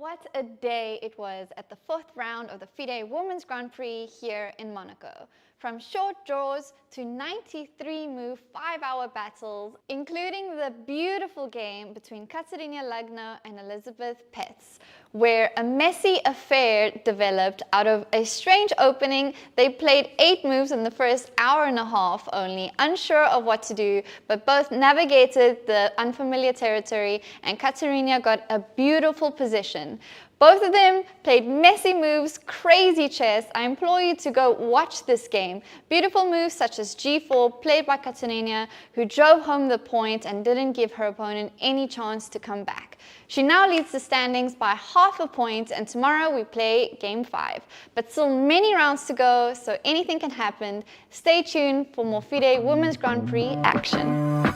What a day it was at the fourth round of the FIDE Women's Grand Prix here in Monaco. From short draws to 93-move 5-hour battles, including the beautiful game between Kateryna Lagno and Elisabeth-Paehtz, where a messy affair developed out of a strange opening. They played 8 moves in the first hour and a half only, unsure of what to do, but both navigated the unfamiliar territory and Kateryna got a beautiful position. Both of them played messy moves, crazy chess. I implore you to go watch this game. Beautiful moves such as g4 played by Kateryna, who drove home the point and didn't give her opponent any chance to come back. She now leads the standings by half a point, and tomorrow we play game 5. But still many rounds to go, so anything can happen. Stay tuned for more FIDE Women's Grand Prix action.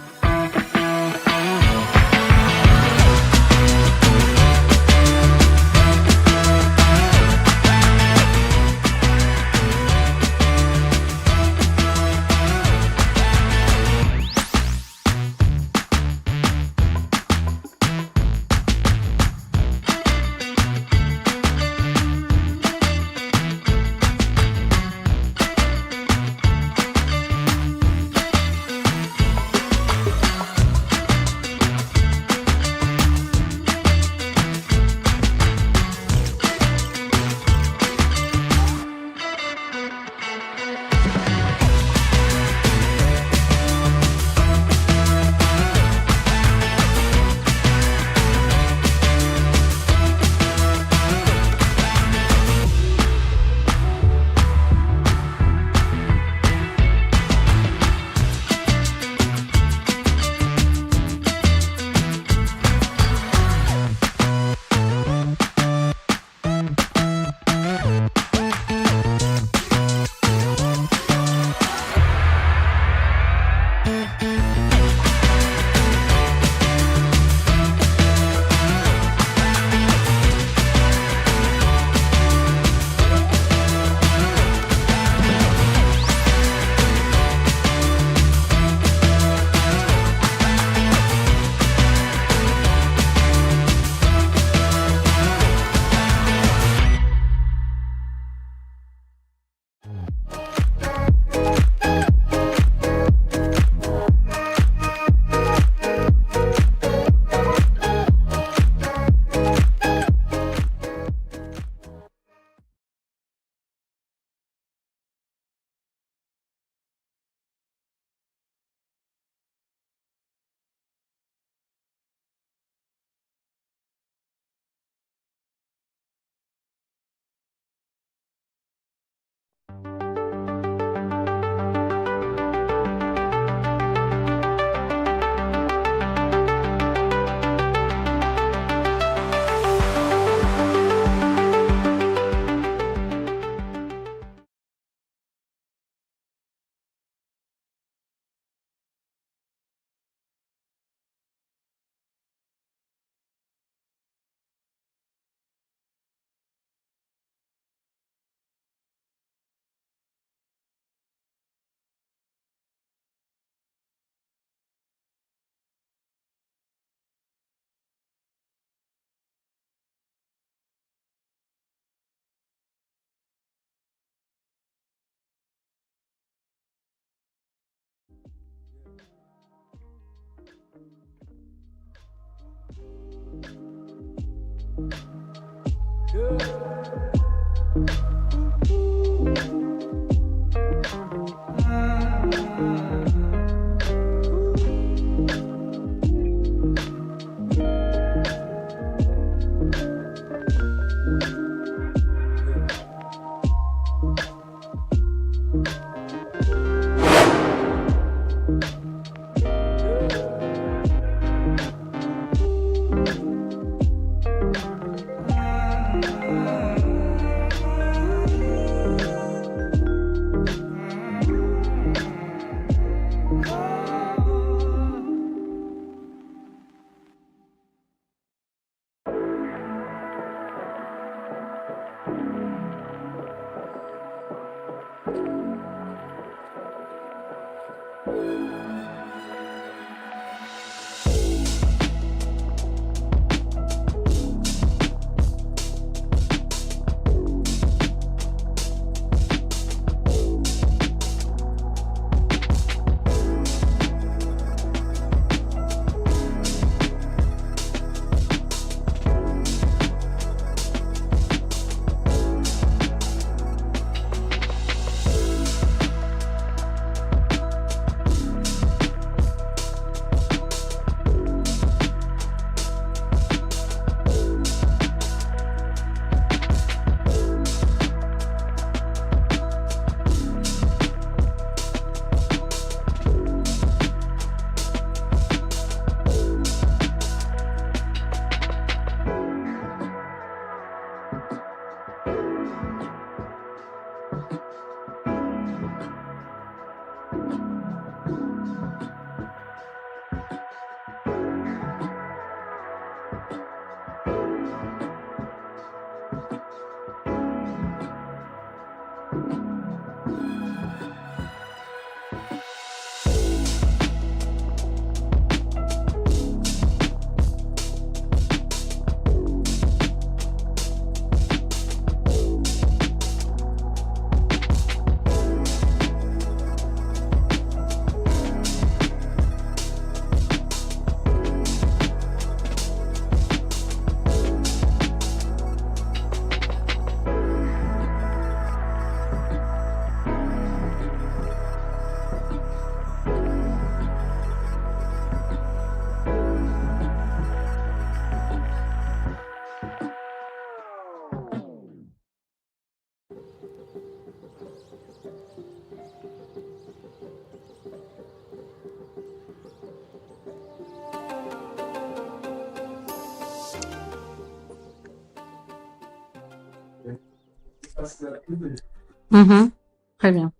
Très bien.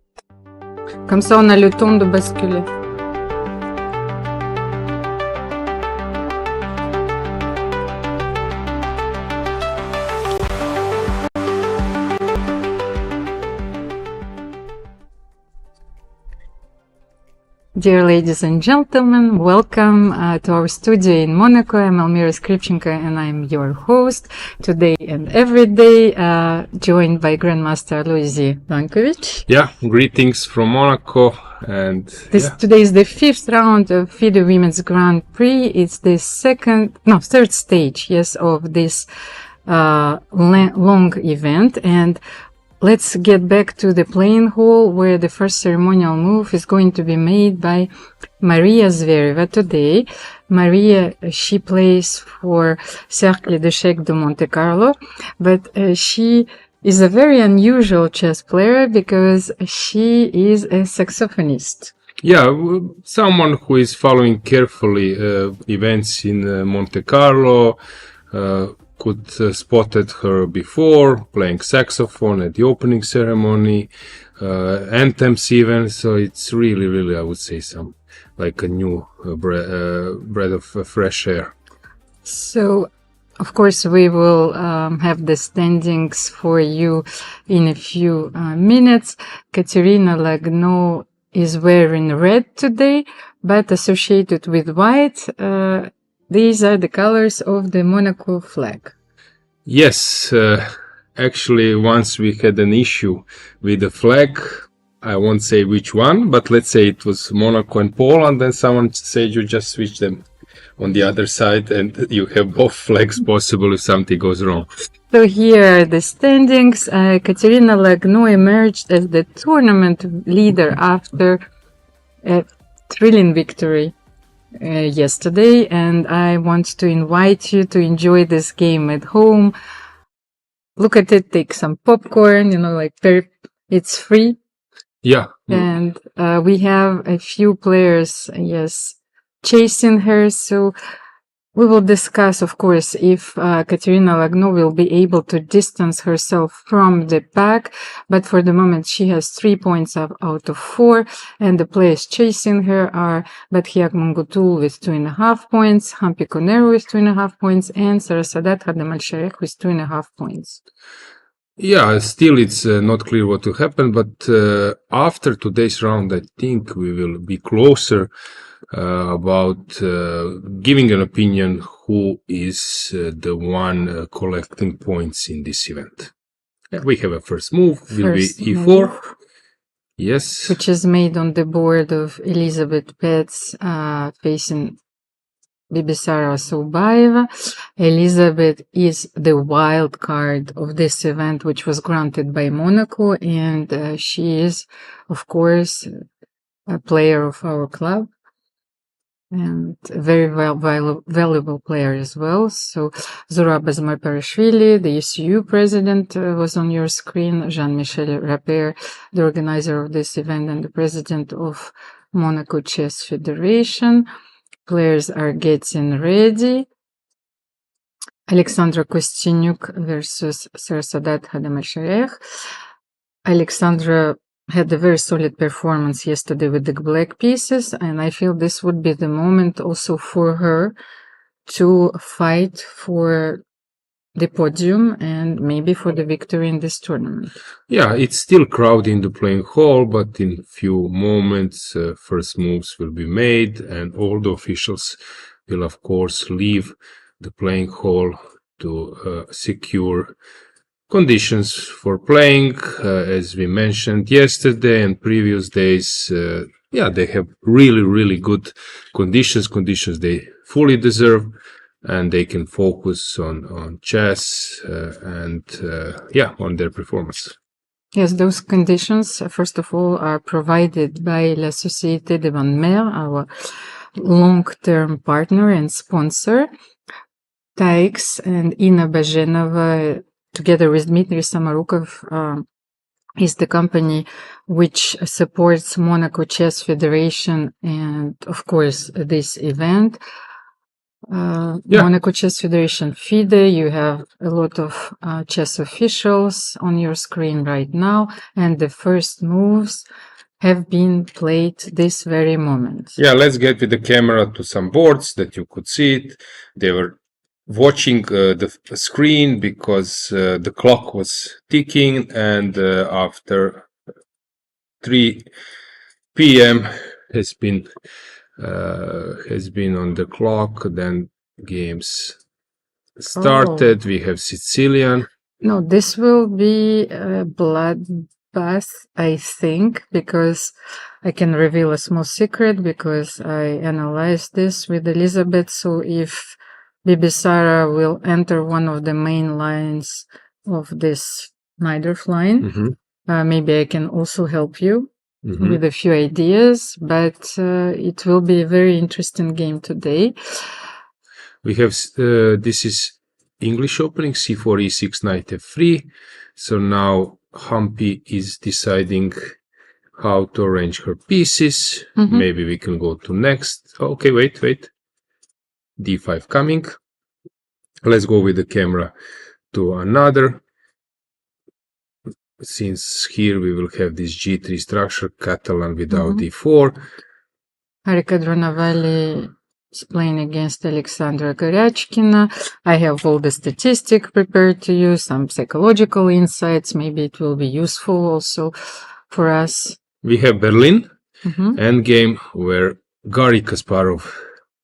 Comme ça, on a le temps de basculer. Dear ladies and gentlemen, welcome to our studio in Monaco. I'm Almira Skripchenko and I'm your host today and every day, joined by Grandmaster Alojzije Jankovic. Yeah, greetings from Monaco. And today is the 5th round of FIDE Women's Grand Prix. It's the third stage, of this long event. And let's get back to the playing hall where the first ceremonial move is going to be made by Maria Zvereva today. Maria, she plays for Cercle d'Échecs de Monte Carlo, but she is a very unusual chess player because she is a saxophonist. Yeah, someone who is following carefully events in Monte Carlo, could spotted her before playing saxophone at the opening ceremony, anthems even. So it's really, I would say, like a new breath of fresh air. So, of course, we will have the standings for you in a few minutes. Kateryna Lagno is wearing red today, but associated with white. These are the colors of the Monaco flag. Yes, actually, once we had an issue with the flag. I won't say which one, but let's say it was Monaco and Poland, and someone said you just switch them on the other side and you have both flags possible if something goes wrong. So here are the standings. Kateryna Lagno emerged as the tournament leader after a thrilling victory yesterday, and I want to invite you to enjoy this game at home. Look at it, take some popcorn, it's free. Yeah. And we have a few players, chasing her. So we will discuss, of course, if Kateryna Lagno will be able to distance herself from the pack. But for the moment, she has 3 points out of 4. And the players chasing her are Batkhuyag with 2.5 points, Humpy Tan-Koneru with 2.5 points, and Sarasadat Khademalsharieh with 2.5 points. Yeah, still it's not clear what will happen, but after today's round, I think we will be closer about giving an opinion who is the one collecting points in this event. We have a first move, will be e4. Yes. Which is made on the board of Elisabeth-Paehtz facing Bibisara Assaubayeva. Elisabeth is the wild card of this event, which was granted by Monaco, and she is, of course, a player of our club and a very valuable player as well. So Zurab Azmarparashvili, the ECU president, was on your screen. Jean-Michel Rapper, the organizer of this event and the president of Monaco Chess Federation. Players are getting ready. Alexandra Kosteniuk versus Sarasadat Khademalsharieh. Alexandra had a very solid performance yesterday with the black pieces, and I feel this would be the moment also for her to fight for the podium and maybe for the victory in this tournament. Yeah, it's still crowded in the playing hall, but in a few moments first moves will be made and all the officials will of course leave the playing hall to secure conditions for playing. As we mentioned yesterday and previous days, they have really good conditions they fully deserve, and they can focus on chess and on their performance. Yes, those conditions, first of all, are provided by La Société de Bonne Mère, our long-term partner and sponsor. Taix and Inna Bajenova, together with Dmitry Samarukov, is the company which supports Monaco Chess Federation and, of course, this event. Monaco Chess Federation FIDE. You have a lot of chess officials on your screen right now, and the first moves have been played this very moment. Yeah, let's get with the camera to some boards that you could see it. They were watching the screen because the clock was ticking, and after 3 p.m. has been on the clock. Then games started. We have Sicilian. No, this will be a bloodbath, I think, because I can reveal a small secret because I analyzed this with Elisabeth. So if Bibisara will enter one of the main lines of this Najdorf line, maybe I can also help you with a few ideas, but it will be a very interesting game today. We have, this is English opening, c4, e6, knight f3. So now Humpy is deciding how to arrange her pieces. Maybe we can go to next. Okay, wait. d5 coming. Let's go with the camera to another. Since here we will have this g3 structure, Catalan without d4. Harika Dronavalli is playing against Alexandra Goryachkina. I have all the statistics prepared to you, some psychological insights. Maybe it will be useful also for us. We have Berlin endgame, where Garry Kasparov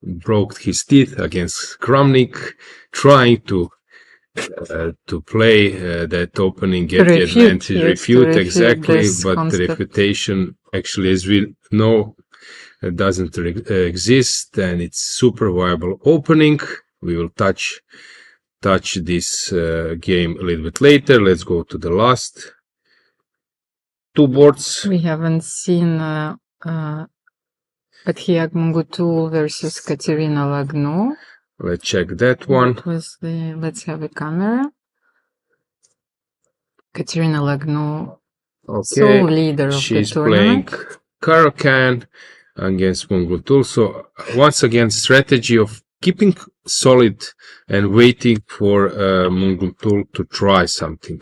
broke his teeth against Kramnik, trying to play that opening, get the advantage, refute exactly, but the refutation, actually, as we know, doesn't exist, and it's super viable opening. We will touch this game a little bit later. Let's go to the last 2 boards. We haven't seen Batkhuyag-Munguntuul versus Kateryna Lagno. Let's check that one. Let's have a camera. Kateryna Lagno, sole leader of the tournament. She's playing Caro-Kann against Munguntuul. So once again, strategy of keeping solid and waiting for Munguntuul to try something.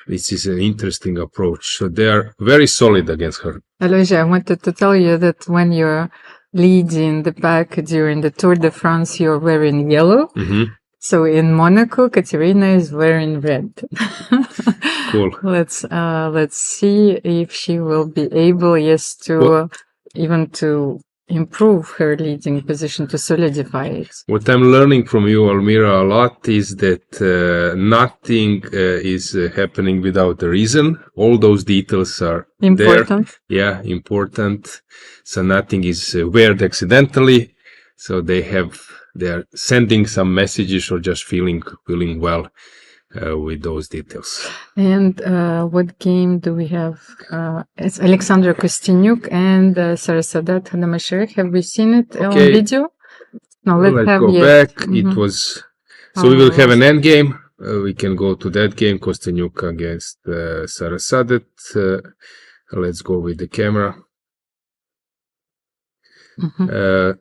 This is an interesting approach. So they are very solid against her. Alojzije, I wanted to tell you that when you're leading the pack during the Tour de France, you're wearing yellow. So in Monaco, Kateryna is wearing red. Cool. Let's see if she will be able, to even to improve her leading position, to solidify it. What I'm learning from you, Almira, a lot is that nothing is happening without a reason. All those details are important. There. Yeah, important. So nothing is weird accidentally. So they are sending some messages or just feeling well with those details. And what game do we have? It's Alexandra Kosteniuk and Sarasadat Khademalsharieh. Have we seen it on video? No, let's go back. It was, so we will have an end game. We can go to that game, Kosteniuk against Sarasadat. Let's go with the camera.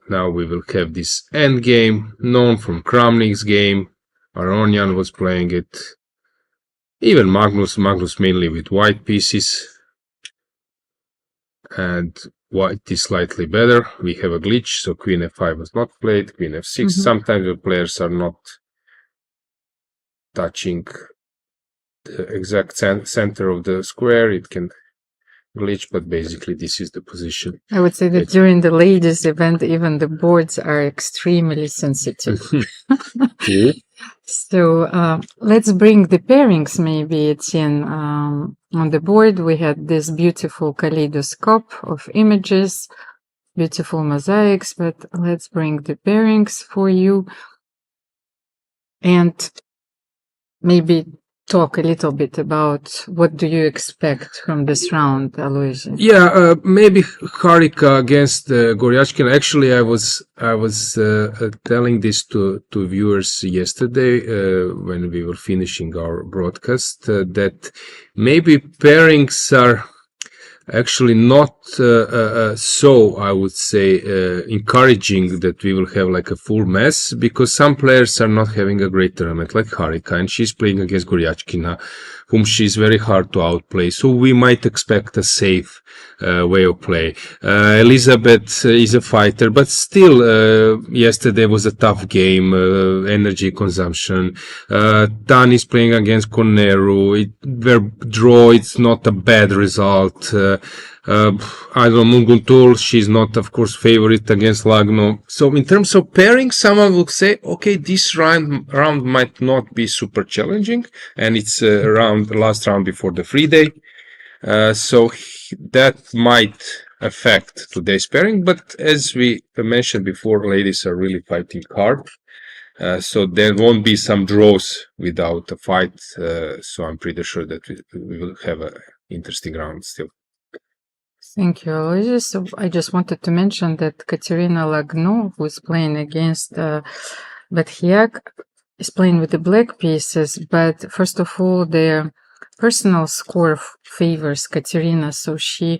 Now we will have this end game, known from Kramnik's game. Aronian was playing it. Even Magnus mainly with white pieces. And white is slightly better. We have a glitch, so queen f5 was not played, queen f6. Sometimes the players are not touching the exact center of the square. It can glitch, but basically this is the position. I would say that during the ladies event, even the boards are extremely sensitive. So let's bring the pairings. Maybe it's in on the board. We had this beautiful kaleidoscope of images, beautiful mosaics, but let's bring the pairings for you and maybe talk a little bit about what do you expect from this round, Alojzije? Yeah, maybe Harika against Goryachkina. Actually, I was telling this to viewers yesterday when we were finishing our broadcast that maybe pairings are actually not so, I would say, encouraging that we will have like a full mess, because some players are not having a great tournament, like Harika, and she's playing against Goryachkina, whom she's very hard to outplay. So we might expect a safe way of play. Elisabeth is a fighter, but still, yesterday was a tough game, energy consumption. Tan is playing against Tan-Koneru. Their draw, it's not a bad result. I don't know, Munguntuul, she's not, of course, favorite against Lagno. So in terms of pairing, someone will say, okay, this round might not be super challenging, and it's last round before the FIDE. So that might affect today's pairing, but as we mentioned before, ladies are really fighting hard. So there won't be some draws without a fight. So I'm pretty sure that we will have an interesting round still. Thank you, Alojzije. So I just wanted to mention that Kateryna Lagno, who is playing against Batkhuyag, is playing with the black pieces, but first of all, their personal score favors Kateryna, so she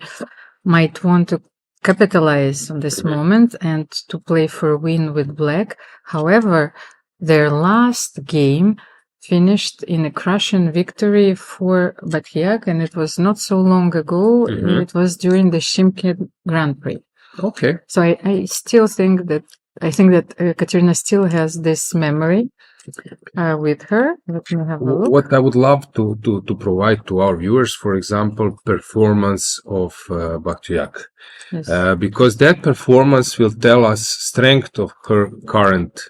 might want to capitalize on this moment and to play for a win with black. However, their last game finished in a crushing victory for Batkhuyag, and it was not so long ago. It was during the Shimkin Grand Prix. Okay. So I still think that Kateryna still has this memory with her. Let me have a look. What I would love to provide to our viewers, for example, performance of Batkhuyag. Yes. Because that performance will tell us strength of her current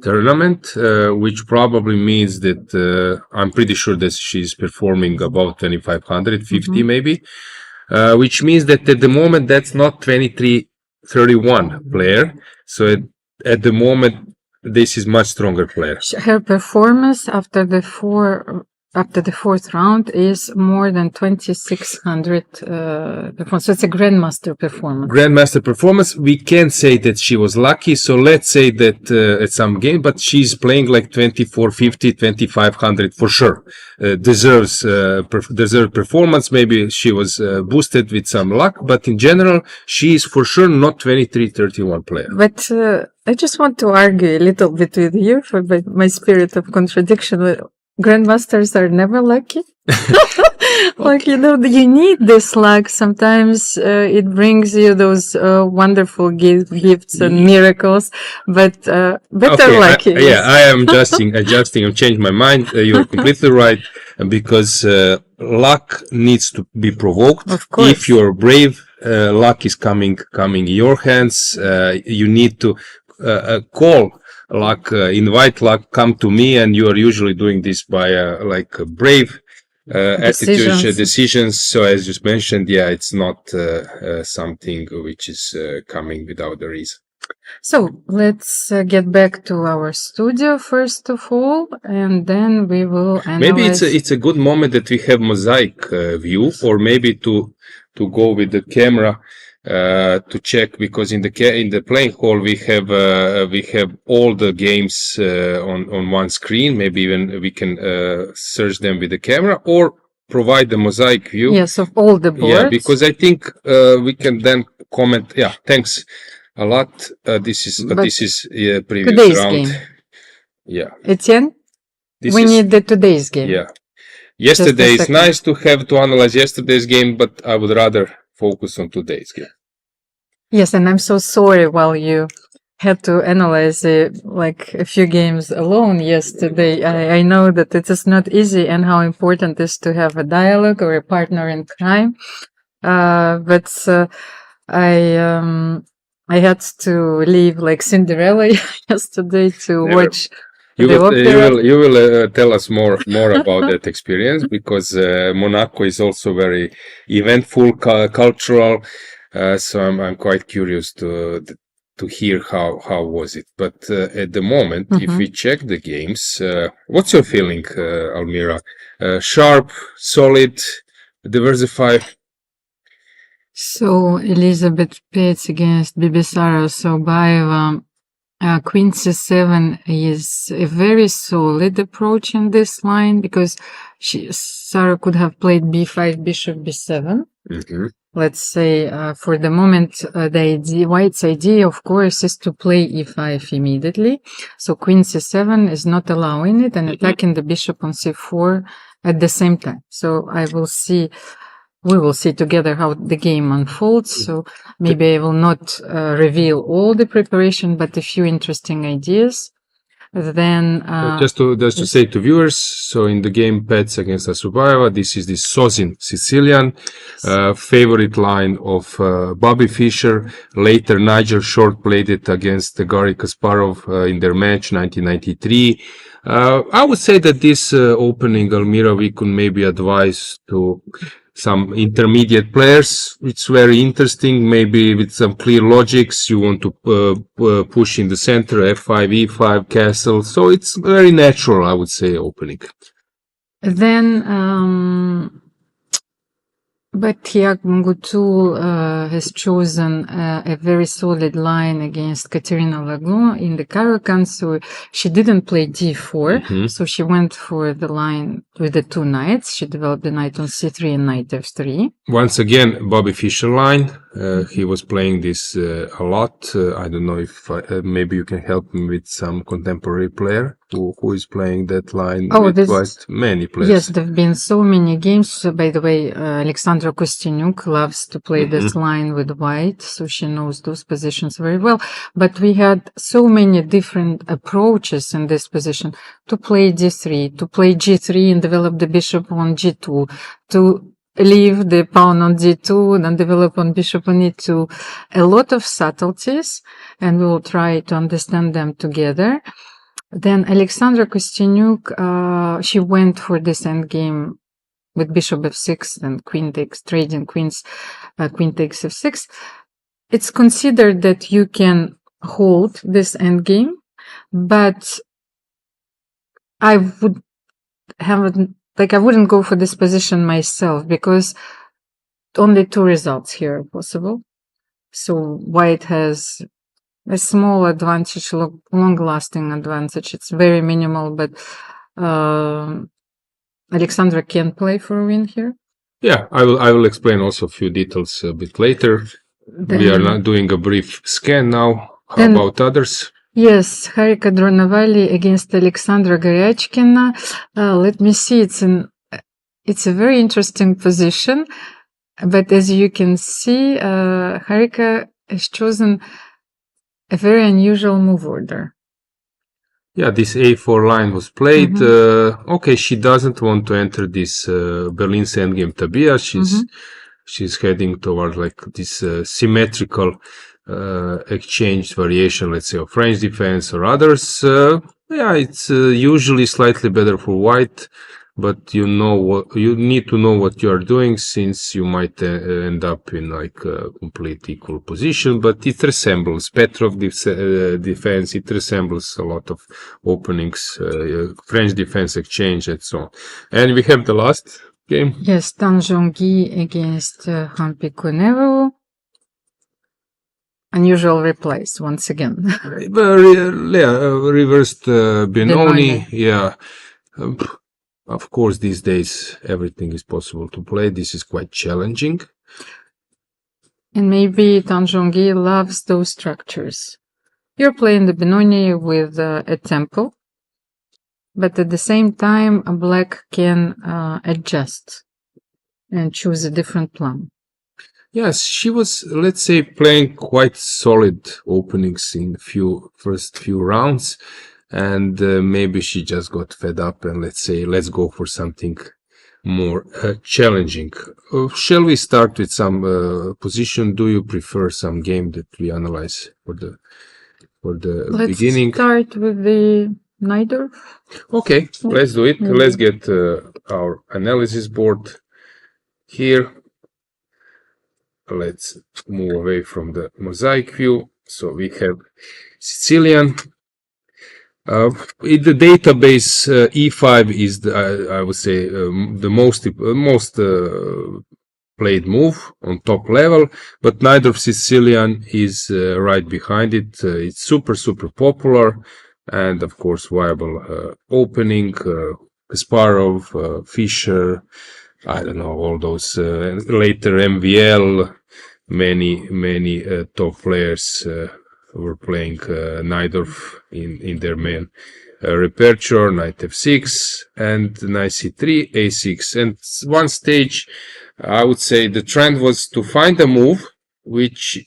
tournament, which probably means that I'm pretty sure that she's performing about 2550 maybe, which means that at the moment that's not 23-31 player. So at the moment this is much stronger player. Her performance after the fourth round is more than 2600 performance. So it's a grandmaster performance. Grandmaster performance. We can say that she was lucky. So let's say that at some game, but she's playing like 2450, 2500 for sure. Deserves performance. Maybe she was boosted with some luck, but in general, she is for sure not 23-31 player. But I just want to argue a little bit with you for my spirit of contradiction. Grandmasters are never lucky. Like, you need this luck. Sometimes it brings you those wonderful gifts and miracles, but better lucky. I am adjusting. I've changed my mind. You're completely right, because luck needs to be provoked. Of course. If you're brave, luck is coming in your hands. You need to call luck, invite luck, come to me, and you are usually doing this by brave attitude, decisions. So as you mentioned, it's not something which is coming without a reason. So let's get back to our studio first of all, and then we will analyze. Maybe it's a good moment that we have mosaic view, or maybe to go with the camera. To check, because in the playing hall we have all the games on one screen. Maybe even we can search them with the camera, or provide the mosaic view. Yes, of all the boards. Yeah, because I think we can then comment. Yeah, thanks a lot. This is previous round. Game. Yeah, Etienne, we need the today's game. Yeah, yesterday is nice to analyze yesterday's game, but I would rather focus on today's game. Yes, and I'm so sorry while you had to analyze like a few games alone yesterday. I know that it is not easy, and how important it is to have a dialogue or a partner in crime. But I had to leave like Cinderella yesterday to watch. You will tell us more about that experience, because Monaco is also very eventful, cultural. So I'm quite curious to hear how was it. But at the moment, if we check the games, what's your feeling, Almira? Sharp, solid, diversified. So Elisabeth-Paehtz against Bibisara, Assaubayeva. Queen c7 is a very solid approach in this line, because Sarah could have played b5, bishop b7. let's say, for the moment, White's idea, of course, is to play e5 immediately. So queen c7 is not allowing it and attacking the bishop on c4 at the same time. So we will see together how the game unfolds. So maybe I will not reveal all the preparation, but a few interesting ideas. Then just to say to viewers, so in the game Paehtz against Assaubayeva, this is the Sozin Sicilian, favorite line of Bobby Fischer. Later Nigel Short played it against Garry Kasparov in their match 1993. I would say that this opening Almira we could maybe advise to some intermediate players. It's very interesting, maybe with some clear logics. You want to push in the center, f5, e5, castle. So it's very natural, I would say, opening. Then Batkhuyag has chosen a very solid line against Kateryna Lagno in the Caro-Kann, so she didn't play d4, so she went for the line with the two knights. She developed the knight on c3 and knight f3. Once again, Bobby Fischer line. He was playing this a lot. I don't know if maybe you can help me with some contemporary player who is playing that line with quite many players. Yes, there have been so many games. By the way, Alexandra Kosteniuk loves to play this line with white, so she knows those positions very well. But we had so many different approaches in this position: to play d3, to play g3 and develop the bishop on g2, to leave the pawn on d2 and then develop on bishop on e2. A lot of subtleties, and we will try to understand them together. Then Alexandra Kosteniuk, she went for this endgame with bishop f6 and queen takes, trading queens, queen takes f6. It's considered that you can hold this endgame, but I would I wouldn't go for this position myself because only two results here are possible. So white has a small advantage, long-lasting advantage. It's very minimal, but Alexandra can play for a win here. Yeah, I will explain also a few details a bit later. We are not doing a brief scan now. How about others? Yes, Harika Dronavalli against Alexandra Goryachkina. Let me see. It's a very interesting position, but as you can see, Harika has chosen a very unusual move order. Yeah, this a4 line was played. Okay, she doesn't want to enter this Berlin's endgame Tabia. She's heading toward like this symmetrical exchange variation, let's say, of French defense or others. Yeah, it's usually slightly better for white, but you need to know what you are doing, since you might end up in like a complete equal position. But it resembles Petrov defense. It resembles a lot of openings, French defense exchange, and so on. And we have the last game. Yes, Zhongyi against Humpy Koneru. Unusual replays once again. Reversed Benoni. Yeah. Of course, these days everything is possible to play. This is quite challenging. And maybe Zhongyi loves those structures. You're playing the Benoni with a tempo, but at the same time, a black can adjust and choose a different plan. Yes, she was, let's say, playing quite solid openings in the first few rounds, and maybe she just got fed up and let's go for something more challenging. Shall we start with some position? Do you prefer some game that we analyze for the beginning? Let's start with the neither. Okay, let's do it. Let's get our analysis board here. Let's move away from the mosaic view. So we have Sicilian. In the database, e5 is I would say the most played move on top level, but neither of Sicilian is right behind it. It's super popular, and of course viable opening. Kasparov, Fischer, I don't know, all those later MVL, many top players were playing Najdorf in their main repertoire, knight f6 and knight c3, a6. And one stage, I would say the trend was to find a move, which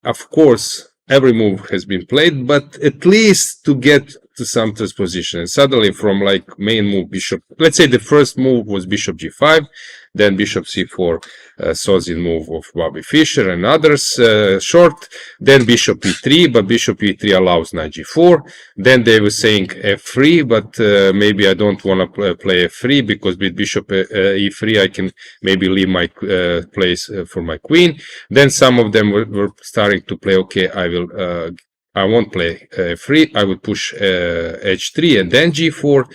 of course every move has been played, but at least to get to some transposition. And suddenly from like main move bishop, let's say the first move was bishop g5, then bishop c4, Sozin move of Bobby Fischer and others, short, then bishop e3, but bishop e3 allows knight g4. Then they were saying f3, but maybe I don't want to play f3 because with bishop e3 I can maybe leave my place for my queen. Then some of them were starting to play, okay, I won't play f3, I would push h3 and then g4.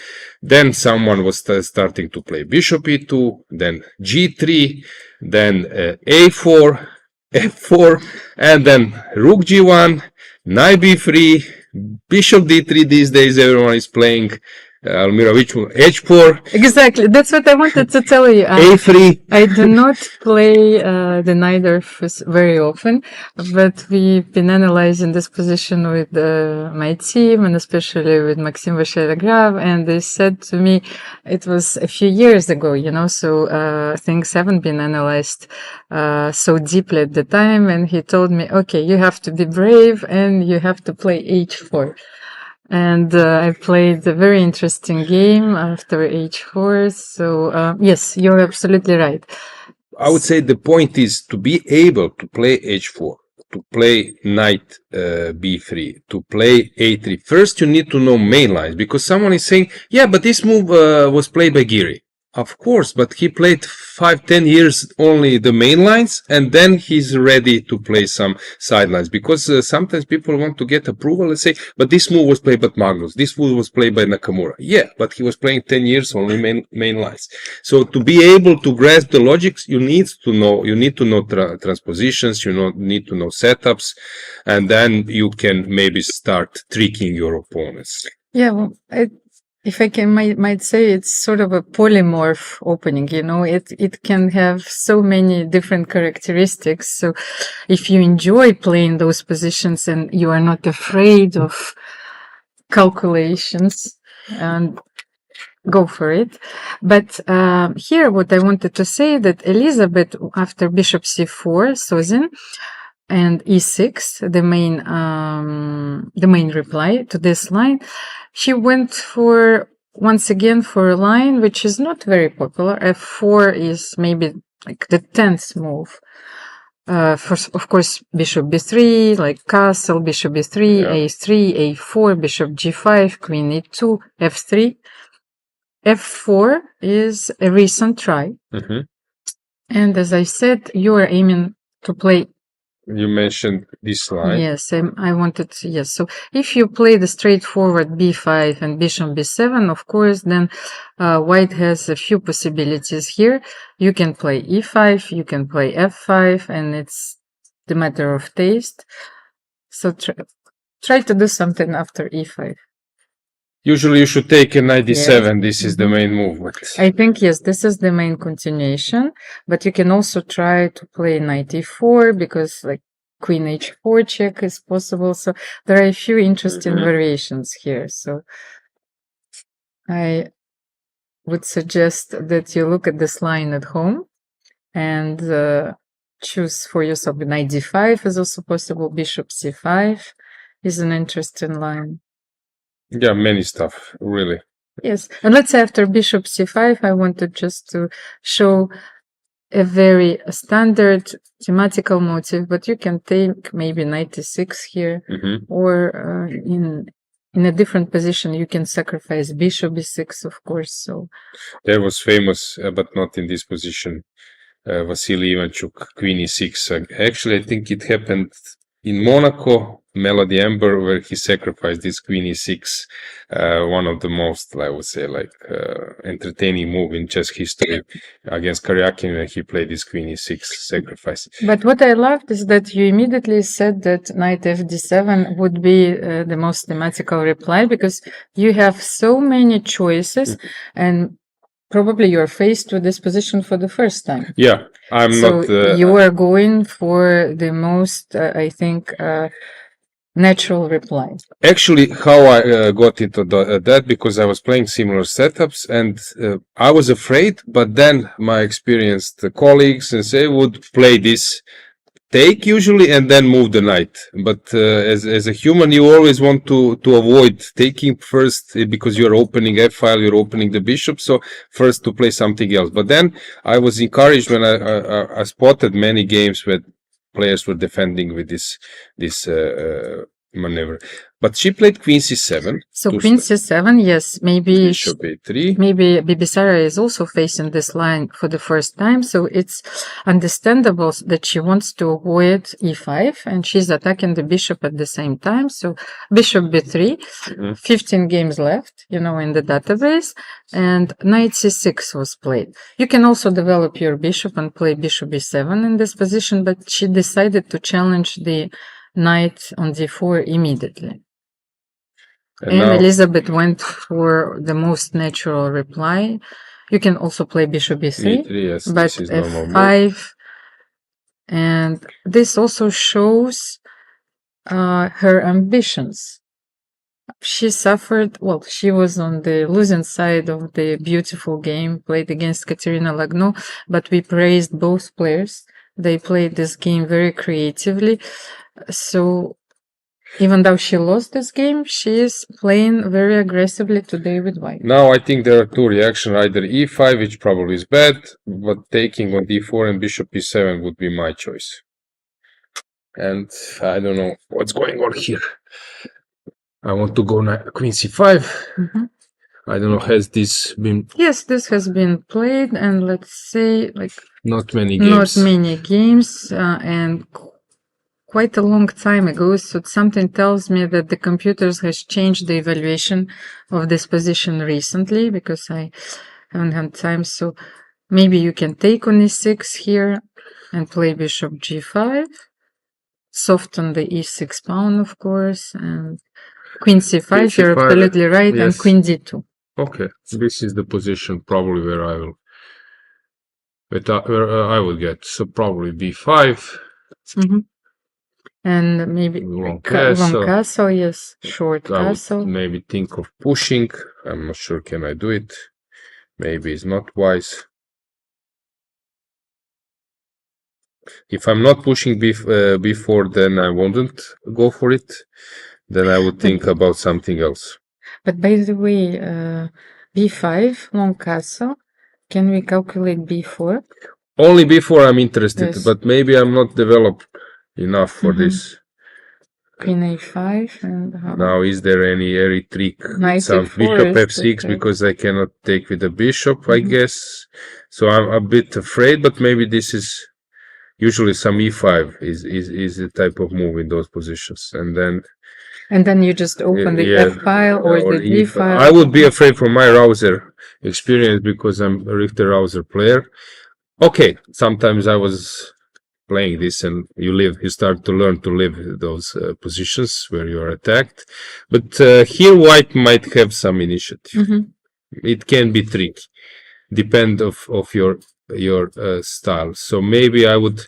Then someone was starting to play bishop e2, then g3, then a4, f4, and then rook g1, knight b3, bishop d3. These days everyone is playing. Almira, which one? h4. Exactly, that's what I wanted to tell you. a3. I do not play the Najdorf very often, but we've been analyzing this position with my team and especially with Maxim Vashelyagrav, and they said to me it was a few years ago, you know, so things haven't been analyzed so deeply at the time, and he told me, okay, you have to be brave and you have to play h4. And I played a very interesting game after h4. So yes, you're absolutely right. I would say the point is to be able to play h4, to play knight b3, to play a3. First, you need to know main lines, because someone is saying, yeah, but this move was played by Giri. Of course, but he played 5-10 years only the main lines, and then he's ready to play some sidelines, because sometimes people want to get approval and say, but this move was played by Magnus, this move was played by Nakamura. Yeah, but he was playing 10 years only main lines. So to be able to grasp the logics, you need to know transpositions, need to know setups, and then you can maybe start tricking your opponents. Yeah, well, if I might say, it's sort of a polymorph opening, you know, it can have so many different characteristics. So if you enjoy playing those positions and you are not afraid of calculations, and go for it. But here what I wanted to say, that Elisabeth, after bishop c4, Sozin, and e6, the main reply to this line, she went once again for a line which is not very popular. f4 is maybe like the 10th move. Of course, bishop b3, like castle, bishop b3, a3, a4, bishop g5, queen e2, f3. f4 is a recent try. And as I said, you are aiming to play. You mentioned this line. Yes, I wanted to, yes. So if you play the straightforward b5 and bishop b7, of course, then white has a few possibilities here. You can play e5, you can play f5, and it's the matter of taste. So try to do something after e5. Usually you should take a knight d7. Yes. This is the main movement. I think, yes, this is the main continuation. But you can also try to play knight e4, because like queen h4 check is possible. So there are a few interesting variations here. So I would suggest that you look at this line at home and choose for yourself. Knight d5 is also possible. Bishop c5 is an interesting line. Yeah, many stuff, really. Yes, and let's say after bishop c5, I wanted just to show a very standard thematical motive, but you can take maybe knight e6 here, or in a different position, you can sacrifice bishop e6, of course. So there was famous, but not in this position, Vasily Ivanchuk, queen e6. Actually, I think it happened in Monaco, Melody Amber, where he sacrificed this queen e6, one of the most, I would say, like entertaining move in chess history against Goryachkina. He played this queen e6 sacrifice. But what I loved is that you immediately said that knight fd7 would be the most thematical reply, because you have so many choices, and probably you're faced with this position for the first time. Yeah, I'm So not. you are going for the most, I think, natural reply. Actually, how I got into that, because I was playing similar setups and I was afraid, but then my experienced colleagues and say would play this take usually and then move the knight. But as a human, you always want to avoid taking first, because you're opening f-file, you're opening the bishop, so first to play something else. But then I was encouraged when I spotted many games where players were defending with this maneuver. But she played queen c7. So queen c7, yes, maybe bishop a3. maybe Bibisara is also facing this line for the first time, so it's understandable that she wants to avoid e5, and she's attacking the bishop at the same time. So bishop b3, 15 games left, in the database, and knight c6 was played. You can also develop your bishop and play bishop b7 in this position, but she decided to challenge the knight on d4 immediately. And Elisabeth went for the most natural reply. You can also play bishop b3, yes, but f5. And this also shows her ambitions. She suffered, well, she was on the losing side of the beautiful game played against Kateryna Lagno, but we praised both players. They played this game very creatively. So even though she lost this game, she is playing very aggressively today with white. Now I think there are two reactions, either e5, which probably is bad, but taking on d4 and bishop e7 would be my choice. And I don't know what's going on here. I want to go queen c5. I don't know, has this been... Yes, this has been played, and let's say, like... Not many games. Not many games, and quite a long time ago, so something tells me that the computers has changed the evaluation of this position recently, because I haven't had time. So maybe you can take on e6 here and play bishop g5, soften the e6 pawn, of course, and queen c5, you're absolutely right, yes. And queen d2. Okay, this is the position probably where I will get, so probably b5. And maybe long castle, yes, short castle. Maybe think of pushing. I'm not sure, can I do it? Maybe it's not wise. If I'm not pushing before, then I wouldn't go for it. Then I would think about something else. But by the way, b5, long castle, can we calculate b4? Only b4 I'm interested, yes. But maybe I'm not developed enough for this. Queen a5, and now is there any trick? Some bishop f6, because I cannot take with the bishop, I guess. So I'm a bit afraid, but maybe this is usually some e5 is the type of move in those positions, and then you just open the f file or the d file. I would be afraid from my Rouser experience, because I'm a Richter Rouser player. Okay, sometimes I was playing this, and you start to learn to live those positions where you are attacked. But here white might have some initiative. It can be tricky, depend of your style. So maybe I would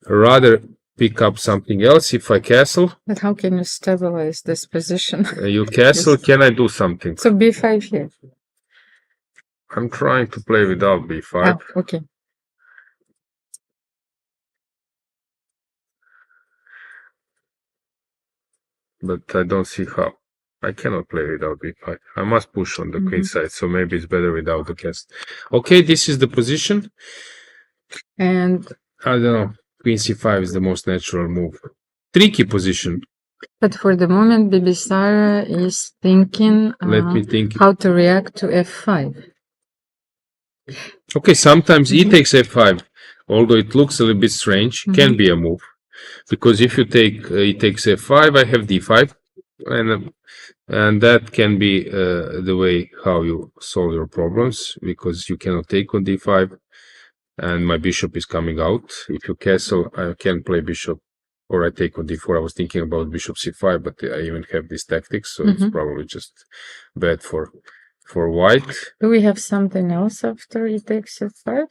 rather pick up something else if I castle. But how can you stabilize this position? You castle, yes. Can I do something? So b5 here. I'm trying to play without b5. Oh, okay. But I don't see how. I cannot play without b5. I must push on the queen side, so maybe it's better without the cast. Okay, this is the position. And I don't know. Queen c5 is the most natural move. Tricky position. But for the moment, Bibisara is thinking Let me think. How to react to f5. Okay, sometimes e takes f5, although it looks a little bit strange, can be a move. Because if you take e takes f5, I have d5, and that can be the way how you solve your problems, because you cannot take on d5, and my bishop is coming out. If you castle, I can play bishop, or I take on d4. I was thinking about bishop c5, but I even have these tactics, so it's probably just bad for for white. Do we have something else after he takes f5?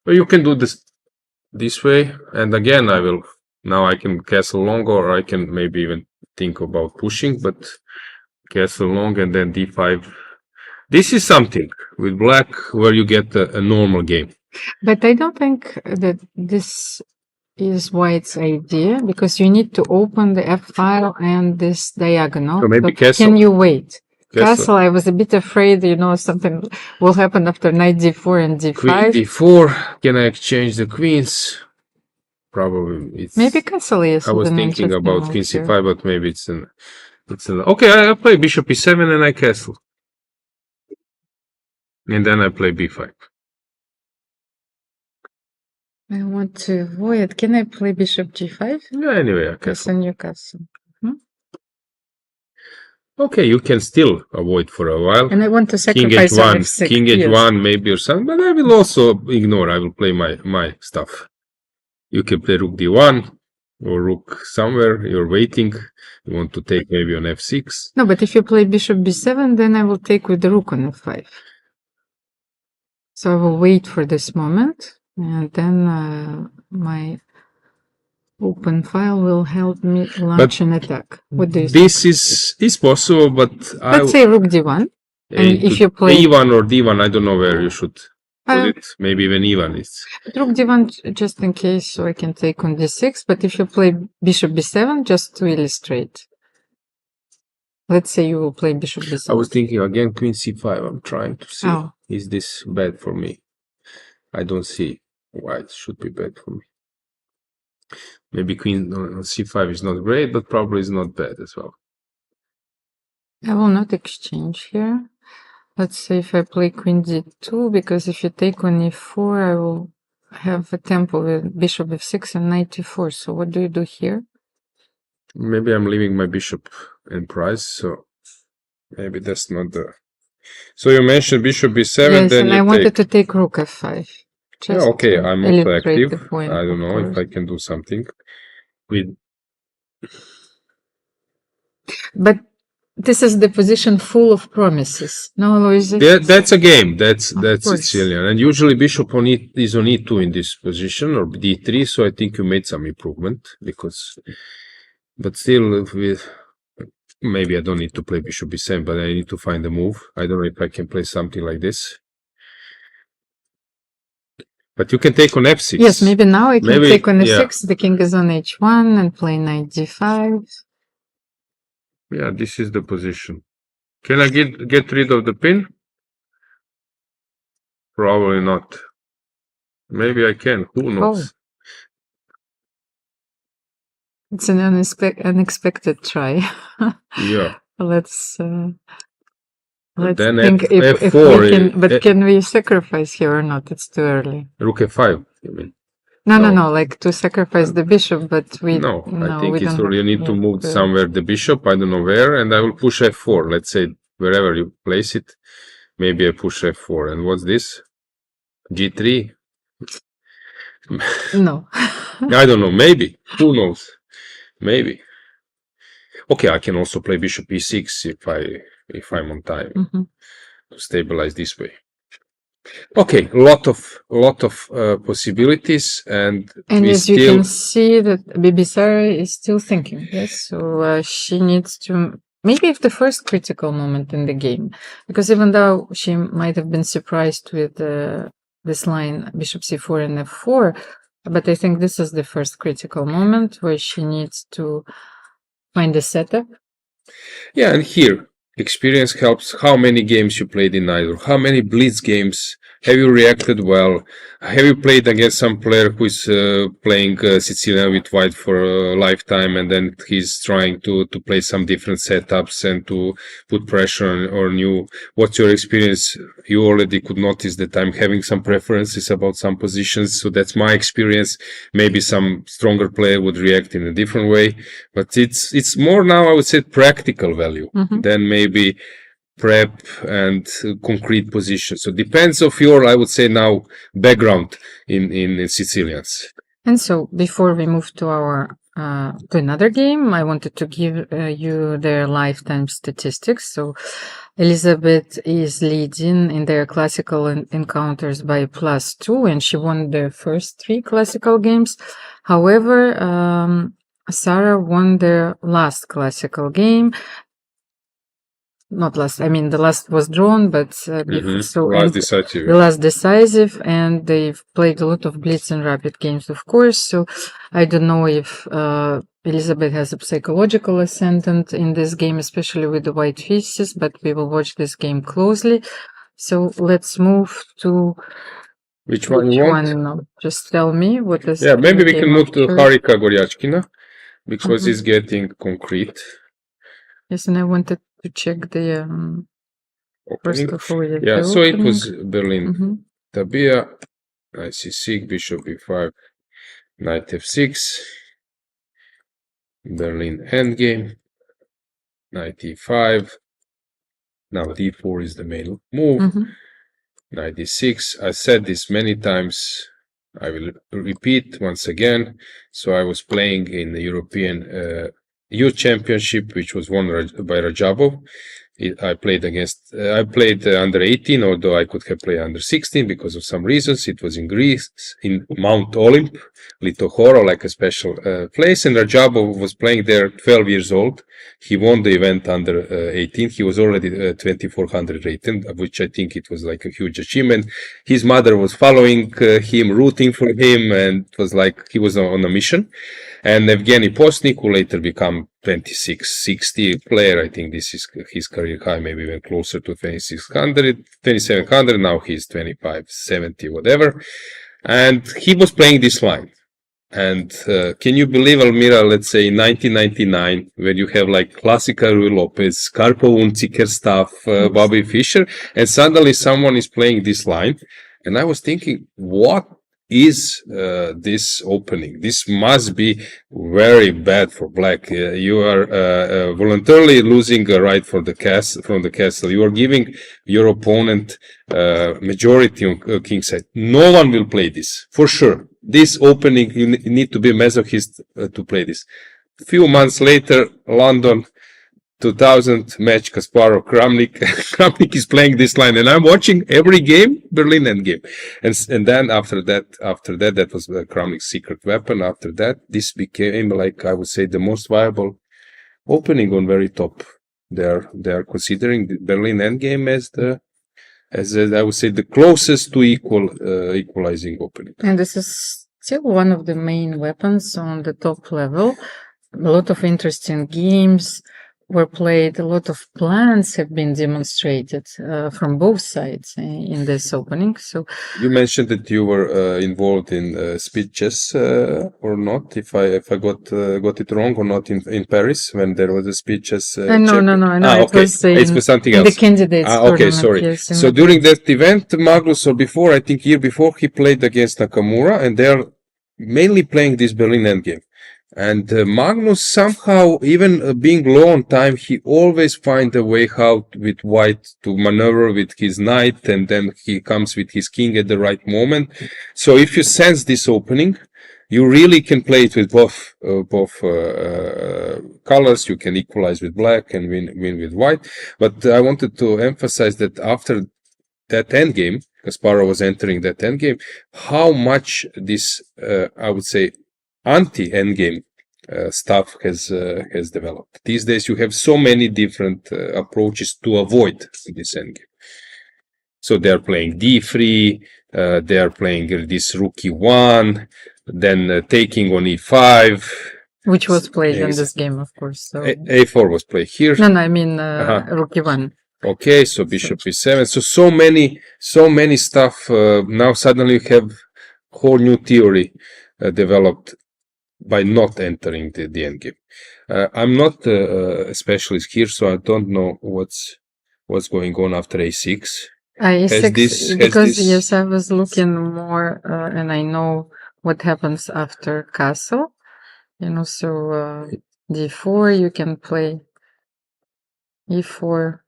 Well, you can do this way, and again now I can castle long, or I can maybe even think about pushing, but castle long and then d5. This is something with black where you get a normal game. But I don't think that this is white's idea, because you need to open the f file and this diagonal. So maybe But castle. can you wait? Castle. I was a bit afraid, something will happen after knight d4 and d5. Queen d4. Can I exchange the queens? Probably it's... Maybe castle is. I was an thinking interesting about move queen here. c5, but maybe it's an... Okay, I play bishop e7 and I castle. And then I play b5. I want to avoid. Can I play bishop g5? Yeah, anyway, I castle. Newcastle. Okay, you can still avoid for a while. And I want to King sacrifice on h1, f6. king h1 maybe or something, but I will also ignore. I will play my stuff. You can play rook d1 or rook somewhere. You're waiting. You want to take maybe on f6. No, but if you play bishop b7, then I will take with the rook on f5. So I will wait for this moment, and then my open file will help me launch an attack. What do you think? This is possible, but Let's say rook d1. And if you play e1 or d1, I don't know where you should put it. Maybe even e1 is. rook d1 just in case, so I can take on d6. But if you play bishop b7, just to illustrate. Let's say you will play bishop b7. I was thinking again queen c5. I'm trying to see. Oh. Is this bad for me? I don't see why it should be bad for me. Maybe queen on c5 is not great, but probably is not bad as well. I will not exchange here. Let's say if I play queen d2, because if you take on e4, I will have a tempo with bishop f6 and knight e4. So what do you do here? Maybe I'm leaving my bishop in price, so maybe that's not the... So you mentioned bishop b7, yes, then and I wanted to take rook f5. Yeah, okay, I'm also active. Point, I don't know if I can do something with... But this is the position full of promises. No, Alojzije? That's a game. That's course. Sicilian. And usually bishop on is on e2 in this position, or d3, so I think you made some improvement, because... But still, maybe I don't need to play bishop b7, but I need to find a move. I don't know if I can play something like this. But you can take on f6. Yes, maybe now I can take on f6. Yeah. The king is on h1 and play knight d5. Yeah, this is the position. Can I get rid of the pin? Probably not. Maybe I can. Who knows? Oh. It's an unexpected try. Yeah. Let's then think if we can. But can we sacrifice here or not? It's too early. Rook f5, you mean? No. Like to sacrifice the bishop, but we. No, I think it's already. You need to move somewhere the bishop. I don't know where, and I will push f4. Let's say wherever you place it. Maybe I push f4. And what's this? G3. No. I don't know. Maybe. Who knows? Maybe. Okay, I can also play bishop e6 if I'm on time to stabilize this way. Okay, lot of possibilities, and as you can see that Bibisara is still thinking. Yes, so she needs to maybe it's the first critical moment in the game, because even though she might have been surprised with this line bishop c4 and f4. But I think this is the first critical moment where she needs to find a setup. Yeah, and here, experience helps. How many games you played in either? How many blitz games? Have you reacted well? Have you played against some player who is playing Sicilian with white for a lifetime, and then he's trying to play some different setups and to put pressure on you? What's your experience? You already could notice that I'm having some preferences about some positions, so that's my experience. Maybe some stronger player would react in a different way, but it's more now, I would say, practical value than maybe prep and concrete position. So depends of your, I would say now, background in Sicilians. And so before we move to our to another game, I wanted to give you their lifetime statistics. So Elisabeth is leading in their classical encounters by +2, and she won their first 3 classical games. However, Sarah won their last classical game. Not last, I mean, the last was drawn, but Last decisive. the last decisive, and they've played a lot of blitz and rapid games, of course. So I don't know if Elisabeth has a psychological ascendant in this game, especially with the white pieces, but we will watch this game closely. So let's move to which one you want? No, just tell me what is. Yeah, maybe we can move to Harika Goryachkina because it's getting concrete. Yes, and I wanted to check the first of all. Yeah, so it was Berlin. Tabia, knight c6, bishop b5, knight f6, Berlin endgame, knight e5. Now d4 is the main move. Knight d6. I said this many times. I will repeat once again. So I was playing in the European Youth Championship, which was won by Rajabov. I played under 18, although I could have played under 16 because of some reasons. It was in Greece, in Mount Olymp, Litochoro, like a special place. And Rajabov was playing there 12 years old. He won the event under 18. He was already 2400 rated, which I think it was like a huge achievement. His mother was following him, rooting for him, and it was like he was on a mission. And Evgeny Postnik, who later became 2660 player, I think this is his career high, maybe even closer to 2600, 2700, now he's 2570, whatever. And he was playing this line. And can you believe, Almira, let's say in 1999, when you have like classical Rui Lopez, Karpo Unziker stuff, Bobby Fischer, and suddenly someone is playing this line. And I was thinking, what is this opening? This must be very bad for black. You are voluntarily losing a right for the from the castle. You are giving your opponent majority on kingside. No one will play this for sure. This opening, you need to be a masochist to play this. A few months later, London 2000 match, Kasparov Kramnik. Kramnik is playing this line, and I'm watching every game, Berlin endgame. And then after that, that was Kramnik's secret weapon. After that, this became, like I would say, the most viable opening on very top. They are considering the Berlin endgame as I would say, the closest to equalizing opening. And this is still one of the main weapons on the top level. A lot of interesting games were played, a lot of plans have been demonstrated from both sides in this opening. So you mentioned that you were involved in speed chess or not? If I got it wrong or not in Paris when there was a speed chess? No. Okay. It was something else. The candidates. Okay, sorry. Yes, so during that event, Magnus, or before, I think year before, he played against Nakamura, and they're mainly playing this Berlin endgame. And Magnus somehow, even being low on time, he always finds a way how with white to maneuver with his knight, and then he comes with his king at the right moment. So if you sense this opening, you really can play it with both colors. You can equalize with black and win with white. But I wanted to emphasize that after that endgame, Kasparov was entering that endgame, how much this, I would say, anti-endgame stuff has developed. These days you have so many different approaches to avoid this endgame. So they are playing d3, they are playing this rook e1, then taking on e5. Which was played in this game, of course. So. a4 was played here. No, I mean rook e1. Okay, so bishop e7. So many stuff. Now suddenly you have whole new theory developed by not entering the endgame. I'm not a specialist here, so I don't know what's going on after a6. A6, because yes, I was looking more, and I know what happens after castle. So d4, you can play e4.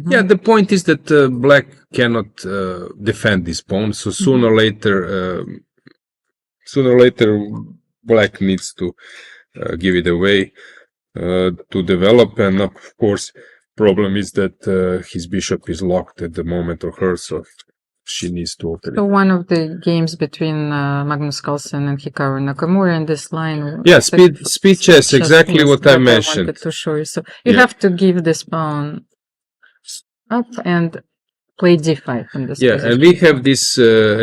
Yeah, the point is that black cannot defend this pawn, so sooner or later, black needs to give it away to develop, and of course, Problem is that his bishop is locked at the moment of her, so she needs to open So it. one of the games between Magnus Carlsen and Hikaru Nakamura in this line. Yeah, speed chess, exactly yes, what I I mentioned. wanted to show you. So you Yeah. have to give this pawn up and play d5 in this Yeah, position. and we have this,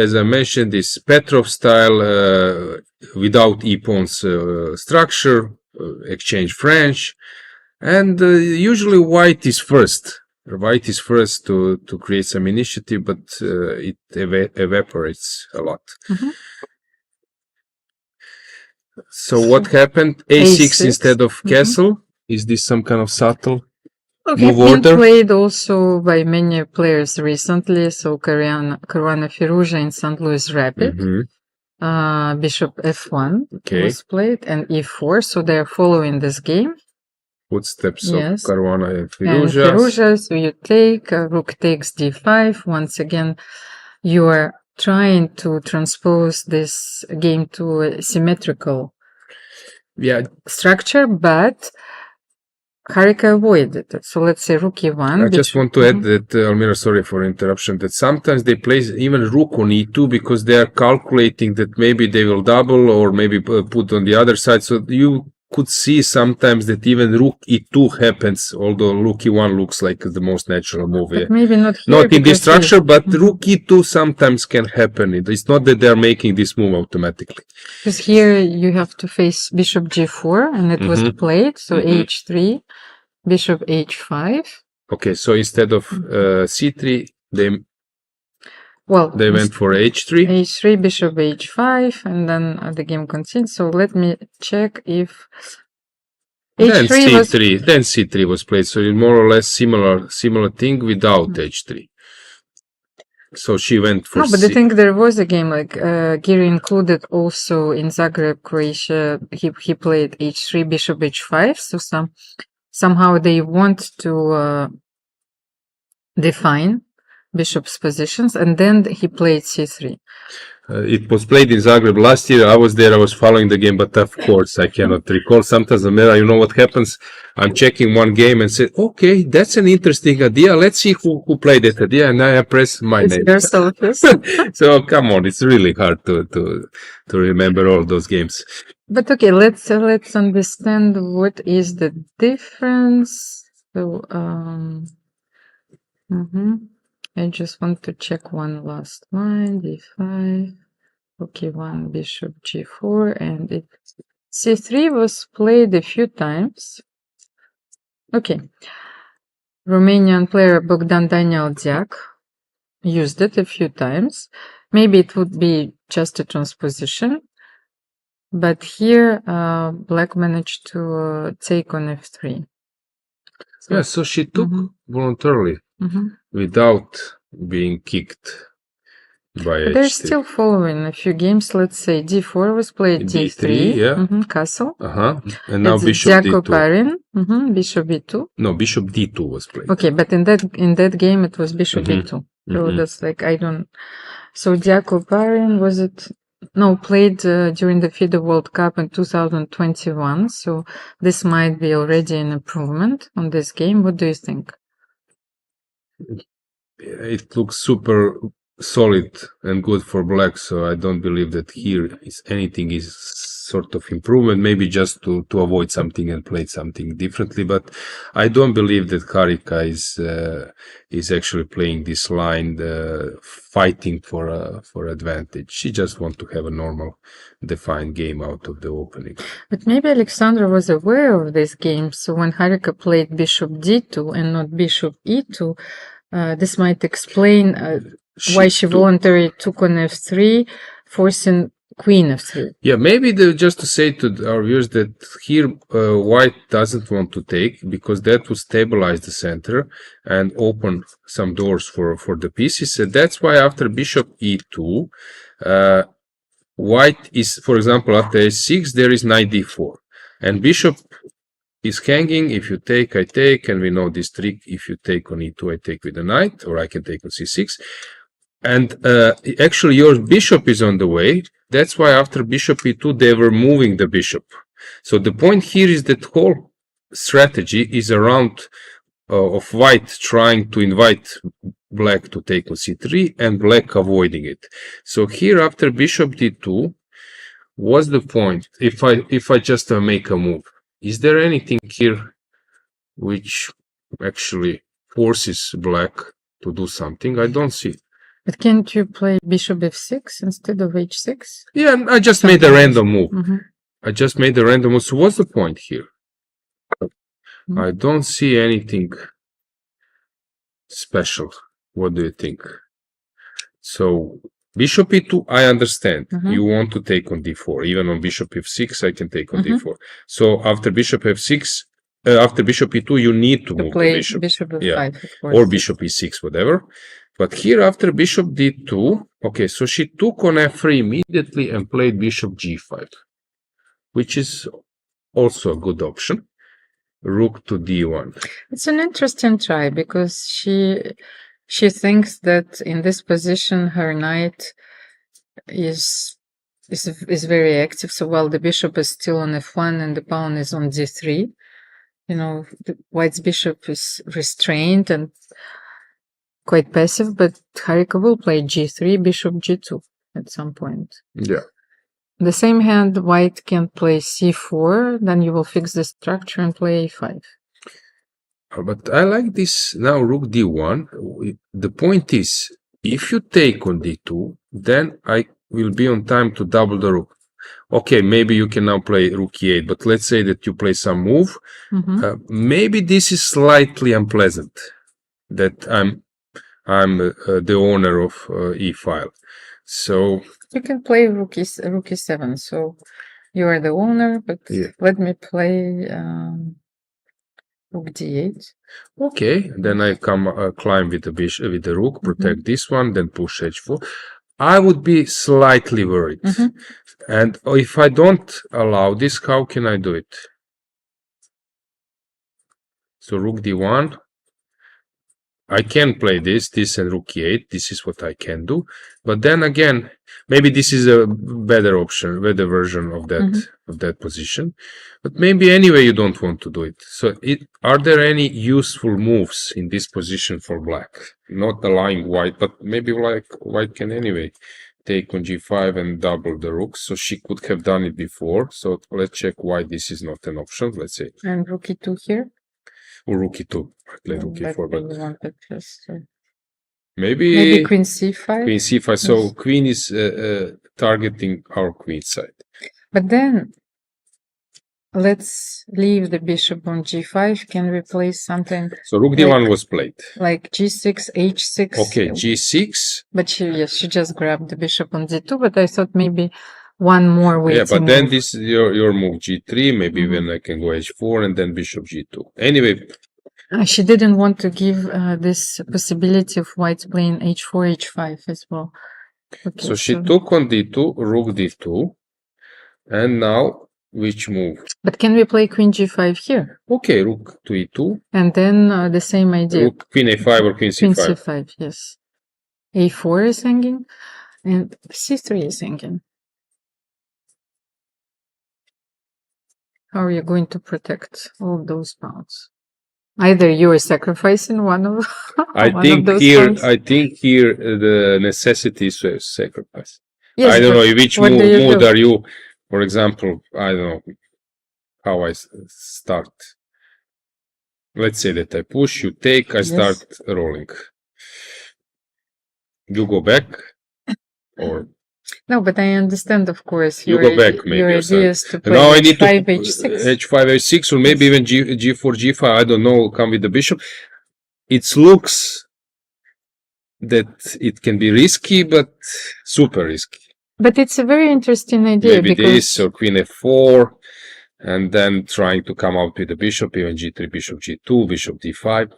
as I mentioned, this Petrov style without e-pawns structure, exchange French, and usually white is first. White is first to create some initiative, but it evaporates a lot. Mhm. So what happened? A6 instead of Mhm. castle? Is this some kind of subtle Okay, move been order? played also by many players recently. So Caruana Firuza in St. Louis Rapid. Mhm. Bishop f1 Okay. was played and e4. So they are following this game. Footsteps Yes. of Caruana and And Firuza. Firuza, so you take, rook takes d5. Once again, you are trying to transpose this game to a symmetrical Yeah, structure, but Harika avoided it. So let's say rook e1. I just want to add that, Almira, sorry for interruption, that sometimes they play even rook on e2 because they are calculating that maybe they will double or maybe put on the other side. So you could see sometimes that even rook e2 happens, although rook e1 looks like the most natural move. But maybe not here. Not in this because structure, but rook e2 sometimes can happen. It's not that they're making this move automatically. Because here you have to face bishop g4 and it was played. So h3, bishop h5. Okay, so instead of c3, they Well, went for h3. h3, bishop h5, and then the game continues. So let me check if Then h3 was... c3, then c3 was played. So it's more or less similar thing without h3. So she went for No, but I think there was a game like Giri included also in Zagreb, Croatia. He played h3, bishop h5. So somehow they want to define bishop's positions, and then he played c3. It was played in Zagreb last year. I was there. I was following the game, but of course I cannot recall. Sometimes, Almira, you know what happens? I'm checking one game and say, "Okay, that's an interesting idea. Let's see who played that idea." And I press my name. So come on, it's really hard to remember all those games. But okay, let's understand what is the difference. So I just want to check one last line, d5, okay, one bishop g4, and c3 was played a few times. Okay, Romanian player Bogdan Daniel Dziak used it a few times. Maybe it would be just a transposition, but here Black managed to take on f3. So, yeah, so she took voluntarily without being kicked by h3. They're still following a few games. Let's say d4 was played, d3, yeah. Castle. And now it's bishop d2. Pairing, bishop b2. No, bishop d2 was played. Okay, but in that game it was bishop b2. So that's like, I don't... So Diaco Pairing, was it... No, played during the FIDE World Cup in 2021. So this might be already an improvement on this game. What do you think? It looks super solid and good for Black, so I don't believe that here anything is sort of improvement, maybe just to avoid something and play something differently, but I don't believe that Harika is actually playing this line, fighting for advantage. She just wants to have a normal defined game out of the opening. But maybe Alexandra was aware of this game, so when Harika played bishop d2 and not bishop e2, this might explain why she voluntarily took on f3, forcing queen f3. Yeah, maybe just to say to our viewers that here white doesn't want to take, because that will stabilize the center and open some doors for the pieces. And that's why after bishop e2, white is, for example, after h6, there is knight d4. And bishop is hanging. If you take, I take, and we know this trick. If you take on e2, I take with the knight, or I can take on c6. And actually your bishop is on the way. That's why after bishop e2, they were moving the bishop. So the point here is that whole strategy is around of white trying to invite black to take on c3 and black avoiding it. So here after bishop d2, what's the point if I just make a move? Is there anything here which actually forces black to do something? I don't see. But can't you play bishop f6 instead of h6? Yeah, I just made a random move. I just made a random move. So what's the point here? I don't see anything special. What do you think? So bishop e2, I understand. You want to take on d4. Even on bishop f6, I can take on d4. So after bishop f6, after bishop e2, you need to move play the bishop. f5, Yeah, of course. or bishop e6, whatever. But here after bishop d2, okay, so she took on f3 immediately and played bishop g5, which is also a good option. Rook to d1. It's an interesting try because she thinks that in this position her knight is very active. So while the bishop is still on f1 and the pawn is on d3, you know, the white's bishop is restrained and quite passive, but Harika will play g3, bishop g2 at some point. Yeah. The same hand, white can play c4, then you will fix the structure and play a5. But I like this now, rook d1. The point is, if you take on d2, then I will be on time to double the rook. Okay, maybe you can now play rook e8, but let's say that you play some move. Maybe this is slightly unpleasant, that I'm the owner of e-file. So you can play rook e7, so you are the owner, but let me play rook d8. Okay, then I climb with the bishop, with the rook, protect this one, then push h4. I would be slightly worried. And if I don't allow this, how can I do it? So rook d1. I can play this and rook e8. This is what I can do. But then again, maybe this is a better option, better version of that position. But maybe anyway you don't want to do it. So are there any useful moves in this position for black? Not allowing white, but maybe like white can anyway take on g5 and double the rook. So she could have done it before. So let's check why this is not an option. Let's say. And rook e2 here? Or rook e2. I play rook e4, but so maybe queen c5. Queen c5. So queen is targeting our queen side. But then let's leave the bishop on g5. Can we play something? So rook d1 was played. Like g6, h6. Okay, g6. But she just grabbed the bishop on d2. But I thought maybe one more way. Yeah, but then this is your move g3. Maybe even I can go h4 and then bishop g2. Anyway, she didn't want to give this possibility of white playing h4, h5 as well. Okay, so she took on d2, rook d2, and now which move? But can we play queen g5 here? Okay, rook to e2, and then the same idea. Rook, queen a5 or queen c5. Queen c5, yes. a4 is hanging, and c3 is hanging. How are you going to protect all those pawns? Either you are sacrificing one of I think here the necessity is to sacrifice. Yes, I don't know which mood are you. For example, I don't know how I start. Let's say that I push, you take, I start rolling. You go back, or no, but I understand, of course. You go back, maybe. Your idea is to play now I need h5, to h6. h5, h6, or maybe even g4, g5. I don't know. Come with the bishop. It looks that it can be risky, but super risky. But it's a very interesting idea. Maybe because this or queen f4, and then trying to come out with the bishop, even g3, bishop g2, bishop d5.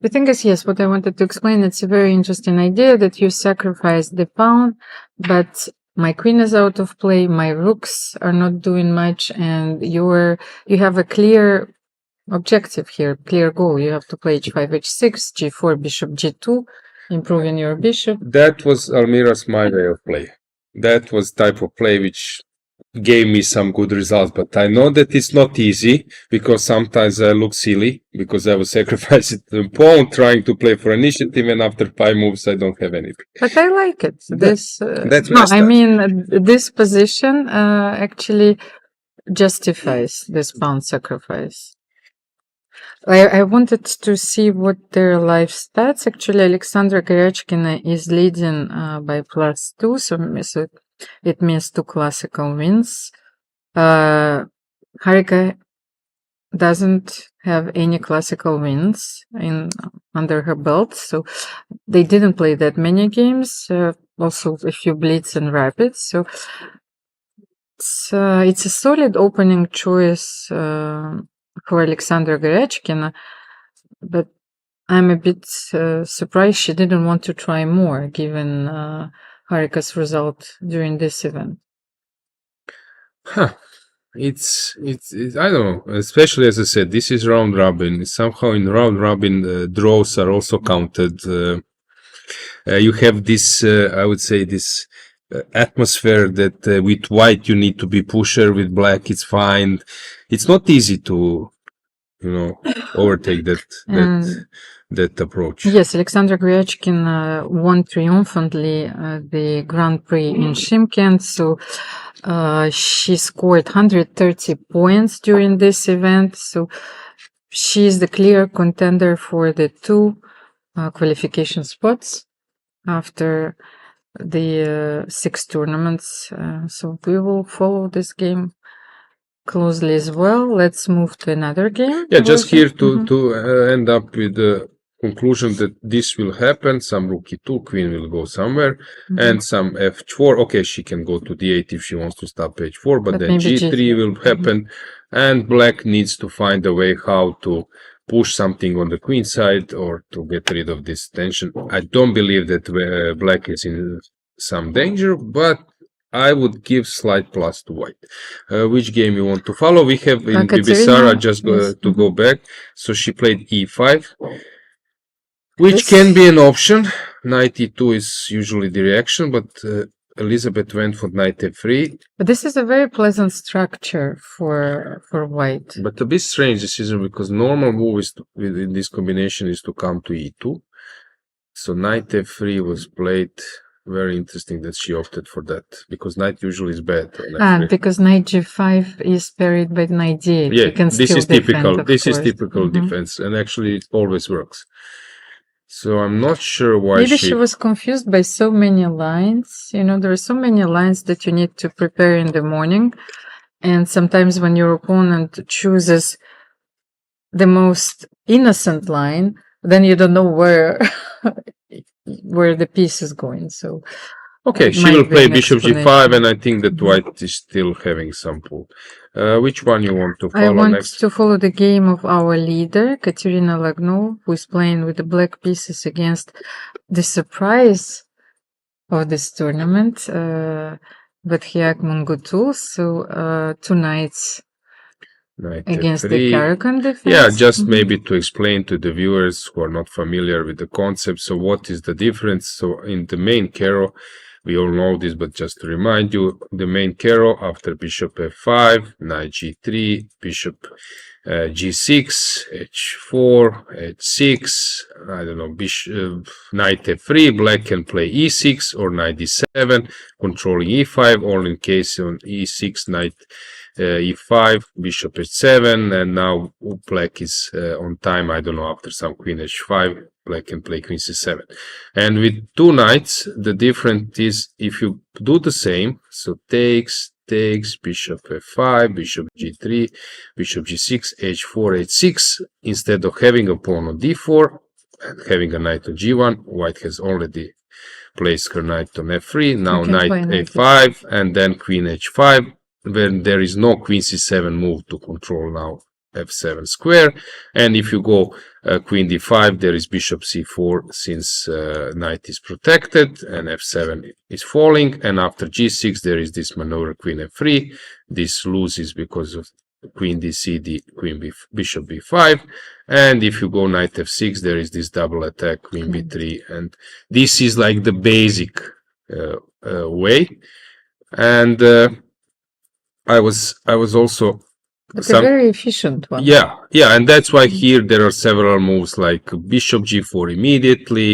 The thing is, yes, what I wanted to explain, it's a very interesting idea that you sacrifice the pawn, but my queen is out of play, my rooks are not doing much, and you have a clear objective here, clear goal. You have to play h5, h6, g4, bishop g2, improving your bishop. That was Almira's my way of play. That was type of play which gave me some good results, but I know that it's not easy because sometimes I look silly because I was sacrificing the pawn trying to play for initiative, and after 5 moves I don't have anything. But I like it. That's no, my I style. mean, this position actually justifies this pawn sacrifice. I wanted to see what their life stats. Actually, Alexandra Goryachkina is leading by +2, so it means 2 classical wins. Harika doesn't have any classical wins under her belt, so they didn't play that many games. Also, a few blitz and rapids. So it's a solid opening choice for Alexandra Goryachkina, but I'm a bit surprised she didn't want to try more, given Harika's result during this event. Huh. It's I don't know, especially as I said, this is round robin. Somehow in round robin, draws are also counted. You have this, I would say, this atmosphere that with white you need to be pusher, with black it's fine. It's not easy to, overtake that approach. Yes, Alexandra Goryachkina won triumphantly the Grand Prix in Shymkent, so she scored 130 points during this event, so she is the clear contender for the 2 qualification spots after the 6 tournaments. So we will follow this game closely as well. Let's move to another game. Yeah, just here to end up with the conclusion that this will happen. Some rook e2, queen will go somewhere, and some f4. Okay, she can go to d8 if she wants to stop h4, but then g3 will happen, and black needs to find a way how to push something on the queen side or to get rid of this tension. I don't believe that black is in some danger, but I would give slight plus to white. Which game you want to follow? We have in Bibisara, just to go back. So she played e5, which can be an option. Knight e2 is usually the reaction, but Elisabeth went for knight f3. But this is a very pleasant structure for white. But a bit strange decision, because normal move is in this combination is to come to e2. So knight f3 was played. Very interesting that she opted for that, because knight usually is bad. Because knight g5 is parried by knight d8. Yeah, this is typical. This is typical defense, and actually it always works. So I'm not sure why maybe she was confused by so many lines. There are so many lines that you need to prepare in the morning, and sometimes when your opponent chooses the most innocent line, then you don't know where the piece is going. So okay, she will play bishop g5, and I think that white is still having some pull. Which one you want to follow next? I want to follow the game of our leader, Kateryna Lagno, who is playing with the black pieces against the surprise of this tournament, Batkhuyag-Munguntuul. So 2 knights against the Caro-Kann defense. Yeah, just maybe to explain to the viewers who are not familiar with the concept. So what is the difference? So in the main Caro, we all know this, but just to remind you, the main Caro after bishop f5, knight g3, bishop g6, h4, h6, I don't know, bishop, knight f3, black can play e6 or knight d7, controlling e5, or in case on e6, knight e5, bishop h7, and now black is on time, I don't know, after some queen h5, black can play queen c7. And with 2 knights, the difference is if you do the same, so takes, bishop f5, bishop g3, bishop g6, h4, h6, instead of having a pawn on d4 and having a knight on g1, white has already placed her knight on f3, now knight a5, and then queen h5, when there is no queen c7 move to control now f7 square, and if you go queen d5, there is bishop c4 since knight is protected and f7 is falling, and after g6 there is this maneuver queen f3, this loses because of queen dc, bishop b5, and if you go knight f6 there is this double attack queen b3, and this is like the basic way. And I was also But a very efficient one. Yeah, and that's why here there are several moves like bishop g4 immediately,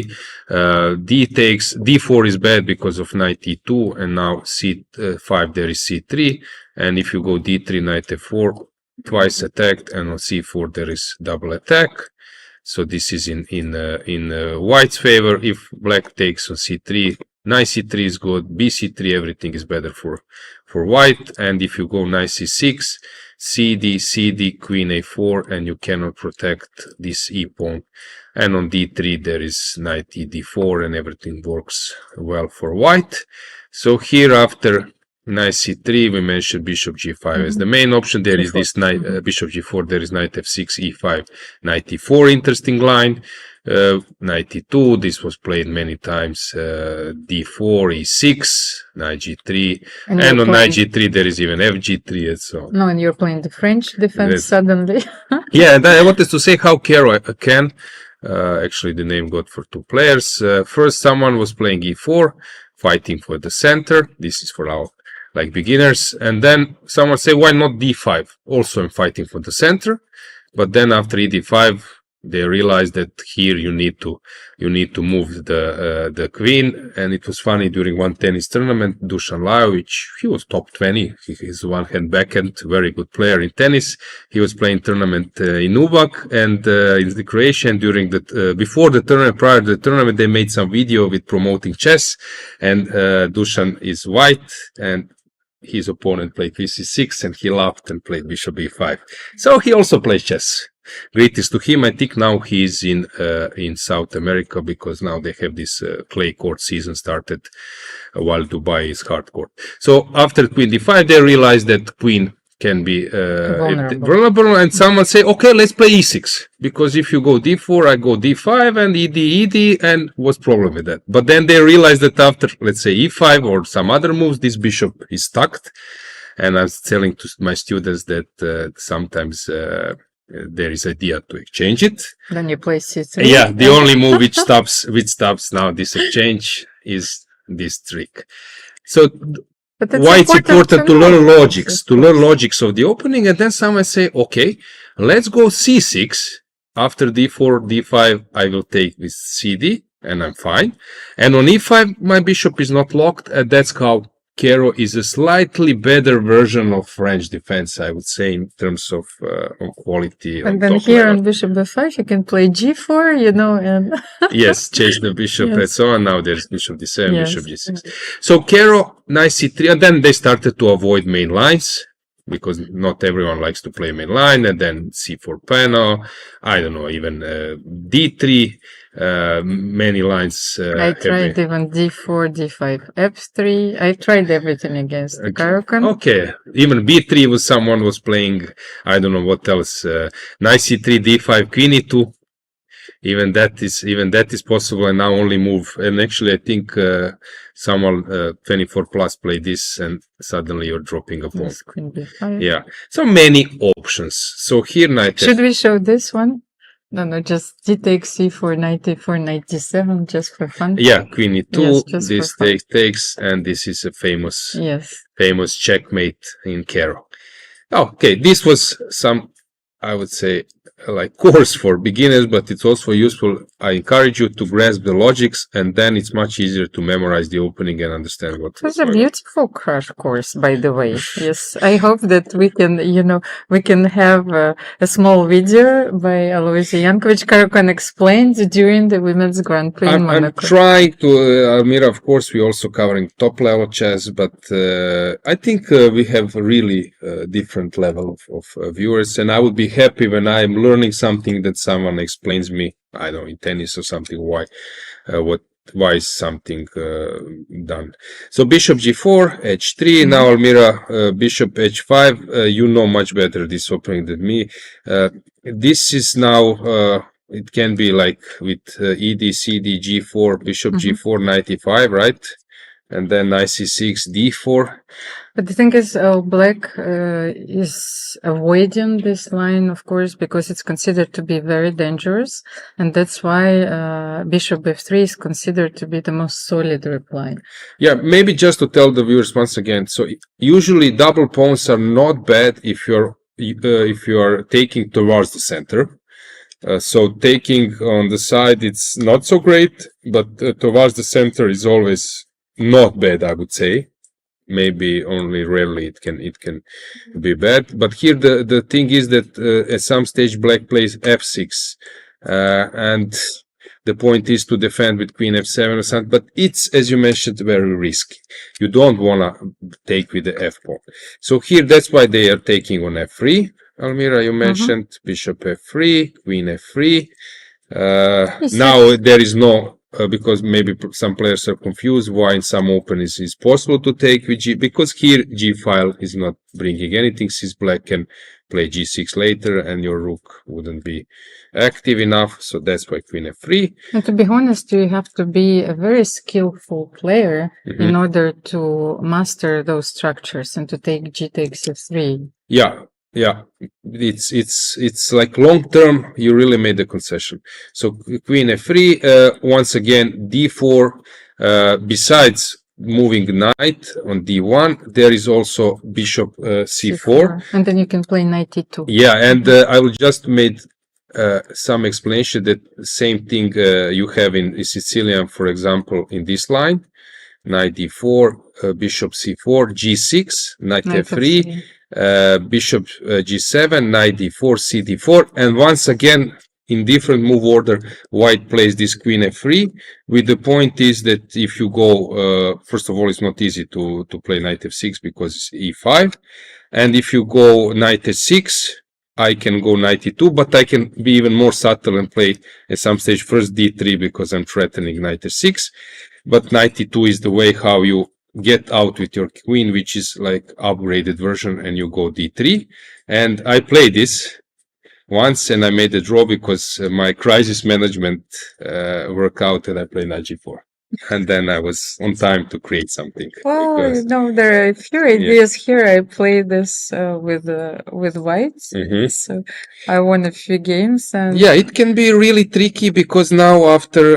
d takes, d4 is bad because of knight e2, and now c5 there is c3, and if you go d3, knight f4, twice attacked, and on c4 there is double attack. So this is in white's favor. If black takes on c3, knight c3 is good, bc3, everything is better for white, and if you go knight c6, cd, queen a4, and you cannot protect this e-pawn. And on d3 there is knight d4, and everything works well for white. So here after knight c3 we mentioned bishop g5 as the main option. There is this knight bishop g4, there is knight f6, e5, knight e4, interesting line. Knight e2, this was played many times, d4, e6, knight g3, and on knight g3 there is even fg3 and so on. No, and you're playing the French defense suddenly. Yeah, and I wanted to say how Caro-Kann, actually the name got for two players. First someone was playing e4, fighting for the center. This is for our like beginners. And then someone say, why not d5? Also I'm fighting for the center. But then after e d5, they realized that here you need to move the queen. And it was funny, during one tennis tournament, Dusan Lajovic, he was top 20. He's one-hand backhand, very good player in tennis. He was playing tournament in Ubak and in the Croatia. And during the before the tournament, prior to the tournament, they made some video with promoting chess. And Dusan is white, and his opponent played c6, and he laughed and played bishop e5. So he also plays chess. Greatest to him. I think now he's in South America, because now they have this clay court season started, while Dubai is hard court. So after queen d5, they realized that queen can be vulnerable, and someone say, okay, let's play e6, because if you go d4, I go d5, and ed, and what's problem with that? But then they realized that after, let's say, e5 or some other moves, this bishop is stuck. And I was telling to my students that sometimes there is idea to exchange it. Then you play c3. Yeah, the only move which stops now this exchange is this trick. So why it's important to learn logics of the opening, and then someone say, okay, let's go c6. After d4, d5, I will take with cd, and I'm fine. And on e5, my bishop is not locked, and that's how Caro is a slightly better version of French defense, I would say, in terms of quality. And then here on bishop b5, you can play g4, you know, and yes, chase the bishop and so on. Now there's bishop d7, bishop g6. So Caro, knight c3, and then they started to avoid main lines, because not everyone likes to play main line, and then c4 panel, I don't know, even d3, many lines. I tried even d4, d5, f3. I tried everything against Caro-Kann. Okay, even b3 was someone was playing, I don't know what else, knight c3, d5, queen e2. Even that is possible, and now only move. And actually, I think someone 24 plus play this, and suddenly you're dropping a pawn. Yes, queen b5. Yeah, so many options. So here knight. Should we show this one? No, just d takes c4, knight e4, knight d7, just for fun. Yeah, queen e2. Yes, this takes, and this is a famous checkmate in Caro. Okay, this was some, I would say, like course for beginners, but it's also useful. I encourage you to grasp the logics, and then it's much easier to memorize the opening and understand what. It was a beautiful crash course, by the way. Yes, I hope that we can have a small video by Alojzije Jankovic, Caro-Kann explained during the Women's Grand Prix in Monaco. I'm trying to, Almira, of course, we're also covering top level chess, but I think we have a really different level of viewers, and I would be happy when I'm learning something that someone explains me, I don't know, in tennis or something, why is something done. So bishop g4, h3, now Almira, bishop h5, you know much better this opening than me. This is now, it can be like with ed, cd, g4, bishop g4, knight e5, right? and then knight c6, d4. But the thing is, black is avoiding this line, of course, because it's considered to be very dangerous, and that's why bishop f3 is considered to be the most solid reply. Yeah, maybe just to tell the viewers once again. So usually double pawns are not bad if you are taking towards the center. So taking on the side, it's not so great, but towards the center is always not bad, I would say. Maybe only rarely it can be bad. But here the thing is that at some stage black plays f6, and the point is to defend with queen f7 or something. But it's, as you mentioned, very risky. You don't wanna take with the f pawn. So here that's why they are taking on f3. Almira, you mentioned bishop f3, queen f3. Now there is no. Because maybe some players are confused why in some openings it's possible to take with g, because here g file is not bringing anything, since black can play g6 later and your rook wouldn't be active enough, so that's why queen f3. And to be honest, you have to be a very skillful player in order to master those structures and to take g takes f3. Yeah, it's like long term you really made the concession. So queen f3, once again d4, besides moving knight on d1, there is also bishop c4, and then you can play knight e2. Yeah, and I will just made some explanation that same thing you have in Sicilian, for example, in this line, knight d4, bishop c4, g6, knight f3. Bishop g7, knight d4, c d4, and once again in different move order white plays this queen f3, with the point is that if you go first of all it's not easy to play knight f6 because it's e5, and if you go knight f6 I can go knight e2, but I can be even more subtle and play at some stage first d3 because I'm threatening knight f6, but knight e2 is the way how you get out with your queen, which is like upgraded version, and you go d3. And I played this once and I made a draw because my crisis management worked out and I played knight g4. And then I was on time to create something. Well, you know, there are a few ideas here. I played this with whites, so I won a few games. And yeah, it can be really tricky because now after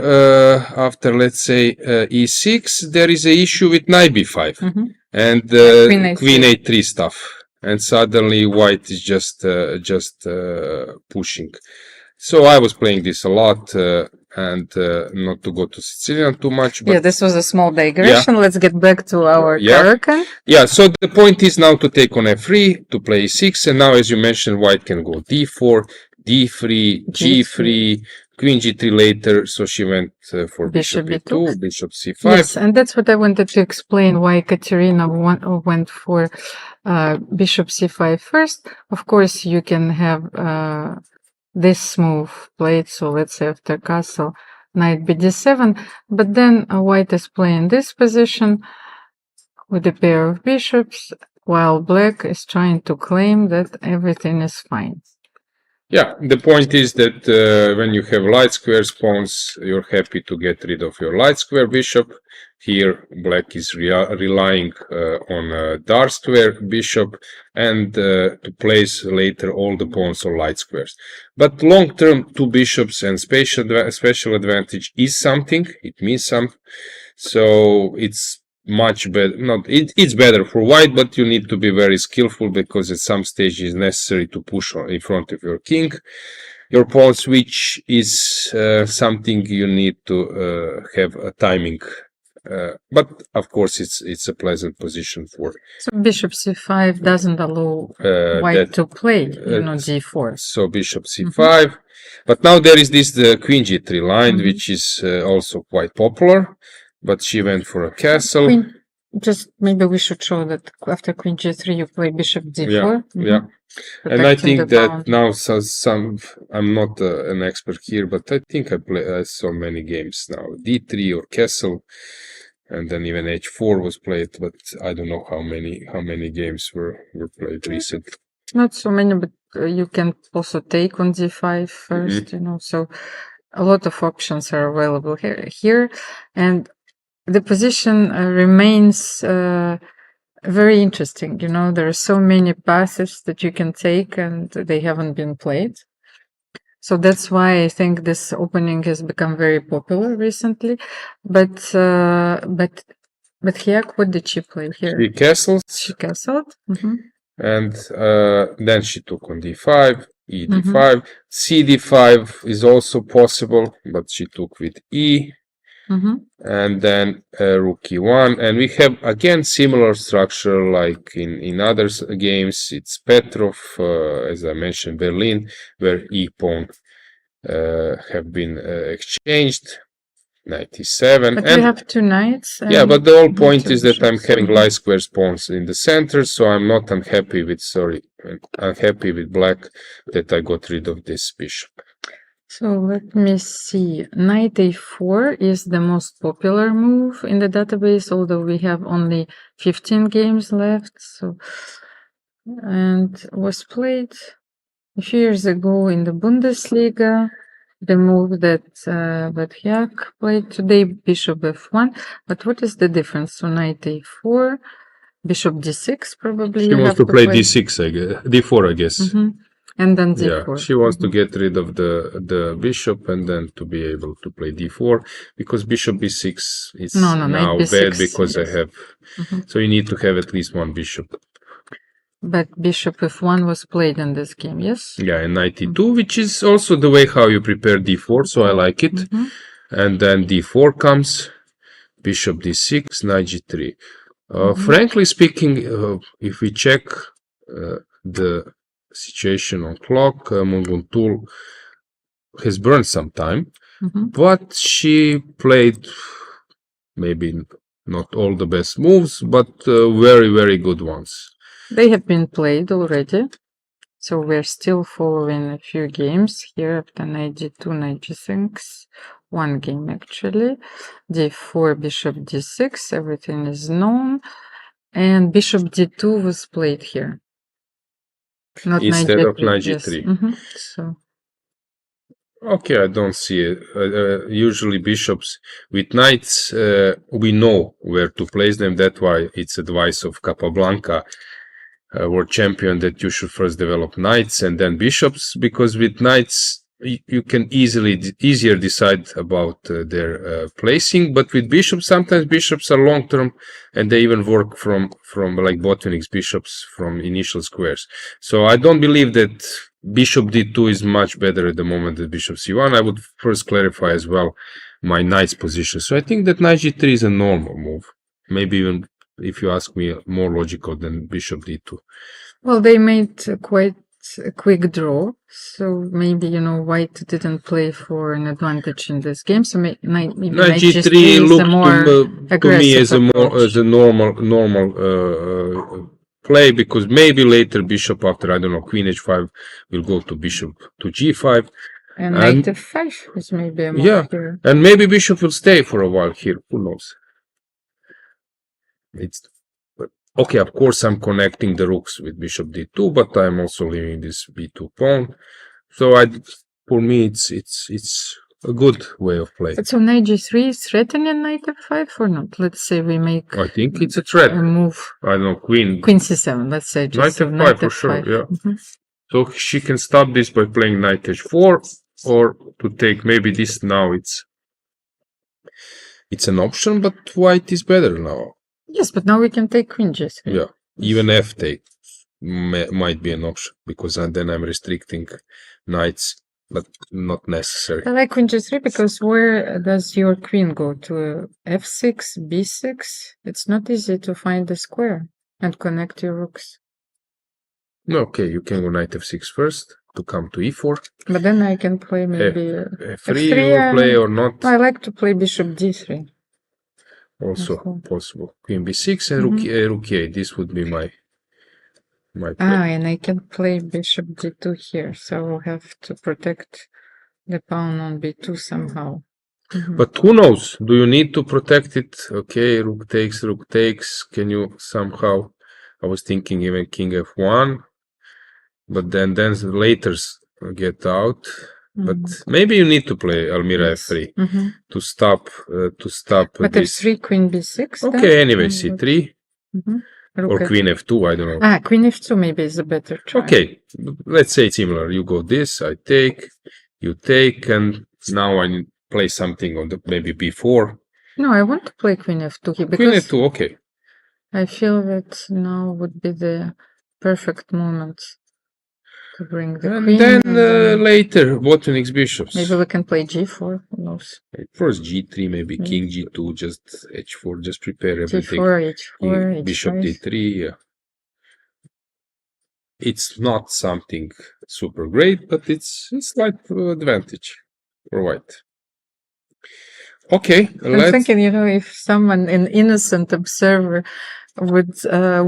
let's say e6, there is a issue with knight b5 and queen a3 stuff, and suddenly white is just pushing. So I was playing this a lot. And not to go to Sicilian too much. But yeah, this was a small digression. Yeah. Let's get back to our Caro-Kann. Yeah, so the point is now to take on f3, to play e6, and now as you mentioned, white can go d4, d3, g3, queen g3 later, so she went for bishop e2, bishop c5. Yes, and that's what I wanted to explain, why Kateryna went for bishop c5 first. Of course, you can have this move played, so let's say after castle, knight bd7, but then white is playing this position with a pair of bishops, while black is trying to claim that everything is fine. Yeah, the point is that when you have light square pawns, you're happy to get rid of your light square bishop. Here, black is relying on a dark square bishop and to place later all the pawns on light squares. But long-term, two bishops and special advantage is something. It means something. So it's much better. It's better for white, but you need to be very skillful because at some stage it's necessary to push in front of your king, your pawns, which is something you need to have a timing. But of course it's a pleasant position for. So bishop c5 doesn't allow white to play, d4. So bishop c5, but now there is this the queen g3 line, which is also quite popular. But she went for a castle. Just maybe we should show that after queen g3 you play bishop d4. Yeah. And I think that now I'm not an expert here, but I think I saw many games now. d3 or castle, and then even h4 was played, but I don't know how many games were played recently. Not so many, but you can also take on d5 first, so a lot of options are available here. And the position remains very interesting. You know, there are so many passes that you can take, and they haven't been played. So that's why I think this opening has become very popular recently. But Batkhuyag, what did she play here? She castled. She castled. And then she took on d5, e d5. C d5 is also possible, but she took with e. And then rook e1. And we have again similar structure like in other games. It's Petrov, as I mentioned, Berlin, where e-pawn have been exchanged. 97. But and we have two knights. Yeah, but the whole point is that I'm having light square pawns in the center, so I'm not unhappy with black that I got rid of this bishop. So let me see. Knight a4 is the most popular move in the database, although we have only 15 games left. So, and was played a few years ago in the Bundesliga. The move that Batkhuyag played today, bishop f1. But what is the difference? So knight a4, bishop d6 probably. She wants to play d6, I guess. d4, I guess. And then d4. Yeah, she wants to get rid of the bishop and then to be able to play d4, because bishop b6 is now b6, bad because yes. I have. So you need to have at least one bishop. But bishop f1 was played in this game, yes? Yeah, and knight e2, which is also the way how you prepare d4, so I like it. And then d4 comes, bishop d6, knight g3. Frankly speaking, if we check the situation on clock, Munguntuul has burned some time, but she played maybe not all the best moves, but very, very good ones. They have been played already, so we're still following a few games here after knight g2, knight g6, one game actually, d4, bishop d6, everything is known, and bishop d2 was played here. Not instead of knight g3. g3. So. Okay, I don't see it. Usually bishops with knights, we know where to place them. That's why it's advice of Capablanca, world champion, that you should first develop knights and then bishops, because with knights you can easier decide about their placing. But with bishops, sometimes bishops are long term and they even work from like Botvinnik's bishops from initial squares. So I don't believe that bishop d2 is much better at the moment than bishop c1. I would first clarify as well my knight's position. So I think that knight g3 is a normal move, maybe even, if you ask me, more logical than bishop d2. Well, they made quite a quick draw, so maybe, you know, white didn't play for an advantage in this game. So maybe knight g3 looked to me as a normal play, because maybe later bishop after, I don't know, queen h5 will go to bishop to g5. And knight f5 is maybe a move here. And maybe bishop will stay for a while here. Who knows? Okay, of course I'm connecting the rooks with bishop d2, but I'm also leaving this b2 pawn. So for me it's a good way of playing. But so knight g3 is threatening knight f5 or not? Let's say we make I think it's a threat. A move. I don't know, queen c7, let's say. Just knight f5 for sure, yeah. So she can stop this by playing knight h4, or to take maybe this. Now it's an option, but white is better now. Yes, but now we can take queen g3. Yeah, even f take might be an option, because then I'm restricting knights, but not necessary. I like queen g3 because where does your queen go? To f6, b6? It's not easy to find the square and connect your rooks. Okay, you can go knight f6 first to come to e4. But then I can play maybe f3 you will play or not. I like to play bishop d3. Also possible. Queen b6 and rook e8. This would be my play. And I can play bishop d2 here, so I'll have to protect the pawn on b2 somehow. But who knows? Do you need to protect it? Okay, rook takes. Can you somehow? I was thinking even king f1, but then later get out. But maybe you need to play Almira f3 to stop But this. f3, queen b6. Okay, then? anyway, c3 or queen f2. I don't know. Queen f2 maybe is a better try. Okay, let's say similar. You go this, I take, you take, and now I play something on the maybe b4. No, I want to play queen f2 here Queen because f2. Okay. I feel that now would be the perfect moment to bring the And queen. then later, what next bishops? Maybe we can play g4. Who knows? First g3, maybe king g2, just h4, just prepare everything. g4, h4, Bishop h5. d3. Yeah. It's not something super great, but it's slight advantage for white. Okay, I'm thinking, if someone, an innocent observer, would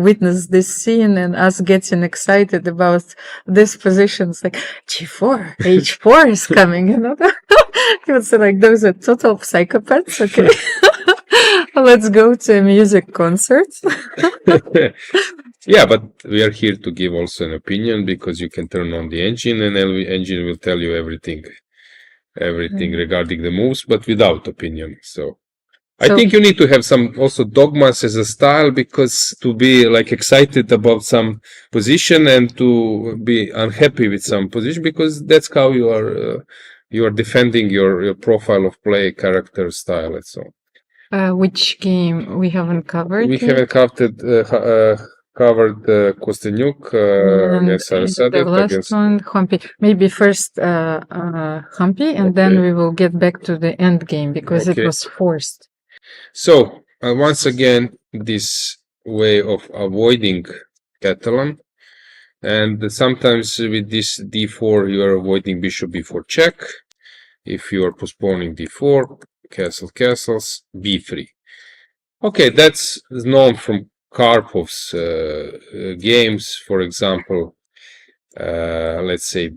witness this scene and us getting excited about this position, it's like g4, h4 is coming, He would say like, those are total psychopaths. Okay, let's go to a music concert. Yeah, but we are here to give also an opinion, because you can turn on the engine and the engine will tell you everything regarding the moves, but without opinion. So I think you need to have some also dogmas as a style, because to be like excited about some position and to be unhappy with some position, because that's how you are defending your profile of play, character, style, and so on. Which game we haven't covered? We haven't covered Kosteniuk against Sarasadat. The last one, Humpy. Maybe first Humpy, and then we will get back to the end game, because it was forced. So, once again, this way of avoiding Catalan, and sometimes with this d4 you are avoiding bishop b4 check. If you are postponing d4, castles, b3. Okay, that's known from Karpov's games. For example, let's say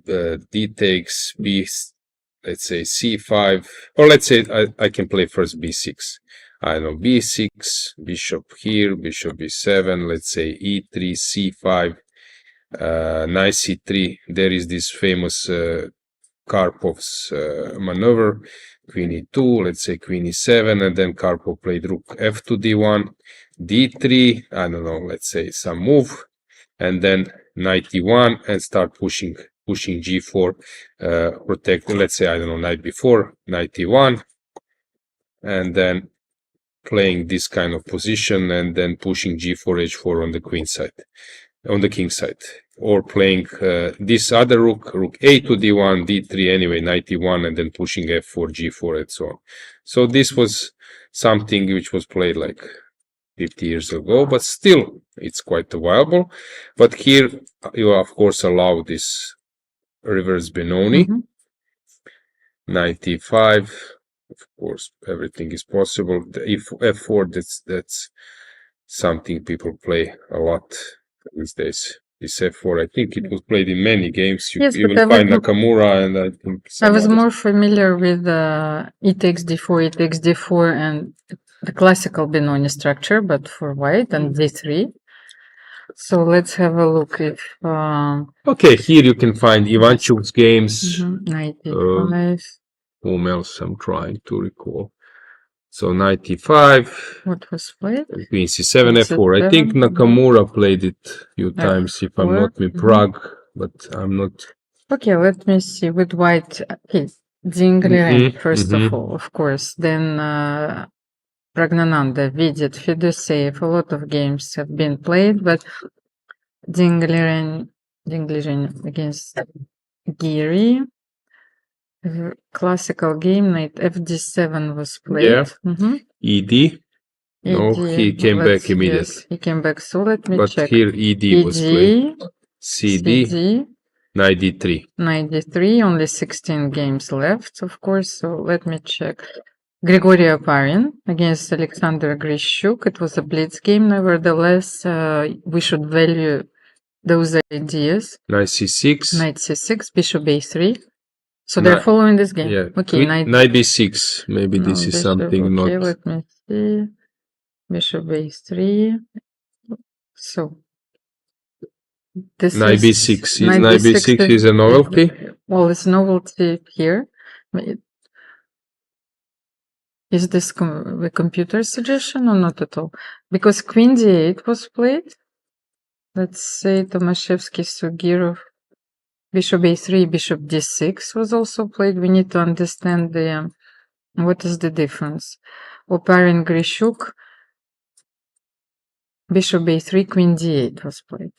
d takes b, let's say c5, or let's say I can play first b6. I know b6, bishop here, bishop b7, let's say e3, c5, knight c3. There is this famous Karpov's maneuver, queen e2, let's say queen e7, and then Karpov played rook f2 d1, d3, I don't know, let's say some move, and then knight e1, and start pushing g4, protect, let's say, I don't know, knight b4, knight e1, and then playing this kind of position, and then pushing g4, h4 on the queen side, on the king side, or playing this other rook a to d1, d3, anyway, knight e1, and then pushing f4, g4, and so on. So this was something which was played like 50 years ago, but still it's quite viable. But here you of course allow this reverse Benoni, knight e5. Of course, everything is possible. The f4, that's something people play a lot these days. This f4, I think it was played in many games. You will find Nakamura, and I think I was more familiar with e takes d4, and the classical Benoni structure, but for white, and d3. So let's have a look if... Okay, here you can find Ivanchuk's games. Knight e5. Whom else I'm trying to recall? So knight e5. What was played? Queen c7, f4. I think Nakamura played it a few times, if I'm not in Prague, but I'm not... Okay, let me see. With white, okay, Zingleren, first of all, of course. Then Pragnananda, Vidit, FIDE, a lot of games have been played, but Zingleren against Giri. Classical game, knight fd7 was played. Yeah. ED. No, he came back immediately. Yes, he came back. So let me check. But here ED was played. CD. Knight d3. Knight d3. Only 16 games left, of course. So let me check. Grigory against Alexandra Grishuk. It was a blitz game. Nevertheless, we should value those ideas. Knight c6. Knight c6. Bishop a3. So they're following this game. Yeah. Okay, knight b6. Maybe this is something not... Okay, let me see. Bishop a3. So This Knight is b6. knight Knight b6 is a novelty. Well, it's novelty here. Is this a computer suggestion or not at all? Because queen d8 was played. Let's say Tomaszewski, Sugirov, bishop a3, bishop d6 was also played. We need to understand the what is the difference. Oparin Grishuk, bishop a3, queen d8 was played.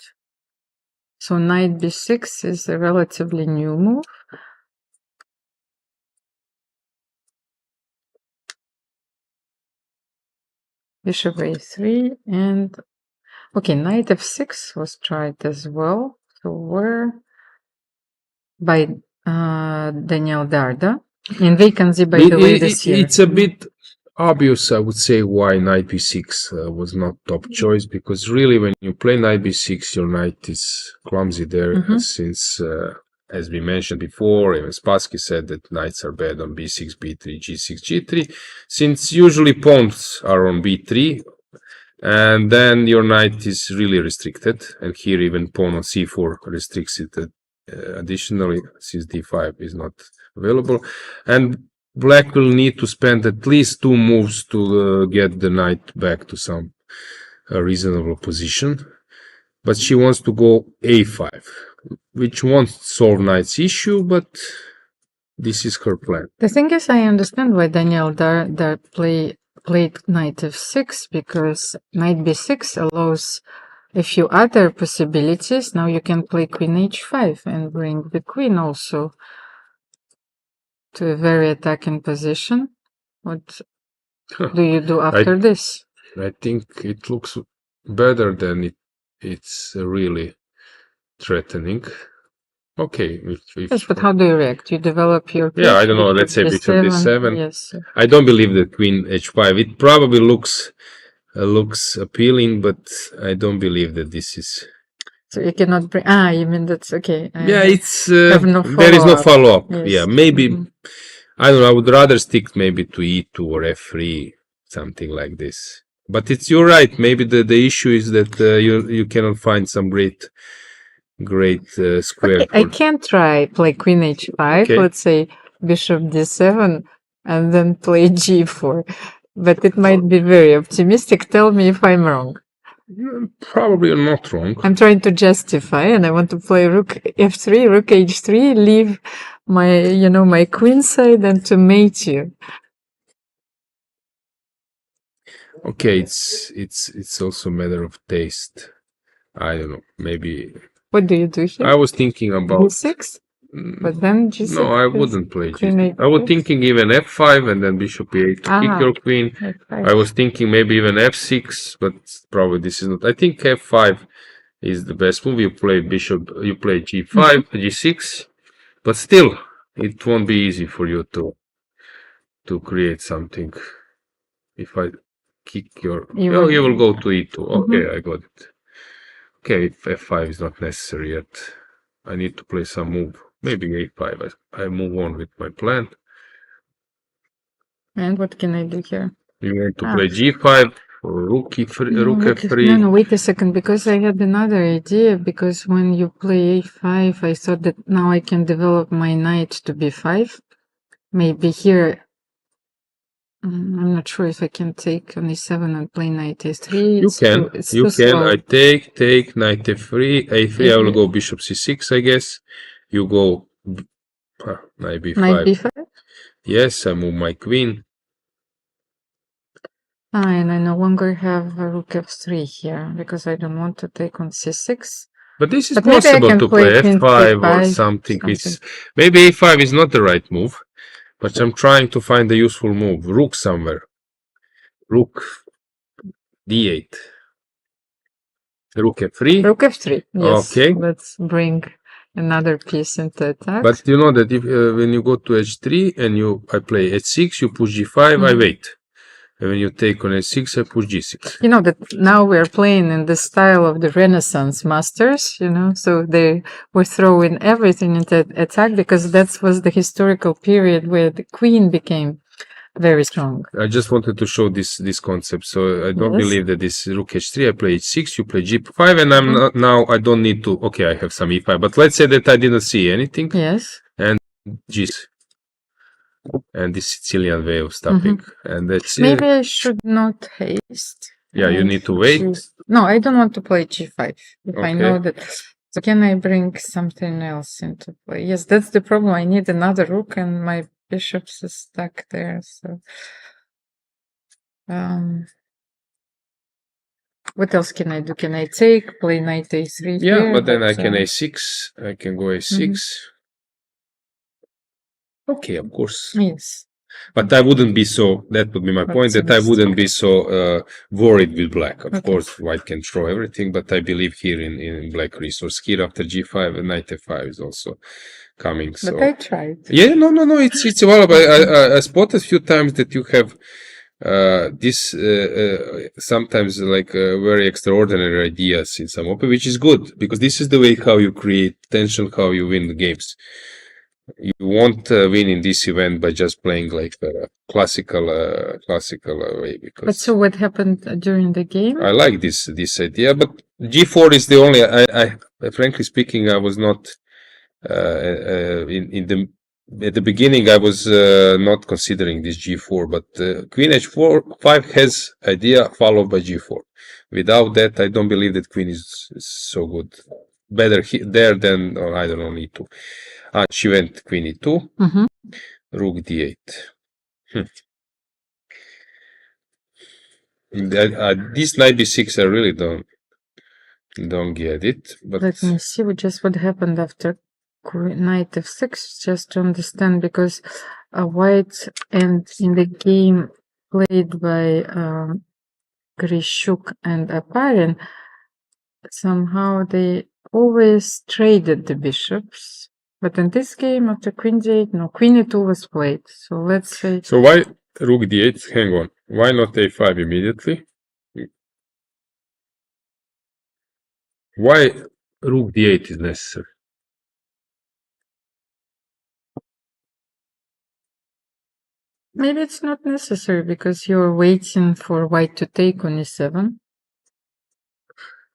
So knight b6 is a relatively new move. Bishop a3 and okay, knight f6 was tried as well. So where by Daniel Darda in vacancy, by the way, this year. It's a bit obvious, I would say, why knight b6 was not top choice, because really when you play knight b6, your knight is clumsy there, since as we mentioned before, even Spassky said that knights are bad on b6, b3, g6, g3, since usually pawns are on b3, and then your knight is really restricted, and here even pawn on c4 restricts it additionally, since d5 is not available, and black will need to spend at least 2 moves to get the knight back to some reasonable position. But she wants to go a5, which won't solve knight's issue, but this is her plan. The thing is, I understand why Daniel Dar played knight f6, because knight b6 allows a few other possibilities. Now you can play queen h5 and bring the queen also to a very attacking position. What do you do after this? I think it looks better than it's really threatening. Okay. Yes, but how do you react? You develop your piece, I don't know. Let's say bishop d7. Yes. I don't believe that queen h5. It probably looks appealing, but I don't believe that this is. So you cannot bring. You mean that's okay? It's no there is no follow-up. Yes. Yeah, maybe I don't know. I would rather stick maybe to e2 or f3, something like this. But you're right. Maybe the issue is that you cannot find some great square. Okay, I can play queen h5. Okay. Let's say bishop d7, and then play g4. But it might be very optimistic. Tell me if I'm wrong. Probably you're not wrong. I'm trying to justify, and I want to play rook f3, rook h3, leave my queen side, and to mate you. Okay, it's also a matter of taste. I don't know. Maybe. What do you do here? I was thinking about g6, but then g6. No, I wouldn't play g6. I was thinking even f5 and then bishop e8 to kick your queen. F5. I was thinking maybe even f6, but probably this is not. I think f5 is the best move. You play bishop, you play g5, g6, but still, it won't be easy for you to create something. If I kick your, you will go to e2. Okay, I got it. Okay, if f5 is not necessary yet, I need to play some move. Maybe a5. I move on with my plan. And what can I do here? You want to play g5 or rook f3? No, wait a second, because I had another idea. Because when you play a5, I thought that now I can develop my knight to b5. Maybe here, I'm not sure if I can take on e7 and play knight a3. You can. I take knight f3, a3. I will go bishop c6, I guess. You go knight b5. Knight b5? Yes, I move my queen. And I no longer have a rook f3 here because I don't want to take on c6. But this is possible to play f5 or something. Maybe a5 is not the right move, but I'm trying to find a useful move. Rook somewhere. Rook d8. Rook f3. Rook f3. Yes. Okay. Let's bring another piece into attack. But you know that if when you go to h3 and I play h6, you push g5, I wait. And when you take on h6, I push g6. You know that now we're playing in the style of the Renaissance masters, so they were throwing everything into attack because that was the historical period where the queen became very strong. I just wanted to show this concept. So I don't believe that this rook h3, I play h6, you play g5, and I'm not, now I don't need to, okay, I have some e5, but let's say that I didn't see anything. Yes. And g, and this Sicilian way of stopping. And that's Maybe I should not haste. Yeah, you need to wait. No, I don't want to play g5. If I know that. So can I bring something else into play? Yes, that's the problem. I need another rook and my bishops is stuck there. So, what else can I do? Can I take, play knight a3? Yeah, here, but then I can a6. I can go a6. Okay, of course. Yes. But I wouldn't be so, that would be my point, that I wouldn't be so worried with black. Of course, white can throw everything, but I believe here in black resource. Here after g5 and knight f5 is also coming. So. But I tried. Yeah, no, it's valuable. I spotted a few times that you have this sometimes like very extraordinary ideas in some open, which is good, because this is the way how you create tension, how you win the games. You won't win in this event by just playing like the classical way. Because but so what happened during the game? I like this idea, but g4 is the only. I frankly speaking, I was not at the beginning. I was not considering this g4, but queen h5 has idea followed by g4. Without that, I don't believe that queen is so good. Better there than I don't know, e2. She went queen e2, rook d8. This knight b6 I really don't get it. But let me see what happened after knight f6, just to understand, because white and in the game played by Goryachkina and Aparin, somehow they always traded the bishops. But in this game, after queen d8, no, queen e2 was played. So let's say... So why rook d8? Hang on. Why not a5 immediately? Why rook d8 is necessary? Maybe it's not necessary because you're waiting for white to take on e7.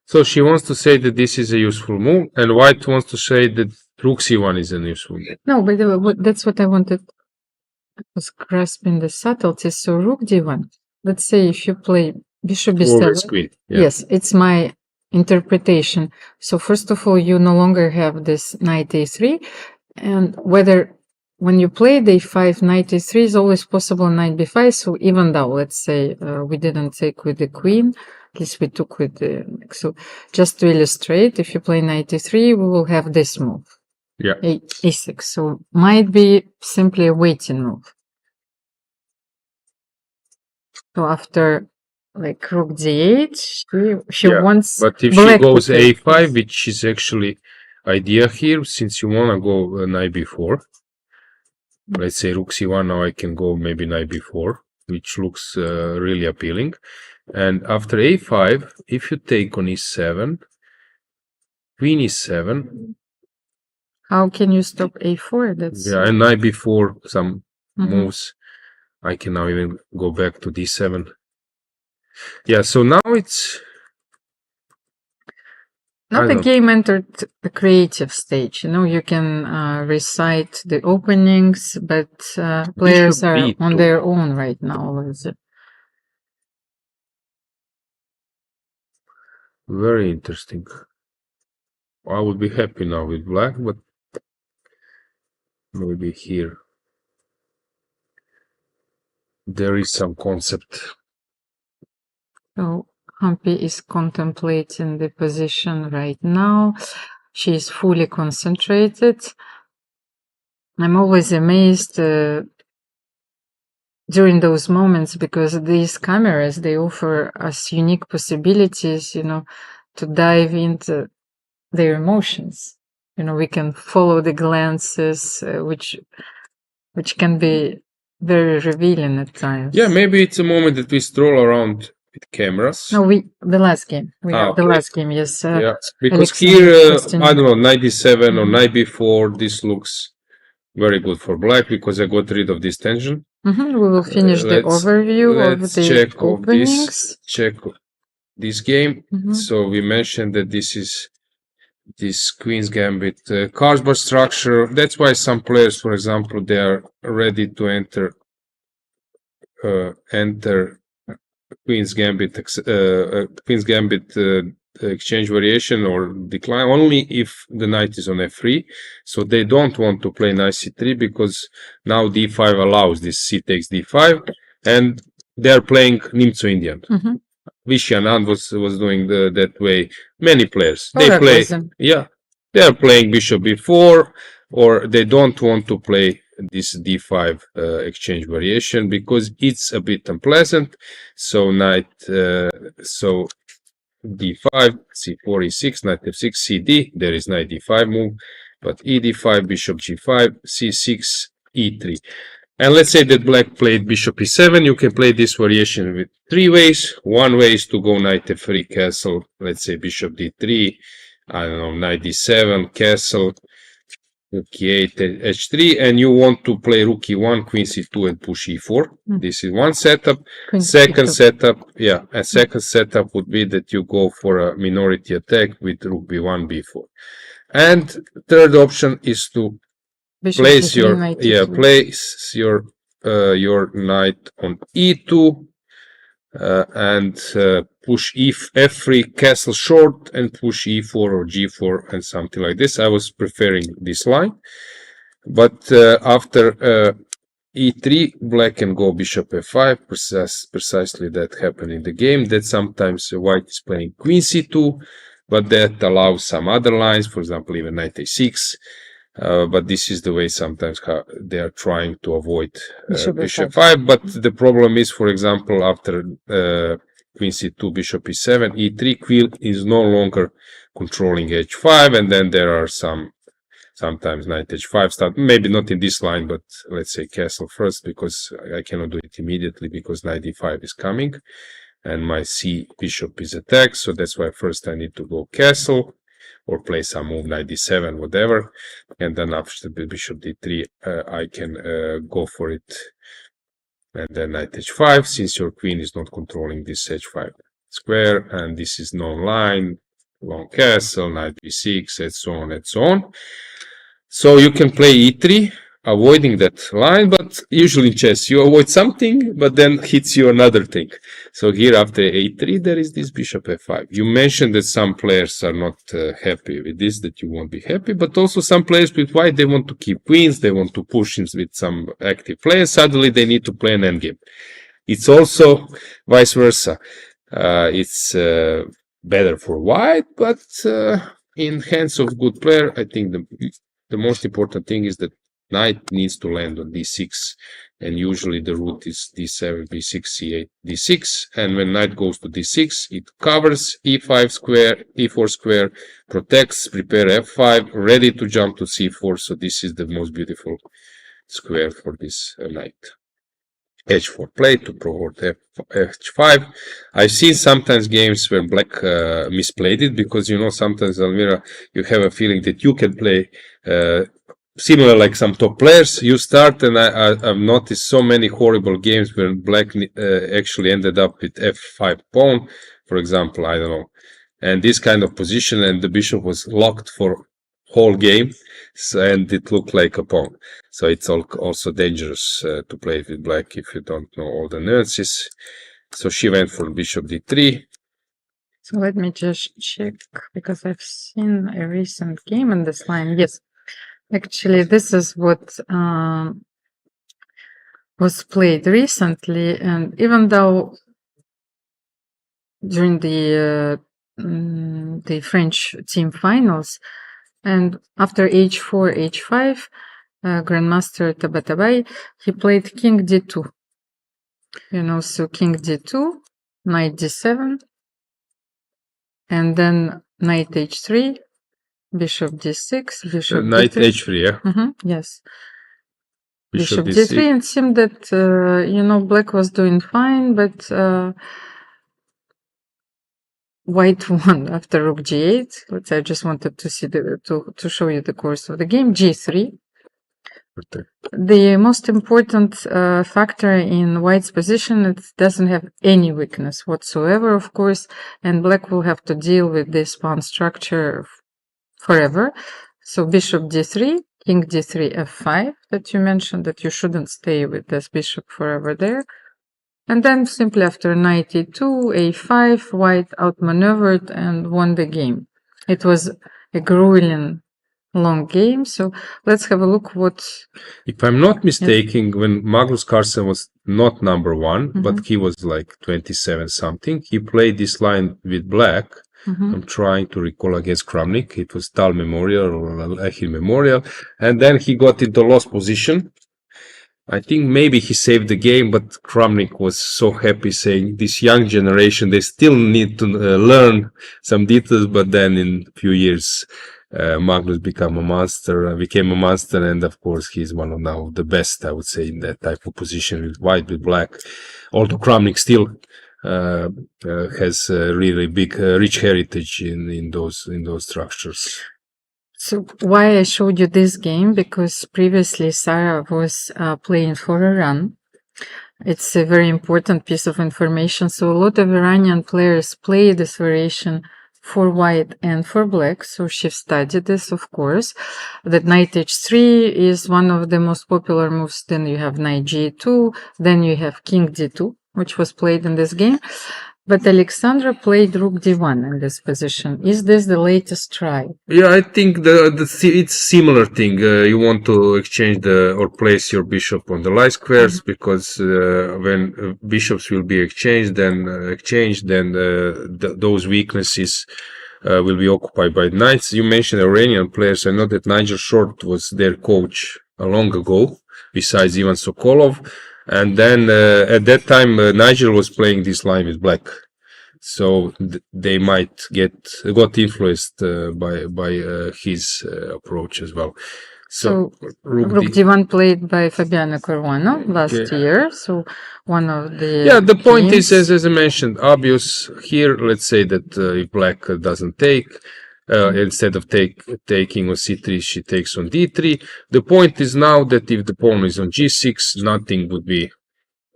So she wants to say that this is a useful move, and white wants to say that rook c1 is a useful move. No, but that's what I wanted. I was grasping the subtleties. So rook d1. Let's say if you play bishop b7. Yes, it's my interpretation. So first of all, you no longer have this knight a3, and whether when you play the a5, knight a3 is always possible knight b5. So even though, let's say, we didn't take with the queen, at least we took with the... So just to illustrate, if you play knight a3, we will have this move. Yeah. A6. So might be simply a waiting move. So after like rook d8, she wants. But if she goes a5, which is actually idea here, since you wanna go knight b4. Let's say rook c1. Now I can go maybe knight b4, which looks really appealing. And after a5, if you take on e7, queen e7. How can you stop a4? That's and knight b4, some moves. I can now even go back to d7. Yeah, so now it's... Now the game entered the creative stage. You know, you can recite the openings, but players are on their own right now. Very interesting. I would be happy now with black, but maybe here there is some concept. So Humpy is contemplating the position right now. She is fully concentrated. I'm always amazed during those moments, because these cameras, they offer us unique possibilities, you know, to dive into their emotions. You know, we can follow the glances, which can be very revealing at times. Yeah, maybe it's a moment that we stroll around with cameras. No, the last game. The last game, yes. Yeah, because here, I don't know, knight d7 or knight b4, this looks very good for black because I got rid of this tension. We will finish the overview of let's the check openings. check this game. Mhm. So we mentioned that this is this Queen's Gambit card bar structure. That's why some players, for example, they are ready to enter Queen's Gambit exchange variation or decline only if the knight is on f3. So they don't want to play knight c3 because now d5 allows this c takes d5, and they are playing Nimzo Indian. Vishy Anand was doing that way. Many players they play, they are playing bishop b4, or they don't want to play this d5 exchange variation because it's a bit unpleasant. So knight, so d5, c4, e6, knight f6, cd. There is knight d5 move, but e d5, bishop g5, c6, e3. And let's say that black played bishop e7. You can play this variation with three ways. One way is to go knight f3, castle. Let's say bishop d3. I don't know, knight d7, castle, rook e8, h3, and you want to play rook e1, queen c2, and push e4. This is one setup. Second setup would be that you go for a minority attack with rook b1, b4. And third option is to place your knight on e2 and push f3, castle short, and push e4 or g4 and something like this. I was preferring this line, but after e3, black can go bishop f5. Precisely that happened in the game. That sometimes white is playing queen c2, but that allows some other lines, for example, even knight a6. But this is the way sometimes they are trying to avoid bishop f5. But the problem is, for example, after queen c2, bishop e7, e3, queen is no longer controlling h5, and then there are sometimes knight h5 start, maybe not in this line, but let's say castle first, because I cannot do it immediately because knight d5 is coming and my c bishop is attacked. So that's why first I need to go castle or play some move, knight d7, whatever, and then after the bishop d3 I can go for it, and then knight h5, since your queen is not controlling this h5 square, and this is non-line, long castle, knight b6, and so on and so on. So you can play e3, avoiding that line, but usually in chess you avoid something, but then hits you another thing. So here after a3 there is this bishop f5. You mentioned that some players are not happy with this, that you won't be happy, but also some players with white, they want to keep queens, they want to push in with some active players, suddenly they need to play an endgame. It's also vice versa. It's better for white, but in hands of good player, I think the most important thing is that knight needs to land on d6, and usually the route is d7, b6, c8, d6, and when knight goes to d6, it covers e5 square, e4 square, protects, prepare f5, ready to jump to c4, so this is the most beautiful square for this knight. h4 play to provoke h5. I've seen sometimes games where black misplayed it, because you know sometimes, Almira, you have a feeling that you can play similar like some top players. You start, and I've noticed so many horrible games where black actually ended up with f5 pawn, for example, I don't know, and this kind of position, and the bishop was locked for whole game, and it looked like a pawn. So it's also dangerous to play with black if you don't know all the nuances. So she went for bishop d3. So let me just check, because I've seen a recent game in this line. Yes, actually this is what was played recently, and even though during the French team finals, and after h4, h5, Grandmaster Tabatabai, he played king d2. You know, so king d2, knight d7, and then knight h3, bishop d6, bishop knight d3. h3, yeah? Yes. Bishop d3, and it seemed that, you know, black was doing fine, but white won after rook g8. I just wanted to see to show you the course of the game. g3, The most important factor in white's position, it doesn't have any weakness whatsoever, of course, and black will have to deal with this pawn structure forever. So bishop d3, king d3, f5, that you mentioned, that you shouldn't stay with this bishop forever there. And then simply after knight e2, a5, white outmaneuvered and won the game. It was a grueling long game, so let's have a look what... If I'm not mistaken, when Magnus Carlsen was not number one, but he was like 27 something, he played this line with black. I'm trying to recall against Kramnik. It was Tal Memorial or Lechil Memorial. And then he got into lost position. I think maybe he saved the game, but Kramnik was so happy saying this young generation, they still need to learn some details, but then in a few years, Magnus became a monster, and of course he's one of now the best, I would say, in that type of position with white, with black. Although Kramnik still has a really big, rich heritage in those structures. So why I showed you this game, because previously Sarah was playing for Iran. It's a very important piece of information. So a lot of Iranian players play this variation for white and for black. So she studied this, of course. That knight h3 is one of the most popular moves. Then you have knight g2. Then you have king d2, which was played in this game. But Alexandra played rook d1 in this position. Is this the latest try? Yeah, I think it's similar thing. You want to exchange or place your bishop on the light squares, because when bishops will be exchanged, then those weaknesses will be occupied by knights. You mentioned Iranian players. I know that Nigel Short was their coach long ago, besides Ivan Sokolov. And then at that time, Nigel was playing this line with black, so they might got influenced by his approach as well. So Rook D1 played by Fabiano Caruano last year. So one of the the point is, as I mentioned, obvious here. Let's say that if black doesn't take. Instead of taking on c3, she takes on d3. The point is now that if the pawn is on g6, nothing would be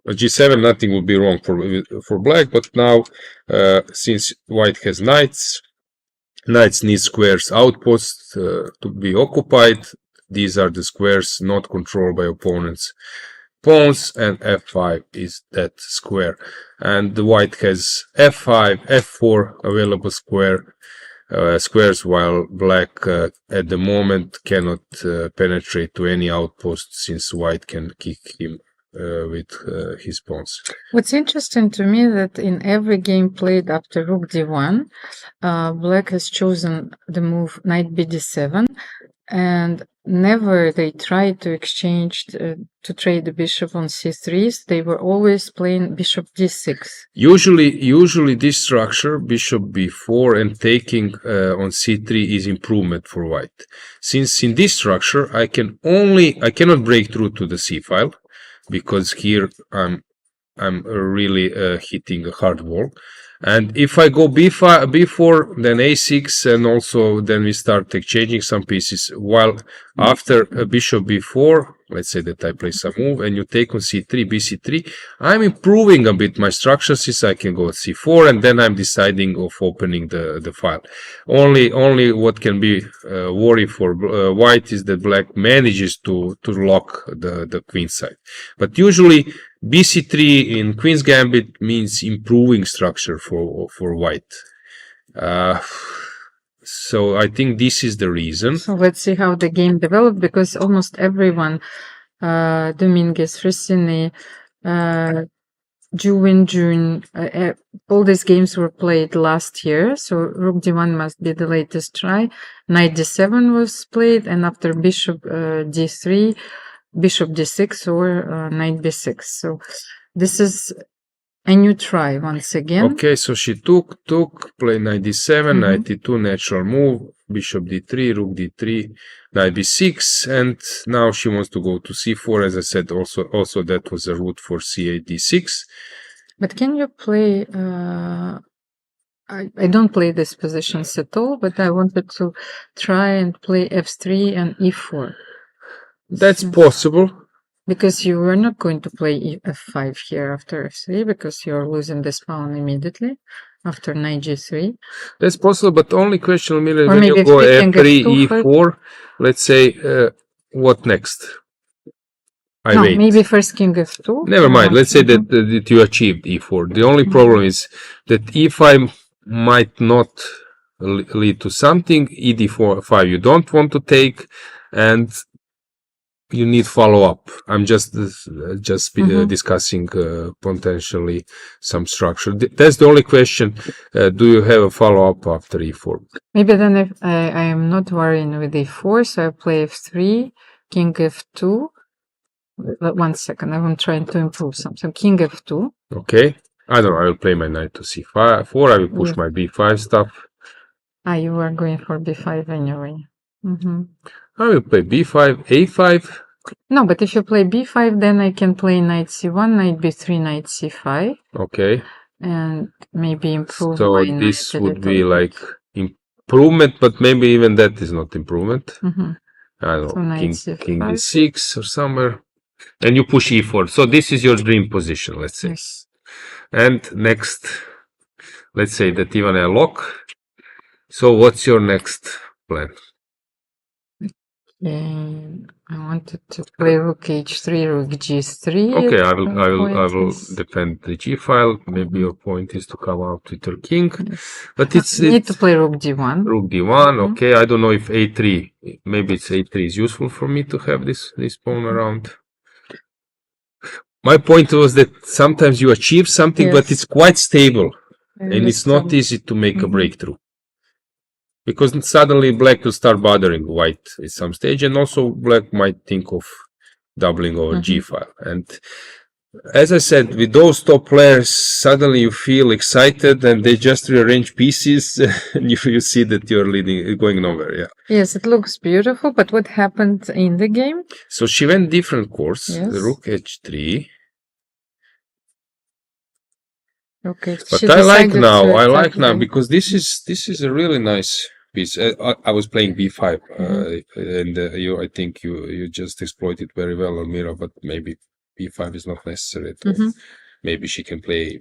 g7, nothing would be wrong for black. But now, since white has knights need squares outposts to be occupied. These are the squares not controlled by opponents' pawns, and f5 is that square. And the white has f5, f4 available squares, while black at the moment cannot penetrate to any outpost, since white can kick him with his pawns. What's interesting to me that in every game played after rook d1, black has chosen the move knight bd7, and never they tried to exchange to trade the bishop on c3s. They were always playing bishop d6. Usually this structure, bishop b4 and taking on c3, is improvement for white. Since in this structure I cannot break through to the c file, because here I'm really hitting a hard wall. And if I go b4, then a6, and also then we start exchanging some pieces. While after bishop b4, let's say that I play some move, and you take on c3, bc3, I'm improving a bit my structure, since I can go at c4, and then I'm deciding of opening the file. Only what can be worry for white is that black manages to lock the queen side. But usually bc3 in Queen's Gambit means improving structure for white. So I think this is the reason. So let's see how the game developed, because almost everyone, Dominguez, Frissini, June, all these games were played last year. So rook d1 must be the latest try. Knight d7 was played, and after bishop d3, bishop d6 or knight b6. So this is a new try once again. Okay, so she took, play knight d7, knight d2, natural move, bishop d3, rook d3, knight b6, and now she wants to go to c4. As I said, also that was a route for c8, d6. But can you play... I don't play these positions at all, but I wanted to try and play f3 and e4. That's possible. Because you were not going to play f5 here after f3 because you're losing this pawn immediately after knight g3. That's possible, but the only question, Almira, Or when maybe you go if king f3, f2 e4, let's say, what next? I No, wait. maybe first king f2. Never mind. No. Let's say that you achieved e4. The only problem is that e5 might not lead to something. ed5 you don't want to take, and you need follow-up. I'm just discussing potentially some structure. That's the only question. Do you have a follow-up after e4? Maybe then if I am not worrying with e4, so I play f3, king f2. But 1 second, I'm trying to improve something. King f2. Okay. I don't know. I will play my knight to c5. 4. I will push my b5 stuff. You are going for b5 anyway. I will play b5, a5. No, but if you play b5, then I can play knight c1, knight b3, knight c5. Okay. And maybe improve so my this knight would be like improvement, but maybe even that is not improvement. I don't know, king d6 or somewhere. And you push e4. So this is your dream position, let's say. Yes. And next, let's say that even I lock. So what's your next plan? I wanted to play rook h3, rook g3. Okay, I will defend the g file. Maybe your point is to come out with your king, but it's need to play rook d1. Rook d1. Okay, I don't know if a3. Maybe it's a3 is useful for me to have this pawn around. My point was that sometimes you achieve something, but it's quite stable, and it's not easy to make a breakthrough. Because suddenly black will start bothering white at some stage, and also black might think of doubling over g file. And as I said, with those top players, suddenly you feel excited, and they just rearrange pieces, and you see that you're going nowhere. Yeah. Yes, it looks beautiful, but what happened in the game? So she went different course. Yes. Rook h3. Okay. But I like now because this is a really nice piece. I was playing b5, and I think you just exploited very well, Almira. But maybe b5 is not necessary at all. Maybe she can play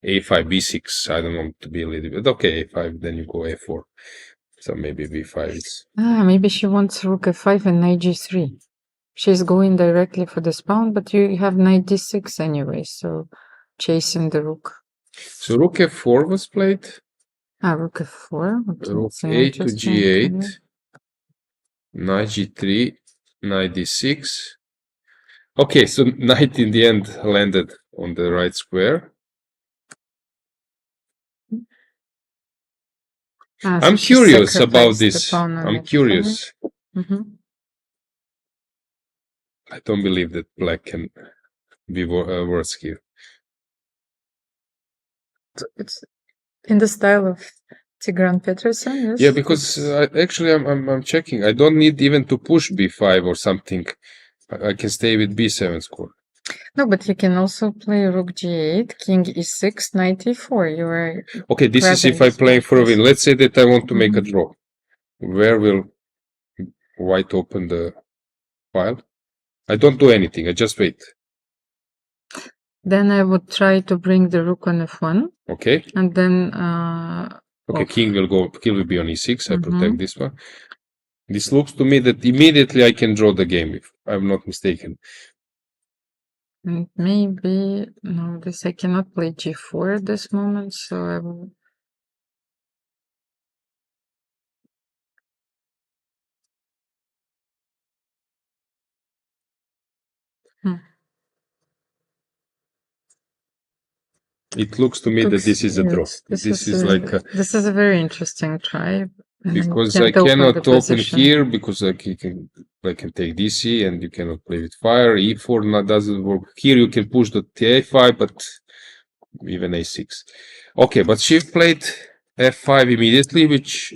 a5, b6. I don't want to be a little bit. Okay, a5. Then you go a4. So maybe b5 is. Maybe she wants rook f5 and knight g3. She's going directly for this pawn, but you have knight d6 anyway, so chasing the rook. So rook f4 was played. Rook f4. Okay, rook a to g8. Knight g3. Knight d6. Okay, so knight in the end landed on the right square. I'm curious about this. I'm curious. I don't believe that black can be worse here. It's in the style of Tigran Peterson, yes? Yeah, because actually I'm checking. I don't need even to push b5 or something. I can stay with b7 score. No, but you can also play rook g8, king e6, knight e4. You are okay, this is if I'm playing for a win. Let's say that I want to make a draw. Where will white open the file? I don't do anything. I just wait. Then I would try to bring the rook on f1. Okay. And then okay, king will be on e6. I protect this one. This looks to me that immediately I can draw the game, if I'm not mistaken. And maybe no, I cannot play g4 at this moment, so I will. It looks to me that this is a draw. This is like a, this is a very interesting try. Because I cannot open here because I can take DC and you cannot play with fire. E4 doesn't work. Here you can push the a5, but even a6. Okay, but she played f5 immediately, which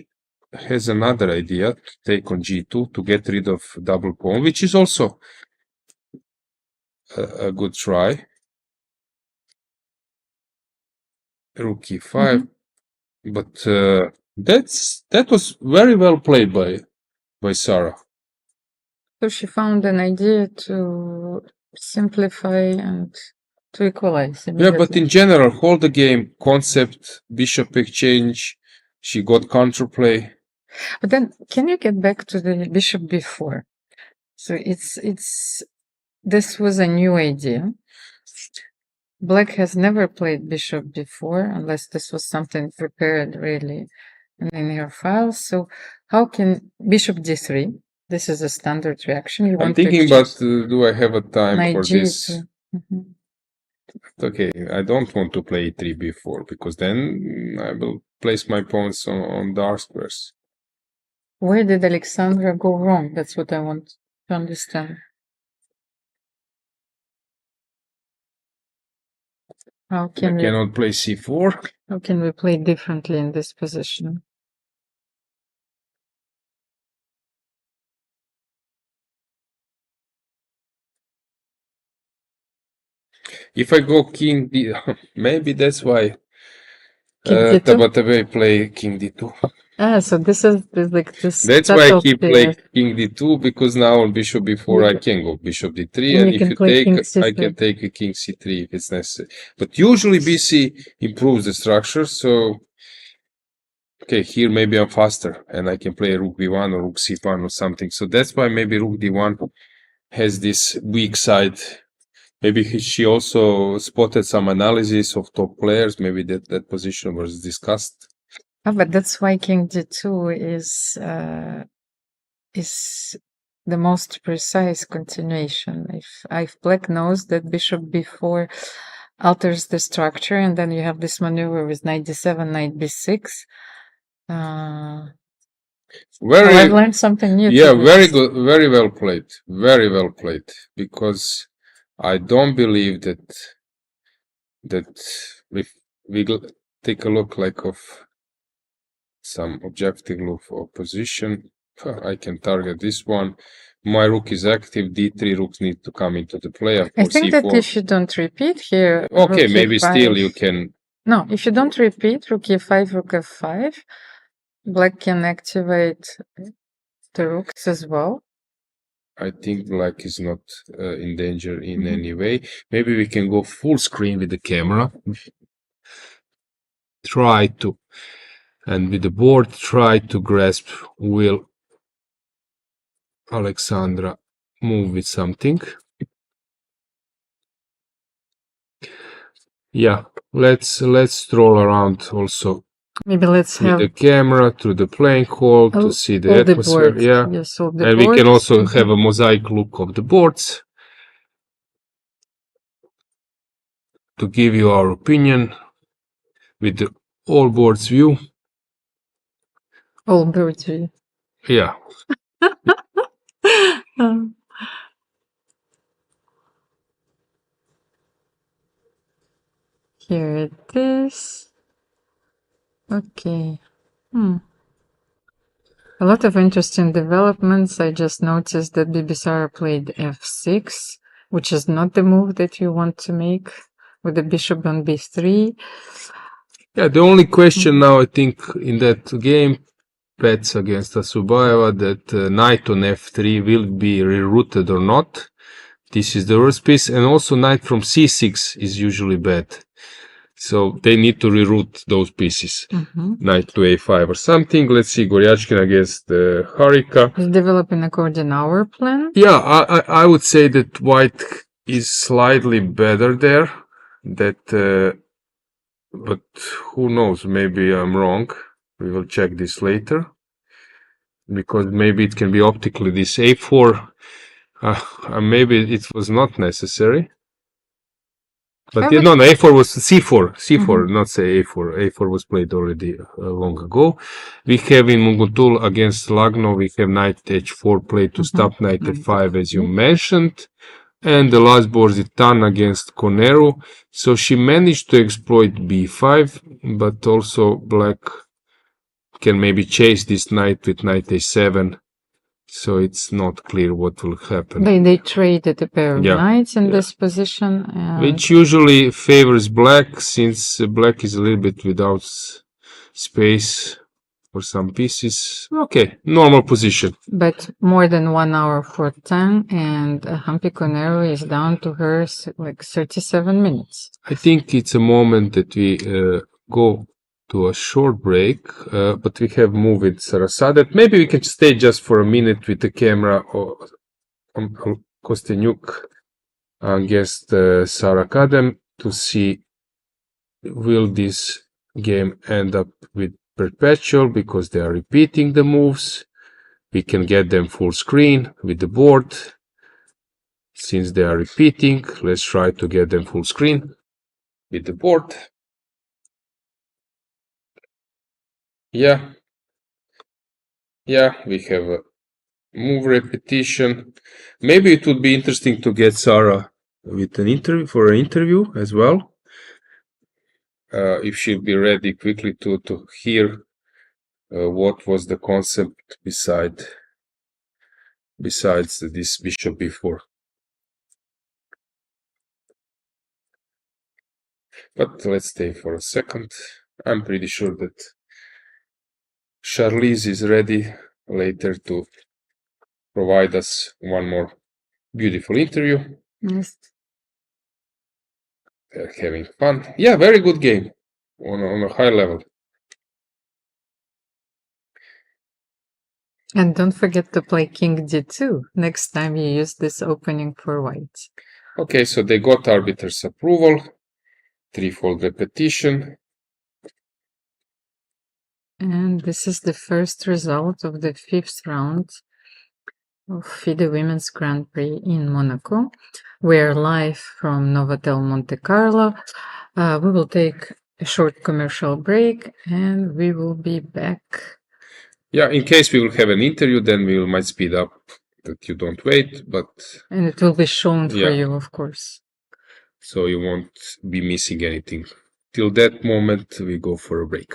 has another idea to take on g2 to get rid of double pawn, which is also a good try. Rook e5, but that was very well played by Sarah. So she found an idea to simplify and to equalize Yeah, but immediately. in general, hold the game, concept, bishop exchange, she got counterplay. But then, can you get back to the bishop before? So this was a new idea. Black has never played bishop before, unless this was something prepared really in her files. So how can bishop d3? This is a standard reaction. You I'm want to thinking exchange about do I have a time knight for this? g2. Mhm. Okay, I don't want to play e3 before, because then I will place my pawns on dark squares. Where did Alexandra go wrong? That's what I want to understand. How I can we cannot play c4. how can we play differently in this position? If I go king d, maybe that's why King d2? Tabatabai play king d2. Ah, so this is like this. That's why I keep subtlety. playing king d2, because now on bishop b4 I can go bishop d3, and you if can you play king take, I c3. can take a king c3 if it's necessary. But usually bc improves the structure, so okay, here maybe I'm faster and I can play rook b1 or rook c1 or something. So that's why maybe rook d1 has this weak side. Maybe she also spotted some analysis of top players. Maybe that position was discussed. Oh, but that's why king d2 is the most precise continuation. If black knows that bishop b4 alters the structure, and then you have this maneuver with knight d7, knight b6. I've learned something new. Yeah, very good, very well played, very well played. Because I don't believe that if we take a look like of some objective look of position, I can target this one. My rook is active. D3 rooks need to come into the play. I think that if you don't repeat here, okay, rook maybe e5, still you can. No, if you don't repeat rook e5, rook f5, black can activate the rooks as well. I think black is not in danger in any way. Maybe we can go full screen with the camera. Try to, and with the board, try to grasp. Will Alexandra move with something? Yeah, let's stroll around also. Maybe let's have the camera through the playing hall to see the atmosphere. Yeah, yes, and we can also have a mosaic look of the boards to give you our opinion with the all boards view. All boards view. Yeah. Here it is. Okay. A lot of interesting developments. I just noticed that Bibisara played f6, which is not the move that you want to make with the bishop on b3. Yeah, the only question now, I think, in that game, Paehtz against Assaubayeva, that knight on f3 will be rerouted or not. This is the worst piece, and also knight from c6 is usually bad. So they need to reroute those pieces. Knight to a5 or something. Let's see, Goryachkina against Harika. He's developing according to our plan. Yeah, I would say that white is slightly better there. But who knows? Maybe I'm wrong. We will check this later. Because maybe it can be optically this a4. Maybe it was not necessary. But no, a4 was c4, not say a4. A4 was played already long ago. We have in Munguntuul against Lagno, we have knight h4 played to stop knight f5, as you mentioned. And the last board is Tan against Tan-Koneru. So she managed to exploit b5, but also black can maybe chase this knight with knight a7. So it's not clear what will happen. They traded a pair of knights in this position. Which usually favors black, since black is a little bit without space. for some pieces. Okay, normal position. But more than 1 hour for Tan, and Humpy is down to her like 37 minutes. I think it's a moment that we go to a short break, but we have moved Sarasadat. Maybe we can stay just for a minute with the camera on Kosteniuk against Sarasadat to see will this game end up with perpetual, because they are repeating the moves. We can get them full screen with the board. Since they are repeating, let's try to get them full screen with the board. Yeah, we have a move repetition. Maybe it would be interesting to get Sarah with an interview as well. If she'll be ready quickly to hear what was the concept besides this bishop b4. But let's stay for a second. I'm pretty sure that Charlize is ready later to provide us one more beautiful interview. Yes. They're having fun. Yeah, very good game on a high level. And don't forget to play King d2 next time you use this opening for white. Okay, so they got arbiter's approval. Threefold repetition. And this is the first result of the 5th round of FIDE Women's Grand Prix in Monaco. We're live from Novotel Monte Carlo. We will take a short commercial break and we will be back. Yeah, in case we will have an interview, then we might speed up that you don't wait, but... And it will be shown for you, of course. So you won't be missing anything. Till that moment, we go for a break.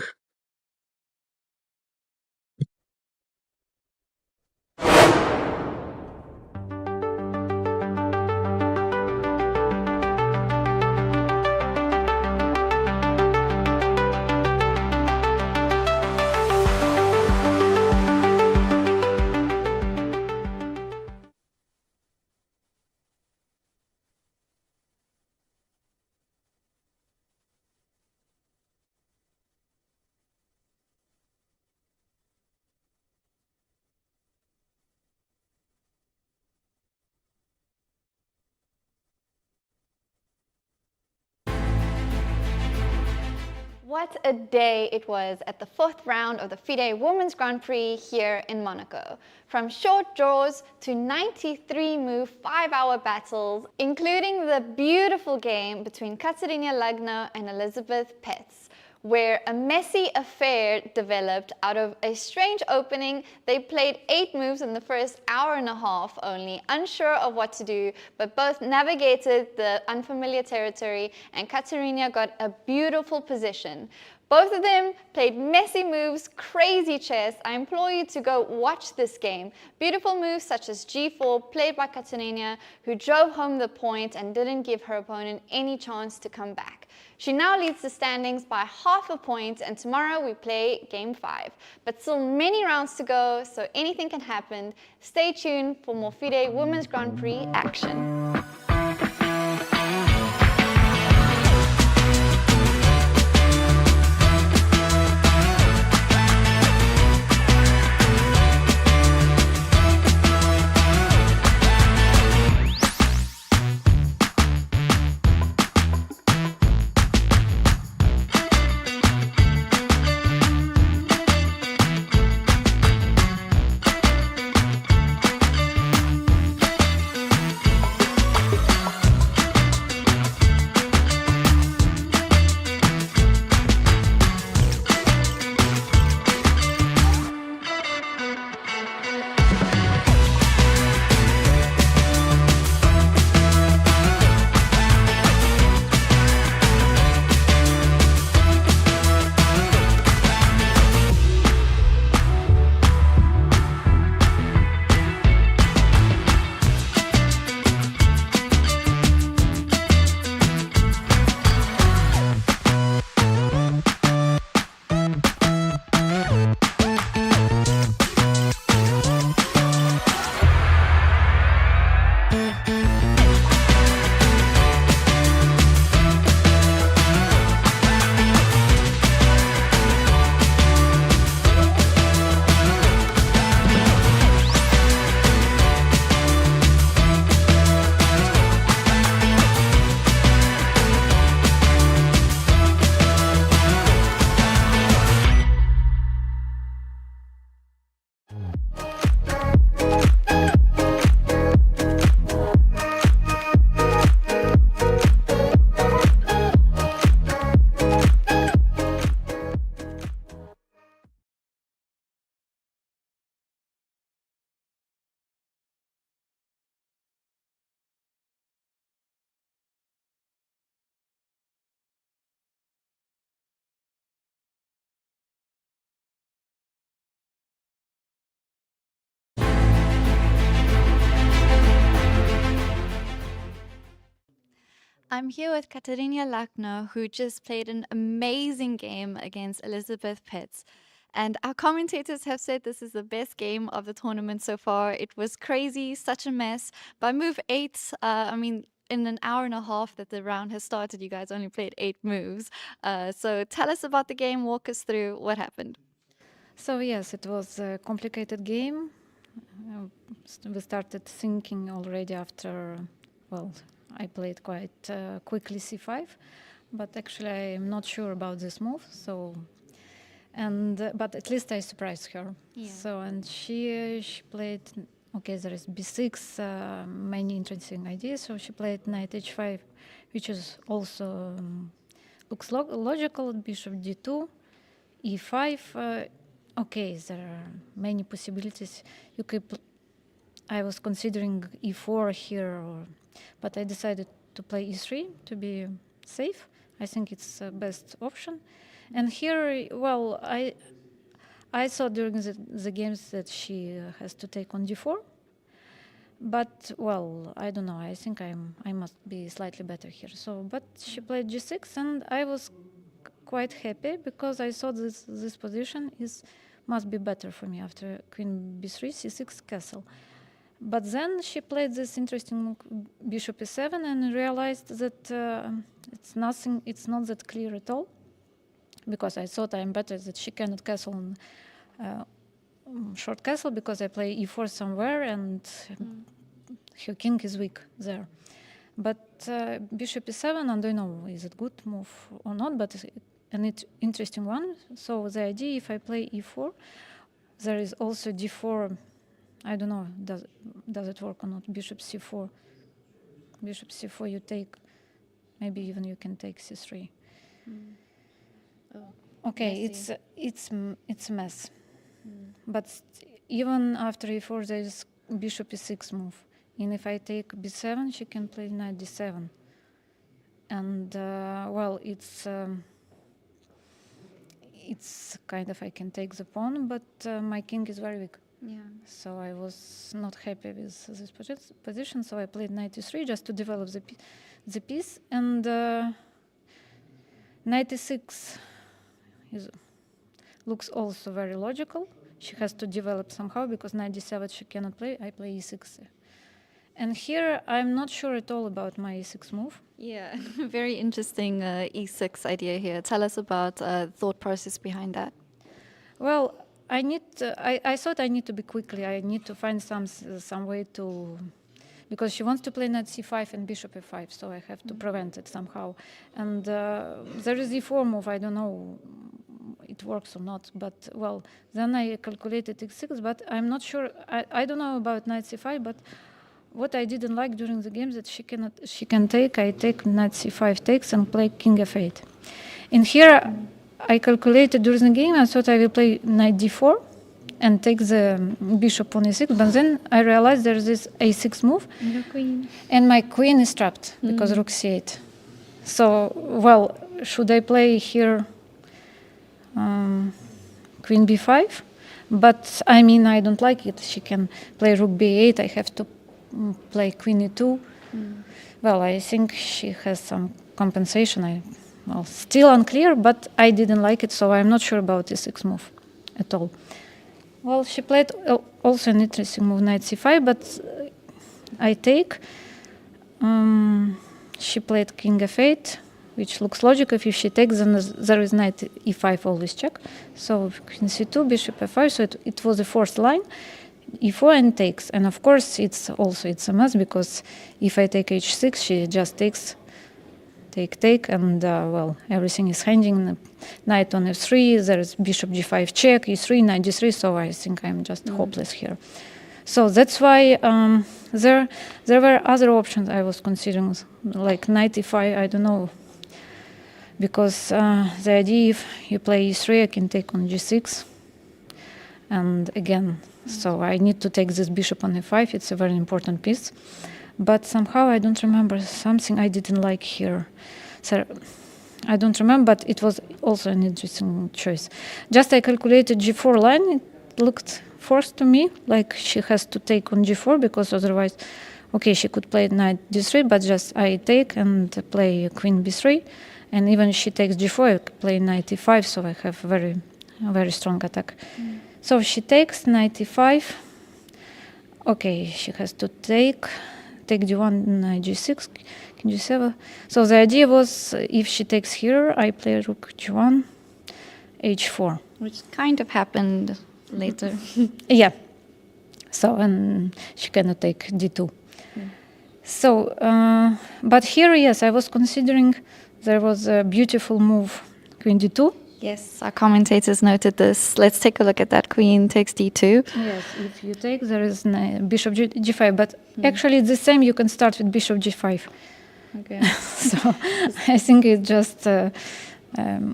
What a day it was at the 4th round of the FIDE Women's Grand Prix here in Monaco. From short draws to 93-move 5-hour battles, including the beautiful game between Kateryna Lagno and Elisabeth-Paehtz, where a messy affair developed out of a strange opening. They played 8 moves in the first hour and a half only, unsure of what to do, but both navigated the unfamiliar territory, and Kateryna got a beautiful position. Both of them played messy moves, crazy chess. I implore you to go watch this game. Beautiful moves such as g4 played by Kateryna, who drove home the point and didn't give her opponent any chance to come back. She now leads the standings by half a point, and tomorrow we play game 5. But still many rounds to go, so anything can happen. Stay tuned for more FIDE Women's Grand Prix action. I'm here with Kateryna Lagno, who just played an amazing game against Elisabeth-Paehtz. And our commentators have said this is the best game of the tournament so far. It was crazy, such a mess. By move 8, in an hour and a half that the round has started, you guys only played 8 moves. So tell us about the game, walk us through what happened. So yes, it was a complicated game. We started thinking already after, I played quite quickly c5, but actually I'm not sure about this move. But at least I surprised her. Yeah. So and she played. Okay, there is b6, many interesting ideas. So she played knight h5, which is also looks logical. Bishop d2, e5. Okay, there are many possibilities. You could. I was considering e4 here, but I decided to play e3 to be safe. I think it's the best option. And here, I saw during the games that she has to take on d4. But, I don't know. I think I must be slightly better here. But she played g6, and I was quite happy because I thought this position must be better for me after queen b3, c6, castle. But then she played this interesting bishop e7 and realized that it's not that clear at all, because I thought I'm better, that she cannot castle on short castle because I play e4 somewhere and her king is weak there. But bishop e7, I don't know, is it good move or not, but an interesting one. So the idea, if I play e4, there is also d4. I don't know, does it work or not? Bishop c4. Bishop c4 you take, maybe even you can take c3. Okay, messy. it's a mess. But even after e4 there is bishop e6 move. And if I take b7, she can play knight d7. And it's kind of, I can take the pawn, but my king is very weak. Yeah. So I was not happy with this position, so I played knight e3 just to develop the piece. And knight e6 looks also very logical. She has to develop somehow because knight d7 she cannot play. I play e6. And here I'm not sure at all about my e6 move. Yeah, very interesting e6 idea here. Tell us about thought process behind that. Well, I thought I need to be quickly. I need to find some way to, because she wants to play knight c5 and bishop e5, so I have to prevent it somehow. And there is e4 move. I don't know it works or not. But then I calculated x6, but I'm not sure. I don't know about knight c5, but what I didn't like during the game that she can take. I take knight c5 takes and play king f8. And here I calculated during the game. I thought I will play knight d4 and take the bishop on e6, but then I realized there's this a6 move, and my queen is trapped because rook c8. So, should I play here queen b5? But I don't like it. She can play rook b8. I have to play queen e2. I think she has some compensation. Still unclear, but I didn't like it, so I'm not sure about this e6 move at all. She played also an interesting move, knight c5, but I take. She played king f8, which looks logical. If she takes, then there is knight e5, always check. So queen c2, bishop f5, so it was the fourth line, e4 and takes. And of course, it's a mess, because if I take h6, she just takes. Take, and everything is hanging. Knight on f3, there's bishop g5 check, e3, knight d3, so I think I'm just hopeless here. So that's why there were other options I was considering, like knight e5, I don't know, because the idea, if you play e3, I can take on g6, and again, so I need to take this bishop on e5, it's a very important piece. But somehow I don't remember something I didn't like here. So I don't remember, but it was also an interesting choice. Just I calculated g4 line. It looked forced to me, like she has to take on g4, because otherwise, okay, she could play knight d3, but just I take and play queen b3, and even she takes g4, I play knight e5, so I have a very strong attack. So she takes knight e5. Okay, she has to take d1, knight g6, king g7. So the idea was, if she takes here, I play rook g1, h4. Which kind of happened later. Yeah. So, and she cannot take d2. So, but here, yes, I was considering there was a beautiful move, queen d2. Yes, our commentators noted this. Let's take a look at that. Queen takes d2. Yes, if you take, there is bishop g5, but actually it's the same. You can start with bishop g5. Okay. So I think it just,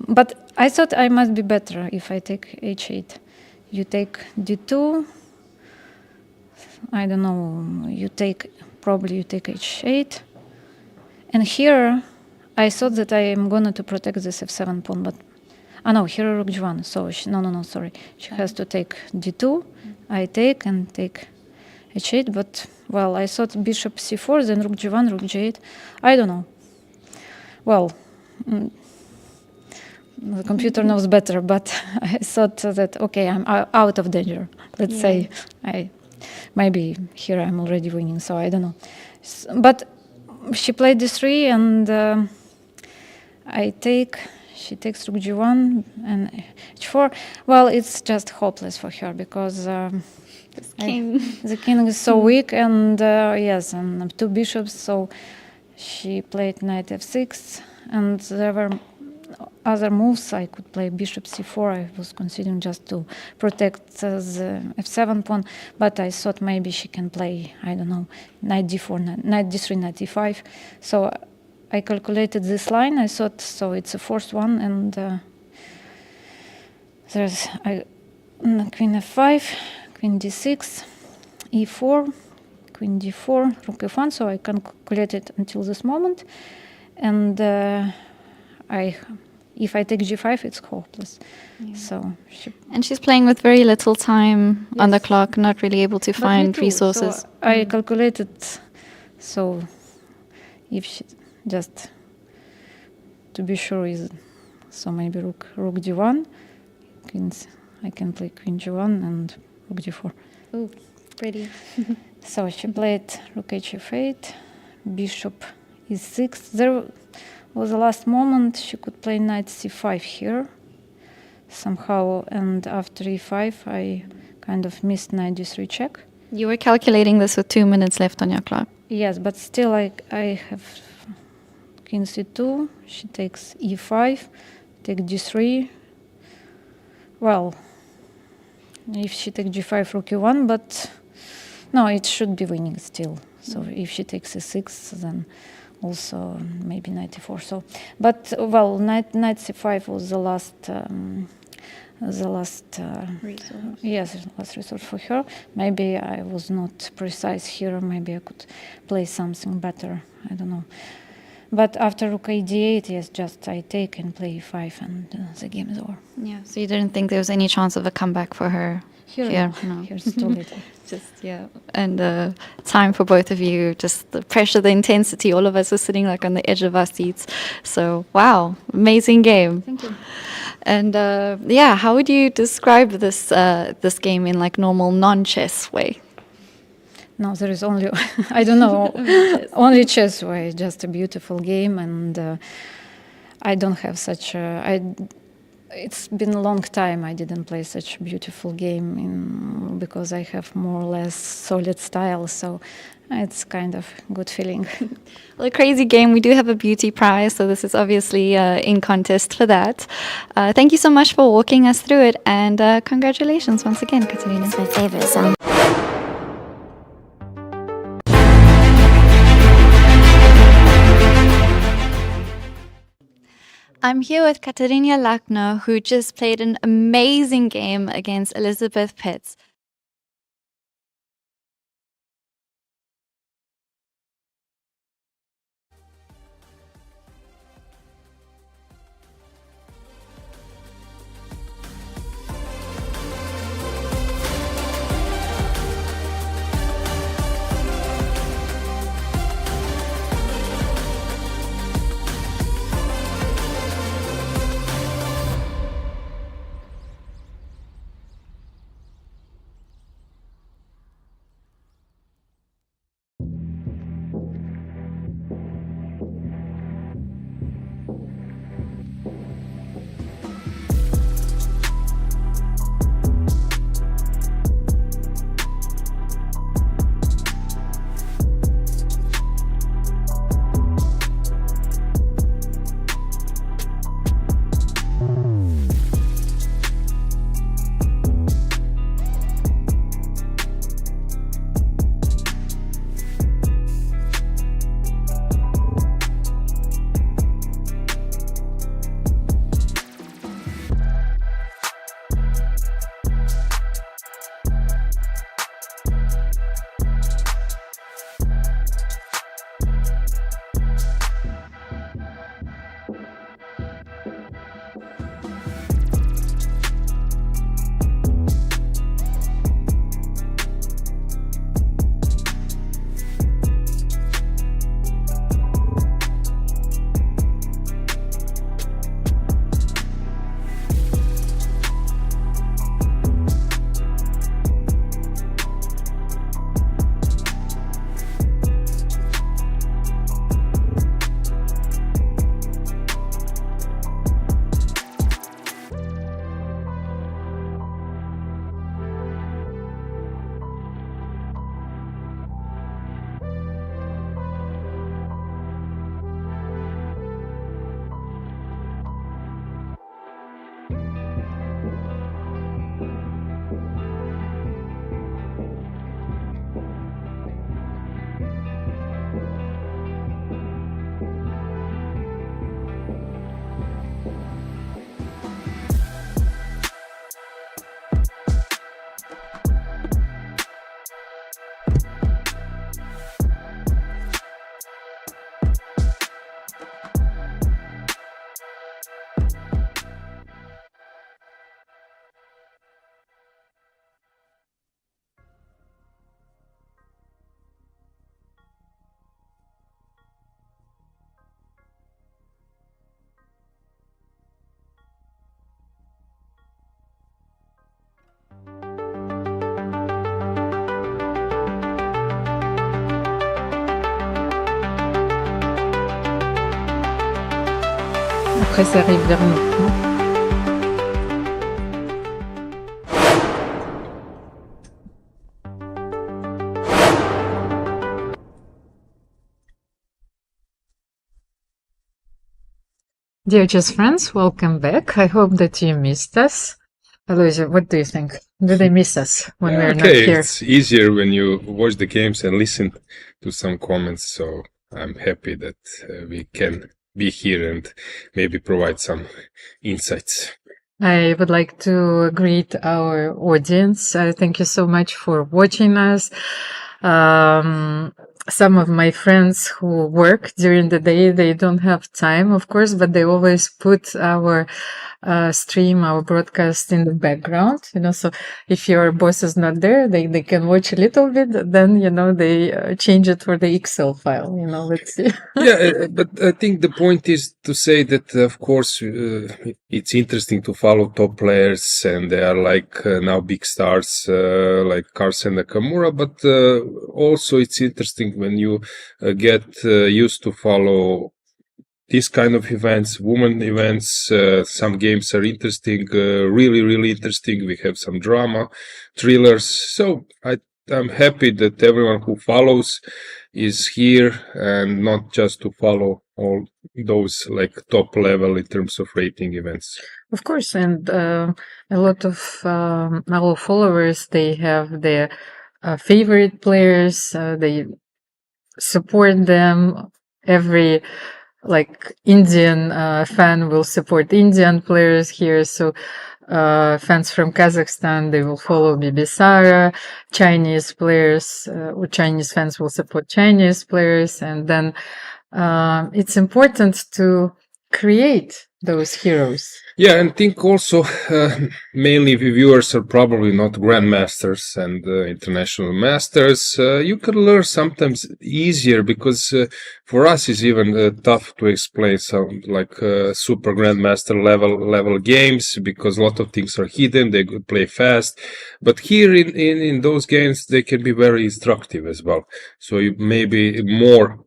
but I thought I must be better if I take h8. You take d2, I don't know, probably you take h8. And here I thought that I am going to protect this f7 pawn, but no, here rook g1. So no, sorry. She has to take d2. I take and take h8, but well, I thought bishop c4, then rook g1, rook g8. I don't know. Well, the computer knows better, but I thought that, okay, I'm out of danger. Let's say maybe here I'm already winning, so I don't know. But she played d3 and I take, she takes rook g1 and h4. Well, it's just hopeless for her because the king is so weak, and yes, and two bishops, so she played knight f6, and there were other moves. I could play bishop c4. I was considering just to protect the f7 pawn, but I thought maybe she can play, I don't know, knight d4, knight d3, knight d5. So I calculated this line. I thought, so it's a forced one, and there's queen f5, queen d6, e4, queen d4, rook f1. So I calculated until this moment, and if I take g5, it's hopeless. Yeah. So and she's playing with very little time on the clock, not really able to find resources. So I calculated, so if she just to be sure is, so maybe rook d1, I can play queen g1 and rook d4. Oh, pretty. So she played rook hf8, bishop e6. There was the last moment she could play knight c5 here somehow, and after e5 I kind of missed knight d3 check. You were calculating this with 2 minutes left on your clock. Yes, but still I have king c2, she takes e5, take d3. Well, if she takes g5, rook e1, but no, it should be winning still. So if she takes e6, then also maybe knight e4. So, but well, knight c5 was the last resource. Yes, last resource for her. Maybe I was not precise here. Maybe I could play something better. I don't know. But after rook d8, yes, just I take and play e5, and the game is over. Yeah. So you didn't think there was any chance of a comeback for her? Here, no. Here's too little. And time for both of you, just the pressure, the intensity, all of us were sitting like on the edge of our seats. So, wow, amazing game. Thank you. And how would you describe this this game in like normal non-chess way? No, there is only, I don't know, only chess way, just a beautiful game, and I don't have such a, it's been a long time I didn't play such a beautiful game because I have more or less solid style, so it's kind of good feeling. Well, a crazy game. We do have a beauty prize, so this is obviously in contest for that. Thank you so much for walking us through it, and congratulations once again, Kateryna. It's my favorite song. I'm here with Kateryna Lagno, who just played an amazing game against Elisabeth-Paehtz. après ça arrive vers nous. Non? Dear chess friends, welcome back. I hope that you missed us. Alojzije, what do you think? Do they miss us when we're not here? It's easier when you watch the games and listen to some comments, so I'm happy that we can be here and maybe provide some insights. I would like to greet our audience. Thank you so much for watching us. Some of my friends who work during the day, they don't have time, of course, but they always put our stream, our broadcast in the background, so if your boss is not there, they can watch a little bit, then, they change it for the Excel file, let's see. Yeah, but I think the point is to say that, of course, it's interesting to follow top players, and they are like now big stars like Carlsen and Nakamura, but also it's interesting when you get used to follow these kind of events, women events. Some games are interesting, really, really interesting. We have some drama, thrillers. So I'm happy that everyone who follows is here, and not just to follow all those like top level in terms of rating events. Of course, and a lot of our followers, they have their favorite players. They support them. Every Indian fan will support Indian players here. So fans from Kazakhstan, they will follow Bibisara. Chinese players or Chinese fans will support Chinese players. And then it's important to create those heroes. Yeah, and think also mainly viewers are probably not grandmasters and international masters. You can learn sometimes easier because for us it's even tough to explain some super grandmaster level games, because a lot of things are hidden. They play fast, but here in those games they can be very instructive as well. So you maybe more.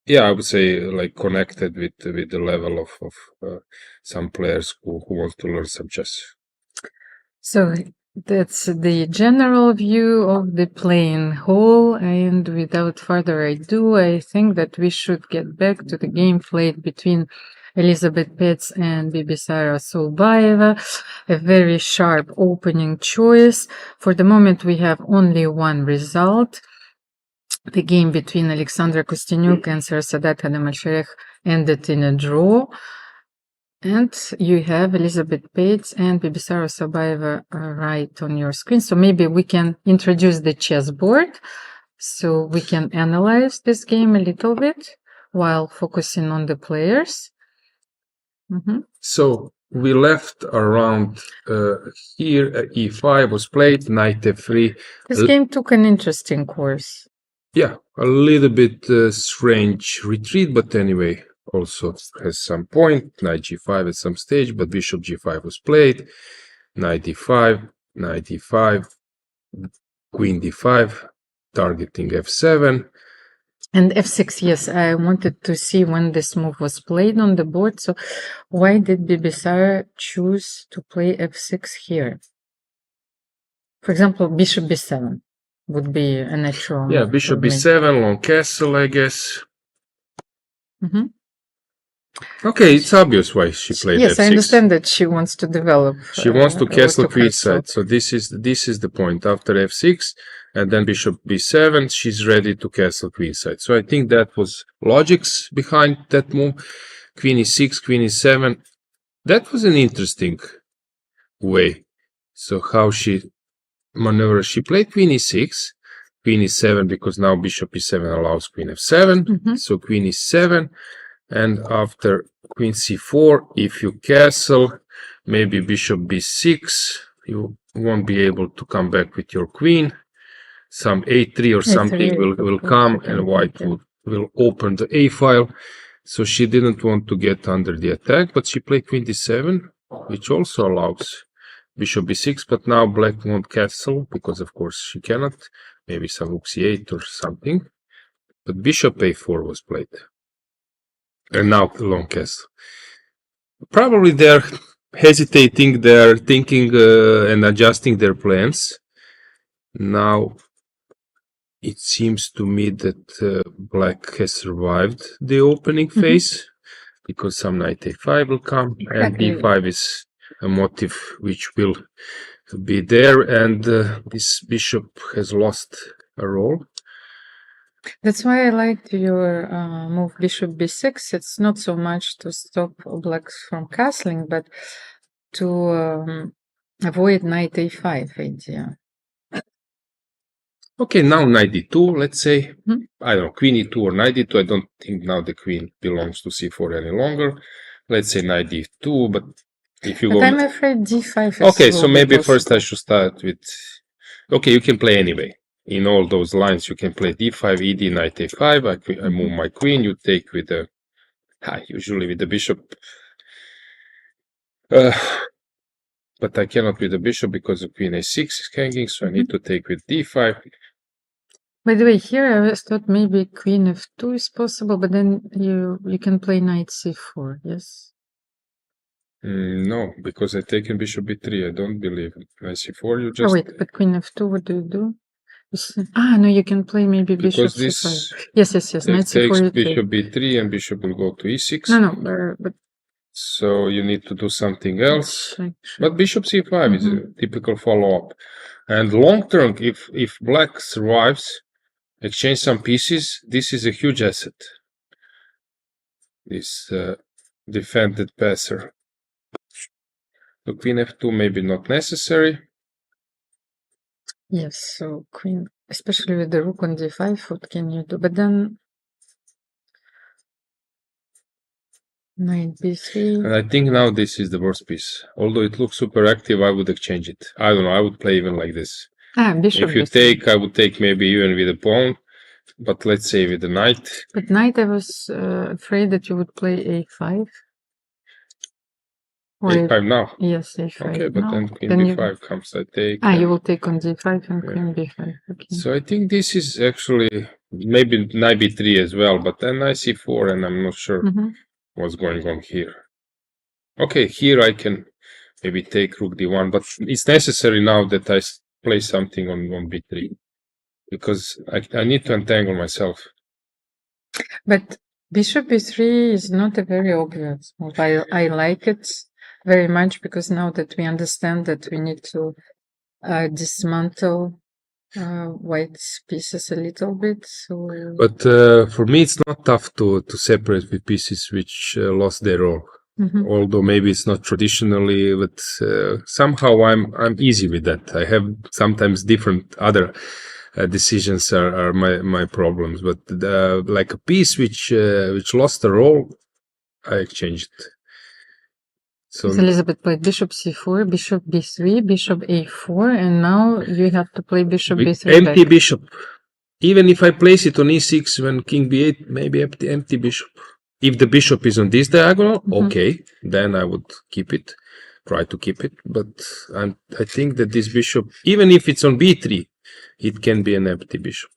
I would say connected with the level of some players who want to learn some chess. So that's the general view of the playing hall, and without further ado, I think that we should get back to the game played between Elisabeth-Paehtz and Bibisara Assaubayeva. A very sharp opening choice. For the moment, we have only one result. The game between Alexandra Kosteniuk and Sarasadat Khademalsharieh ended in a draw. And you have Elisabeth-Paehtz and Bibisara Assaubayeva right on your screen. So maybe we can introduce the chessboard so we can analyze this game a little bit while focusing on the players. So we left around here. E5 was played, knight f3. This game took an interesting course. Yeah, a little bit strange retreat, but anyway, also has some point. Knight g5 at some stage, but bishop g5 was played. Knight d5, knight d5, queen d5, targeting f7. And f6, yes, I wanted to see when this move was played on the board. So why did Bibisara choose to play f6 here? For example, bishop b7. Would be a natural. Yeah, bishop b7, long castle, I guess. Okay, it's obvious why she played yes, f6. I understand that she wants to develop. She wants to castle queenside. So this is the point. After f6 and then bishop b7, she's ready to castle queenside. So I think that was logics behind that move. Queen e6, queen e7. That was an interesting way. So how she maneuver. She played queen e6, queen e7, because now bishop e7 allows queen f7. So queen e7, and after queen c4, if you castle, maybe bishop b6, you won't be able to come back with your queen. Some a3 or something will come, and white will open the a file. So she didn't want to get under the attack, but she played queen d7, which also allows bishop b6, but now black won't castle, because of course she cannot. Maybe some rook c8 or something. But bishop a4 was played. And now long castle. Probably they're hesitating, they're thinking and adjusting their plans. Now it seems to me that black has survived the opening phase, because some knight a5 will come, and d5 is a motive which will be there, and this bishop has lost a role. That's why I liked your move bishop b6. It's not so much to stop blacks from castling, but to avoid knight a5 idea. Okay, now knight d2, let's say. I don't know, queen e2 or knight d2. I don't think now the queen belongs to c4 any longer. Let's say knight d2, but if you But go... I'm afraid d5 is... Okay, so maybe first I should start with... Okay, you can play anyway. In all those lines, you can play d5, ed, knight a5. I move my queen, you take with the... usually with the bishop. But I cannot with the bishop because the queen a6 is hanging, so I need to take with d5. By the way, here I was thought maybe queen f2 is possible, but then you can play knight c4, yes? No, because I taken bishop b3. I don't believe it. Knight c4, you just... Oh wait, but queen f2, what do you do? No, you can play maybe bishop because this c5. Yes, knight takes c4. bishop b3 and bishop will go to e6. No, but... So you need to do something else. But bishop c5 is a typical follow-up. And long term, if black survives, exchange some pieces, this is a huge asset. This defended passer. So queen f2 maybe not necessary. Yes, so queen, especially with the rook on d5, what can you do? But then knight b3. And I think now this is the worst piece. Although it looks super active, I would exchange it. I don't know, I would play even like this. Bishop if you b3. take, I would take maybe even with a pawn. But let's say with the knight. But knight, I was afraid that you would play a5. Or a5 now? Yes, a5. Okay, but now. then queen then b5 comes, I take. You will take on d5 and queen b5. Okay. So I think this is actually maybe knight b3 as well, but then knight c4 and I'm not sure what's going on here. Okay, here I can maybe take rook d1, but it's necessary now that I play something on b3. Because I need to entangle myself. But bishop b3 is not a very obvious move. I like it very much because now that we understand that we need to dismantle white pieces a little bit. So. But for me, it's not tough to separate with pieces which lost their role. Although maybe it's not traditionally, but somehow I'm easy with that. I have sometimes different other decisions are my problems, but like a piece which lost a role, I exchanged it. So Elisabeth played bishop c4, bishop b3, bishop a4, and now you have to play bishop b3 empty back. bishop. Even if I place it on e6 when king b8, maybe empty bishop. If the bishop is on this diagonal, okay, then I would keep it, try to keep it. But I think that this bishop, even if it's on b3, it can be an empty bishop.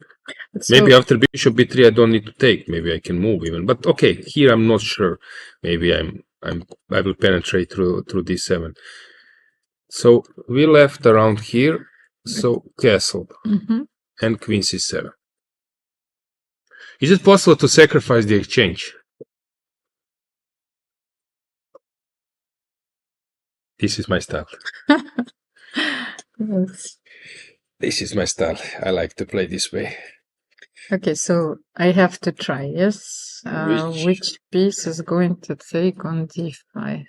So, maybe after bishop b3 I don't need to take. Maybe I can move even. But okay, here I'm not sure. Maybe I will penetrate through d7. So we left around here. So castle and queen c7. Is it possible to sacrifice the exchange? This is my style. Yes. This is my style. I like to play this way. Okay, so I have to try, yes? Which piece is going to take on d5?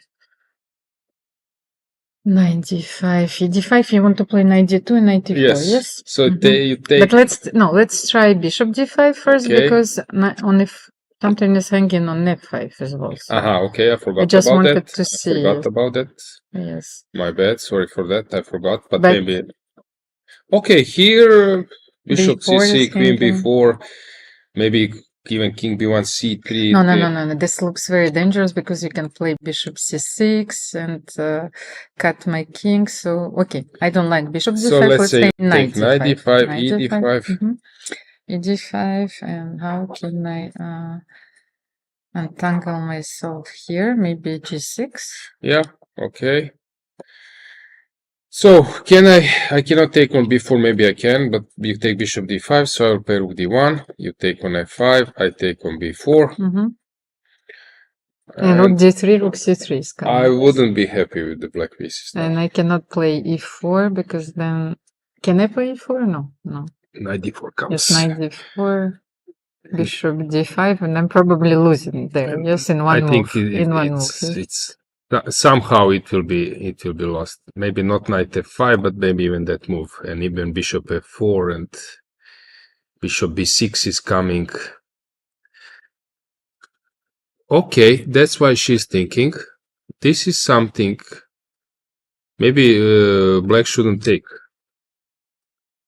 Knight d5, e5, you want to play knight d2 and knight d4, yes? So you take... But let's try bishop d5 first, because on Tantan is hanging on f5 as well. So okay, I forgot I just about wanted that. to see. I forgot about that. Yes. My bad, sorry for that, I forgot, but maybe... Okay, here, bishop c6, queen b4, maybe even king b1, c3. No. This looks very dangerous because you can play bishop c6 and cut my king. So, okay, I don't like bishop d5. So let's say knight d5, e d5. E d5, and how can I... untangle myself here, maybe g6. Yeah, okay. So, I cannot take on b4, maybe I can, but you take bishop d5, so I'll play rook d1, you take on f5, I take on b4. And rook d3, rook c3 is coming. I wouldn't be happy with the black pieces now. And I cannot play e4 because then... Can I play e4? No, no. Knight d4 comes. Yes, knight d4, bishop d5, and I'm probably losing there. Yes, in one move. It's somehow it will be lost. Maybe not knight f5, but maybe even that move, and even bishop f4 and bishop b6 is coming. Okay, that's why she's thinking. This is something. Maybe black shouldn't take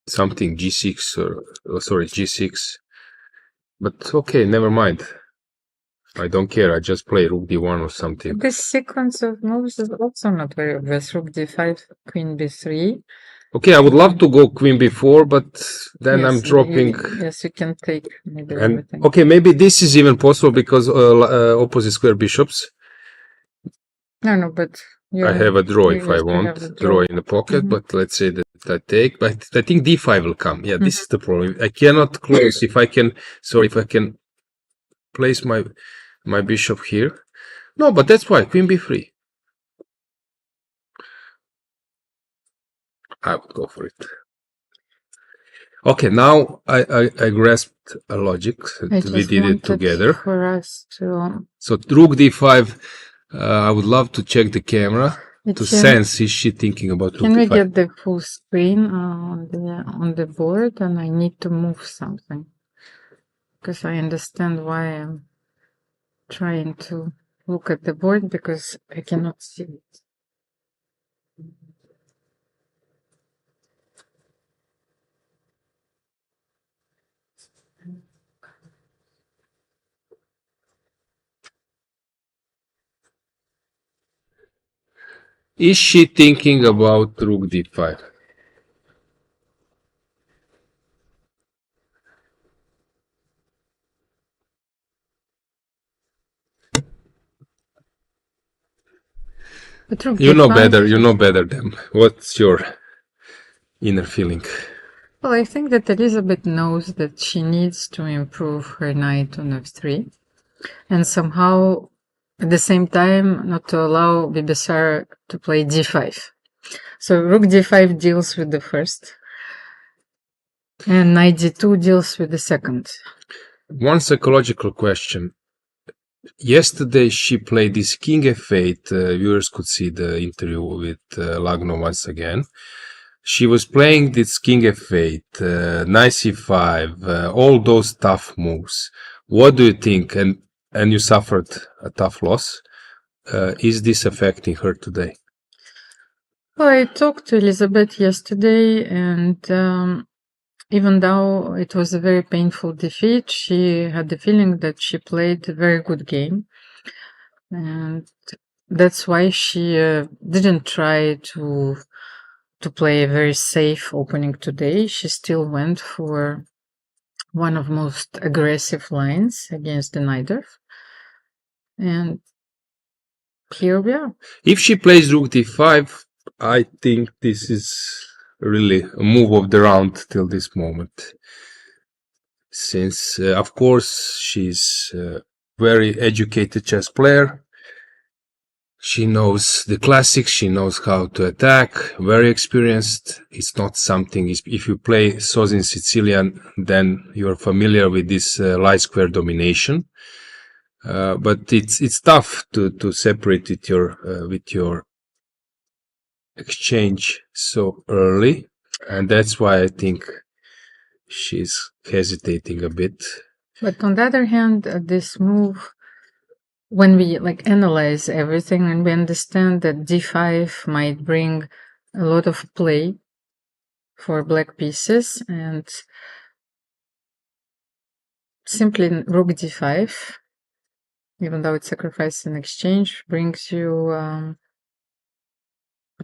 something g6 or sorry g6. But okay, never mind. I don't care. I just play rook d1 or something. This sequence of moves is also not very obvious. Rook d5, queen b3. Okay, I would love to go queen b4, but then I'm dropping. Yes, you can take maybe and, everything. Okay, maybe this is even possible because opposite square bishops. No, but I have a draw if I want. Draw in the pocket, but let's say that I take. But I think d5 will come. Yeah, this is the problem. I cannot close if I can. Sorry, if I can place my bishop here. No, but that's why queen b3. I would go for it. Okay, now I grasped a logic. We did it together. For us to... So rook d5. I would love to check the camera to sense is she thinking about rook d5. Can we get the full screen on the board? And I need to move something because I understand why I'm trying to look at the board because I cannot see it. Is she thinking about rook d5? You know better than what's your inner feeling? Well, I think that Elisabeth knows that she needs to improve her knight on f3 and somehow at the same time not to allow Bibisara to play d5. So rook d5 deals with the first and knight d2 deals with the second. One psychological question. Yesterday she played this king f8. Viewers could see the interview with Lagno once again. She was playing this king f8, knight c5, all those tough moves. What do you think? And you suffered a tough loss. Is this affecting her today? Well, I talked to Elisabeth yesterday, and even though it was a very painful defeat, she had the feeling that she played a very good game. And that's why she didn't try to play a very safe opening today. She still went for one of most aggressive lines against the Najdorf. And here we are. If she plays rook d5, I think this is really a move of the round till this moment. Since, of course, she's a very educated chess player. She knows the classics, she knows how to attack, very experienced. It's not something, if you play Sozin Sicilian, then you're familiar with this light square domination. But it's tough to separate with your exchange so early. And that's why I think she's hesitating a bit. But on the other hand, this move, when we analyze everything and we understand that d5 might bring a lot of play for black pieces, and simply rook d5, even though it sacrifices an exchange, brings you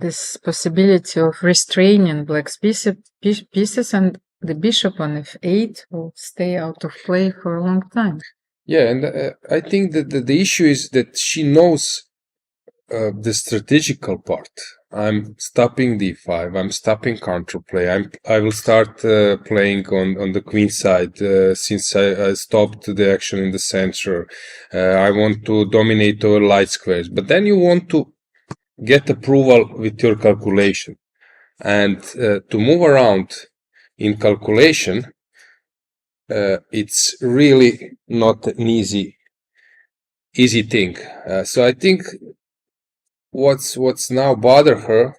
this possibility of restraining black's pieces, and the bishop on f8 will stay out of play for a long time. Yeah, and I think that the issue is that she knows the strategical part. I'm stopping d5. I'm stopping counterplay. I will start playing on the queen side since I stopped the action in the center. I want to dominate over light squares. But then you want to get approval with your calculation, and to move around in calculation, it's really not an easy thing. So I think what's now bother her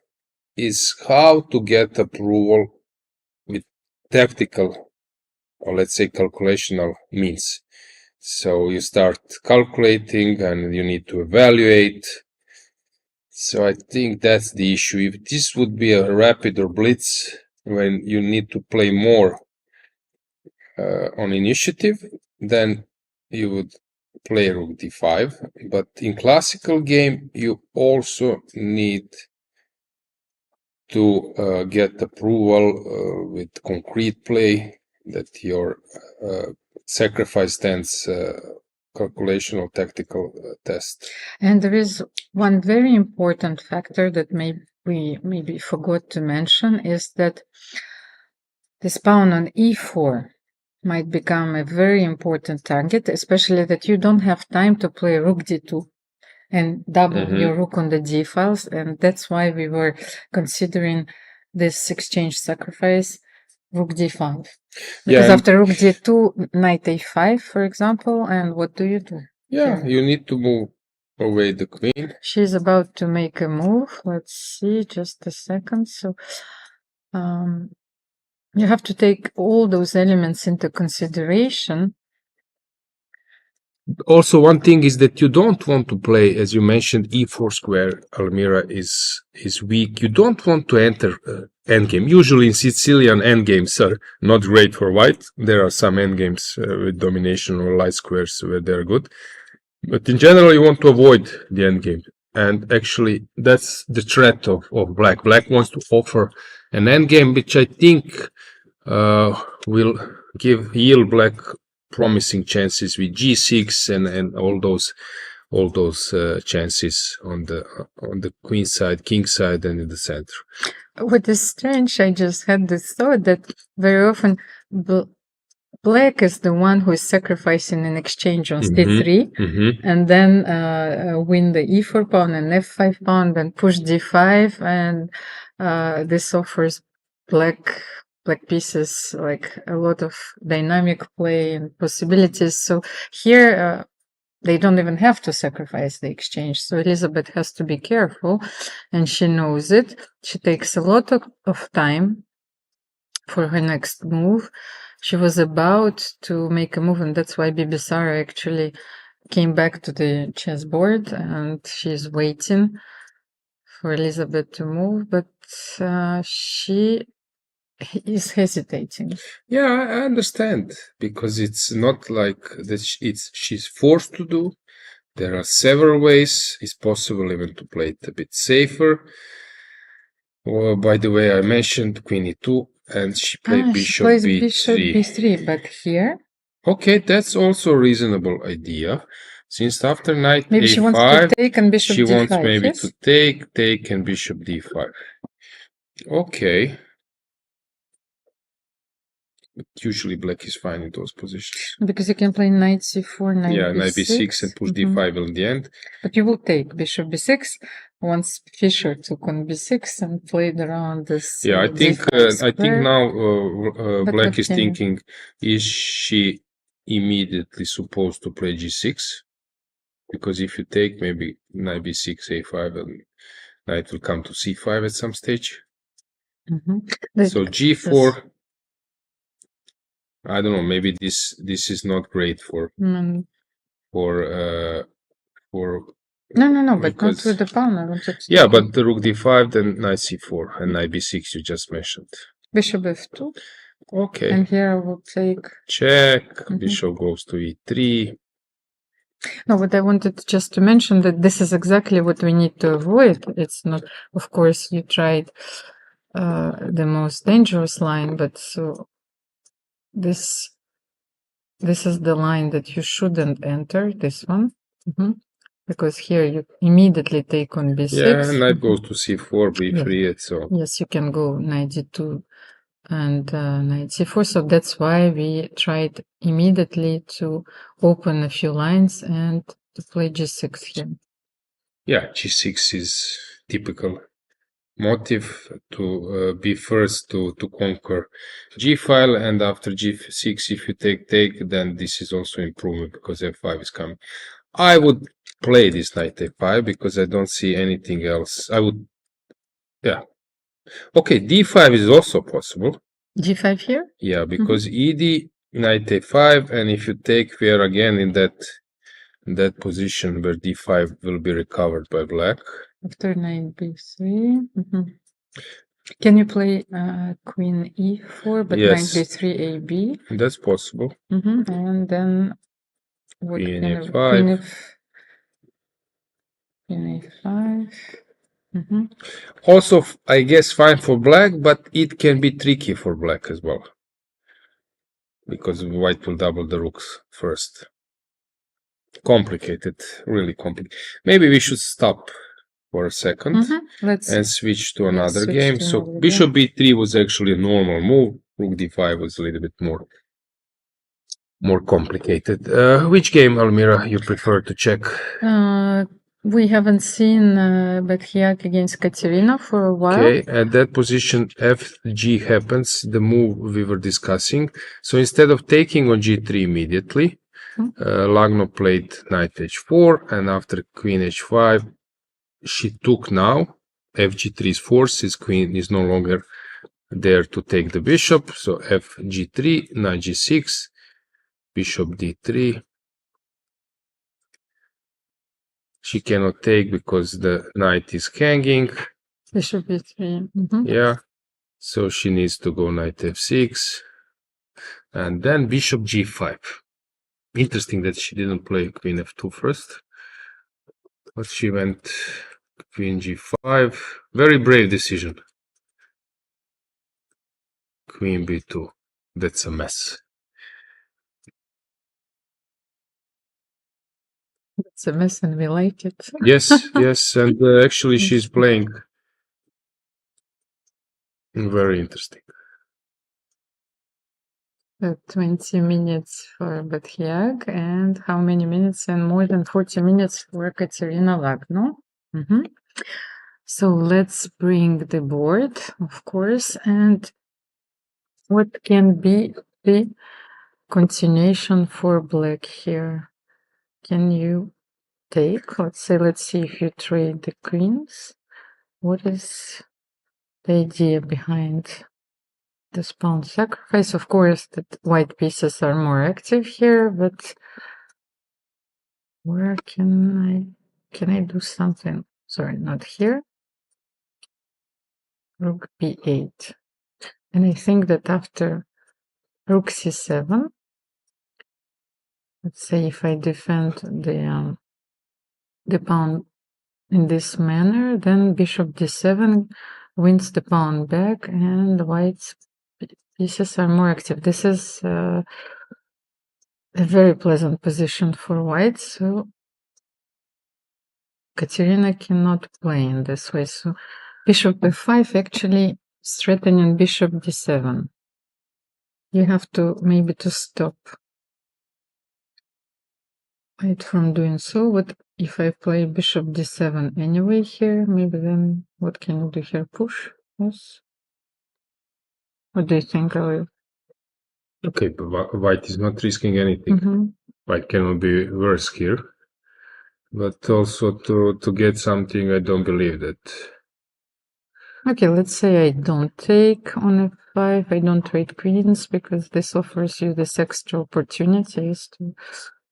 is how to get approval with tactical, or let's say calculational means. So you start calculating and you need to evaluate. So I think that's the issue. If this would be a rapid or blitz, when you need to play more on initiative, then you would play rook d5. But in classical game, you also need to get approval with concrete play that your sacrifice stands calculation or tactical test. And there is one very important factor that we maybe forgot to mention, is that this pawn on e4 might become a very important target, especially that you don't have time to play rook d2 and double your rook on the d files, and that's why we were considering this exchange sacrifice, rook d5. Because after rook d2, knight a5, for example, and what do you do? Yeah, you need to move away the queen. She's about to make a move. Let's see, just a second. So you have to take all those elements into consideration. Also, one thing is that you don't want to play, as you mentioned, e4 square. Almira is weak. You don't want to enter endgame. Usually in Sicilian, endgames are not great for white. There are some endgames with domination or light squares where they're good. But in general, you want to avoid the endgame. And actually, that's the threat of black. Black wants to offer an endgame, which I think will yield black promising chances with g6 and all those chances on the queen side, king side, and in the center. What is strange, I just had this thought that very often black is the one who is sacrificing in exchange on c3, and then win the e4 pawn and f5 pawn, then push d5, and this offers black pieces like a lot of dynamic play and possibilities. So here they don't even have to sacrifice the exchange. So Elisabeth has to be careful, and she knows it. She takes a lot of time for her next move. She was about to make a move, and that's why Bibisara actually came back to the chessboard, and she's waiting for Elisabeth to move, but she is hesitating. Yeah, I understand, because it's not like that she's forced to do. There are several ways. It's possible even to play it a bit safer. Well, by the way, I mentioned queen e2, and she played bishop b3. Bishop b3, but here? Okay, that's also a reasonable idea. Since after knight maybe a5, she wants to take and bishop she d5, wants maybe yes? to take and bishop d5. Okay. But usually black is fine in those positions. Because you can play knight c4, knight b6 and push d5 in the end. But you will take bishop b6 once Fischer took on b6 and played around this. Yeah, I think now black is thinking, is she immediately supposed to play g6? Because if you take maybe knight b6, a5, and knight will come to c5 at some stage. So g4. I don't know. Maybe this is not great for. No. But not with the pawn. Yeah, but the rook d5, then knight c4, and knight b6 you just mentioned. Bishop f2. Okay. And here I will take. Check. Bishop goes to e3. No, but I wanted just to mention that this is exactly what we need to avoid. It's not, of course, you tried the most dangerous line, but so this this is the line that you shouldn't enter, this one. Because here you immediately take on b6. Yeah, knight goes to c4, b3, and so. Yes, you can go knight d2 and knight c4. So that's why we tried immediately to open a few lines and to play g6 here. Yeah, g6 is typical motive to be first to conquer g-file, and after g6, if you take, then this is also improvement because f5 is coming. I would play this knight a5 because I don't see anything else. I would, yeah. Okay, d5 is also possible. g5 here? Yeah, because ed, knight a5, and if you take, we are again in that position where d5 will be recovered by black. After knight b3. Can you play queen e4, but Yes. knight b3 ab? That's possible. And then what Queen kind of a5. queen a5. Also, I guess fine for black, but it can be tricky for black as well. Because white will double the rooks first. Complicated, really complicated. Maybe we should stop for a second and switch to another game. So bishop b3 was actually a normal move. Rook d5 was a little bit more complicated. Which game, Almira, you prefer to check? We haven't seen Batkhuyag against Kateryna for a while. Okay, at that position, fg happens, the move we were discussing. So instead of taking on g3 immediately, Lagno played knight h4, and after queen h5, she took now. fg3 is forced, his queen is no longer there to take the bishop. So fg3, knight g6, bishop d3. She cannot take because the knight is hanging. Bishop b3. Yeah, so she needs to go knight f6, and then bishop g5. Interesting that she didn't play queen f2 first, but she went queen g5. Very brave decision. Queen b2. That's a mess. It's a mess and we like it. Yes, yes, and actually she's playing very interesting. 20 minutes for Batkhuyag and how many minutes? And more than 40 minutes for Kateryna Lagno. So let's bring the board, of course, and what can be the continuation for black here? Can you take? Let's see if you trade the queens. What is the idea behind this pawn sacrifice? Of course, that white pieces are more active here, but where can I do something? Sorry, not here. Rook b8. And I think that after rook c7, let's say if I defend the pawn in this manner, then bishop d7 wins the pawn back and white's pieces are more active. This is a very pleasant position for white, so Kateryna cannot play in this way. So bishop f5 actually threatening bishop d7. You have to maybe to stop white from doing so. What if I play bishop d7 anyway here? Maybe then what can you do here? Push? Yes. What do you think, Ali? Okay, but white is not risking anything. White cannot be worse here. But also to get something, I don't believe that. Okay, let's say I don't take on f5. I don't trade queens because this offers you this extra opportunities to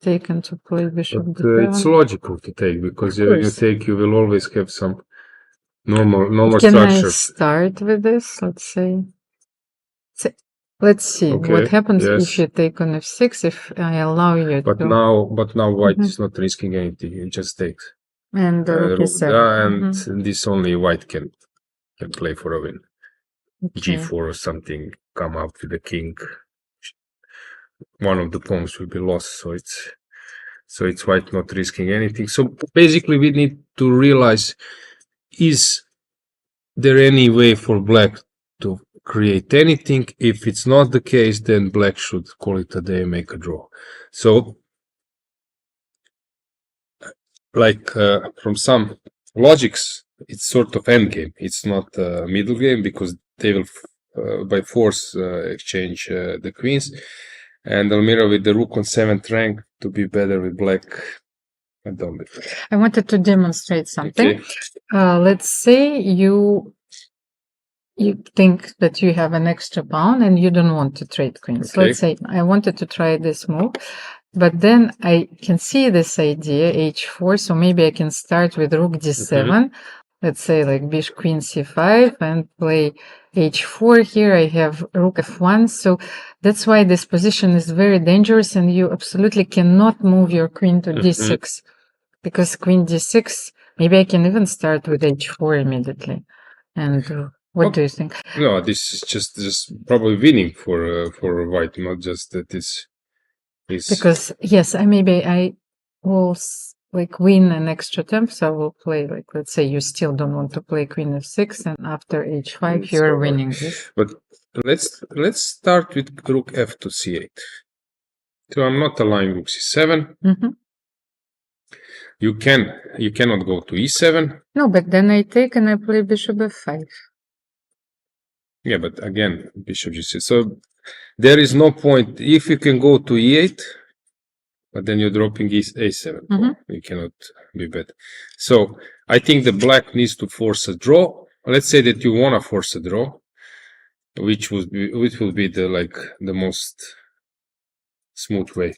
take and to play bishop d7. It's logical to take because when you take, you will always have some normal Can structure. I start with this? Let's say. Let's see what happens if you take on f6. If I allow you but to. Now white is not risking anything. It just takes. And rook e7. And this only white can play for a win. Okay. G4 or something. Come out with the king. one of the pawns will be lost, so it's white not risking anything. So basically we need to realize, is there any way for black to create anything? If it's not the case, then black should call it a day and make a draw. So like from some logics, it's sort of end game. It's not a middle game, because they will by force exchange the queens. And Almira with the rook on 7th rank to be better with black. I don't believe. I wanted to demonstrate something. Okay. Let's say you think that you have an extra pawn and you don't want to trade queens. Okay. Let's say I wanted to try this move, but then I can see this idea, h4, so maybe I can start with rook d7. Let's say like bishop queen c5 and play h4 here. I have rook f1, so that's why this position is very dangerous, and you absolutely cannot move your queen to d6, because queen d6, maybe I can even start with h4 immediately. And what do you think? No, this is just probably winning for white, not just that it's because yes, I will like win an extra temp, so I will play like, let's say you still don't want to play queen f6, and after h5 you are winning this. But let's start with rook f to c8. So I'm not allowing rook c7. You cannot go to e7. No, but then I take and I play bishop f5. Yeah, but again, bishop g6. So there is no point. If you can go to e8, but then you're dropping a7. You cannot be better. So I think the black needs to force a draw. Let's say that you want to force a draw, which will be the most smooth way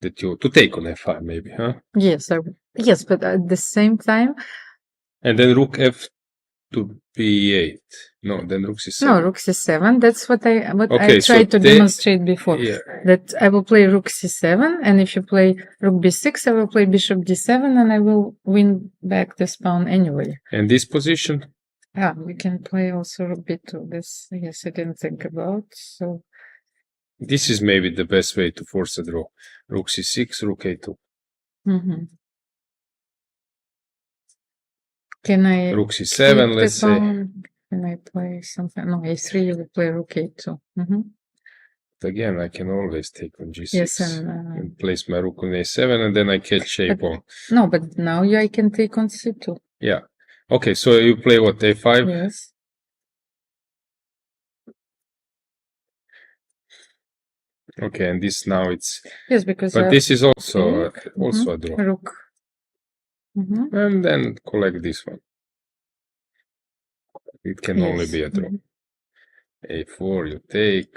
that to take on f5 maybe, huh? Yes, yes, but at the same time. And then rook f to b8. No, then rook c7. No, rook c7. That's what I tried to demonstrate before. Yeah. That I will play rook c7, and if you play rook b6, I will play bishop d7, and I will win back this pawn anyway. And this position? Yeah, we can play also rook b2. This, yes, I didn't think about. So this is maybe the best way to force a draw. Rook c6, rook a2. Can I rook c7, let's say. Can I play something? No, a3, you will play rook a2. But again, I can always take on g6. Yes, and place my rook on a7, and then I catch a pawn. No, but now I can take on c2. Yeah. Okay, so you play what, a5? Yes. Okay, and this now it's... Yes, because... But this is also a draw. Rook. And then collect this one. It can only be a draw. a4, you take.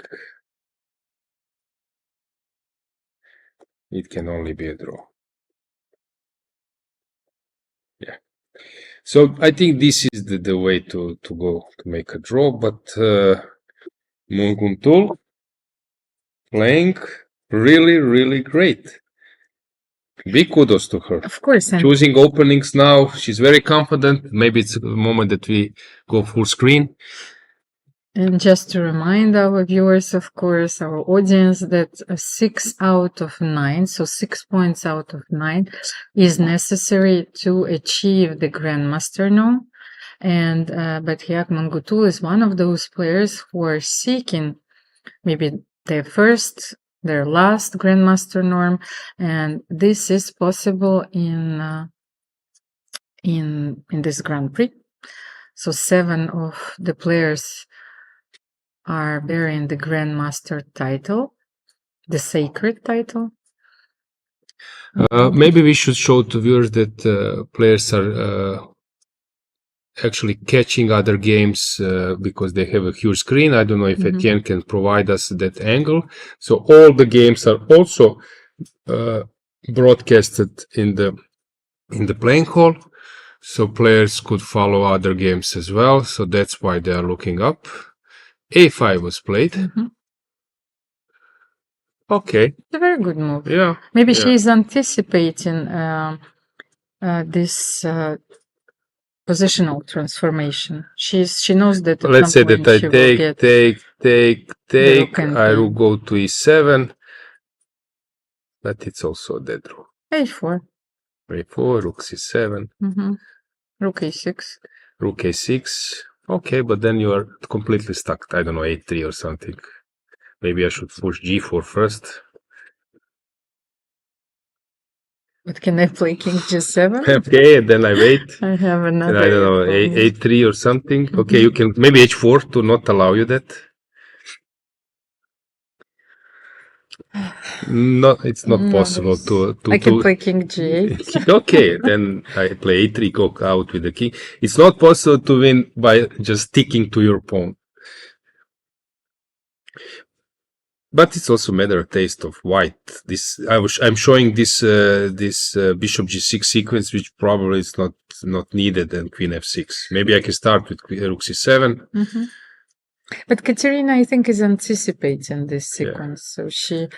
It can only be a draw. Yeah. So I think this is the way to go to make a draw, but Munguntuul playing really, really great. Big kudos to her. Of course. Choosing openings now. She's very confident. Maybe it's a moment that we go full screen. And just to remind our viewers, of course, our audience, that 6 out of 9, so 6 points out of 9, is necessary to achieve the Grandmaster norm. And Batkhuyag Munguntuul is one of those players who are seeking maybe their last Grandmaster norm, and this is possible in this Grand Prix. So 7 of the players are bearing the Grandmaster title, the sacred title. Maybe we should show to viewers that players are actually catching other games because they have a huge screen. I don't know if Etienne can provide us that angle. So all the games are also broadcasted in the playing hall, so players could follow other games as well. So that's why they are looking up. a5 was played. Okay, It's a very good move. yeah. Maybe she is anticipating this positional transformation. She knows that. Let's say that I take. I will go to e7. But it's also a dead draw. A4. A4, rook c7, Rook A6. rook a6. Okay, but then you are completely stuck. I don't know, a3 or something. Maybe I should push g4 first. But can I play king g7? Okay, and then I wait. I have another. And I don't know, a3 or something. Okay, you can maybe h4 to not allow you that. No, it's not possible to I can play king g8. Okay, then I play a3, go out with the king. It's not possible to win by just sticking to your pawn. But it's also a matter of taste of white. This I'm showing this bishop g6 sequence, which probably is not needed, and queen f6. Maybe I can start with rook c7. But Kateryna, I think, is anticipating this sequence, so she.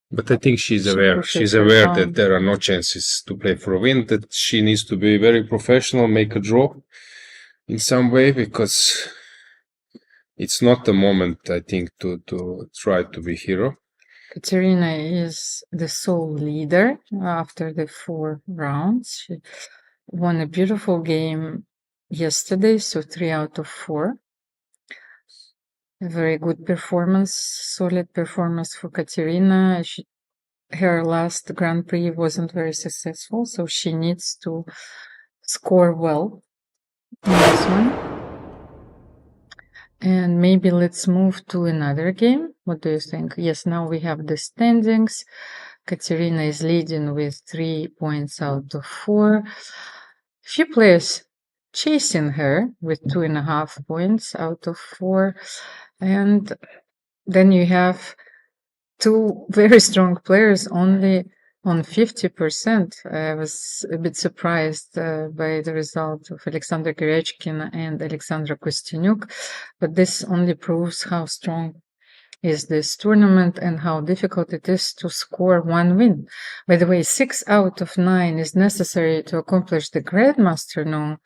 But I think she's aware. She's aware that there are no chances to play for a win. That she needs to be very professional, make a draw in some way, because it's not the moment, I think, to try to be hero. Kateryna is the sole leader after the 4 rounds. She won a beautiful game yesterday, so 3 out of 4. A very good performance, solid performance for Kateryna. Her last Grand Prix wasn't very successful, so she needs to score well in this one. And maybe let's move to another game. What do you think? Yes, now we have the standings. Kateryna is leading with 3 points out of 4. Few players chasing her with 2.5 points out of 4. And then you have 2 very strong players only on 50%. I was a bit surprised by the result of Alexandra Goryachkina and Alexandra Kosteniuk, but this only proves how strong is this tournament and how difficult it is to score 1 win. By the way, 6 out of 9 is necessary to accomplish the Grandmaster known.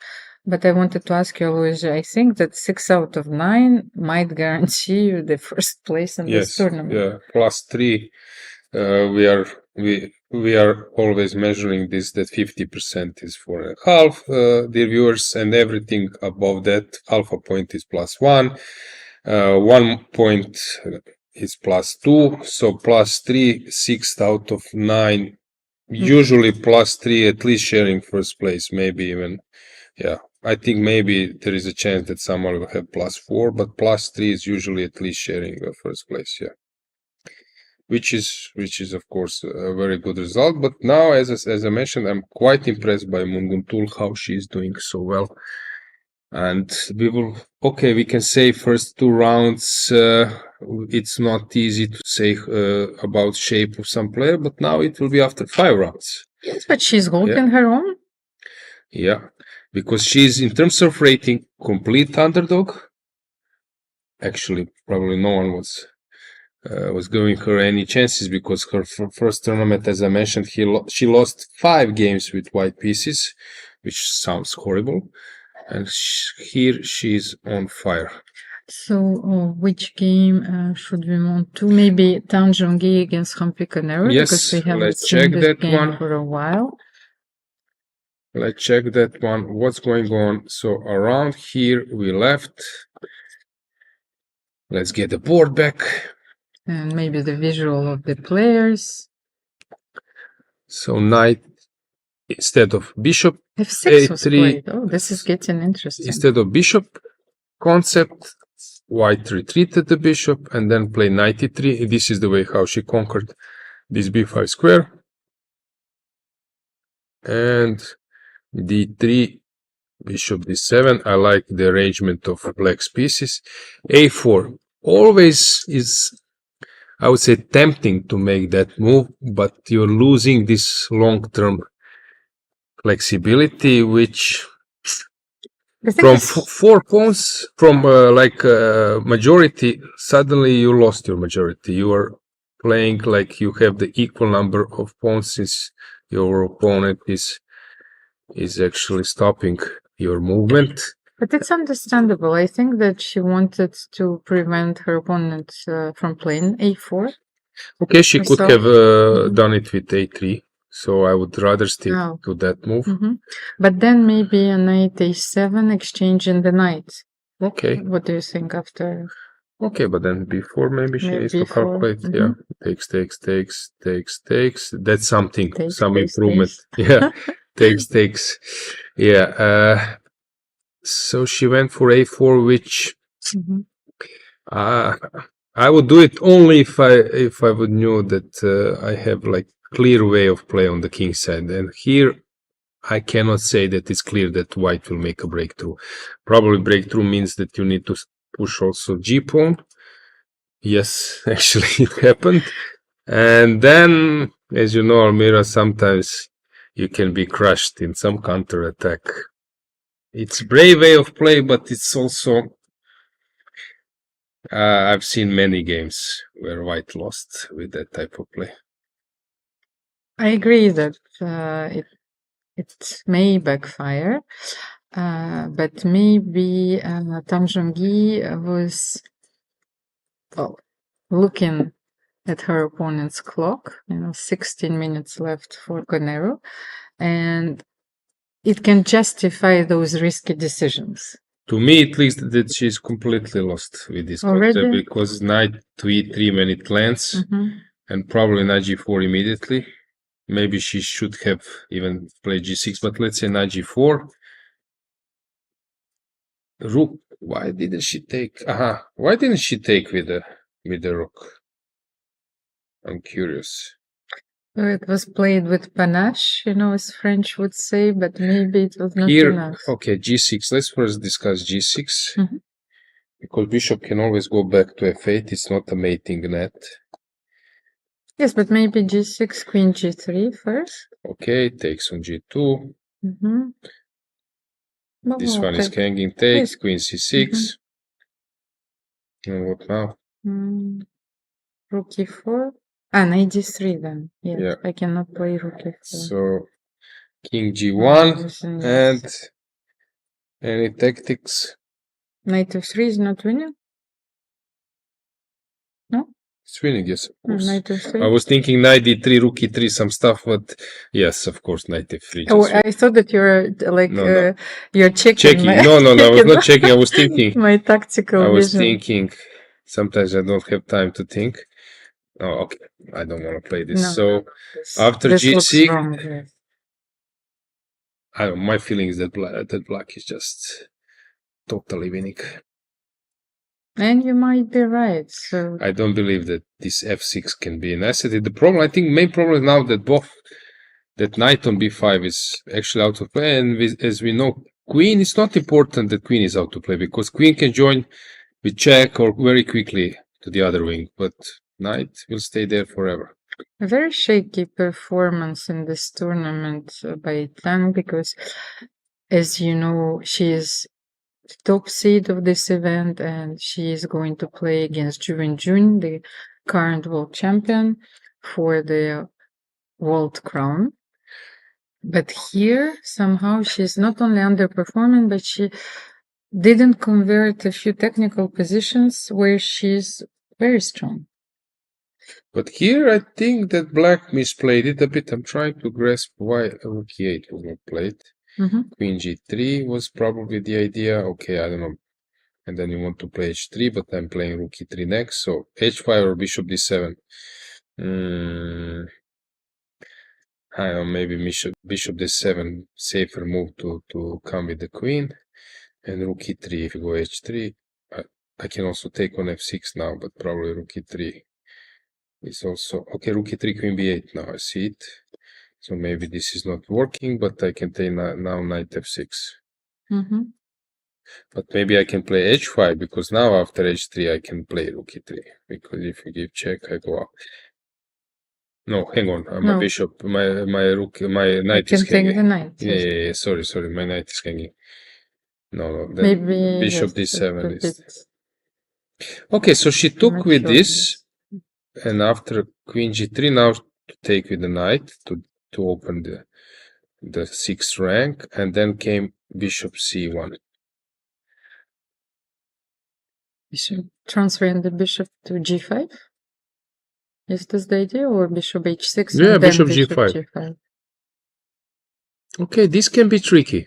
But I wanted to ask you, Alojzije, I think that 6 out of 9 might guarantee you the first place in this tournament. Yeah, +3. We are always measuring this, that 50% is for half, dear viewers, and everything above that, half a point is +1, 1 point is +2, so +3, 6 out of 9, usually +3, at least sharing first place, maybe even, yeah. I think maybe there is a chance that someone will have +4, but +3 is usually at least sharing the first place, yeah. Which is of course a very good result. But now, as I mentioned, I'm quite impressed by Munguntuul, how she is doing so well. And we can say first 2 rounds, it's not easy to say about shape of some player, but now it will be after 5 rounds. Yes, but she's holding her own. Yeah. Because she's, in terms of rating, complete underdog. Actually, probably no one was giving her any chances, because her first tournament, as I mentioned, she lost 5 games with white pieces, which sounds horrible. And here she's on fire. So, which game should we move to? Maybe Zhongyi against Humpy-Khademalsharieh, because we haven't seen this game for a while. Let's check that one. What's going on? So around here we left. Let's get the board back. And maybe the visual of the players. So knight instead of bishop. F6 was played. Oh, this is getting interesting. Instead of bishop concept, white retreated the bishop and then play knight e3. This is the way how she conquered this b5 square. And d3, bishop d7. I like the arrangement of black's pieces. a4 always is, I would say, tempting to make that move, but you're losing this long-term flexibility, which from 4 pawns, from majority, suddenly you lost your majority. You are playing like you have the equal number of pawns, since your opponent is actually stopping your movement. But it's understandable. I think that she wanted to prevent her opponent from playing a4. Okay, she could So- have Mhm. done it with a3, so I would rather stick Oh. to that move. Mhm. But then maybe a knight a7 exchanging the knights. Okay, What do you think after? okay, but then before maybe she Maybe needs to before, calculate. mhm. Yeah, takes. That's something, Takes, some takes, improvement. takes. Yeah, takes. Yeah. So she went for a4, which Mhm. I would do it only if I would know that I have like clear way of play on the king side, and here I cannot say that it's clear that white will make a breakthrough. Probably breakthrough means that you need to push also g pawn. Yes, actually it happened. And then, as you know, Almira, sometimes you can be crushed in some counter attack. It's a brave way of play, but it's also I've seen many games where white lost with that type of play. I agree that it may backfire, but maybe Tan Zhongyi was looking at her opponent's clock, 16 minutes left for Koneru, and it can justify those risky decisions. To me, at least, that she's completely lost with this concept, Already? because knight to e3 when it lands, and probably knight g4 immediately. Maybe she should have even played g6, but let's say knight g4. Rook. Why didn't she take? Why didn't she take with the rook? I'm curious. It was played with panache, as French would say, but maybe it was not Here, enough. okay, g6. Let's first discuss g6. Mhm. Because bishop can always go back to f8. It's not a mating net. Yes, but maybe g6, queen g3 first. Okay, takes on g2. This one is hanging take, Yes. queen c6. And what now? Rook e4. Knight d3 then. Yes, Yeah. I cannot play rook e4. So, king g1 and any tactics? Knight f3 is not winning? No? It's winning, yes, of course. Knight f3? I was thinking knight d3, rook e3, some stuff, but yes, of course, knight f3. Oh, I thought that you were like, No. you're checking. No, I was not checking. I was thinking. My tactical I was vision. thinking. Sometimes I don't have time to think. Oh, okay. I don't want to play this. No, So after this g6, looks wrong, yes. my feeling is that black is just totally winning. And you might be right. So I don't believe that this f6 can be an asset. The problem, I think, main problem now that that knight on b5 is actually out of play, and as we know, queen. It's not important that queen is out to play, because queen can join with check or very quickly to the other wing, but knight will stay there forever. a very shaky performance in this tournament by Tan, because, as you know, she is top seed of this event, and she is going to play against Jun, the current world champion, for the world crown. But here, somehow, she's not only underperforming, but she didn't convert a few technical positions where she's very strong. But here, I think that black misplayed it a bit. I'm trying to grasp why rook e8 was not played. Queen g3 was probably the idea. Okay, I don't know. And then you want to play h3, but I'm playing rook e3 next. So h5 or bishop d7. I don't know, maybe bishop d7, safer move to come with the queen. And rook e3, if you go h3. I can also take on f6 now, but probably rook e3 is also... Okay, rook e3, queen b8 now, I see it. So maybe this is not working, but I can take now knight f6. But maybe I can play h5, because now after h3 I can play rook e3. Because if you give check, I go up. No, hang on. I'm a bishop. My knight is hanging. Take the knight. Yeah. Sorry. My knight is hanging. No. Maybe bishop d7 is. Okay, so she took with this, and after queen g3, now to take with the knight to open the 6th rank, and then came bishop c1. Transferring the bishop to g5? Is this the idea, or bishop h6 Yeah, and then bishop bishop g5. g5? Okay, this can be tricky.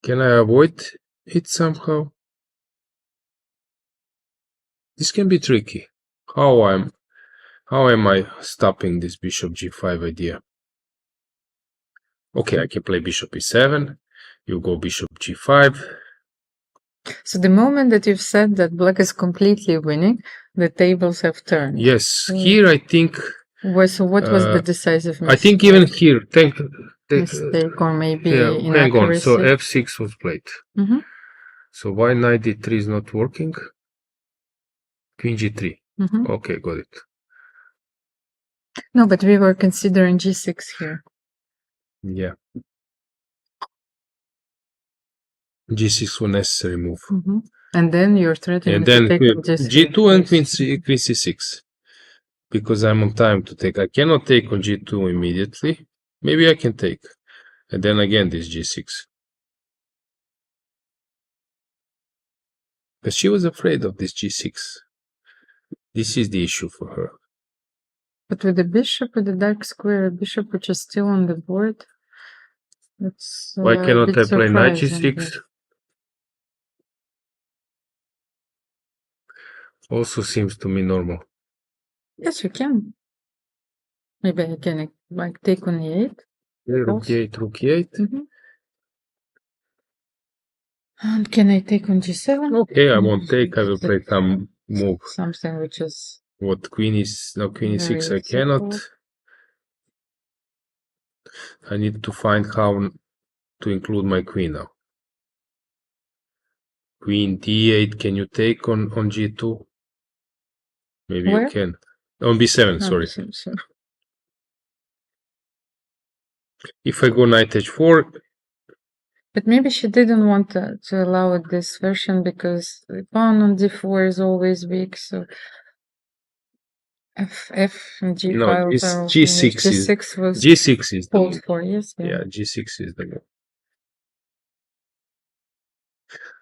Can I avoid it somehow? This can be tricky. How am I stopping this bishop g5 idea? Okay, I can play bishop e7. You go bishop g5. So the moment that you've said that black is completely winning, the tables have turned. Yes, here I think. So what was the decisive mistake? I think even here, mistake, or maybe hang on. inaccuracy? So f6 was played. Mm-hmm. So why knight d3 is not working? Queen g3. Mm-hmm. Okay, got it. No, but we were considering g6 here. Yeah. g6 was necessary move. Mm-hmm. And then you're threatening And then to take on g2 and queen c6. Because I'm on time to take. I cannot take on g2 immediately. Maybe I can take. And then again this g6. But she was afraid of this g6. This is the issue for her. But with the bishop, with the dark square bishop, which is still on the board, that's Why cannot I play knight surprising. g6? Also seems to me normal. Yes, you can. Maybe I can like take on e8. Rook e8, rook e8. Mm-hmm. And can I take on g7? Okay, I won't take. I will play some move. Something which is What queen is now? Queen e6. very I cannot. simple. I need to find how to include my queen now. Queen d8. Can you take on g2? Maybe Where? you can. On b7. Sorry. So. If I go knight h4. But maybe she didn't want to allow it this version because the pawn on d4 is always weak. So f and g No, files are g6 g6 was g6 is the called move. for. Yes. Yeah, g6 is the move.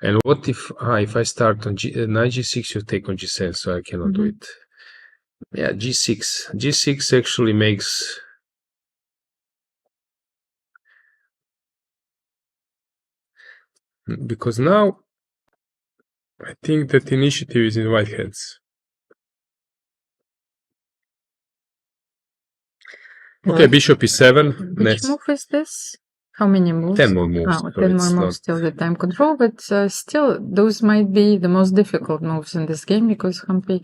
And what if I start on knight g6, you take on g7, so I cannot do it. Yeah, g6. G6 actually makes. Because now I think that initiative is in white hands. Okay, bishop e7. Which move is this? How many moves? 10 more moves. 10 more moves till the time control, but still, those might be the most difficult moves in this game because Humpy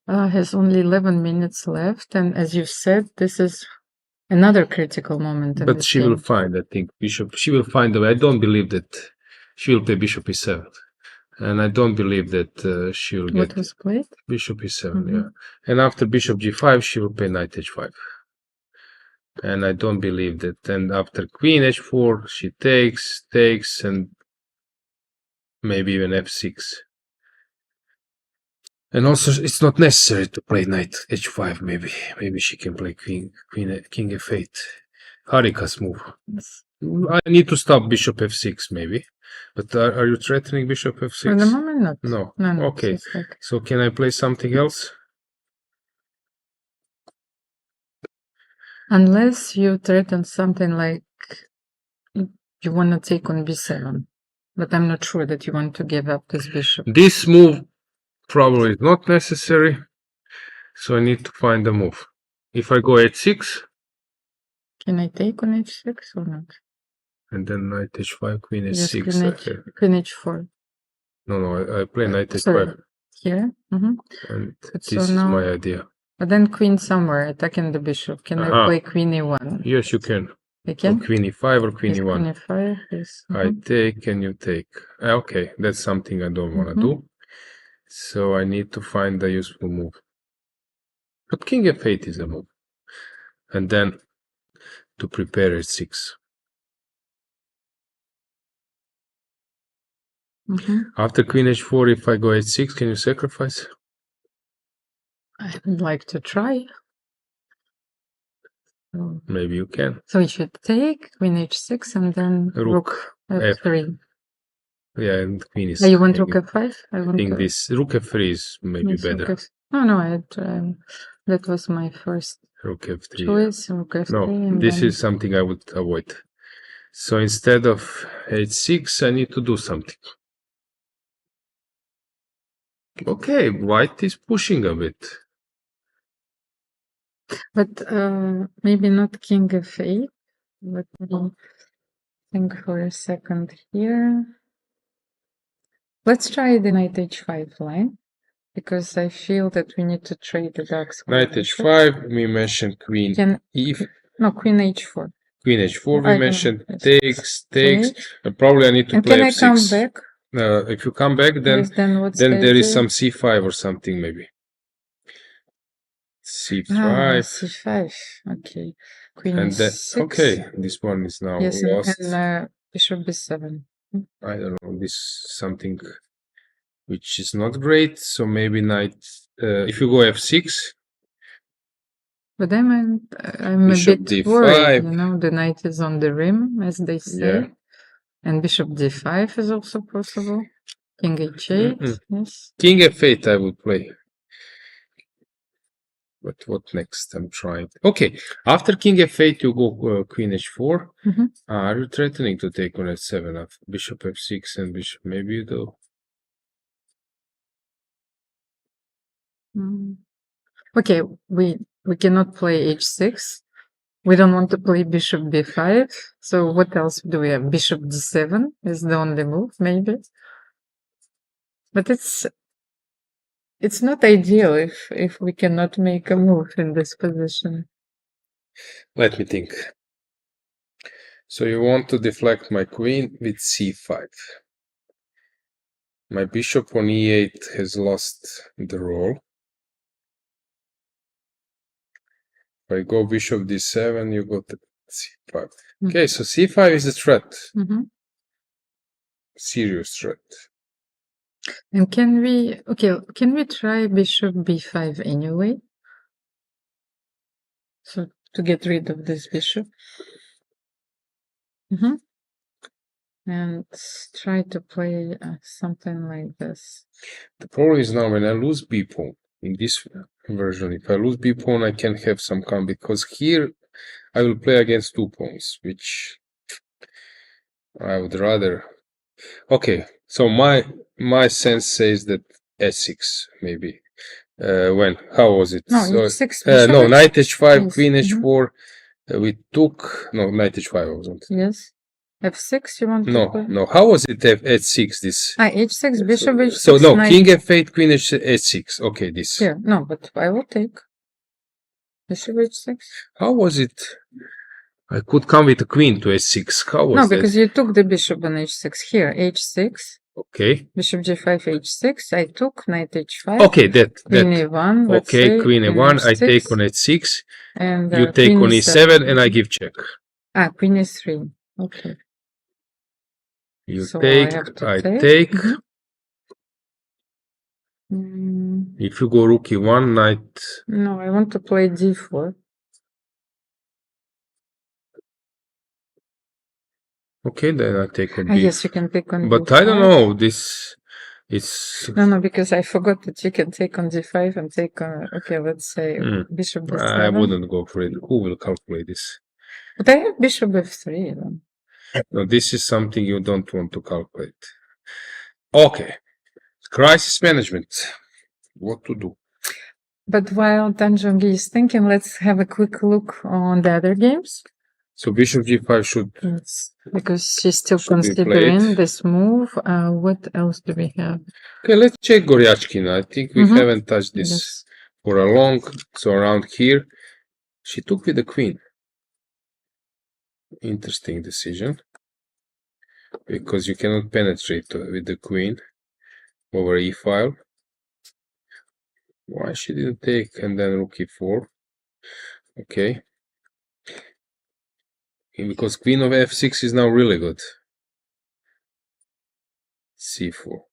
has only 11 minutes left, and as you said, this is another critical moment in But this she game. will find, I think, bishop. She will find a way. I don't believe that she will play bishop e7. And I don't believe that she will get. What was played? Bishop e7, yeah. And after bishop g5, she will play knight h5. And I don't believe that. And after queen h4, she takes, and maybe even f6. And also, it's not necessary to play knight h5. Maybe she can play king f8. Harika's move. Yes. I need to stop bishop f6, maybe. But are you threatening bishop f6? For the moment, not. No. Okay. So can I play something else? Unless you threaten something like you want to take on b7. But I'm not sure that you want to give up this bishop. This move probably is not necessary. So I need to find a move. If I go h6. Can I take on h6 or not? And then knight h5, queen yes, h6. Queen h4. No, I play knight h5. Sorry. Here? And this is my idea. But then queen somewhere, attacking the bishop. Can I play queen e1? Yes, you can. I can? Or queen e5 or queen e1. Queen e5, yes. I take and you take. Okay, that's something I don't want to do. So I need to find a useful move. But king f8 is a move. And then to prepare h6. After queen h4, if I go h6, can you sacrifice? I would like to try. So, maybe you can. So you should take queen h6 and then rook f3. Yeah, and queen is. You want rook f5? I think this rook f3 is maybe better. No, that was my first Rook f3. choice. Rook f3, No, and this then is something I would avoid. So instead of h6, I need to do something. Okay, white is pushing a bit. but maybe not king f8. Let me think for a second here. Let's try the knight h5 line, because I feel that we need to trade the dark square Knight h5, we mentioned queen no, queen h4. Queen h4, we mentioned takes, Takes. and probably I need to And play can I f6. come back? If you come back, then Yes, then what's then the there is idea? some c5 or something maybe. c5. c5. Okay. Queen And then, e6. okay, this one is now Yes, lost. and bishop b7. I don't know, this is something which is not great. So maybe knight. If you go f6. But I'm Bishop a bit d5. worried, you know, the knight is on the rim, as they say. Yeah. And bishop d5 is also possible. King h8, yes. King f8 I would play. But what next? I'm trying. Okay, after king f8 you go queen h4. Are you threatening to take on f7 after bishop f6 and bishop? Maybe you do. Okay, we cannot play h6. We don't want to play bishop b5. So what else do we have? Bishop d7 is the only move, maybe. But it's not ideal if we cannot make a move in this position. Let me think. So you want to deflect my queen with c5. My bishop on e8 has lost the role. If I go bishop d7, you go to c5. Okay, so c5 is a threat. Serious threat. And can we try bishop b5 anyway? So to get rid of this bishop. And try to play something like this. The problem is now when I lose b pawn in this version, if I lose b pawn, I can have some calm, because here I will play against two pawns, which I would rather. Okay, so my sense says that s6 maybe. How was it? No, so, h6. No, knight h5, yes. queen h4. We took knight h5 wasn't. Yes. f6 you want to play? No. How was it h6 this? h6, bishop h6. So no, king f8, queen h6. Okay, this. Yeah, no, but I will take bishop h6. How was it? I could come with the queen to h6. How was that? No, because you took the bishop on h6 here, h6. Okay. Bishop g5, h6. I took knight h5. Okay, queen e1. Okay, queen e1. I take on h6. And you take on e7, and I give check. Queen e3. Okay. You so take. I take. If you go rook e1, knight. No, I want to play d4. Okay, then I take on b. Yes, you can take on but d5. I don't know, this is... No, because I forgot that you can take on d5 and take on... Okay, let's say bishop d7. I wouldn't go for it. Who will calculate this? But I have bishop f3 then. No, this is something you don't want to calculate. Okay. Crisis management. What to do? But while Zhongyi is thinking, let's have a quick look on the other games. So bishop g5 should... Yes, because she's still considering this move. What else do we have? Okay, let's check Goryachkina. I think we haven't touched this for a long... So around here, she took with the queen. Interesting decision. Because you cannot penetrate with the queen over e-file. Why she didn't take and then rook e4? Okay. Because queen of f6 is now really good. c4.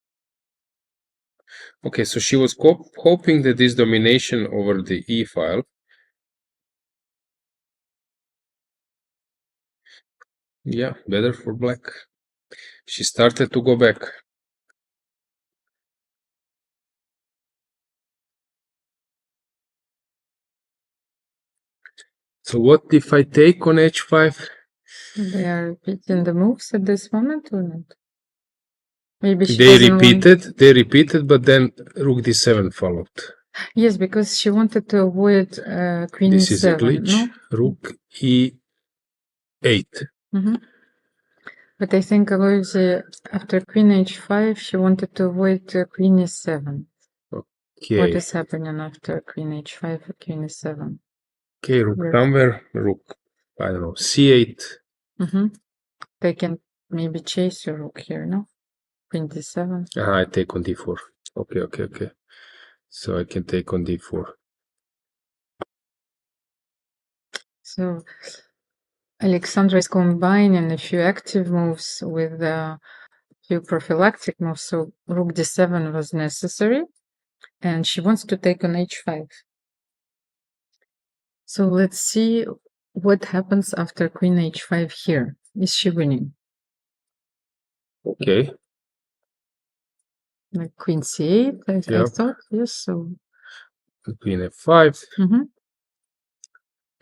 Okay, so she was hoping that this domination over the e-file. Yeah, better for black. She started to go back. So what if I take on h5? They are repeating the moves at this moment or not? Maybe she They doesn't want... They repeated, but then rook d7 followed. Yes, because she wanted to avoid queen This e7, is a glitch. no? Rook e8. But I think Alojzije, after queen h5, she wanted to avoid queen e7. Okay. What is happening after queen h5 or queen e7? Okay, rook somewhere, rook, I don't know, c8. They can maybe chase your rook here, no? Queen d7. I take on d4. Okay. So I can take on d4. So Alexandra is combining a few active moves with a few prophylactic moves. So rook d7 was necessary, and she wants to take on h5. So let's see what happens after queen h5 here. Is she winning? Okay. Like queen c8, I thought, yes. So Queen f5. Mm-hmm.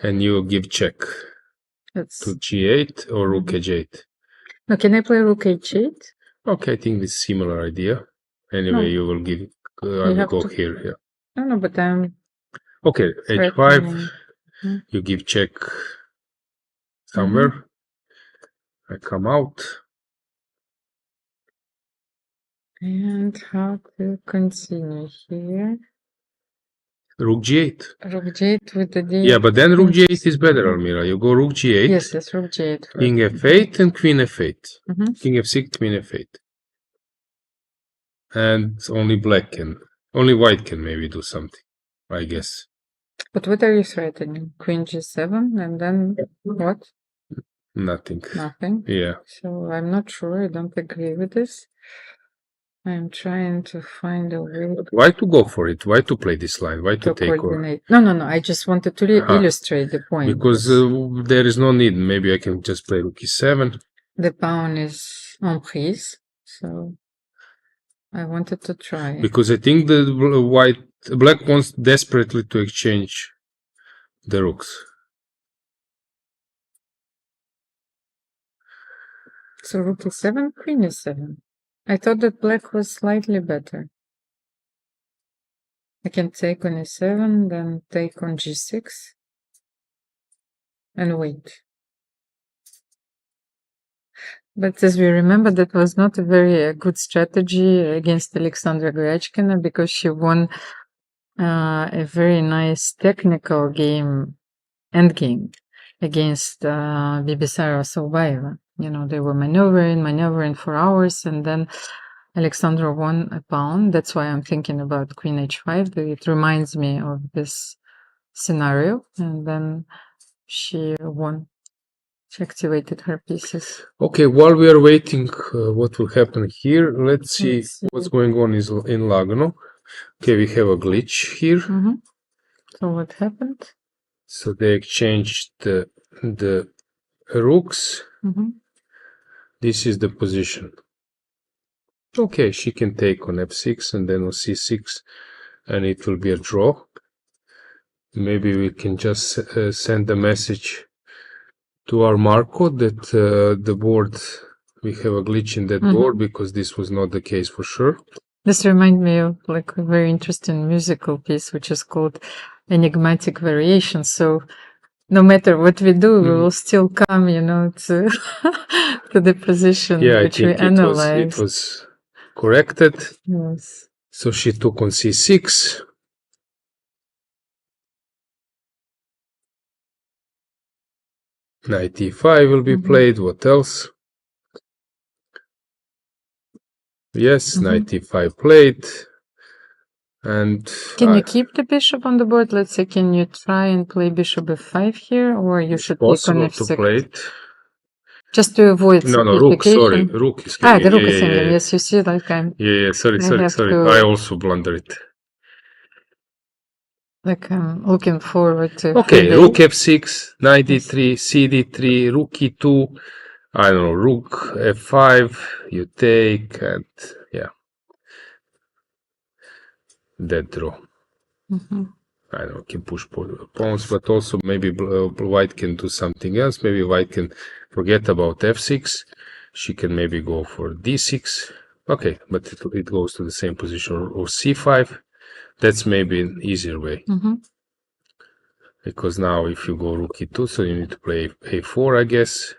And you give check to g8 or rook h8. Now, can I play rook h8? Okay, I think it's similar idea. Anyway, you will give. I will go here. Yeah. No, but I'm. Okay, h5. You give check somewhere. I come out. And how to continue here? Rook g8. Rook g8 with the d. Yeah, but then rook g8 is better, Almira. You go rook g8. Yes, rook g8. King f8 and queen f8. King f6, queen f8. And only white can maybe do something, I guess. But what are you threatening? Queen g7 and then what? Nothing. Nothing? Yeah. So I'm not sure. I don't agree with this. I'm trying to find a way. Why to go for it? Why to play this line? Why to take coordinate? No. I just wanted to illustrate the point. Because there is no need. Maybe I can just play rook e7. The pawn is en prise, so I wanted to try. Because I think the black wants desperately to exchange the rooks. So rook e7, queen e7. I thought that black was slightly better. I can take on e7, then take on g6, and wait. But as we remember, that was not a very good strategy against Alexandra Goryachkina, because she won a very nice technical endgame against Bibisara Assaubayeva. You know, they were maneuvering for hours, and then Alexandra won a pawn. That's why I'm thinking about queen h5. It reminds me of this scenario, and then she won. She activated her pieces. Okay, while we are waiting what will happen here, let's see what's going on in Lagno. Okay, we have a glitch here. So what happened? So they exchanged the rooks. This is the position. Okay, she can take on f6 and then on c6, and it will be a draw. Maybe we can just send a message to our Marco that the board, we have a glitch in that board, because this was not the case for sure. This reminds me of like a very interesting musical piece, which is called Enigmatic Variations. So no matter what we do, we will still come, you know, to to the position which we analyzed. It was corrected. Yes. So she took on c6. Knight e5 will be played. What else? Yes, knight e5 played. And can you keep the bishop on the board? Let's say, can you try and play bishop f5 here, or you should take on f6? To play it. Just to avoid rook, sorry. Rook is the rook is hanging. Yes, you see, like I'm... Yeah, sorry. I also blundered it. Like I'm looking forward to... Okay, rook f6, knight d3, c d3, rook e2, I don't know, rook f5, you take, and yeah. Dead draw. I don't know, can push pawns, but also maybe white can do something else. Maybe white can forget about f6. She can maybe go for d6. Okay, but it goes to the same position, or c5. That's maybe an easier way. Because now if you go rook e2, so you need to play a4, I guess.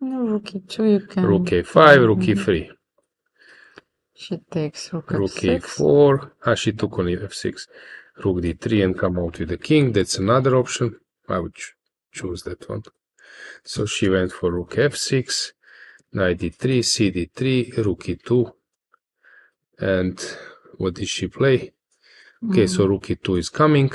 No, rook e2, you can. Rook a5, rook e3. She takes rook Rook f6. e4. She took on f6. Rook d3 and come out with the king. That's another option. I would choose that one. So she went for rook f6, knight d3, c d3, rook e2. And what did she play? Okay, so rook e2 is coming.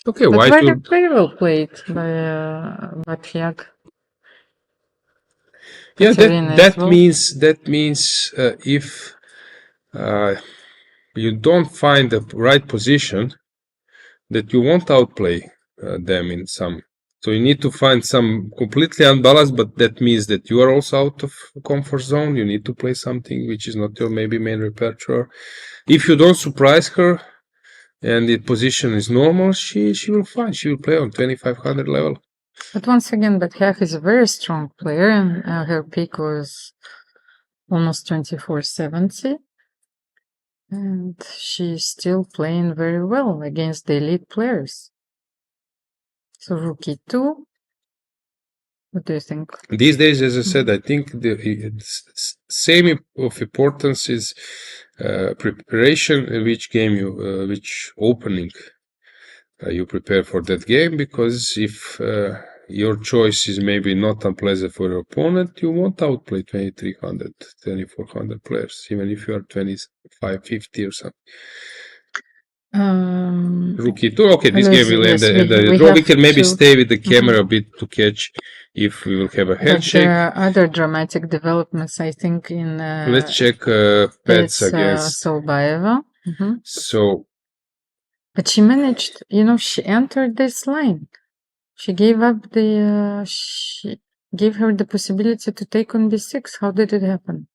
Okay, But white will... very well played by Batkhuyag. Yeah, Kateryna as that well. means if you don't find the right position, that you won't outplay them in some. So you need to find some completely unbalanced, but that means that you are also out of comfort zone. You need to play something which is not your maybe main repertoire. If you don't surprise her and the position is normal, she will find. She will play on 2500 level. But once again, Batkhuyag is a very strong player, and her peak was almost 2470. And she's still playing very well against the elite players. So rook e2. What do you think? These days, as I said, I think the same of importance is preparation, which game you, which opening you prepare for that game, because if your choice is maybe not unpleasant for your opponent, you won't outplay 2300, 2400 players, even if you are 2550 or something. Rook e2. Okay, this game will end the draw. We can maybe stay with the camera a bit to catch if we will have a handshake. But there are other dramatic developments, I think, in... Let's check Paehtz against Assaubayeva. So... But she managed, you know, she entered this line. She gave up the... she gave her the possibility to take on b6. How did it happen?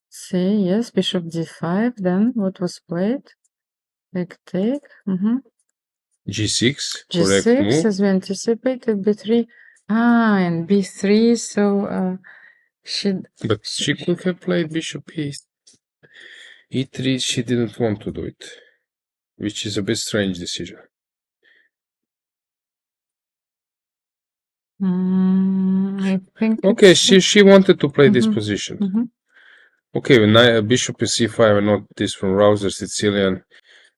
See, yes, bishop d5. Then what was played? Take. g6, G6, correct move. as we anticipated, b3. And b3, so But she could have played bishop e3, she didn't want to do it, which is a bit strange decision. I think... Okay, she wanted to play this position. Okay, when bishop is c5 and not this from Rouser Sicilian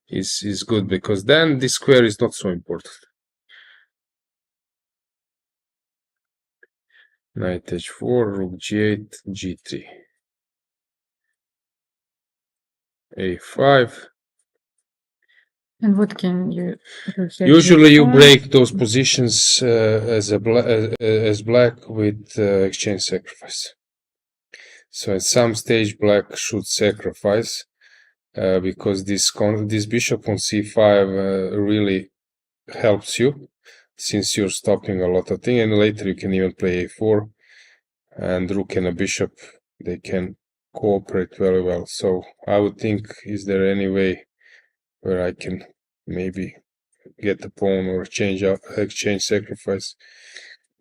is good, because then this square is not so important. Knight h4, rook g8, g3, a5. And what can you do? Usually you break those positions as black with exchange sacrifice. So at some stage black should sacrifice because this bishop on c5 really helps you, since you're stopping a lot of things, and later you can even play a4, and rook and a bishop, they can cooperate very well. So I would think, is there any way where I can maybe get a pawn or exchange sacrifice?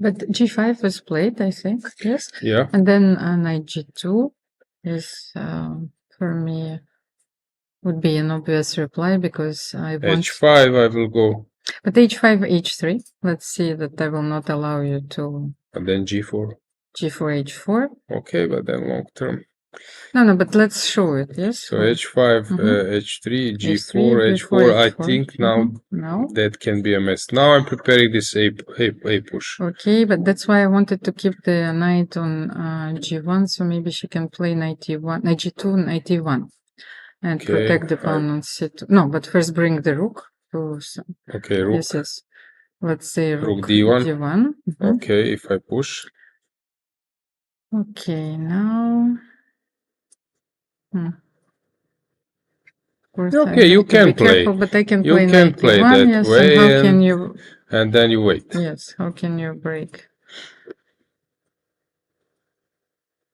But g5 was played, I think, yes? Yeah. And then knight g2 is, for me, would be an obvious reply, because I want... h5, I will go. But h5, h3, let's see that I will not allow you to... And then g4. g4, h4. Okay, but then long term. No, but let's show it, yes? So h5, h3, g4, h4. I think now that can be a mess. Now I'm preparing this a push. Okay, but that's why I wanted to keep the knight on g1, so maybe she can play knight e1, knight g2, knight e1, and protect the pawn on c2. No, but first bring the rook to... Okay, rook. Yes. Let's say rook d1. Okay, if I push. Okay, now... Okay, you can play. Careful, but I can you play can play that yes, way, and how can you... and then you wait. Yes, how can you break?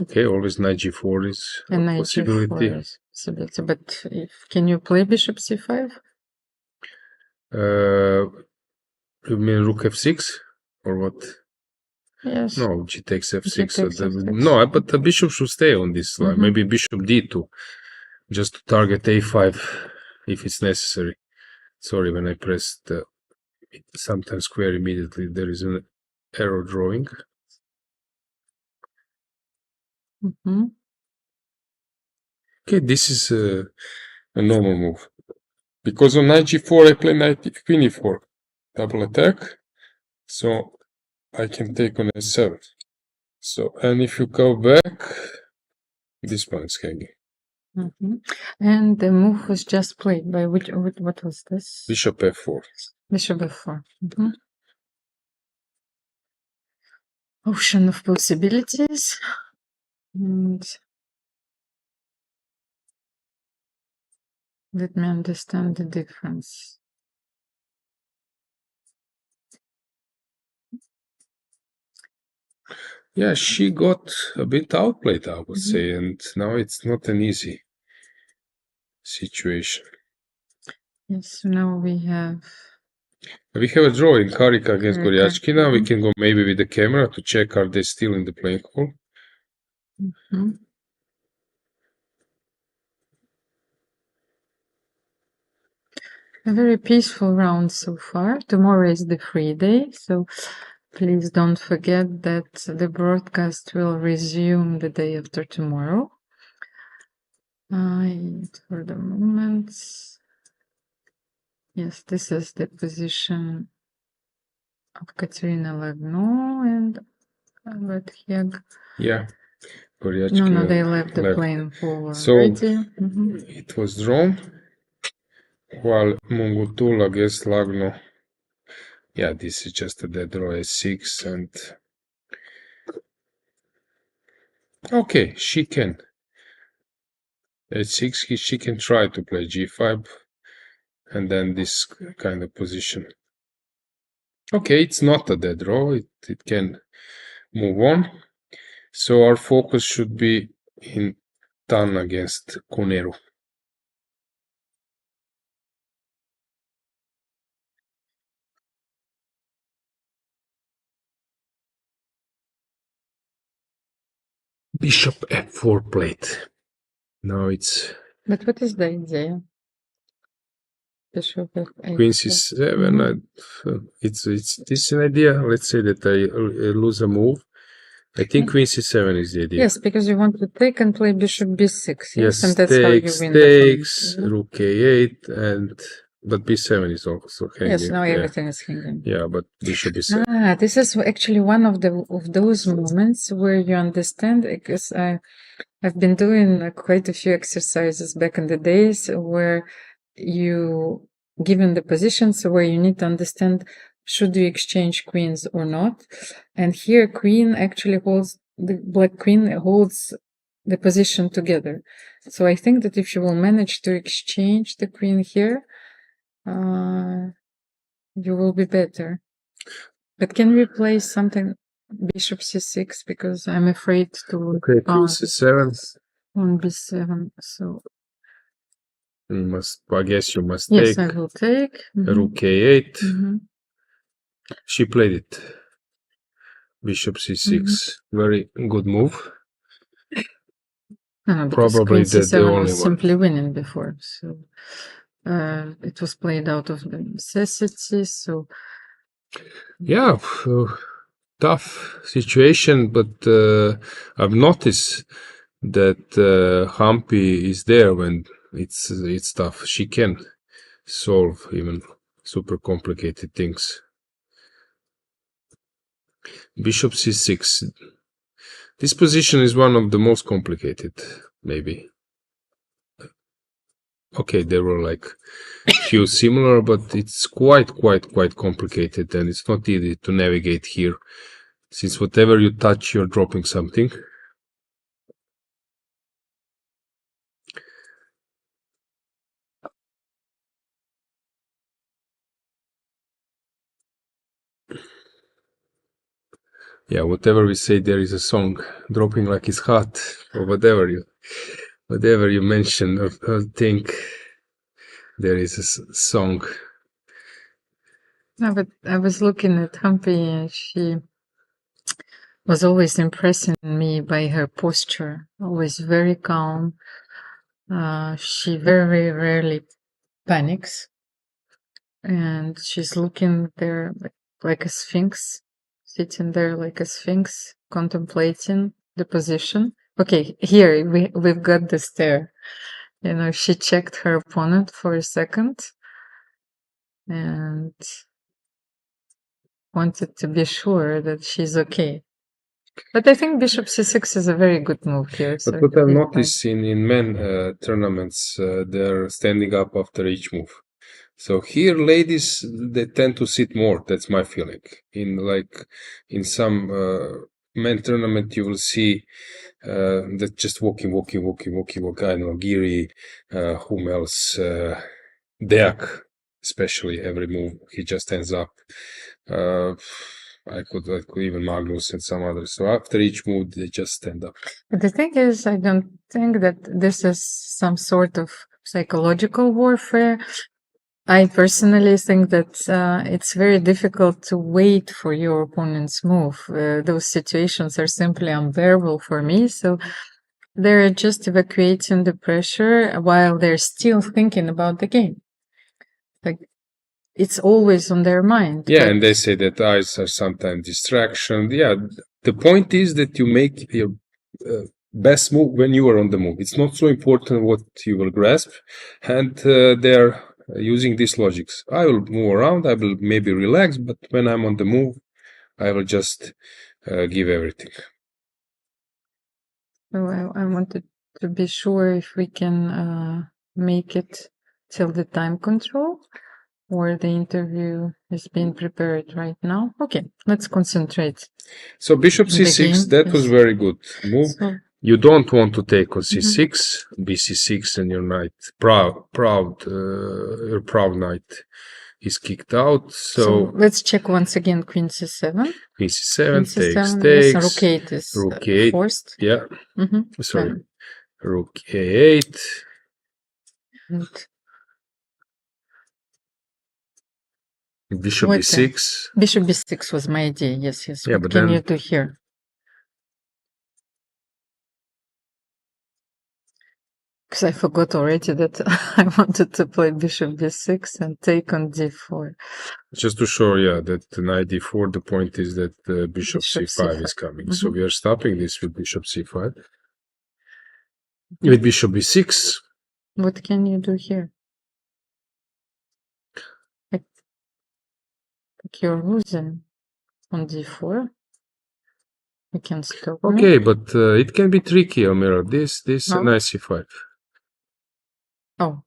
Okay, always knight g4 is a And knight possibility. g4 is possibility. But can you play bishop c5? You mean rook f6 or what? Yes. No, g takes f6. G takes f6. No, but the bishop should stay on this line. Maybe bishop d2, just to target a5 if it's necessary. Sorry, when I pressed sometimes square immediately, there is an error drawing. Okay, this is a normal move. Because on knight g4, I play knight queen e4, double attack. So I can take on a7. So, and if you go back, this one is hanging. And the move was just played by what was this? Bishop f4. Bishop f4. Ocean of possibilities. And let me understand the difference. Yeah, she got a bit outplayed, I would say, and now it's not an easy situation. Yes, so now we have a draw in Harika against Goryachkina. We can go maybe with the camera to check are they still in the playing hall. A very peaceful round so far. Tomorrow is the free day, so please don't forget that the broadcast will resume the day after tomorrow. For the moment, yes, this is the position of Kateryna Lagno and Batkhuyag. Yeah, Goryachkina. No, they left the playing hall So already. it was drawn, while Munguntuul against Lagno. Yeah, this is just a dead draw a6 and okay, she can h6, she can try to play g5 and then this kind of position. Okay, it's not a dead draw, it can move on. So our focus should be in Tan against Koneru. Bishop f4 plate. Now it's... But what is the idea? Bishop f8. Queen c7. It's an idea. Let's say that I lose a move. I think Queen c7 is the idea. Yes, because you want to take and play Bishop b6. Yes, and that's takes, how you win takes, rook a8, and but b7 is also hanging. Yes, now everything is hanging. Yeah, but bishop b7. This is actually one of those moments where you understand, because I've been doing quite a few exercises back in the days where you given the positions where you need to understand should you exchange queens or not. And here queen actually holds, the black queen holds the position together. So I think that if you will manage to exchange the queen here, you will be better. But can we play something bishop c6, because I'm afraid to okay, queen c7 on b7. So you must, I guess you must yes, take. I will take Rook a8. She played it. Bishop c6. Very good move. Probably the only was one. Simply winning before, so it was played out of the necessity. So yeah, tough situation, but I've noticed that Humpy is there when it's tough. She can solve even super complicated things. Bishop c6. This position is one of the most complicated, maybe. Okay, there were like few similar, but it's quite complicated, and it's not easy to navigate here, since whatever you touch, you're dropping something. Yeah, whatever we say, there is a song dropping like it's hot, or whatever you mention or think, there is a song. No, but I was looking at Humpy, and she was always impressing me by her posture, always very calm. She very rarely panics, and she's looking there like a sphinx, sitting there like a sphinx, contemplating the position. Okay, here we've got the stare. You know, she checked her opponent for a second and wanted to be sure that she's okay. But I think bishop c6 is a very good move here. But what I've noticed in men tournaments, they're standing up after each move. So here, ladies, they tend to sit more. That's my feeling. In some men tournament, you will see that just walking. I know Giri, whom else? Deak, especially every move he just stands up. I could even Magnus and some others. So after each move, they just stand up. But the thing is, I don't think that this is some sort of psychological warfare. I personally think that it's very difficult to wait for your opponent's move. Those situations are simply unbearable for me. So they're just evacuating the pressure while they're still thinking about the game. Like, it's always on their mind. Yeah, and they say that eyes are sometimes distraction. Yeah, the point is that you make your best move when you are on the move. It's not so important what you will grasp, and they're using these logics. I will move around, I will maybe relax, but when I'm on the move, I will just give everything. So I wanted to be sure if we can make it till the time control, or the interview is being prepared right now. Okay, let's concentrate. So bishop c6, that was very good move. So, you don't want to take on c6, bc6, and your knight, your proud knight is kicked out. So let's check once again. Queen c7. Queen c7 takes. Rook 8 is rook 8 forced. Yeah. Sorry. Rook a8. And bishop b6. Bishop b6 was my idea. Yes. Yeah, what can you do here? Because I forgot already that I wanted to play bishop b6 and take on d4. Just to show, that knight d4, the point is that bishop c5 is coming. So we are stopping this with bishop c5. With bishop b6. What can you do here? You're losing on d4. You can stop. Okay, but it can be tricky, Almira. This knight c5. Oh.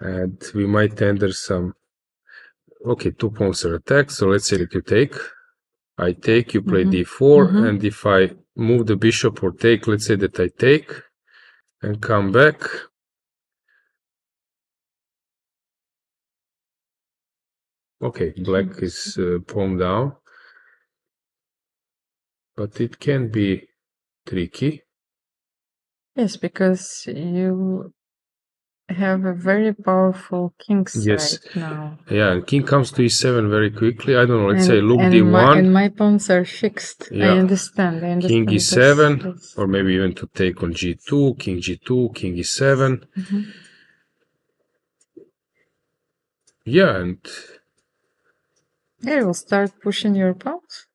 And we might enter some. Okay, 2 pawns are attacked. So let's say that you take. I take, you play d4. And if I move the bishop or take, let's say that I take and come back. Okay, black is pawn down. But it can be tricky. Yes, because you have a very powerful king side now. Yeah, and king comes to e7 very quickly. I don't know, let's say look d1. And my pawns are fixed. Yeah. I understand. King e7, or maybe even to take on g2, king g2, king e7. Yeah, and... Yeah, you will start pushing your pawns.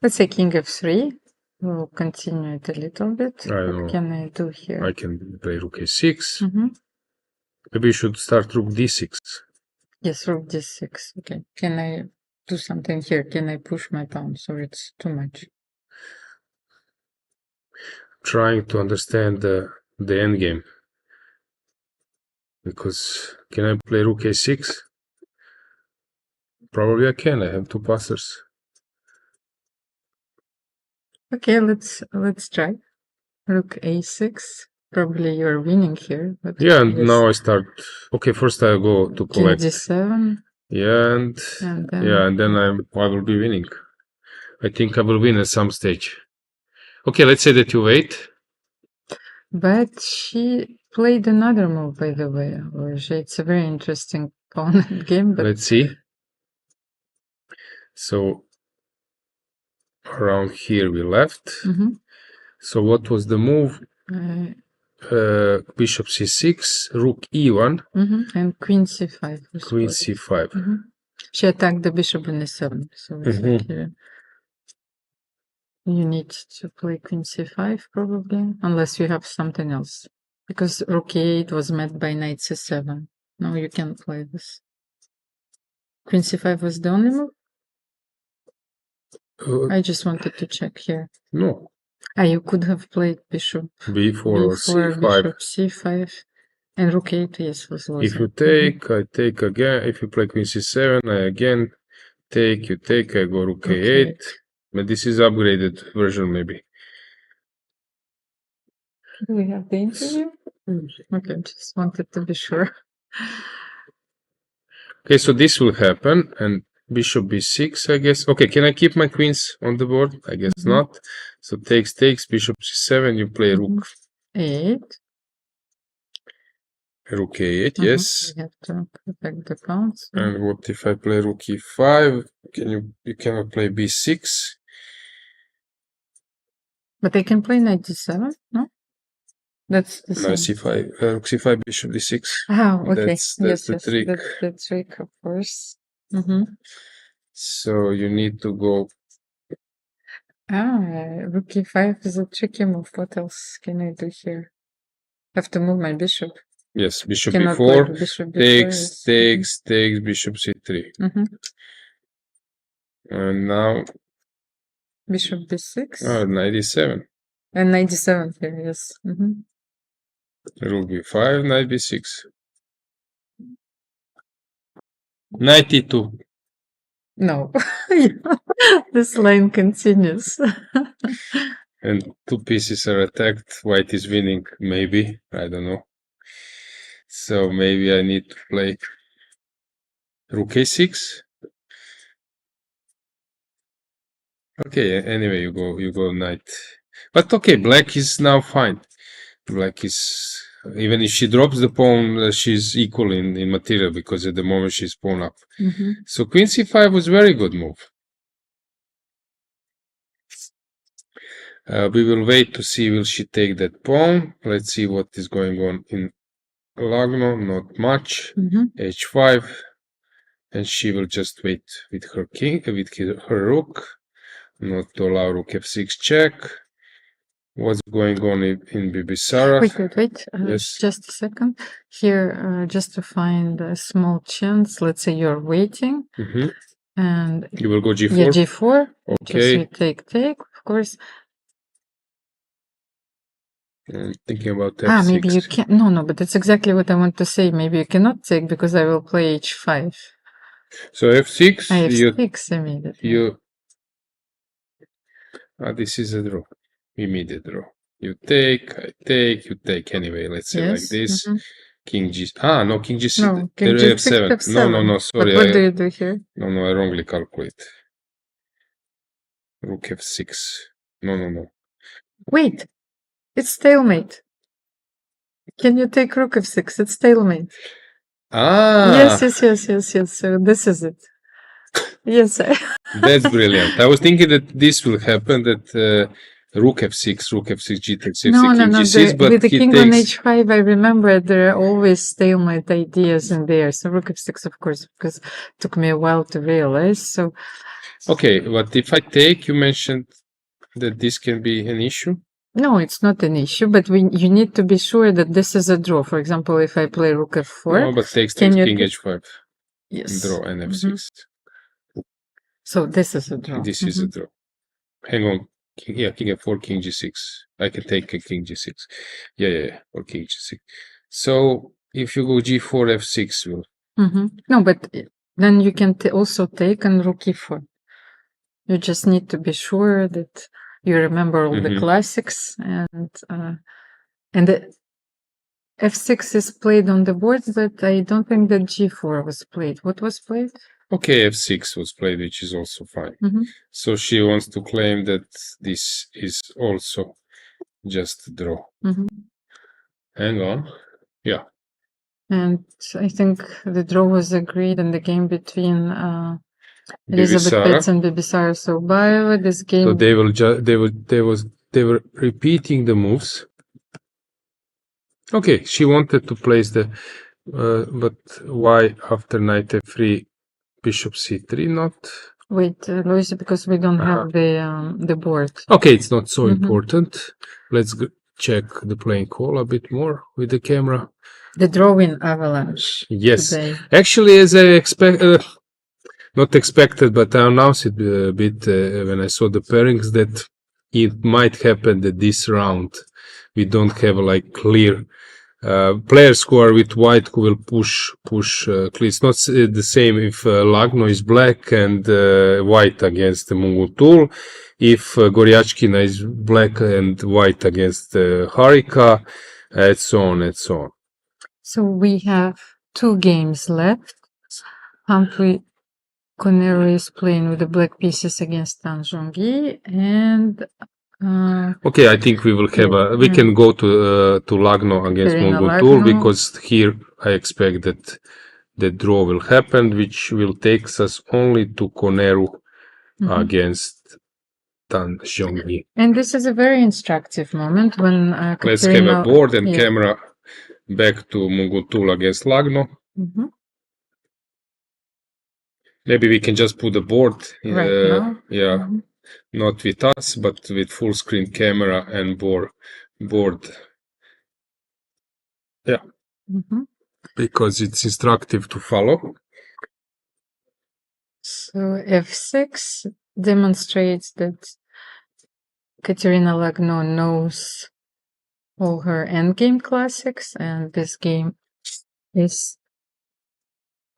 Let's say king f3. We'll continue it a little bit. What can I do here? I can play rook a6. Maybe you should start rook d6. Yes, rook d6. Okay. Can I do something here? Can I push my pawns, or it's too much? Trying to understand the endgame. Because can I play rook a6? Probably I can. I have 2 passers. Okay, let's try. Rook a6. Probably you're winning here. But yeah, and now I start. Okay, first I go to collect. King d7. Yeah, and then I will be winning. I think I will win at some stage. Okay, let's say that you wait. But she played another move, by the way. It's a very interesting opponent game. But Let's see. So around here we left. So what was the move? Bishop c6, rook e1, and queen c5. queen c5. She attacked the bishop in e7. So it's like you need to play queen c5 probably, unless you have something else. Because rook e8 was met by knight c7. No, you can't play this. Queen c5 was the only move? I just wanted to check here. No. You could have played bishop b4 or c5. Bishop c5. And rook e8, yes, was If you take, I take again. If you play queen c7, I again take, you take, I go rook e8. But this is upgraded version maybe. Do we have the interview? Okay, just wanted to be sure. Okay, so this will happen, and bishop b6, I guess. Okay, can I keep my queens on the board? I guess not. So takes, bishop c7, you play rook e8. Rook a8, yes. We have to protect the pawns. And what if I play rook e5? You cannot play b6. But they can play knight d7, no? That's the same. No, c5, rook c5, bishop d6. Okay. That's the trick. That's the trick, of course. So you need to go. Rook e5 is a tricky move. What else can I do here? I have to move my bishop. Yes, bishop Cannot b4, play bishop takes, bishop c3. And now bishop b6. Knight e7. And knight d7 here, yes. Rook b5, knight b6. Knight e2. No. This line continues. And two pieces are attacked. White is winning, maybe. I don't know. So maybe I need to play rook a6. Okay, anyway, you go knight. But okay, black is now fine. Black is, even if she drops the pawn, she's equal in material, because at the moment she's pawn up. So queen c5 was very good move. We will wait to see will she take that pawn. Let's see what is going on in Lagno. Not much. h5, and she will just wait with her king, with her rook, not to allow rook f6 check. What's going on in Bibisara? Wait. Yes. Just a second. Here, just to find a small chance, let's say you're waiting. And you will go g4? Yeah, g4. Okay. Just take, of course. I'm thinking about f6. Maybe you can't. No, but that's exactly what I want to say. Maybe you cannot take, because I will play h5. So f6? f6 immediately. This is a draw. Immediate draw. You take, I take, you take. Anyway, let's say like this. King g. No, king g6. No, king g6, f7. No, sorry. But what do you do here? No, I wrongly calculate. Rook f6. No. Wait. It's stalemate. Can you take rook f6? It's stalemate. Yes. So this is it. Yes. That's brilliant. I was thinking that this will happen, that rook f6, g takes f6, No. g6, but with the king takes... on h5, I remember there are always stalemate ideas in there. So rook f6, of course, because it took me a while to realize. So okay, but if I take, you mentioned that this can be an issue. No, it's not an issue, but you need to be sure that this is a draw. For example, if I play rook f4... No, but takes king h5. Yes. Draw and f6. So this is a draw. This is a draw. Hang on. King f4, king g6. I can take a king g6. Yeah. Or king g6. So if you go g4, f6 will... No, but then you can also take and rook e4. You just need to be sure that you remember all the classics, and f6 is played on the board, but I don't think that g4 was played. What was played? Okay, f6 was played, which is also fine. So she wants to claim that this is also just a draw. Hang on. Yeah. And I think the draw was agreed in the game between Elisabeth Paehtz and Bibisara Assaubayeva. This game. So they were repeating the moves. Okay, she wanted to place the, but why after knight f3, bishop c3 not? Wait, Luisa, because we don't have the board. Okay, it's not so important. Let's check the playing call a bit more with the camera. The drawing avalanche. Yes, today. actually, as I not expected, but I announced it a bit when I saw the pairings that it might happen that this round we don't have like clear players who are with white who will push clear. It's not the same if Lagno is black and white against the Munguntuul, if Goryachkina is black and white against Harika, and so on and so on. So we have 2 games left. Humpy Tan-Koneru is playing with the black pieces against Zhongyi, and okay, I think we will have we can go to Lagno against Munguntuul, because here I expect that the draw will happen, which will take us only to Koneru against Zhongyi. And this is a very instructive moment when let's have a board and camera back to Munguntuul against Lagno. Maybe we can just put the board right now. Not with us, but with full screen camera and board. Yeah. Because it's instructive to follow. So f6 demonstrates that Kateryna Lagno knows all her endgame classics, and this game is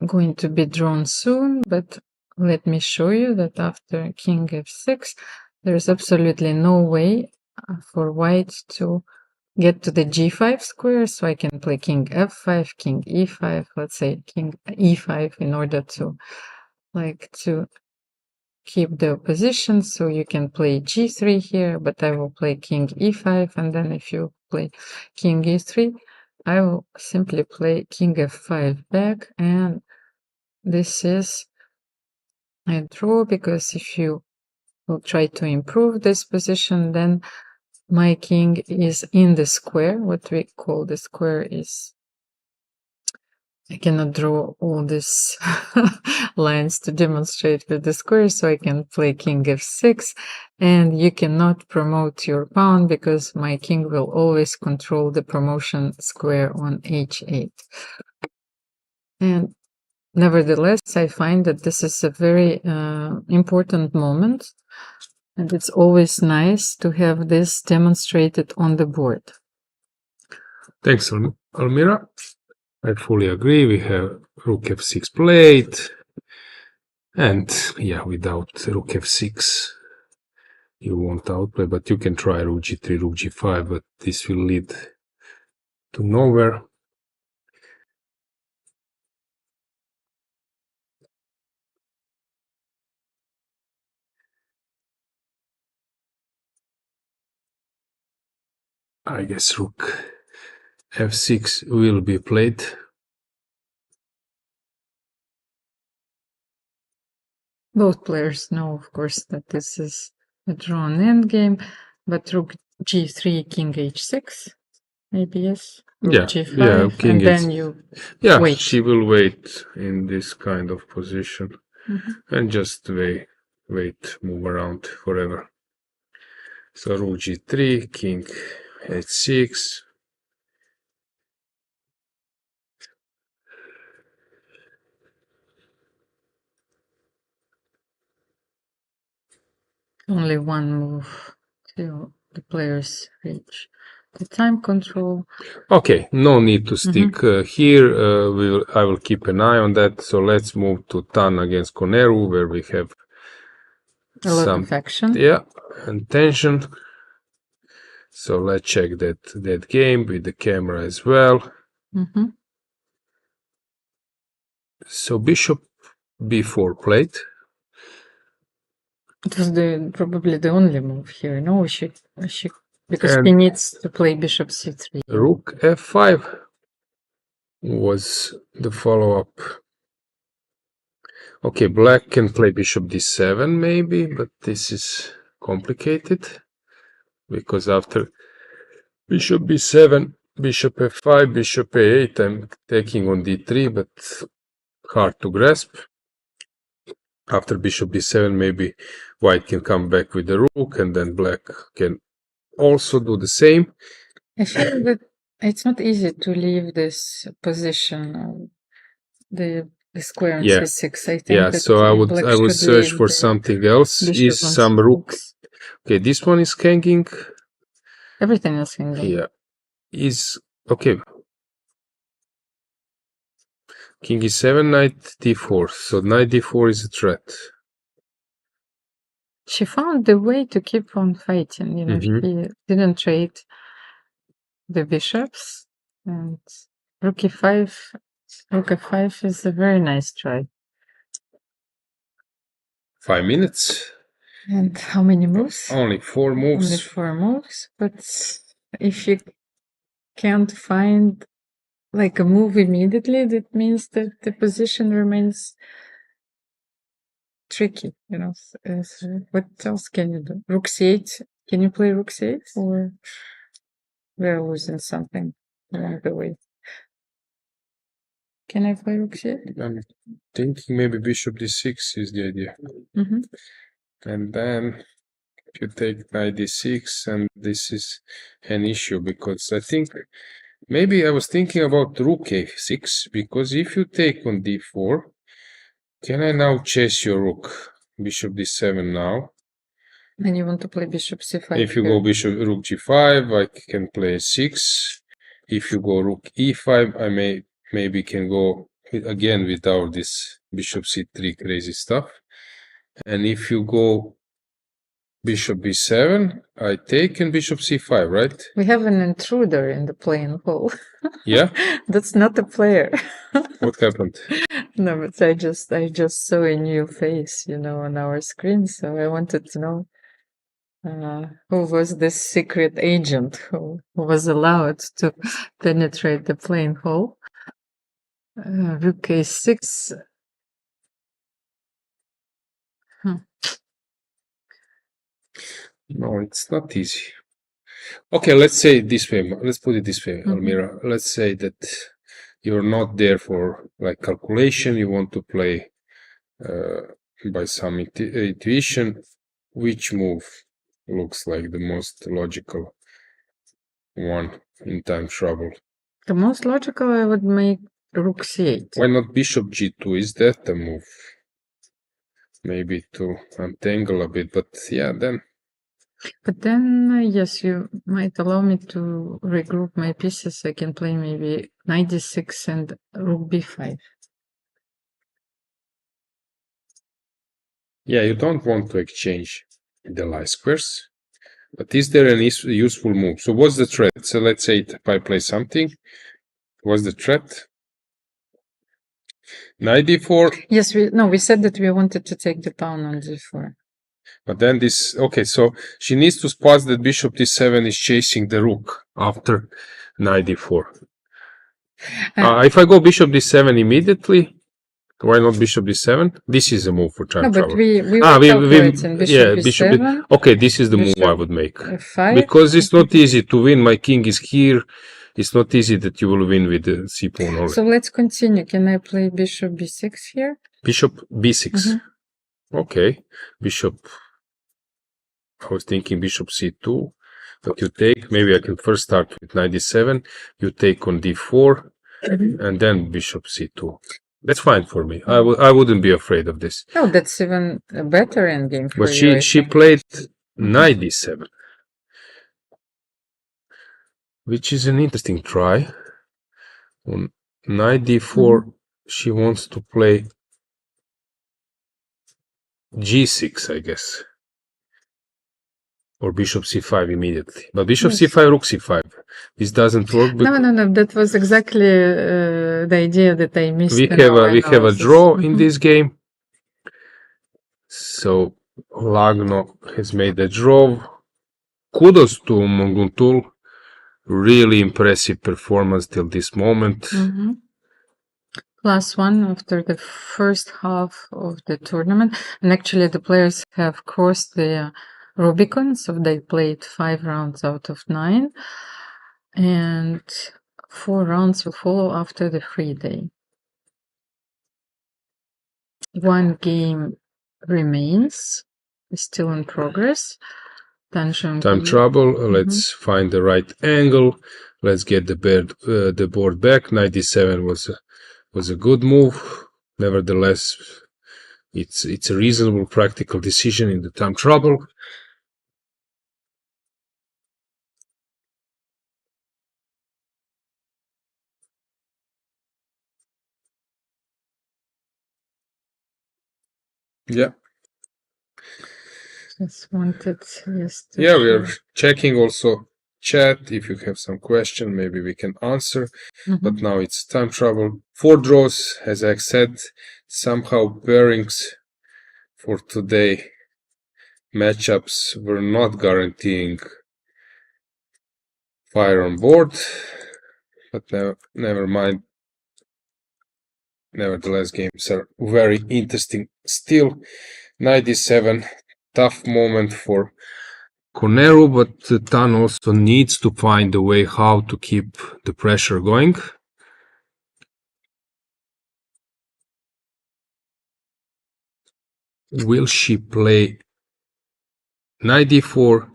going to be drawn soon, but let me show you that after king f6 there's absolutely no way for white to get to the g5 square, so I can play king f5, king e5, let's say king e5 in order to keep the position. So you can play g3 here, but I will play king e5, and then if you play king e3 I will simply play king f5 back, and this is a draw, because if you will try to improve this position, then my king is in the square. What we call the square is, I cannot draw all these lines to demonstrate with the square, so I can play king f6, and you cannot promote your pawn because my king will always control the promotion square on h8. And nevertheless, I find that this is a very important moment, and it's always nice to have this demonstrated on the board. Thanks, Almira. I fully agree. We have rook f6 played, and yeah, without rook f6 you won't outplay, but you can try rook g3, rook g5, but this will lead to nowhere. I guess rook f6 will be played. Both players know, of course, that this is a drawn endgame, but rook g3, king h6, maybe yes. Rook g5, king and then you wait. She will wait in this kind of position and just wait, move around forever. So rook g3, king h6. Only one move till the players reach the time control. Okay, no need to stick here. I will keep an eye on that. So let's move to Tan against Koneru, where we have a lot of action. Yeah, and tension. So let's check that game with the camera as well. So bishop b4 played. It was probably the only move here. No, she because And he needs to play bishop c3. Rook f5 was the follow-up. Okay, black can play bishop d7 maybe, but this is complicated because after bishop b7, bishop f5, bishop a8, I'm taking on d3, but hard to grasp. After bishop b7, maybe white can come back with the rook, and then black can also do the same. I feel that it's not easy to leave this position, the square on Yeah. c6. I think Yeah, that so I would should search leave for the something else. bishop Is on some rook? c6. Okay, this one is hanging. Everything is hanging. Yeah, is okay. King e7, knight d4. So knight d4 is a threat. She found the way to keep on fighting. You know, she didn't trade the bishops, and rook e5. Rook f5 is a very nice try. 5 minutes. And how many moves? Only 4 moves. Only 4 moves. But if you can't find like a move immediately, that means that the position remains tricky. You know, so what else can you do? Rook c8. Can you play rook c8, or we're losing something along the way? Can I play rook c8? I'm thinking maybe bishop d6 is the idea. And then if you take knight d6, and this is an issue because I think maybe I was thinking about rook a6, because if you take on d4, can I now chase your rook? Bishop d7 now. And you want to play bishop c5? If you go rook g5, I can play 6. If you go rook e5, I maybe can go again without this bishop c3 crazy stuff. And if you go bishop b7, I take, and bishop c5, right? We have an intruder in the playing hall. Yeah? That's not a player. What happened? No, but I just saw a new face, you know, on our screen, so I wanted to know who was this secret agent who was allowed to penetrate the playing hall. Rook a6. No, it's not easy. Okay, let's say it this way. Let's put it this way, Almira. Let's say that you're not there for like calculation. You want to play by some intuition. Which move looks like the most logical one in time trouble? The most logical, I would make rook c8. Why not bishop g2? Is that the move? Maybe to untangle a bit, but yeah, then. But then, yes, you might allow me to regroup my pieces. I can play maybe knight d6 and rook b5. Yeah, you don't want to exchange the lie squares. But is there any useful move? So what's the threat? So let's say if I play something, what's the threat? Knight d4. Yes, we said that we wanted to take the pawn on d4. But then this, okay, so she needs to spot that bishop d7 is chasing the rook after knight d4. If I go bishop d7 immediately, why not bishop d7? This is a move for time but trouble. we were calculating bishop b7. Okay, this is the move I would make. f5. Because it's not easy to win. My king is here. It's not easy that you will win with the c pawn only. So let's continue. Can I play bishop b6 here? Bishop b6. Okay. Bishop. I was thinking bishop c2. But you take. Maybe I can first start with knight d7. You take on d4. And then bishop c2. That's fine for me. I wouldn't be afraid of this. Oh, that's even a better endgame for you. But she played knight d7. Which is an interesting try. On knight d4, she wants to play g6, I guess. or bishop c5 immediately. But bishop Yes. c5, rook c5. This doesn't work. No. That was exactly the idea that I missed. We have a draw in this game. So Lagno has made a draw. Kudos to Munguntuul. Really impressive performance till this moment. +1 after the first half of the tournament. And actually the players have crossed the Rubicon, so they played 5 rounds out of 9. And 4 rounds will follow after the free day. 1 game remains, is still in progress. Time trouble. Let's find the right angle. Let's get the board back. 97 was a good move. Nevertheless, it's a reasonable practical decision in the time trouble. Yeah. Just wanted, yes. Yeah, we are checking also chat. If you have some question, maybe we can answer. But now it's time trouble. 4 draws, as I said. Somehow pairings for today matchups were not guaranteeing fire on board. But never mind. Nevertheless, games are very interesting still. 97, tough moment for Koneru, but Tan also needs to find a way how to keep the pressure going. Will she play knight d4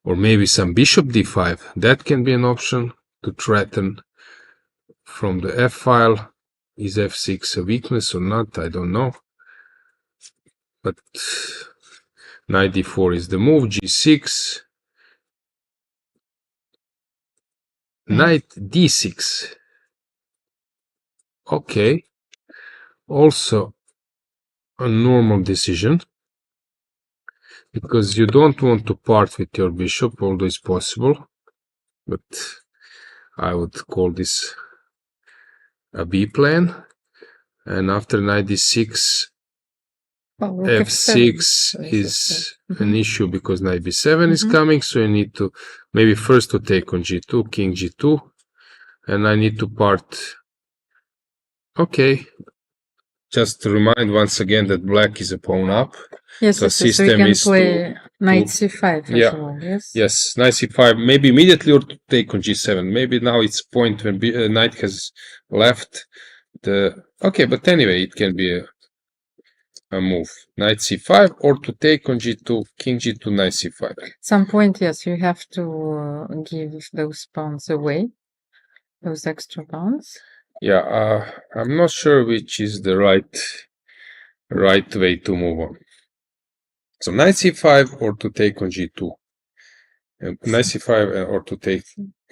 or maybe some bishop d5? That can be an option to threaten from the f file. Is f6 a weakness or not? I don't know. But knight d4 is the move. g6. Knight d6. Okay. Also a normal decision, because you don't want to part with your bishop, although it's possible. But I would call this a B plan. And after knight d6, f6 is an issue because knight b7 is coming, so you need to maybe first to take on g2, king g2, and I need to part. Okay, just to remind once again that black is a pawn up. Yes, so so system we can is play knight c5 as well, yes, knight c5, maybe immediately, or to take on g7. Maybe now it's point when knight has left the. Okay, but anyway, it can be a move. Knight c5 or to take on g2, king g2, knight c5. At some point, yes, you have to give those pawns away, those extra pawns. Yeah, I'm not sure which is the right way to move on. So knight c5 or to take on g2. Knight c5 or to take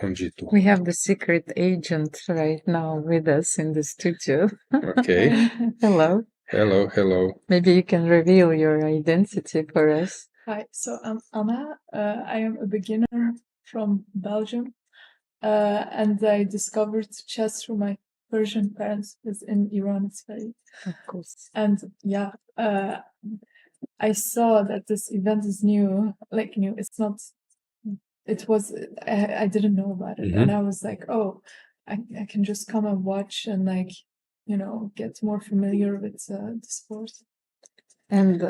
on g2. We have the secret agent right now with us in the studio. Okay. Hello. Hello. Maybe you can reveal your identity for us. Hi, so I'm Anna. I am a beginner from Belgium, and I discovered chess through my Persian parents, because in Iran it's very. Of course. And yeah, I saw that this event is new. It's not. It was. I didn't know about it, and I was like, oh, I can just come and watch and get more familiar with the sport. And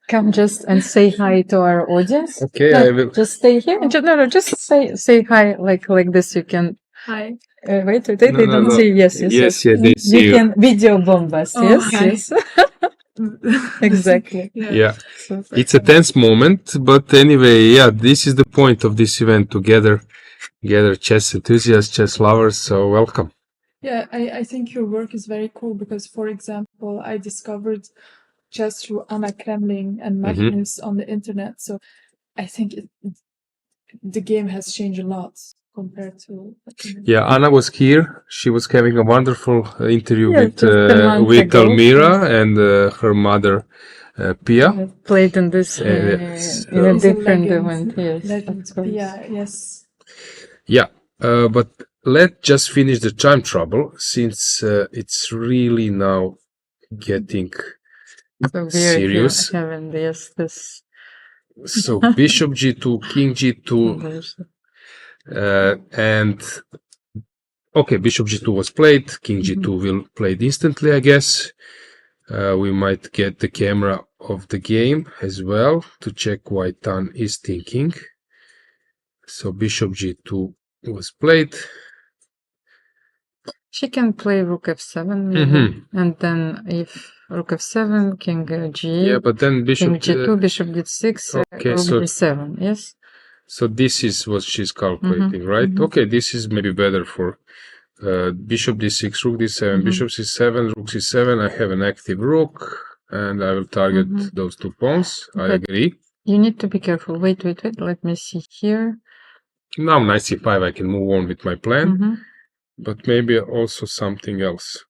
come just and say hi to our audience. Okay, I will. Just stay here. No, just say hi like this. You can. Hi. Wait, they don't see. Yes, they see you. Can video bomb us. Yes. Exactly. Yeah. So it's a tense moment, but anyway, yeah, this is the point of this event, to gather chess enthusiasts, chess lovers, so welcome. Yeah, I think your work is very cool because, for example, I discovered chess through Anna Kremling and Magnus on the internet, so I think the game has changed a lot compared to. Yeah, Anna was here. She was having a wonderful interview with ago. Almira and her mother Pia. Played in this Yes. in a It's a different legend. event. Yes, Legend. of course. Yeah, yes. Yeah, but let's just finish the time trouble since it's really now getting So we are serious. having this. So bishop g2, king g2, and okay, bishop g2 was played, king g2 will played instantly, I guess. We might get the camera of the game as well to check what Tan is thinking. So bishop g2 was played. She can play rook f7 maybe, and then if rook f7, king g8, Yeah, but then bishop king g2, bishop d6, okay, rook so d7. Yes. so this is what she's calculating, right? Okay, this is maybe better for bishop d6, rook d7, bishop c7, rook c7. I have an active rook, and I will target those 2 pawns. I agree. You need to be careful. Wait. Let me see here. Now knight c5, I can move on with my plan, but maybe also something else.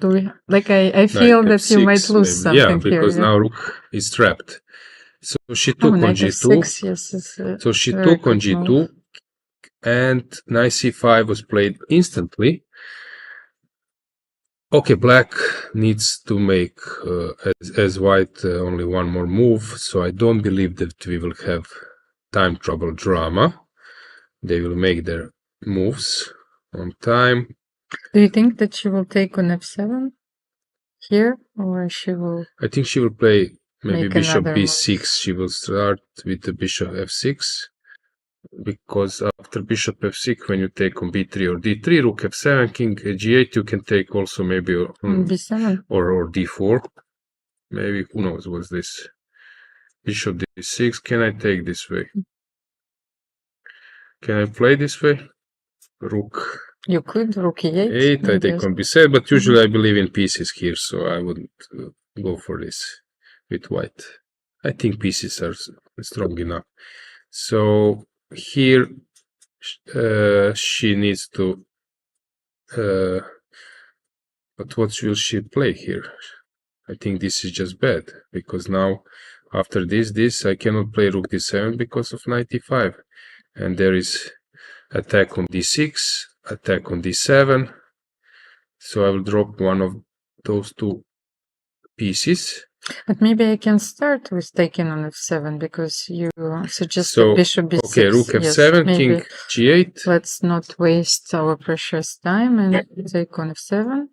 Do we like? I feel that you might lose maybe. something Yeah, because here. now rook is trapped. So she took on knight g2. f6, yes, So she took on g2, move. and knight c5 was played instantly. Okay, black needs to make as white only one more move, so I don't believe that we will have time trouble drama. They will make their moves on time. Do you think that she will take on f7 here, or she will? I think she will play maybe make bishop another b6. move. She will start with the bishop f6, because after bishop f6, when you take on b3 or d3, rook f7, king g8, you can take also maybe on b7 or d4. Maybe, who knows what's this? Bishop d6. Can I take this way? Can I play this way? Rook. You could rook e8. 8. I take on b7, but usually I believe in pieces here, so I wouldn't go for this with white. I think pieces are strong enough. So here she needs to. But what will she play here? I think this is just bad, because now after this I cannot play rook d7 because of knight e5, and there is attack on d6, attack on d7, so I will drop one of those 2 pieces. But maybe I can start with taking on f7, because you suggested bishop b6. Okay, rook f7, yes, king g8. Let's not waste our precious time and take on f7.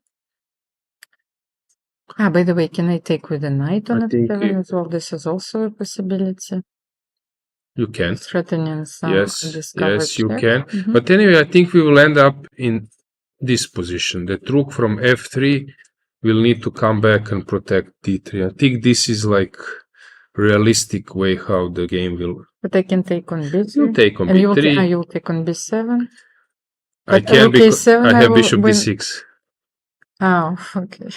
By the way, can I take with a knight on f7 as well? This is also a possibility. You can. Threatening some yes, you can. But anyway, I think we will end up in this position. That rook from f3 will need to come back and protect d3. I think this is like realistic way how the game will. But I can take on b3. You take on and b3. You'll take on b7. I can because I have bishop b6. Oh, okay.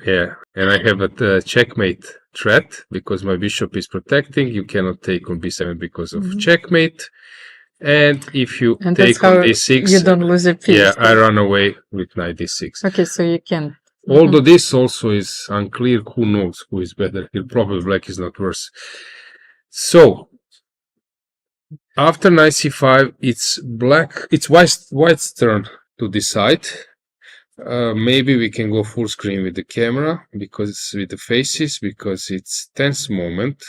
Yeah, and I have a checkmate threat because my bishop is protecting. You cannot take on b7 because of checkmate. And if you take on d6, you don't lose a piece. Yeah, I run away with knight d6. Okay, so you can. Although this also is unclear, who knows who is better here. Probably black is not worse. So after knight c5, it's white's turn to decide. Maybe we can go full screen with the camera, because with the faces, because it's tense moment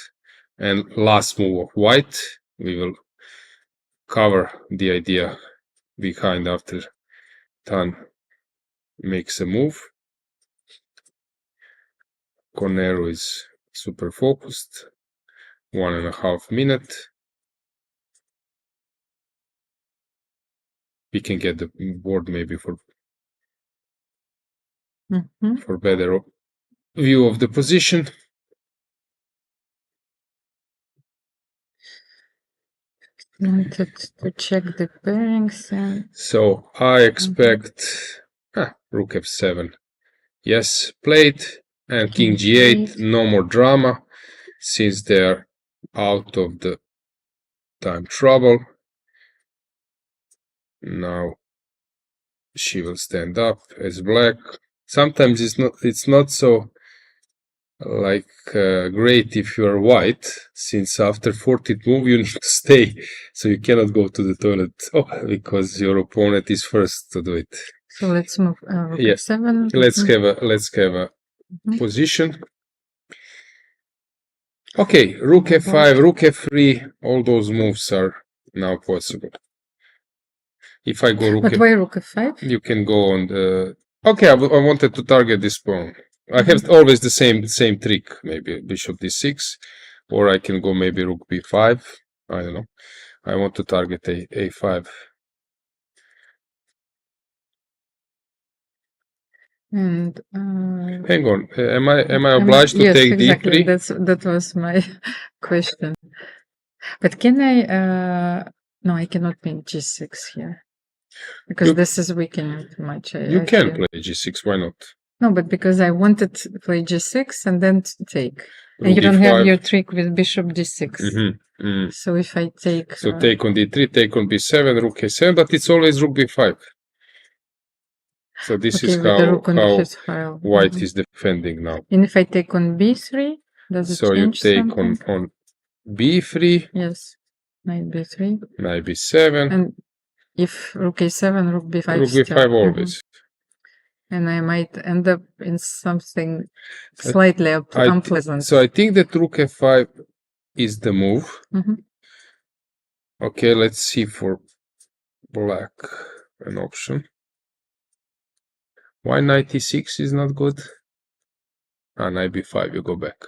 and last move of white. We will cover the idea behind after Tan makes a move. Tan-Koneru is super focused. 1.5 minutes. We can get the board maybe for better view of the position. Wanted to check the pairings. So I expect rook f7. Yes, played, and king g8. No more drama, since they're out of the time trouble. Now she will stand up as black. Sometimes it's not so great if you are white, since after 14th move you need to stay, so you cannot go to the toilet because your opponent is first to do it. So let's move rook Yes. f7. Let's have a position. Okay, rook f5, rook f3, all those moves are now possible. If I go rook But why rook f5? you can go on the... Okay, I wanted to target this pawn. I have always the same trick, maybe bishop d6, or I can go maybe rook b5. I don't know. I want to target a5. And hang on, am I obliged to take exactly. d3? That was my question. But can I? No, I cannot play g6 here because this is weakening too much. You can play g6. Why not? No, but because I wanted to play g6 and then to take. Rook And you don't d5. have your trick with bishop d6. So if I take... So take on d3, take on b7, rook a7, but it's always rook b5. So this is how white is defending now. And if I take on b3, does it change take something? on b3. Yes, knight b3. Knight b7. And if rook a7, rook b5 rook b5 always. And I might end up in something slightly unpleasant. So I think that rook f5 is the move. Okay, let's see for black an option. Why knight e6 is not good? Knight b5, you go back.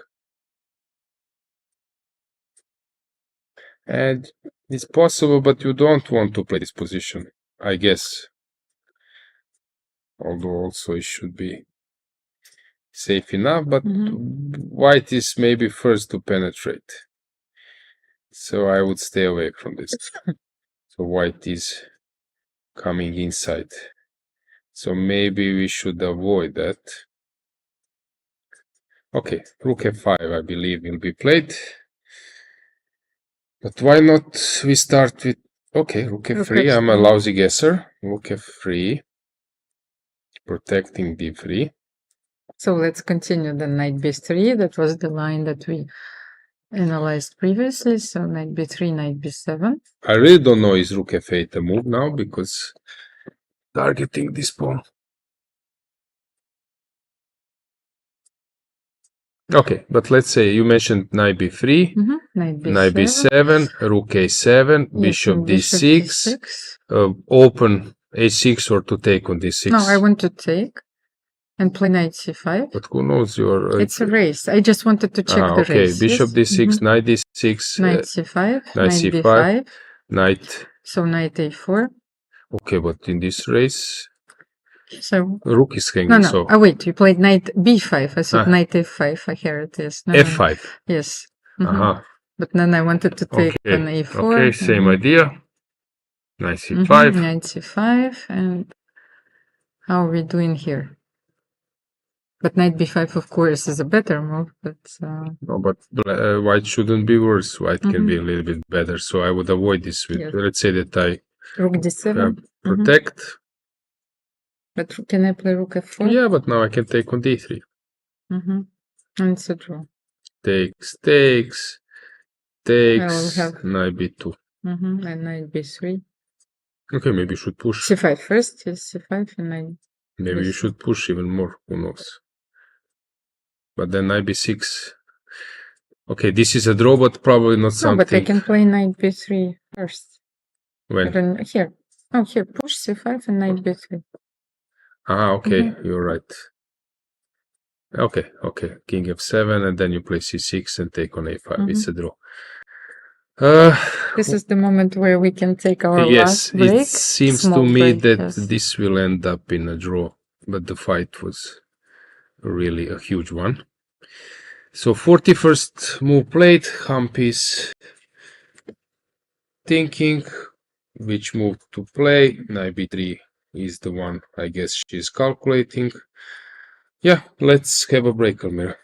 And it's possible, but you don't want to play this position, I guess. Although also it should be safe enough, but white is maybe first to penetrate. So I would stay away from this. So white is coming inside. So maybe we should avoid that. Okay, rook f5 I believe will be played. But why not we start with... Okay, rook f3, I'm a lousy guesser. Rook f3. Protecting d3. So let's continue the knight b3. That was the line that we analyzed previously. So knight b3, knight b7. I really don't know is rook f8 a move now because targeting this pawn. Okay, but let's say you mentioned knight b3, knight b7, rook a7, bishop d6, open a6 or to take on d6. No, I want to take and play knight c5. But who knows your... It's a race. I just wanted to check the race. Okay, bishop d6, knight d6, knight c5, knight c5, b5, knight... So knight a4. Okay, but in this race... So rook is hanging. No. So Wait, you played knight b5. I said knight f5. I hear it. Yes. No, f5. No. Yes. But then I wanted to take an a4. Okay, same idea. Knight c5. Knight c5. And how are we doing here? But knight b5, of course, is a better move. But no, but white shouldn't be worse. White can be a little bit better. So I would avoid this. With, let's say that I rook d7 protect. But can I play rook f4? Yeah, but now I can take on d3. And it's a draw. Takes, knight b2. And knight b3. Okay, maybe you should push. c5 first, yes, c5 and knight. Maybe you should push even more, who knows. But then knight b6. Okay, this is a draw, but probably not something. No, but I can play knight b3 first. When? Here. Oh, here, push c5 and knight b3. Okay, you're right. Okay, king f7, and then you play c6 and take on a5. It's a draw. This is the moment where we can take our last break. Yes, it seems to me that this will end up in a draw, but the fight was really a huge one. So 41st move played. Humpy's thinking which move to play. Knight b3 is the one I guess she's calculating. Yeah, let's have a break, Almira.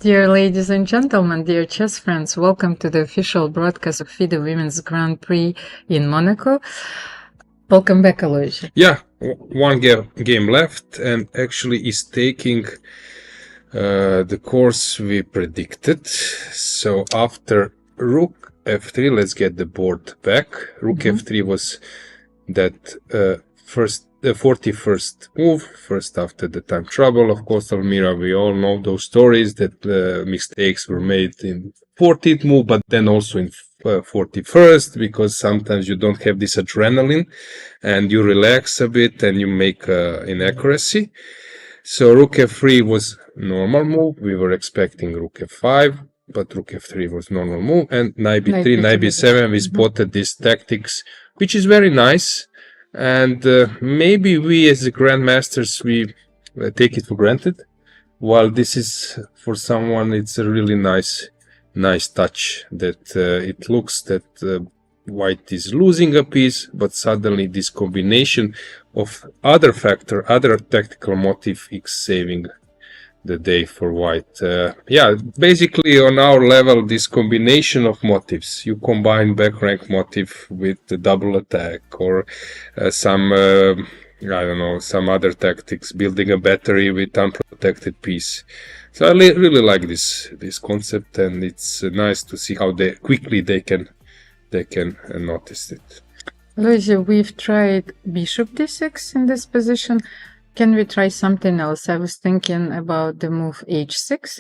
Dear ladies and gentlemen, dear chess friends, welcome to the official broadcast of FIDE Women's Grand Prix in Monaco. Welcome back, Alojzije. Yeah, one game left, and actually is taking the course we predicted. So after Rook F3, let's get the board back. Rook F3 was that first 41st move, first after the time trouble. Of course, Almira, we all know those stories that mistakes were made in 40th move, but then also in 41st, because sometimes you don't have this adrenaline and you relax a bit and you make inaccuracy. So Rook F3 was normal move. We were expecting Rook F5, but Rook F3 was normal move, and Knight B3, Knight B7, we spotted these tactics, which is very nice. And maybe we as the grandmasters, we take it for granted, while this is for someone, it's a really nice touch that it looks that white is losing a piece, but suddenly this combination of other tactical motive is saving the day for white. Yeah, basically on our level, this combination of motives, you combine back rank motive with the double attack or some I don't know, some other tactics, building a battery with unprotected piece. So I really like this concept, and it's nice to see how quickly they can notice it. Alojzije, we've tried bishop d6 in this position. Can we try something else? I was thinking about the move h6.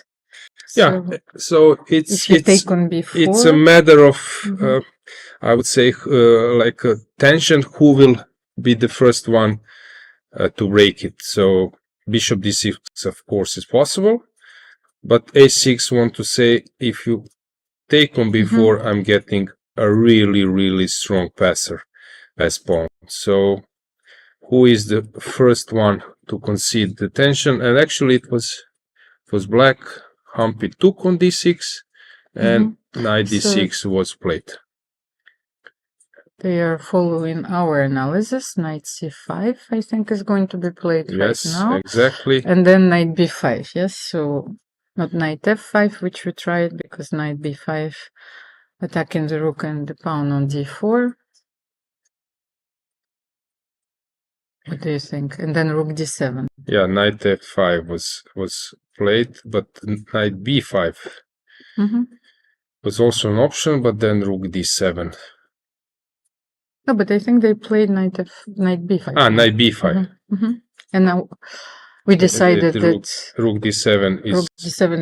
Yeah, so it's take on b4. It's a matter of I would say like a tension, who will be the first one to break it. So bishop d6 of course is possible, but a6 want to say if you take on b4, I'm getting a really strong pass pawn. So who is the first one to concede the tension? And actually it was black. Humpy took on d6 and knight d6 was played. They are following our analysis. Knight c5 I think is going to be played right now. Yes, exactly. And then knight b5, yes, so not knight f5, which we tried, because knight b5 attacking the rook and the pawn on d4. What do you think? And then rook d7. Yeah, knight f5 was played, but knight b5 was also an option, but then rook d7. No, but I think they played knight b5. Ah, knight b5. And now we decided that rook d7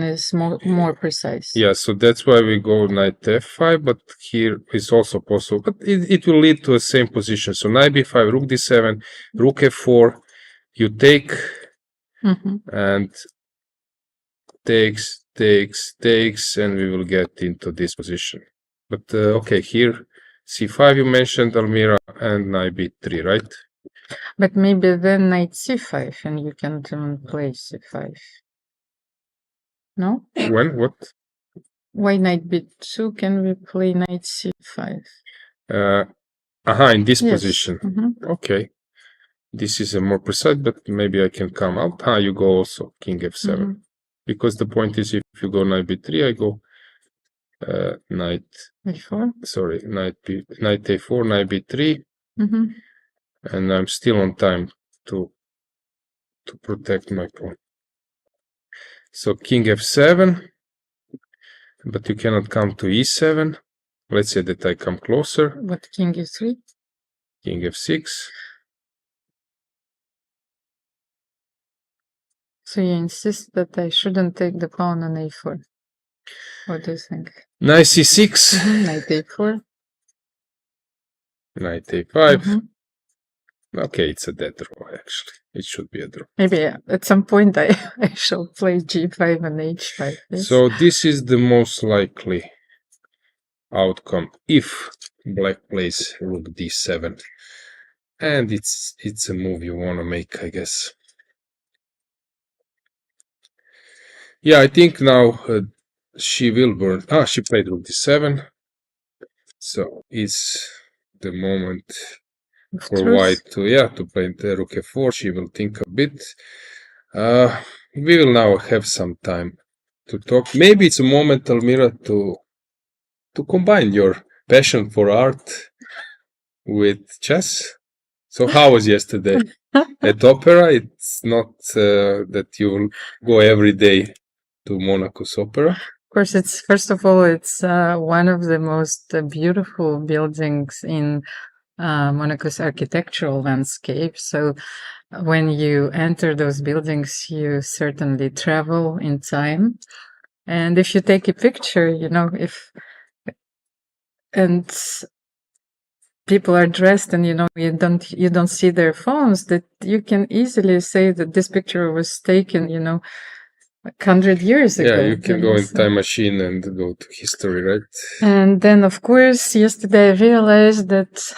is more precise. Yeah, so that's why we go knight f5, but here is also possible. But it will lead to the same position. So knight b5, rook d7, rook f4, you take and takes, and we will get into this position. But okay, here c5 you mentioned, Almira, and knight b3, right? But maybe then knight c5 and you can even play c5. No? When? What? Why knight b2? Can we play knight c5? In this position. Okay. This is a more precise, but maybe I can come out. You go also king f7. Because the point is, if you go knight b3, I go knight a4. Sorry, knight a4, knight b3. And I'm still on time to protect my pawn. So king f7, but you cannot come to e7. Let's say that I come closer. But king e3? King f6. So you insist that I shouldn't take the pawn on a4. What do you think? Knight c6. Knight a4. Knight a5. Okay, it's a dead draw, actually. It should be a draw. Maybe at some point I shall play g5 and h5. Yes? So this is the most likely outcome if black plays rook d7. And it's a move you want to make, I guess. Yeah, I think now she will burn. She played rook d7. So it's the moment for white to play the rook f4. She will think a bit. We will now have some time to talk. Maybe it's a moment, Almira, to combine your passion for art with chess. So how was yesterday? At opera, it's not that you will go every day to Monaco's opera. Of course, it's first of all, it's one of the most beautiful buildings in Monaco's architectural landscape. So when you enter those buildings, you certainly travel in time. And if you take a picture, and people are dressed and, you don't see their phones, that you can easily say that this picture was taken, 100 years ago. Yeah, you can go in time machine and go to history, right? And then, of course, yesterday I realized that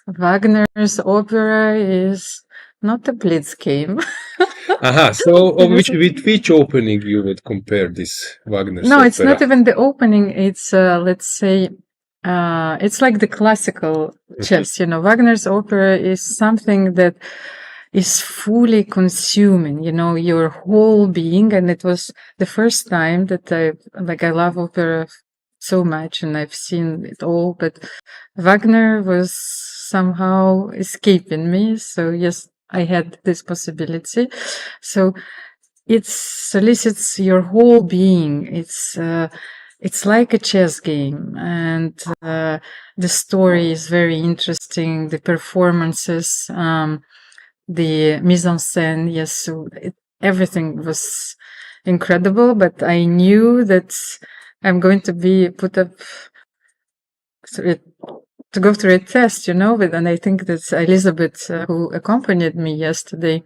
Wagner's opera is not a blitz game. So with which opening you would compare this Wagner's No, opera? it's not even the opening. It's, let's say, it's like the classical chess. Wagner's opera is something that is fully consuming, your whole being. And it was the first time that I love opera so much and I've seen it all, but Wagner was somehow escaping me. So yes, I had this possibility. So it solicits your whole being. It's like a chess game, and the story is very interesting. The performances, the mise en scène, yes, so everything was incredible. But I knew that I'm going to be put up to go through a test, and I think that's Elisabeth who accompanied me yesterday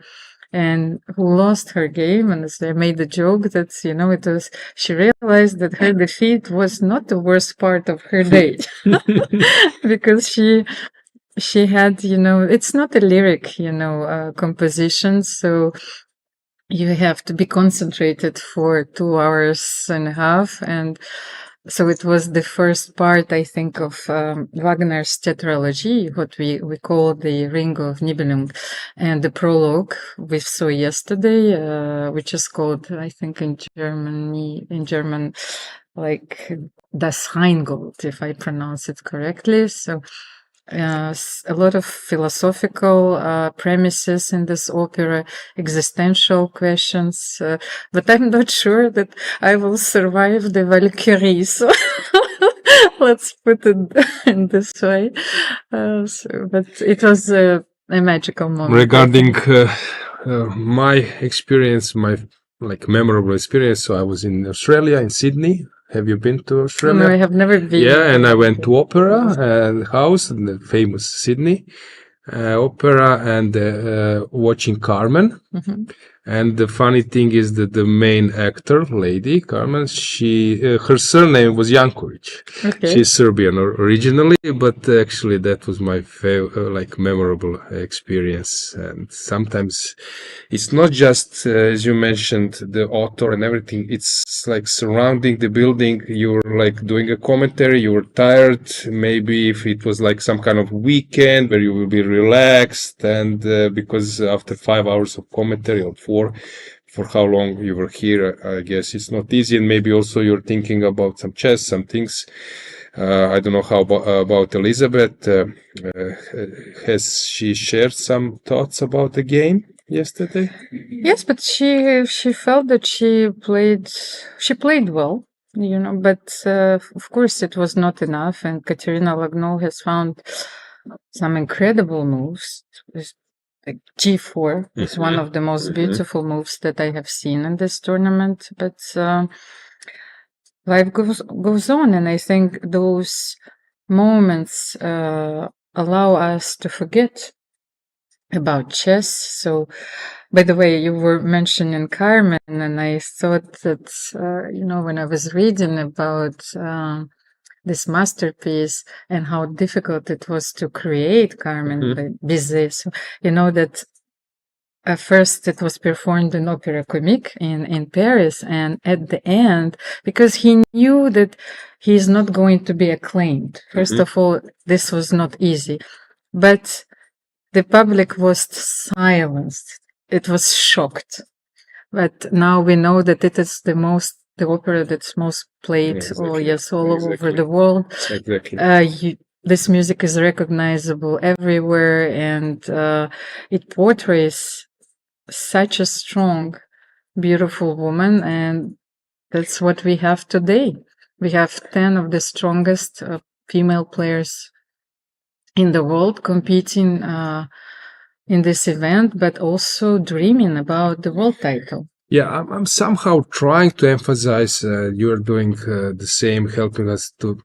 and who lost her game. And I made the joke that, she realized that her defeat was not the worst part of her day because she had, it's not a lyric, composition. So you have to be concentrated for 2 hours and a half. And so it was the first part, I think, of Wagner's tetralogy, what we call the Ring of Nibelung, and the prologue we saw yesterday, which is called, I think, in German, like Das Rheingold, if I pronounce it correctly. So a lot of philosophical premises in this opera, existential questions, but I'm not sure that I will survive the Valkyrie. So let's put it in this way. But it was a magical moment. Regarding my experience, my memorable experience, so I was in Australia, in Sydney. Have you been to Australia? No, I have never been. Yeah, and I went to opera house in the famous Sydney opera and watching Carmen. Mm-hmm. And the funny thing is that the main actor, lady Carmen, her surname was Jankovic. Okay. She's Serbian originally, but actually that was my memorable experience. And sometimes it's not just, as you mentioned, the author and everything. It's like surrounding the building. You're like doing a commentary. You're tired. Maybe if it was like some kind of weekend where you will be relaxed, and because after 5 hours of commentary or 4, for how long you were here, I guess it's not easy. And maybe also you're thinking about some chess, some things. I don't know how about Elisabeth. Has she shared some thoughts about the game yesterday? Yes, but she felt that she played well, but of course it was not enough. And Kateryna Lagno has found some incredible moves. Like G4 is one of the most beautiful moves that I have seen in this tournament. But life goes on, and I think those moments allow us to forget about chess. So, by the way, you were mentioning Carmen, and I thought that, when I was reading about this masterpiece and how difficult it was to create Carmen by Bizet. So, that at first it was performed in Opéra Comique in Paris, and at the end, because he knew that he is not going to be acclaimed. First of all, this was not easy, but the public was silenced. It was shocked. But now we know that it is the most the opera that's most played, Exactly. all over Exactly. the world. Exactly. This music is recognizable everywhere, and it portrays such a strong, beautiful woman, and that's what we have today. We have 10 of the strongest female players in the world competing in this event, but also dreaming about the world title. Yeah, I'm somehow trying to emphasize, you're doing the same, helping us to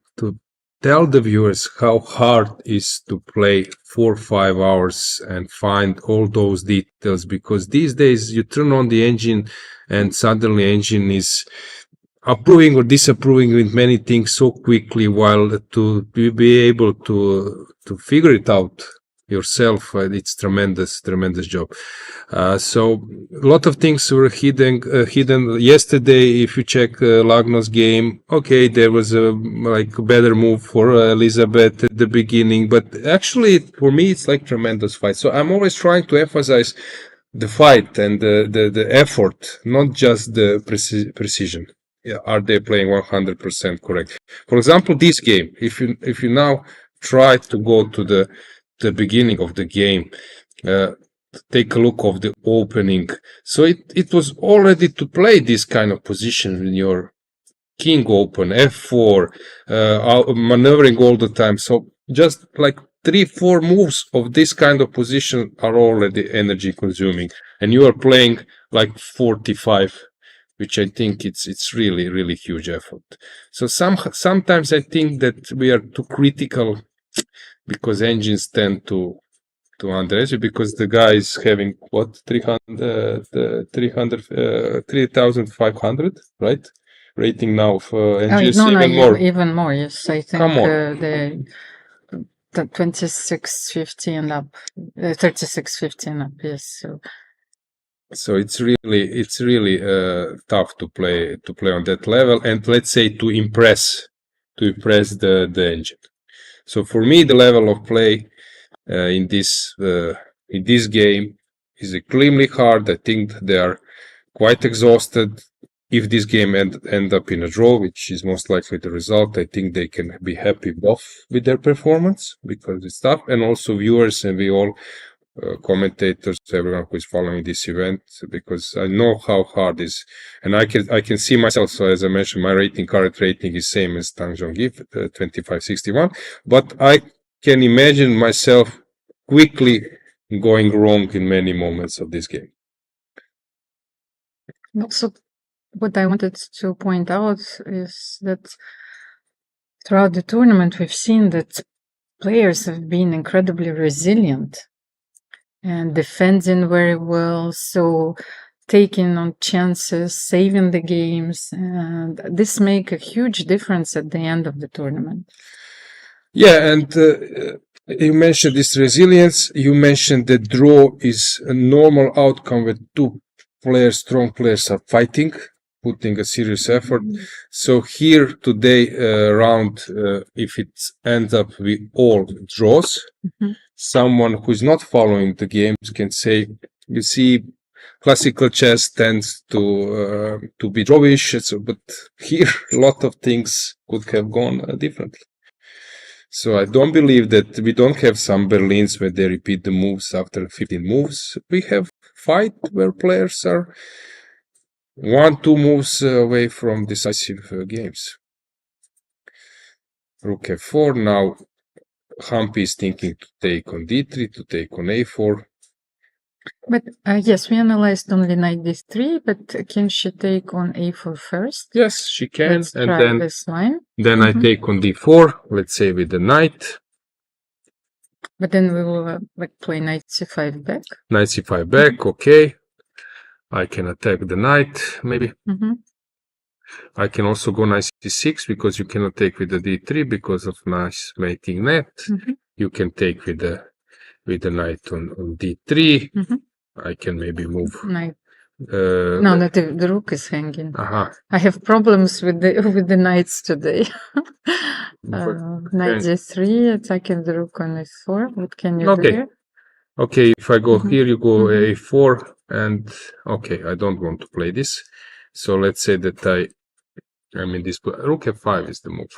tell the viewers how hard it is to play 4 or 5 hours and find all those details, because these days you turn on the engine and suddenly engine is approving or disapproving with many things so quickly, while to be able to figure it out yourself, it's tremendous job. So a lot of things were hidden yesterday. If you check Lagno's game, okay, there was a better move for Elisabeth at the beginning, but actually for me it's like tremendous fight. So I'm always trying to emphasize the fight and the effort, not just the precision. Yeah, are they playing 100% correct? For example, this game, if you now try to go to the beginning of the game, take a look of the opening. So it was already to play this kind of position in your king open, f4, maneuvering all the time. So just like 3-4 moves of this kind of position are already energy consuming, and you are playing like 45, which I think it's really huge effort. So sometimes I think that we are too critical, because engines tend to underestimate, because the guy is having what 3,500, right? Rating now for engines, even more. Even more. Yes, I think Come on. the 2650 and up, 3650 and up. Yes. So it's really tough to play on that level, and let's say to impress the engine. So for me, the level of play in this game is extremely hard. I think they are quite exhausted. If this game end up in a draw, which is most likely the result, I think they can be happy both with their performance, because it's tough, and also viewers, and we all commentators, everyone who is following this event, because I know how hard it is, and I can see myself. So as I mentioned, my current rating is same as Tang Zhongyi, 2561, but I can imagine myself quickly going wrong in many moments of this game. Also, what I wanted to point out is that throughout the tournament, we've seen that players have been incredibly resilient and defending very well, so taking on chances, saving the games, and this make a huge difference at the end of the tournament. Yeah, and you mentioned this resilience. You mentioned that draw is a normal outcome when two strong players are fighting, putting a serious effort. So here today, if it ends up with all draws, someone who is not following the games can say, you see, classical chess tends to be drawish, but here a lot of things could have gone differently. So I don't believe that we don't have some Berlins where they repeat the moves after 15 moves. We have fight where players are 1-2 moves away from decisive games. Rook f4. Now Humpy is thinking to take on d3, to take on a4. But yes, we analyzed only knight d3, but can she take on a4 first? Yes, she can. Let's try this line. Then I take on d4, let's say with the knight. But then we will play knight c5 back. Knight c5 back, okay. I can attack the knight, maybe. I can also go knight c6, because you cannot take with the d3 because of nice mating net. You can take with the knight on d3. I can maybe move. Knight. No, the rook is hanging. I have problems with the knights today. Knight g3, attacking the rook on f4. What can you do here? Okay, if I go here, you go a4, and okay, I don't want to play this. So let's say that I I mean, this rook f5 is the move.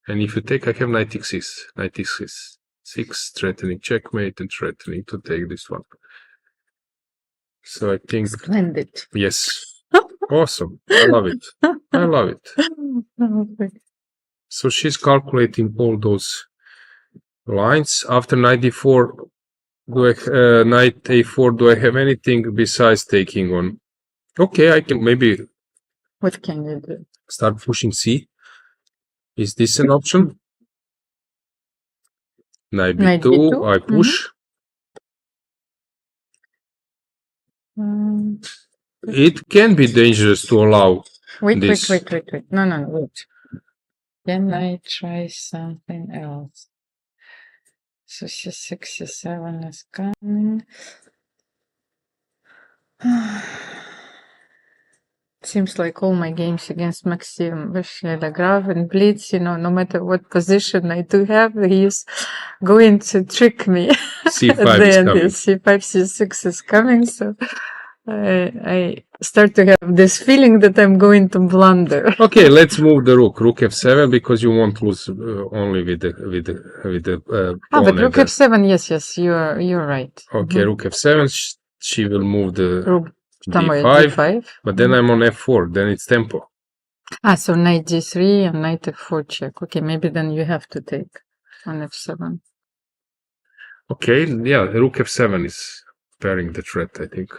And if you take, I have knight e6, knight e6, 6, threatening checkmate and threatening to take this one. So I think, Splendid. yes, awesome. I love it. I love it. So she's calculating all those lines. After knight d4, knight a4, do I have anything besides taking on? Okay, I can maybe What can you do? start pushing c. Is this an option? Knight Knight b2, b2? I push. It can be dangerous to allow Wait. this. No, wait. Can I try something else? So c6, c7 is coming. Seems like all my games against Maxim Legrave and Blitz, no matter what position I do have, he's going to trick me. C5 At the is end, coming. C5, C6 is coming, so I start to have this feeling that I'm going to blunder. Okay, let's move the rook. Rook f7 because you won't lose only with the But pawn rook and f7, yes, you're right. Okay, rook f7. She will move the Rook d5, but then I'm on f4. Then it's tempo. So knight g3 and knight f4 check. Okay, maybe then you have to take on f7. Okay, yeah, rook f7 is pairing the threat, I think.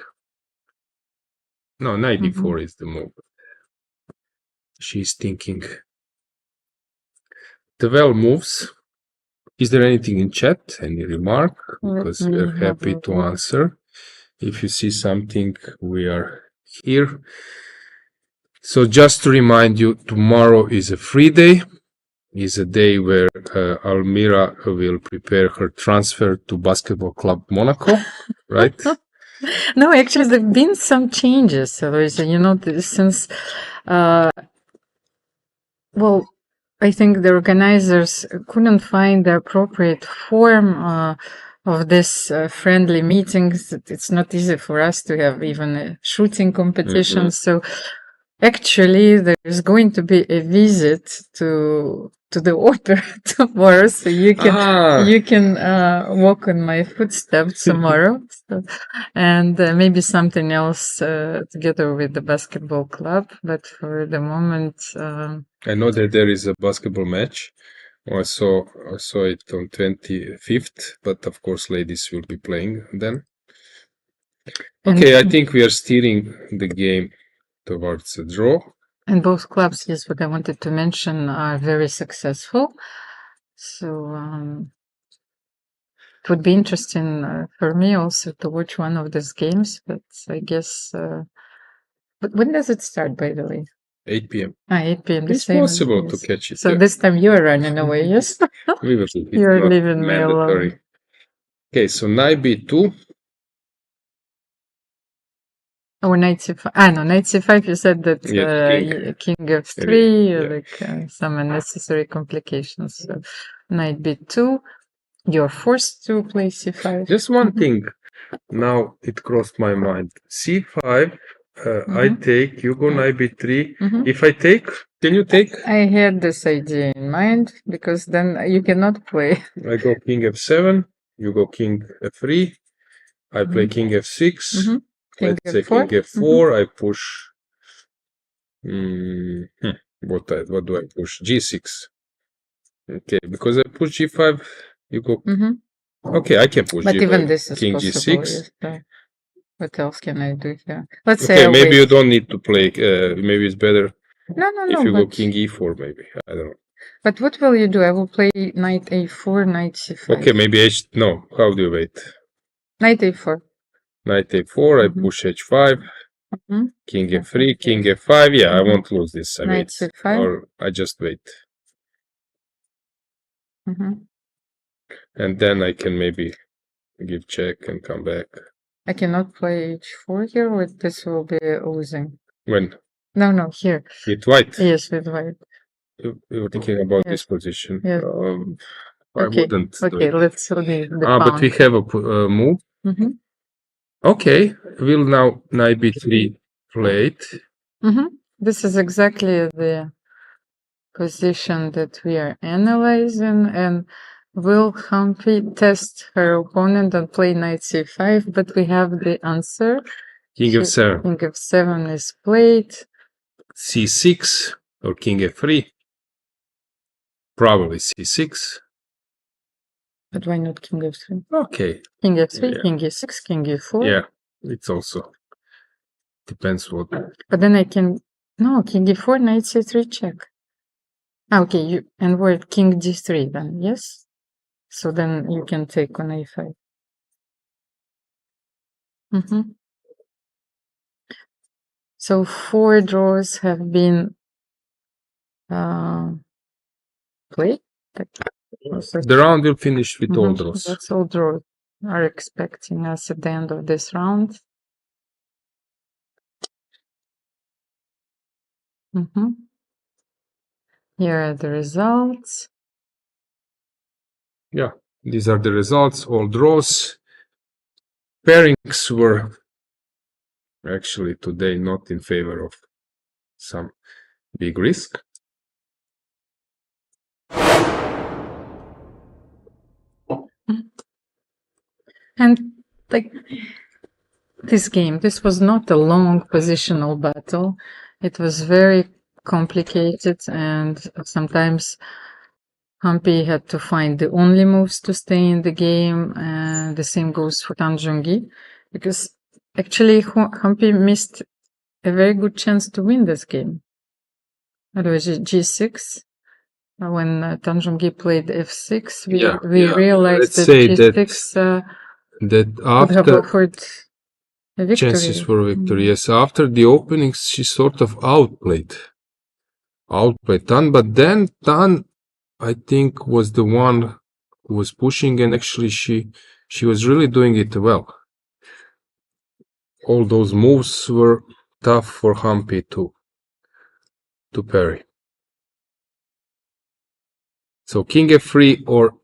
No, knight d4 is the move. She's thinking. The well moves. Is there anything in chat? Any remark? Because we are happy to answer. If you see something, we are here. So just to remind you, tomorrow is a free day. Is a day where Almira will prepare her transfer to Basketball Club Monaco, right? No, actually, there have been some changes, Alojzije, since, well, I think the organizers couldn't find the appropriate form of this friendly meetings. It's not easy for us to have even a shooting competition. So actually, there is going to be a visit to the opera tomorrow, so you can walk on my footsteps tomorrow, and maybe something else together with the basketball club. But for the moment, I know that there is a basketball match. I saw it on 25th, but of course, ladies will be playing then. Okay, I think we are steering the game towards a draw. And both clubs, yes, what I wanted to mention, are very successful. So it would be interesting for me also to watch one of these games. But I guess, but when does it start, by the way? 8 p.m. 8 p.m. It's possible to catch it. So this time you're running away, yes? We will see. You're leaving me alone. Okay, so knight b2. Or knight c5. No, knight c5, you said that king f3, like some unnecessary complications. So knight b2, you're forced to play c5. Just one thing. Now it crossed my mind. c5, I take, you go knight b3. If I take, can you take? I had this idea in mind, because then you cannot play. I go king f7, you go king f3, I play king f6. Let's say king f4, I push. What do I push? g6. Okay, because I push g5, you go. Okay, I can push but g5. Even this is king possible, g6. Yes. What else can I do here? Let's say. Okay, maybe you don't need to play. Maybe it's better. No. If you go king e4, maybe I don't know. But what will you do? I will play knight a4, knight c5. Okay, maybe no. How do you wait? Knight a4. Knight a4, I push h5, king f3, king f5. Yeah, I won't lose this. I wait, or I just wait. And then I can maybe give check and come back. I cannot play h4 here, or this will be losing. When? No, here. With white? Yes, with white. You were thinking about this position. Yes. I wouldn't. Okay, let's leave the but we have a move. Okay, we'll now knight b3 play it. This is exactly the position that we are analyzing, and will Humpy test her opponent and play knight c5? But we have the answer. King f7. King f7 is played. c6 or king f3. Probably c6. But why not king f3? Okay. King f3, Yeah. king e6, king e4. Yeah, it's also depends what. But then I can no king e4, knight c3 check. Okay, you and we're king d3 then, yes? So then you can take on a5. So 4 draws have been played. The round will finish with all draws. That's all draws are expecting us at the end of this round. Here are the results. Yeah, these are the results, all draws. Pairings were actually today not in favor of some big risk. And like this game, this was not a long positional battle. It was very complicated, and sometimes Humpy had to find the only moves to stay in the game, and the same goes for Zhongyi, because actually Humpy missed a very good chance to win this game. Alojzije g6. When Zhongyi played f6, we realized that g6 that after would have offered a victory. Chances for victory. Yes, after the openings, she sort of outplayed Tan, but then Tan, I think, was the one who was pushing, and actually she was really doing it well. All those moves were tough for Humpy to parry. So king f3 or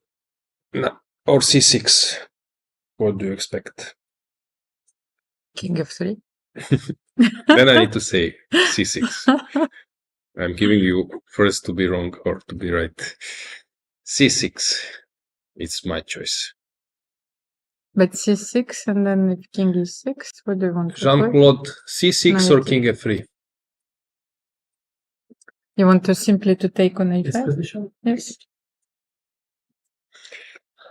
c6. What do you expect? King f3. Then I need to say c6. I'm giving you first to be wrong or to be right. c6. It's my choice. But c6 and then if king e6, what do you want to Jean-Claude, c6 or king f3? You want to simply to take on a5? Yes.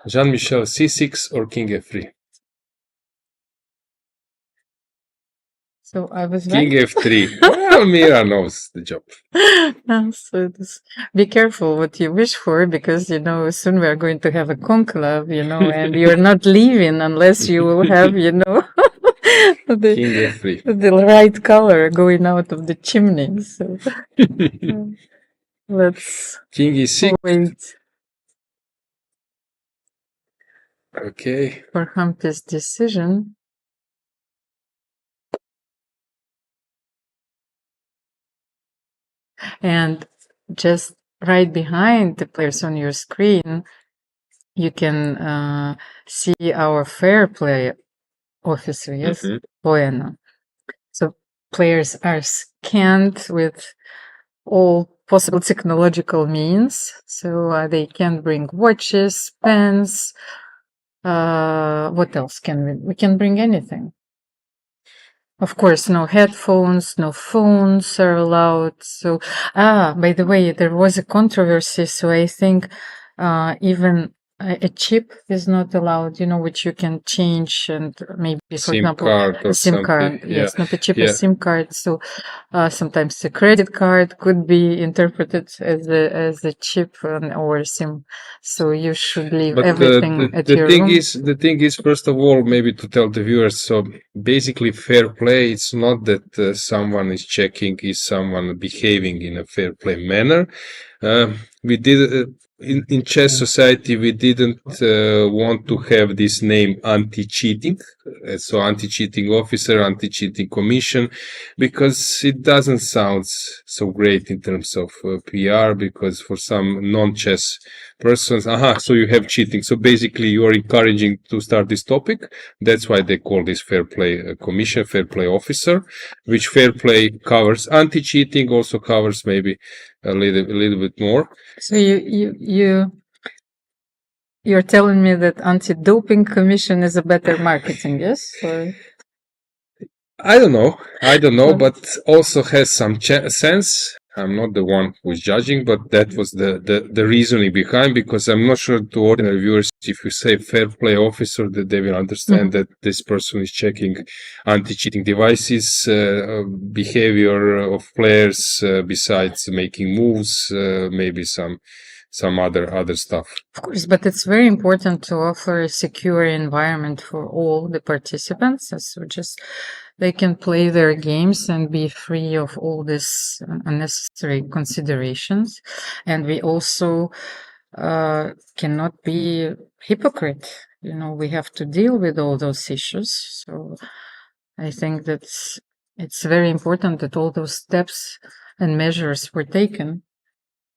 Jean-Michel, c6 or king f3? So I was King right. f3. Well, Mira knows the job. So be careful what you wish for, because soon we are going to have a conclave, and you're not leaving unless you will have, King f3. the right color going out of the chimney. So let's King e6. wait Okay. for Humpy's decision. And just right behind the players on your screen, you can see our fair play officer, yes, Bueno. So players are scanned with all possible technological means. So they can bring watches, pens. What else can we? We can bring anything. Of course, no headphones, no phones are allowed. So, by the way, there was a controversy. So I think even a chip is not allowed, which you can change, and maybe, for SIM example, card or a SIM card. something. Yes, Yeah. not a chip, Yeah. a SIM card. So sometimes a credit card could be interpreted as a chip or a SIM. So you should leave But everything at your room. The thing is, first of all, maybe to tell the viewers, so basically fair play, it's not that someone is checking, is someone behaving in a fair play manner. We did, in chess society, we didn't want to have this name anti-cheating, so anti-cheating officer, anti-cheating commission, because it doesn't sound so great in terms of PR, because for some non-chess persons. So you have cheating. So basically you are encouraging to start this topic. That's why they call this fair play commission, fair play officer, which fair play covers anti-cheating, also covers maybe a little bit more. So you're telling me that anti-doping commission is a better marketing, yes? Or... I don't know, but also has some sense. I'm not the one who's judging, but that was the reasoning behind, because I'm not sure to ordinary viewers, if you say fair play officer, that they will understand that this person is checking anti-cheating devices, behavior of players, besides making moves, maybe some other stuff. Of course, but it's very important to offer a secure environment for all the participants, so just they can play their games and be free of all these unnecessary considerations. And we also cannot be hypocrite. You know, we have to deal with all those issues. So I think that it's very important that all those steps and measures were taken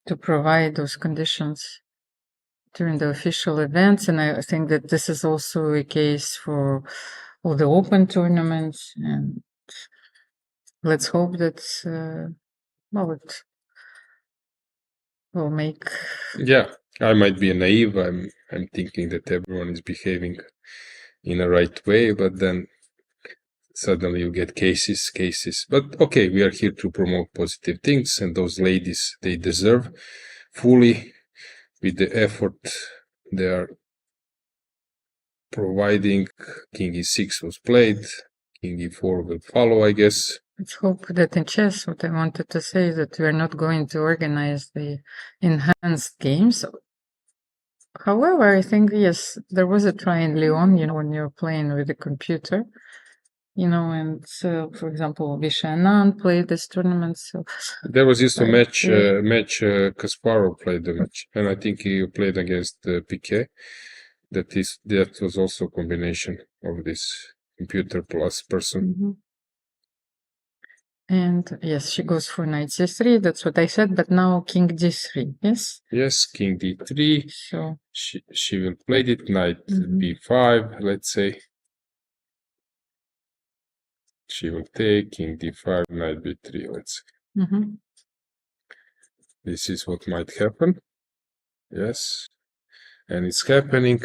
to provide those conditions during the official events. And I think that this is also a case for all the open tournaments, and let's hope that it will make. Yeah, I might be naive. I'm thinking that everyone is behaving in a right way, but then suddenly you get cases. But okay, we are here to promote positive things, and those ladies, they deserve fully, with the effort they are providing. King e6 was played, King e4 will follow, I guess. Let's hope that in chess, what I wanted to say is that we are not going to organize the enhanced games. However, I think, yes, there was a try in Lyon, you know, when you're playing with the computer, you know, and so, for example, Vishanan played this tournament. So there was just a match, Kasparov played the match, and I think he played against Piquet. That was also a combination of this computer plus person. And yes, she goes for knight c3. That's what I said. But now king d3. Yes. Yes, king d3. So she will play it. Knight b5. Let's say she will take king d5, knight b3. Let's say this is what might happen. Yes. And it's happening.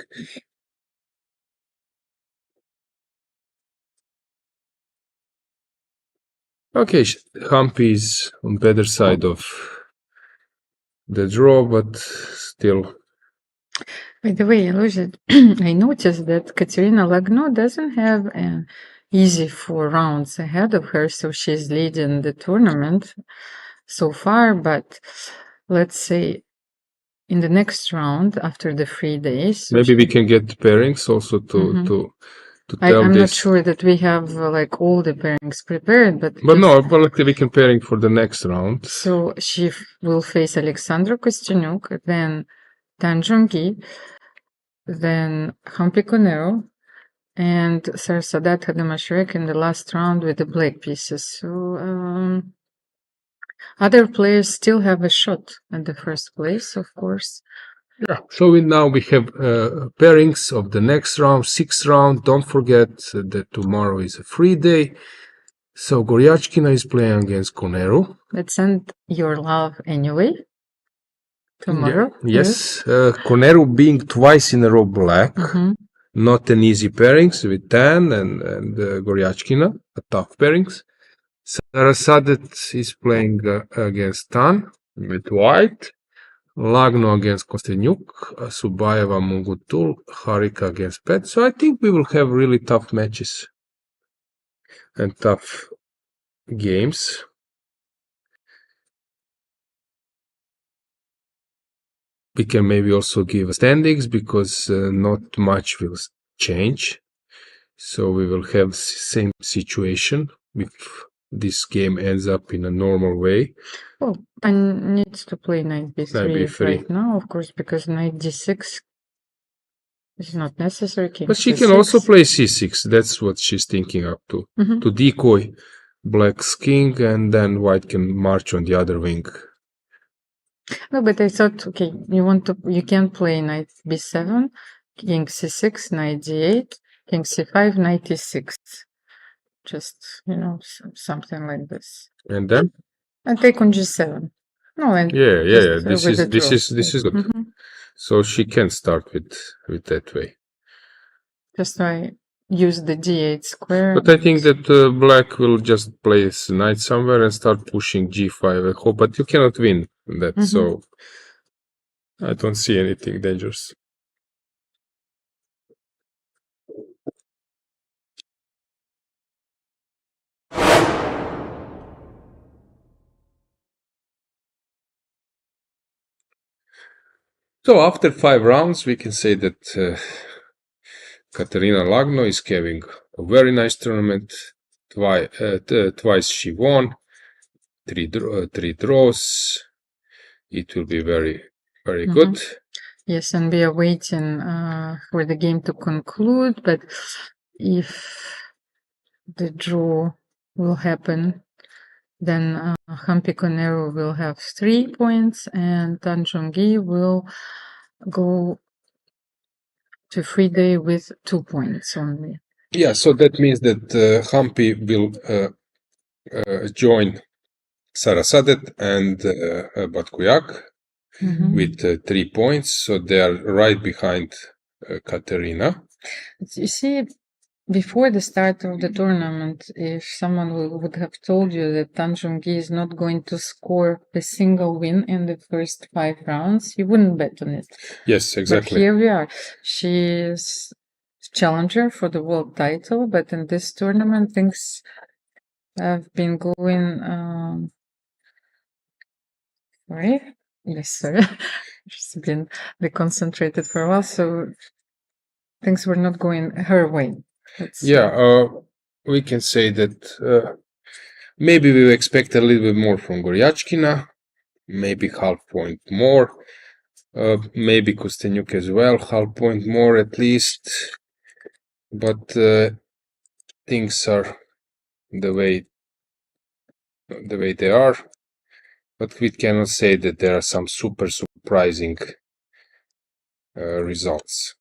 Okay, Humpy is on better side of the draw, but still. By the way, Alojzije, I noticed that Kateryna Lagno doesn't have an easy 4 rounds ahead of her, so she's leading the tournament so far. But let's say in the next round, after the 3 days, maybe we can get pairings also to tell I'm this. not sure that we have like all the pairings prepared, but no, but we can pairing for the next round. So she will face Alexandra Kosteniuk, then Zhongyi, then Humpy Tan-Koneru, and Sarasadat Khademalsharieh in the last round with the black pieces. So other players still have a shot at the first place, of course. Yeah, so now we have pairings of the next round, 6th round. Don't forget that tomorrow is a free day. So Goryachkina is playing against Koneru. Let's send your love anyway. Tomorrow. Yeah. Yes. Koneru being twice in a row black. Not an easy pairings with Tan and Goryachkina, a tough pairings. Sarasadat is playing against Tan with white. Lagno against Kosteniuk, Assaubayeva-Paehtz, Harika against Paehtz. So I think we will have really tough matches and tough games. We can maybe also give standings, because not much will change. So we will have the same situation if this game ends up in a normal way. Oh, I need to play knight b3 right now, of course, because knight d6 is not necessary. King but she c6. can also play c6. That's what she's thinking up to. To decoy black's king, and then white can march on the other wing. No, but I thought, okay, you can play knight b7, king c6, knight d8, king c5, knight e6. Just, something like this. And then? And take on g7. No, and Yeah. This with the is draw. good. So she can start with that way. Just I use the d8 square. But I think that black will just place knight somewhere and start pushing g5. I hope, but you cannot win that. So I don't see anything dangerous. So after 5 rounds, we can say that Kateryna Lagno is having a very nice tournament. Twice she won, 3 draws. It will be very, very good. Yes, and we are waiting for the game to conclude, but if the draw will happen, then Humpy-Koneru will have 3 points and Zhongyi will go to FIDE with 2 points only. Yeah, so that means that Humpy will join Sarasadat and Batkhuyag with 3 points, so they are right behind Kateryna. You see, before the start of the tournament, if someone would have told you that Zhongyi is not going to score a single win in the first 5 rounds, you wouldn't bet on it. Yes, exactly. But here we are. She is challenger for the world title, but in this tournament things have been going sorry. She's been concentrated for a while, so things were not going her way. We can say that maybe we expect a little bit more from Goryachkina, maybe half point more, maybe Kosteniuk as well, half point more at least, but things are the way they are, but we cannot say that there are some super surprising results.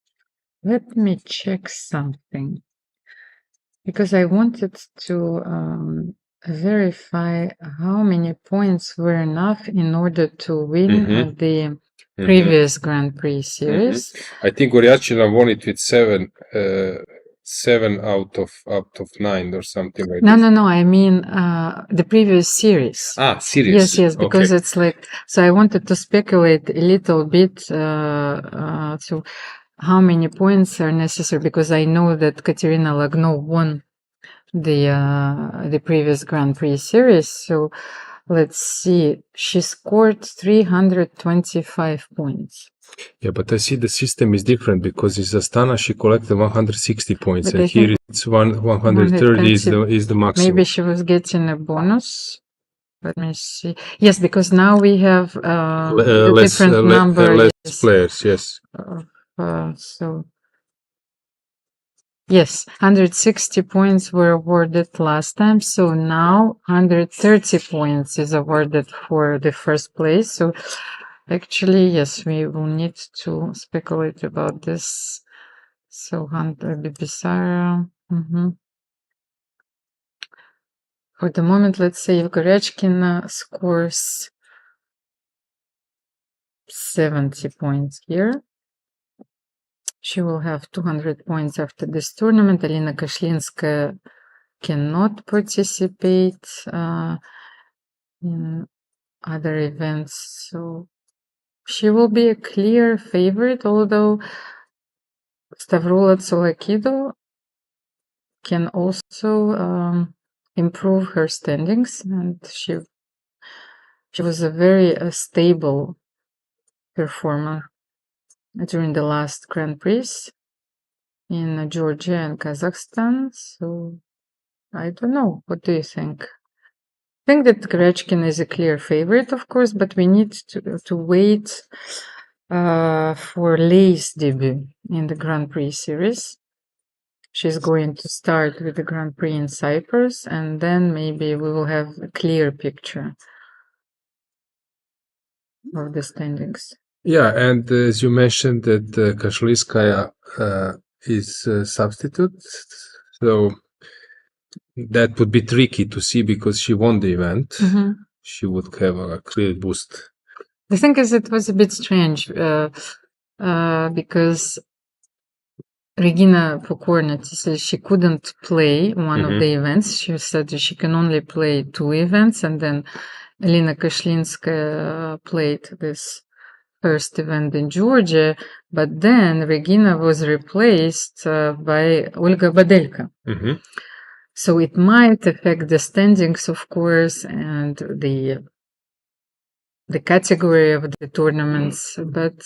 Let me check something, because I wanted to verify how many points were enough in order to win the previous Grand Prix series. I think Goryachkina won it with 7 out of 9 or something like that. No, I mean the previous series. Series. Yes, because it's like, so I wanted to speculate a little bit to how many points are necessary, because I know that Kateryna Lagno won the previous Grand Prix series. So let's see, she scored 325 points. Yeah, but I see the system is different, because in Astana she collected 160 points, but and here it's 130 is the maximum. Maybe she was getting a bonus. Let me see. Yes, because now we have different number. Less players, yes. So yes, 160 points were awarded last time, so now 130 points is awarded for the first place. So actually, yes, we will need to speculate about this. So Bibisara. For the moment, let's say if Goryachkina scores 70 points here, she will have 200 points after this tournament. Alina Kashlinskaya cannot participate in other events, so she will be a clear favorite, although Stavrola Tsolakido can also improve her standings, and she was a very stable performer during the last Grand Prix in Georgia and Kazakhstan. So I don't know. What do you think? I think that Goryachkina is a clear favorite, of course, but we need to wait for Lei's debut in the Grand Prix series. She's going to start with the Grand Prix in Cyprus, and then maybe we will have a clear picture. of the standings. Yeah, and as you mentioned that Kashlinskaya is substitute, so that would be tricky to see because she won the event. Mm-hmm. She would have a clear boost. The thing is, it was a bit strange because Regina Pokorna said she couldn't play one of the events. She said she can only play 2 events, and then Elena Kashlinskaya played this first event in Georgia, but then Regina was replaced by Olga Badelka. So it might affect the standings, of course, and the category of the tournaments, but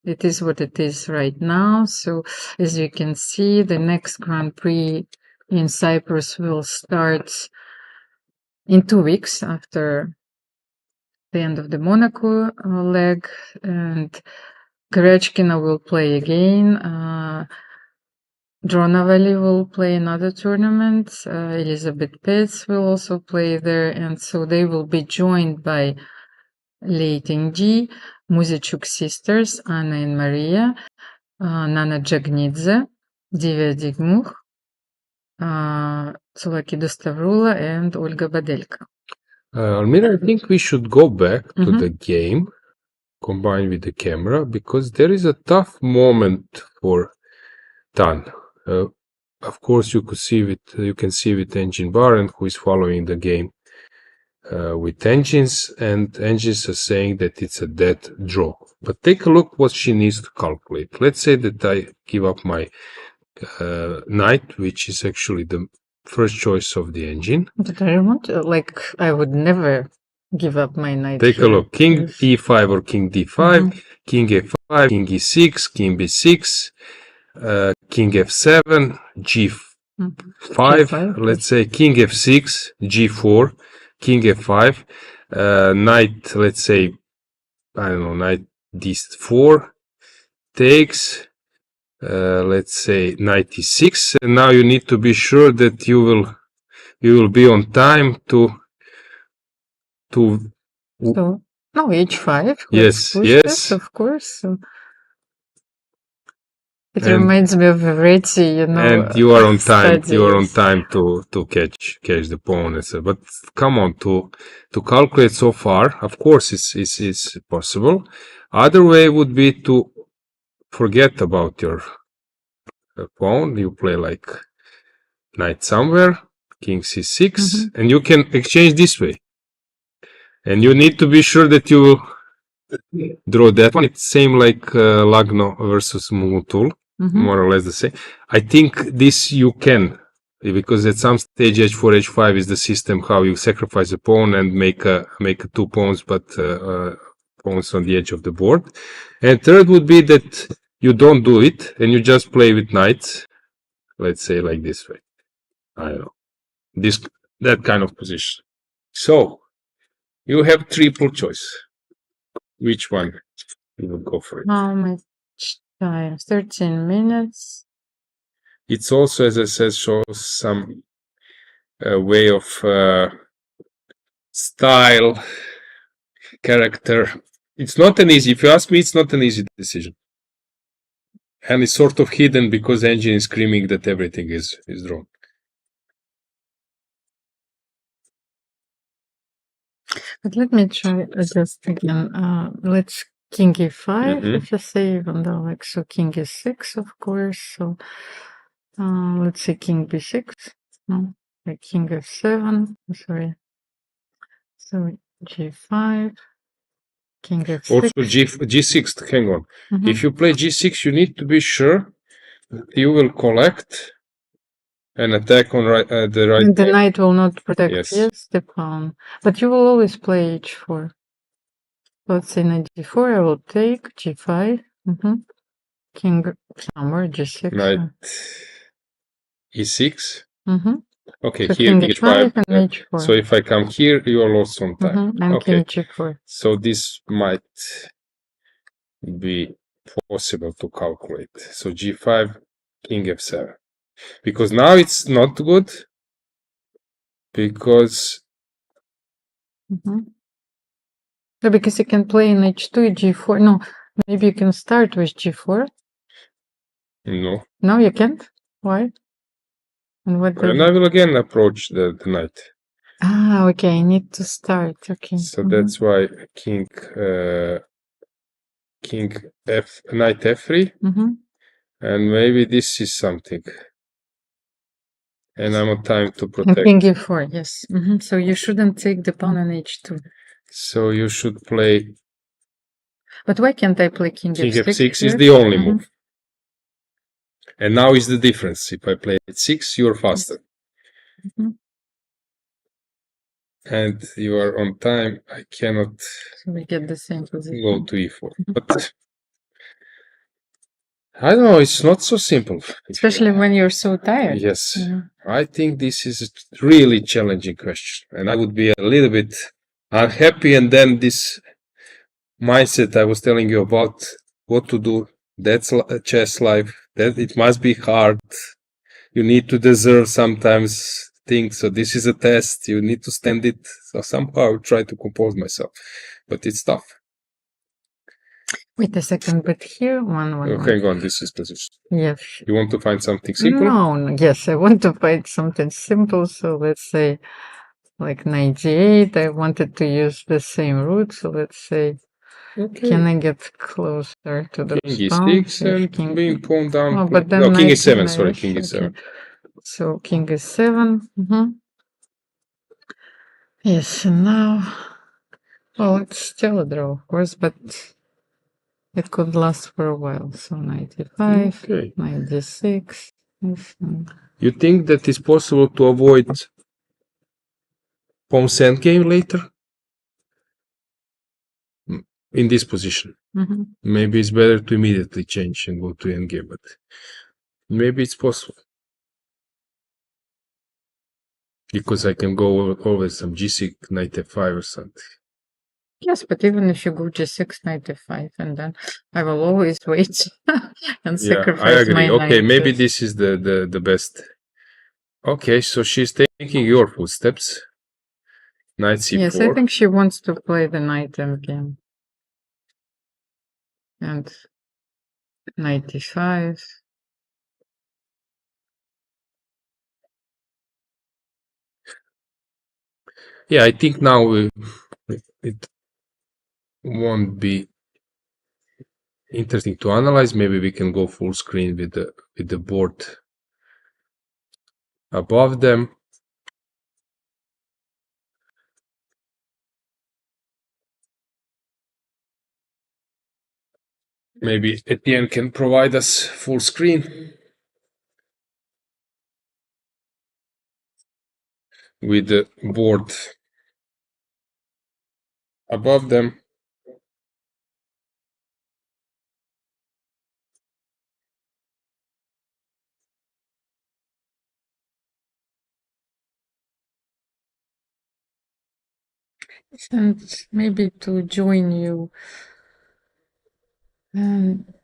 it is what it is right now. So as you can see, the next Grand Prix in Cyprus will start in 2 weeks after the end of the Monaco leg, and Goryachkina will play again. Dronavalli will play another tournament. Elisabeth will also play there, and so they will be joined by Leitingi, Muzichuk sisters, Anna and Maria, Nana Dzagnidze, Divya Digmuch, Tsulaki Dostavrula, and Olga Badelka. Almira, I think we should go back to the game combined with the camera because there is a tough moment for Tan. Of course, you can see with Engine Baron who is following the game with engines, and engines are saying that it's a dead draw. But take a look what she needs to calculate. Let's say that I give up my knight, which is actually the first choice of the engine. But I want I would never give up my knight. Take a look. King e5 or king d5, king a5, king e6, king b6, king f7, g5, let's say king f6, g4, king f5, knight, let's say, I don't know, knight d4, takes, let's say knight e6, and now you need to be sure that you will be on time to so, no, h5. Yes. Of course. So it reminds me of Reti, and you are on time. studies. You are on time to catch the pawn, etc. But come on, to calculate so far, of course, it's possible. Other way would be to forget about your pawn. You play like knight somewhere, king c6, and you can exchange this way. And you need to be sure that you will draw that one. It's same like Lagno versus Munguntuul, more or less the same. I think this you can, because at some stage h4, h5 is the system how you sacrifice a pawn and make 2 pawns, but pawns on the edge of the board. And third would be that you don't do it and you just play with knights, let's say like this way. I don't know, that kind of position. So you have triple choice. Which one you will go for it? How much time? 13 minutes. It's also, as I said, shows some way of style, character. It's not an easy, if you ask me, it's not an easy decision. And it's sort of hidden because the engine is screaming that everything is drawn. But let me try just again. Let's king e5 if you say, even though like so king e6, of course. So let's say king b6. No, like king f7. Sorry. So g5. King f6. Also g6. Hang on. If you play g6, you need to be sure that you will collect an attack on the right. And the knight will not protect yes the pawn. But you will always play h4. Let's say knight d4, I will take g5. King somewhere, g6. Knight e6. Okay, So here king h5. and h4. So if I come here, you are also on time. And Okay. king g4. So this might be possible to calculate. So g5, king f7. Because now it's not good. Because No, because you can play in h2, g4. No, maybe you can start with g4. No. No, you can't? Why? And what And I will again approach the knight. Ah, okay, I need to start. Okay. So that's why king knight f3. And maybe this is something. And I'm on time to And protect. king e4, yes. So you shouldn't take the pawn on h2. So you should play But why can't I play king king f6? f6 is the only move. And now is the difference. If I play h6, you're faster. And you are on time. I cannot So we get the same position. go to e4. But I don't know, it's not so simple. Especially when you're so tired. Yes. I think this is a really challenging question. And I would be a little bit unhappy. And then this mindset I was telling you about, what to do, that's a chess life. That it must be hard. You need to deserve sometimes things. So this is a test. You need to stand it. So somehow I try to compose myself. But it's tough. Wait a second, but here, one. Hang on, this is position. Yes. You want to find something simple? No, yes, I want to find something simple. So let's say like 98. I wanted to use the same route. So let's say, can I get closer to the king e6 and being pawn down. Oh, but then no, king e7, sorry, king e7. Okay. So king e7. Yes, and now, well, it's still a draw, of course, but it could last for a while. So 95, 96. You think that it's possible to avoid pawn endgame later? In this position. Maybe it's better to immediately change and go to endgame, but maybe it's possible. Because I can go always some g6, knight f5 or something. Yes, but even if you go g6, knight f5, and then I will always wait and sacrifice I agree. my Okay, knight. maybe this is the best. Okay, so she's taking your footsteps. Knight c4. Yes, I think she wants to play the knight endgame. And 95. Yeah, I think now it won't be interesting to analyze. Maybe we can go full screen with the board above them. Maybe Etienne can provide us full screen with the board above them. And maybe to join you.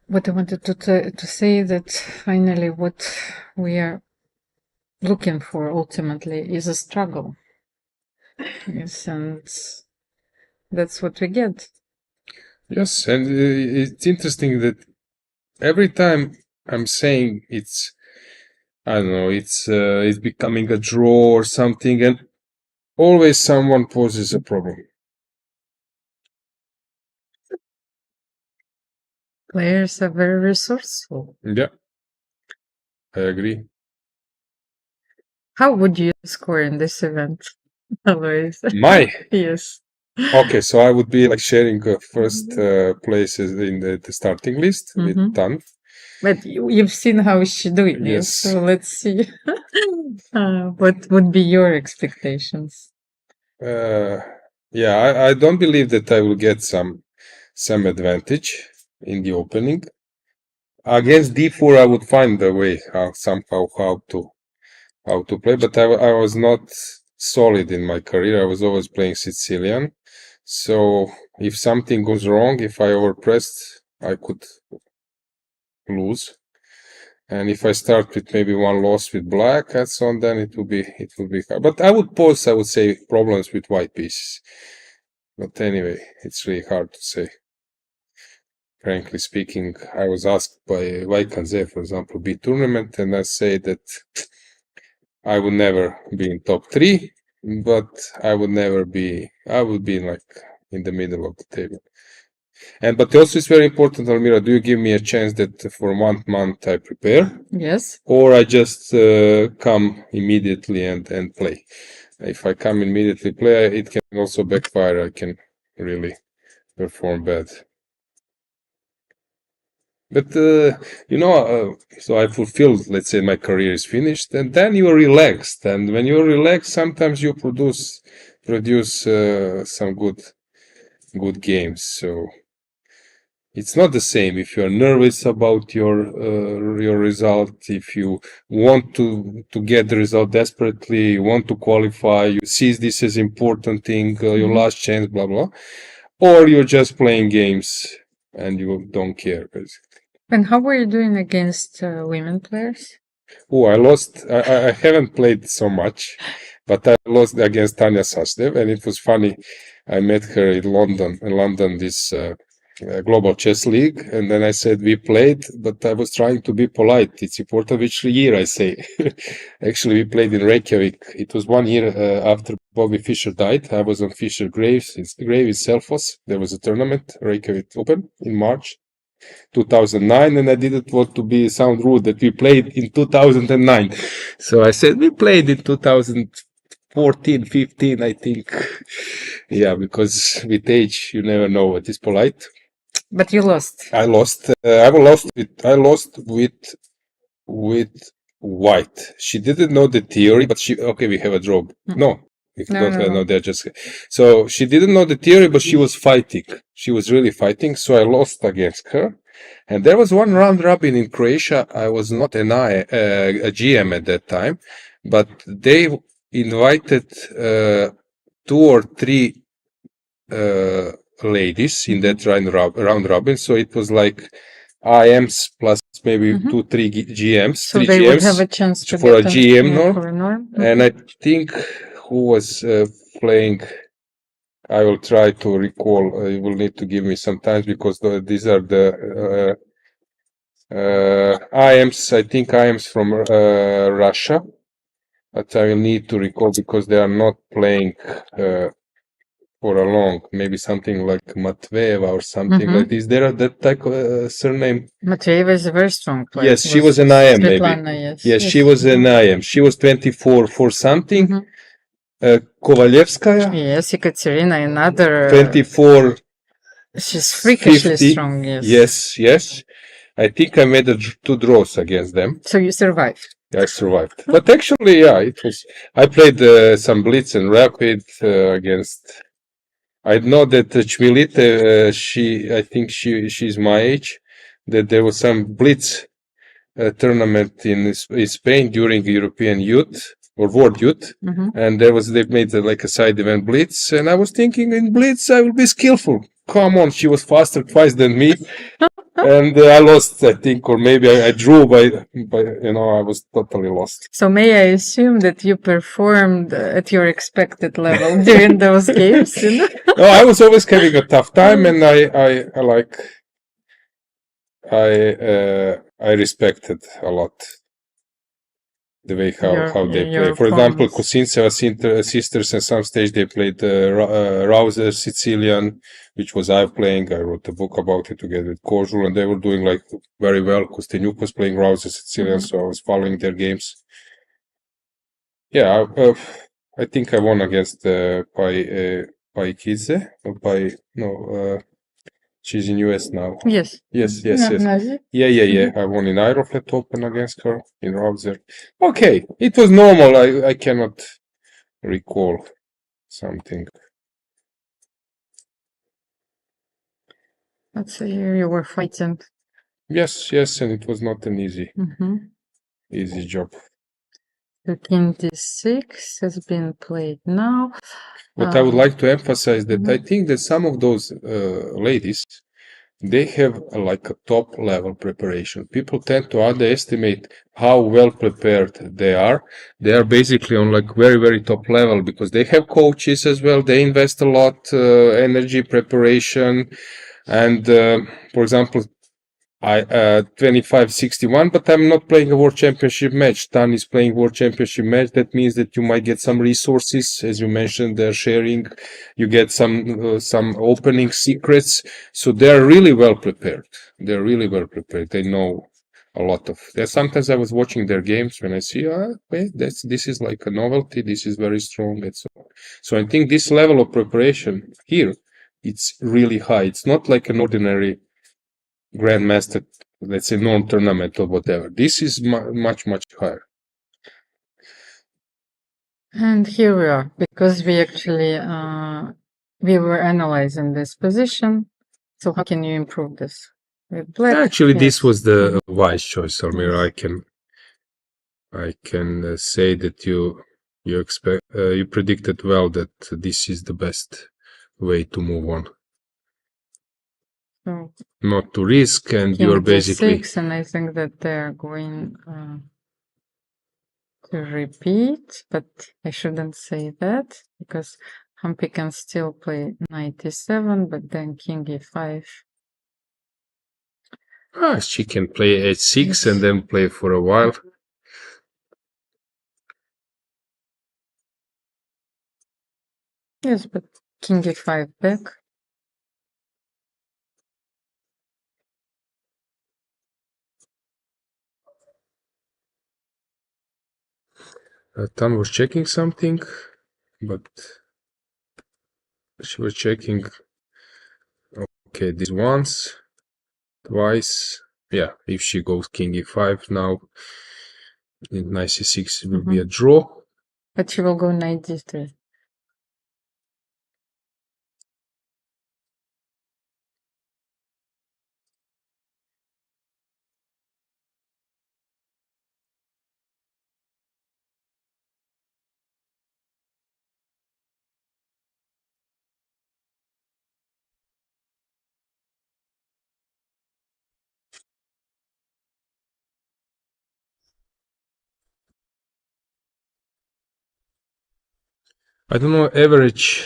What I wanted to say that finally what we are looking for ultimately is a struggle. Yes, and that's what we get. Yes, and it's interesting that every time I'm saying it's, I don't know, it's becoming a draw or something, and always someone poses a problem. Players are very resourceful. Yeah, I agree. How would you score in this event, Alois? Yes. Okay, so I would be like sharing first places in the starting list with Tan. But you've seen how she's doing it, so let's see. What would be your expectations? Yeah, I don't believe that I will get some advantage in the opening. Against d4, I would find a way how to play, but I was not solid in my career. I was always playing Sicilian. So if something goes wrong, if I overpressed, I could lose. And if I start with maybe one loss with black and so on, then it will be hard. But I would say problems with white pieces. But anyway, it's really hard to say. Frankly speaking, I was asked by Vaikanze, for example, B tournament, and I say that I would never be in top 3, but I would be like in the middle of the table. But also it's very important, Almira, do you give me a chance that for 1 month I prepare? Yes. Or I just come immediately and play? If I come immediately play, it can also backfire. I can really perform bad. But, so I fulfilled, let's say my career is finished, and then you are relaxed. And when you're relaxed, sometimes you produce some good games. So it's not the same if you're nervous about your result, if you want to get the result desperately, you want to qualify, you see this as important thing, your last chance, blah, blah, or you're just playing games and you don't care, basically. And how were you doing against women players? Oh, I lost. I haven't played so much, but I lost against Tanya Sasdev, and it was funny. I met her in London, this Global Chess League, and then I said we played, but I was trying to be polite. It's important which year I say. Actually, we played in Reykjavik. It was 1 year after Bobby Fischer died. I was on Fischer grave in Selfoss. There was a tournament, Reykjavik Open, in March 2009, and I didn't want to sound rude that we played in 2009. So I said we played in 2014, 15, I think. Yeah, because with age, you never know what is polite. But you lost. I lost. I lost with White. She didn't know the theory, but we have a draw. No. No, they're just so she didn't know the theory, but she was fighting. She was really fighting. So I lost against her, and there was one round robin in Croatia. I was not a GM at that time, but they invited 2 or 3 ladies in that round robin. So it was like IMs plus maybe 2, 3 GMs. So they would have a chance to for a GM norm. And I think who was playing, I will try to recall. You will need to give me some time because these are the IMs. I think IMs from Russia, but I will need to recall because they are not playing for a long. Maybe something like Matveyeva or something like this. There are that type of surname. Matveyeva is a very strong player. Yes, she was an IM. Svetlana, maybe. Yes, she was an IM. She was 24 for something. Kovalevskaya. Yes, Kateryna, another 24. She's freakishly 50. strong. Yes. Yes. I think I made 2 draws against them. So you survived. I survived. But actually, yeah, it was. I played some blitz and rapid against. I know that Chmilite, I think she's my age. That there was some blitz tournament in Spain during European Youth or World Youth, and they made like a side event blitz, and I was thinking in blitz I will be skillful. Come on, she was faster twice than me, and I lost, I think, or maybe I drew by I was totally lost. So may I assume that you performed at your expected level during those games? No, I was always having a tough time, and I respected a lot the way how they play. For example, Kosintseva sisters at some stage they played Rouser Sicilian, which was I playing. I wrote a book about it together with Kozul, and they were doing like very well. Kosteniuk was playing Rouser Sicilian, so I was following their games. Yeah, I think I won against Paehtz. She's in US now. Yes. Yeah. I won in Aeroflot Open against her in Rouser. Okay, it was normal. I cannot recall something. Let's say you were fighting. Yes, and it was not an easy job. The 26 has been played now. But I would like to emphasize that I think that some of those ladies, they have like a top level preparation. People tend to underestimate how well prepared they are. They are basically on like very, very top level because they have coaches as well. They invest a lot energy, preparation, and for example, I 25-61, but I'm not playing a world championship match. Tan is playing world championship match. That means that you might get some resources, as you mentioned, they're sharing. You get some opening secrets. So they're really well prepared. They're really well prepared. They know a lot of. Sometimes I was watching their games when I see, wait, this is like a novelty. This is very strong, and so on. So I think this level of preparation here, it's really high. It's not like an ordinary grandmaster, let's say norm tournament or whatever. This is much higher. And here we are, because we actually we were analyzing this position. So how can you improve this? With black, Actually, yes. this was the wise choice, Almira. I can say that you predicted well that this is the best way to move on. So Not to risk, and king you're basically d6, and I think that they're going to repeat, but I shouldn't say that because Humpy can still play knight e7, but then king e5. she can play h6 Yes. and then play for a while. Yes, but king e5 back. Tan was checking something, but she was checking. Okay, this once, twice. Yeah, if she goes king e5 now, knight c6 will be a draw. But she will go knight d3. I don't know, average.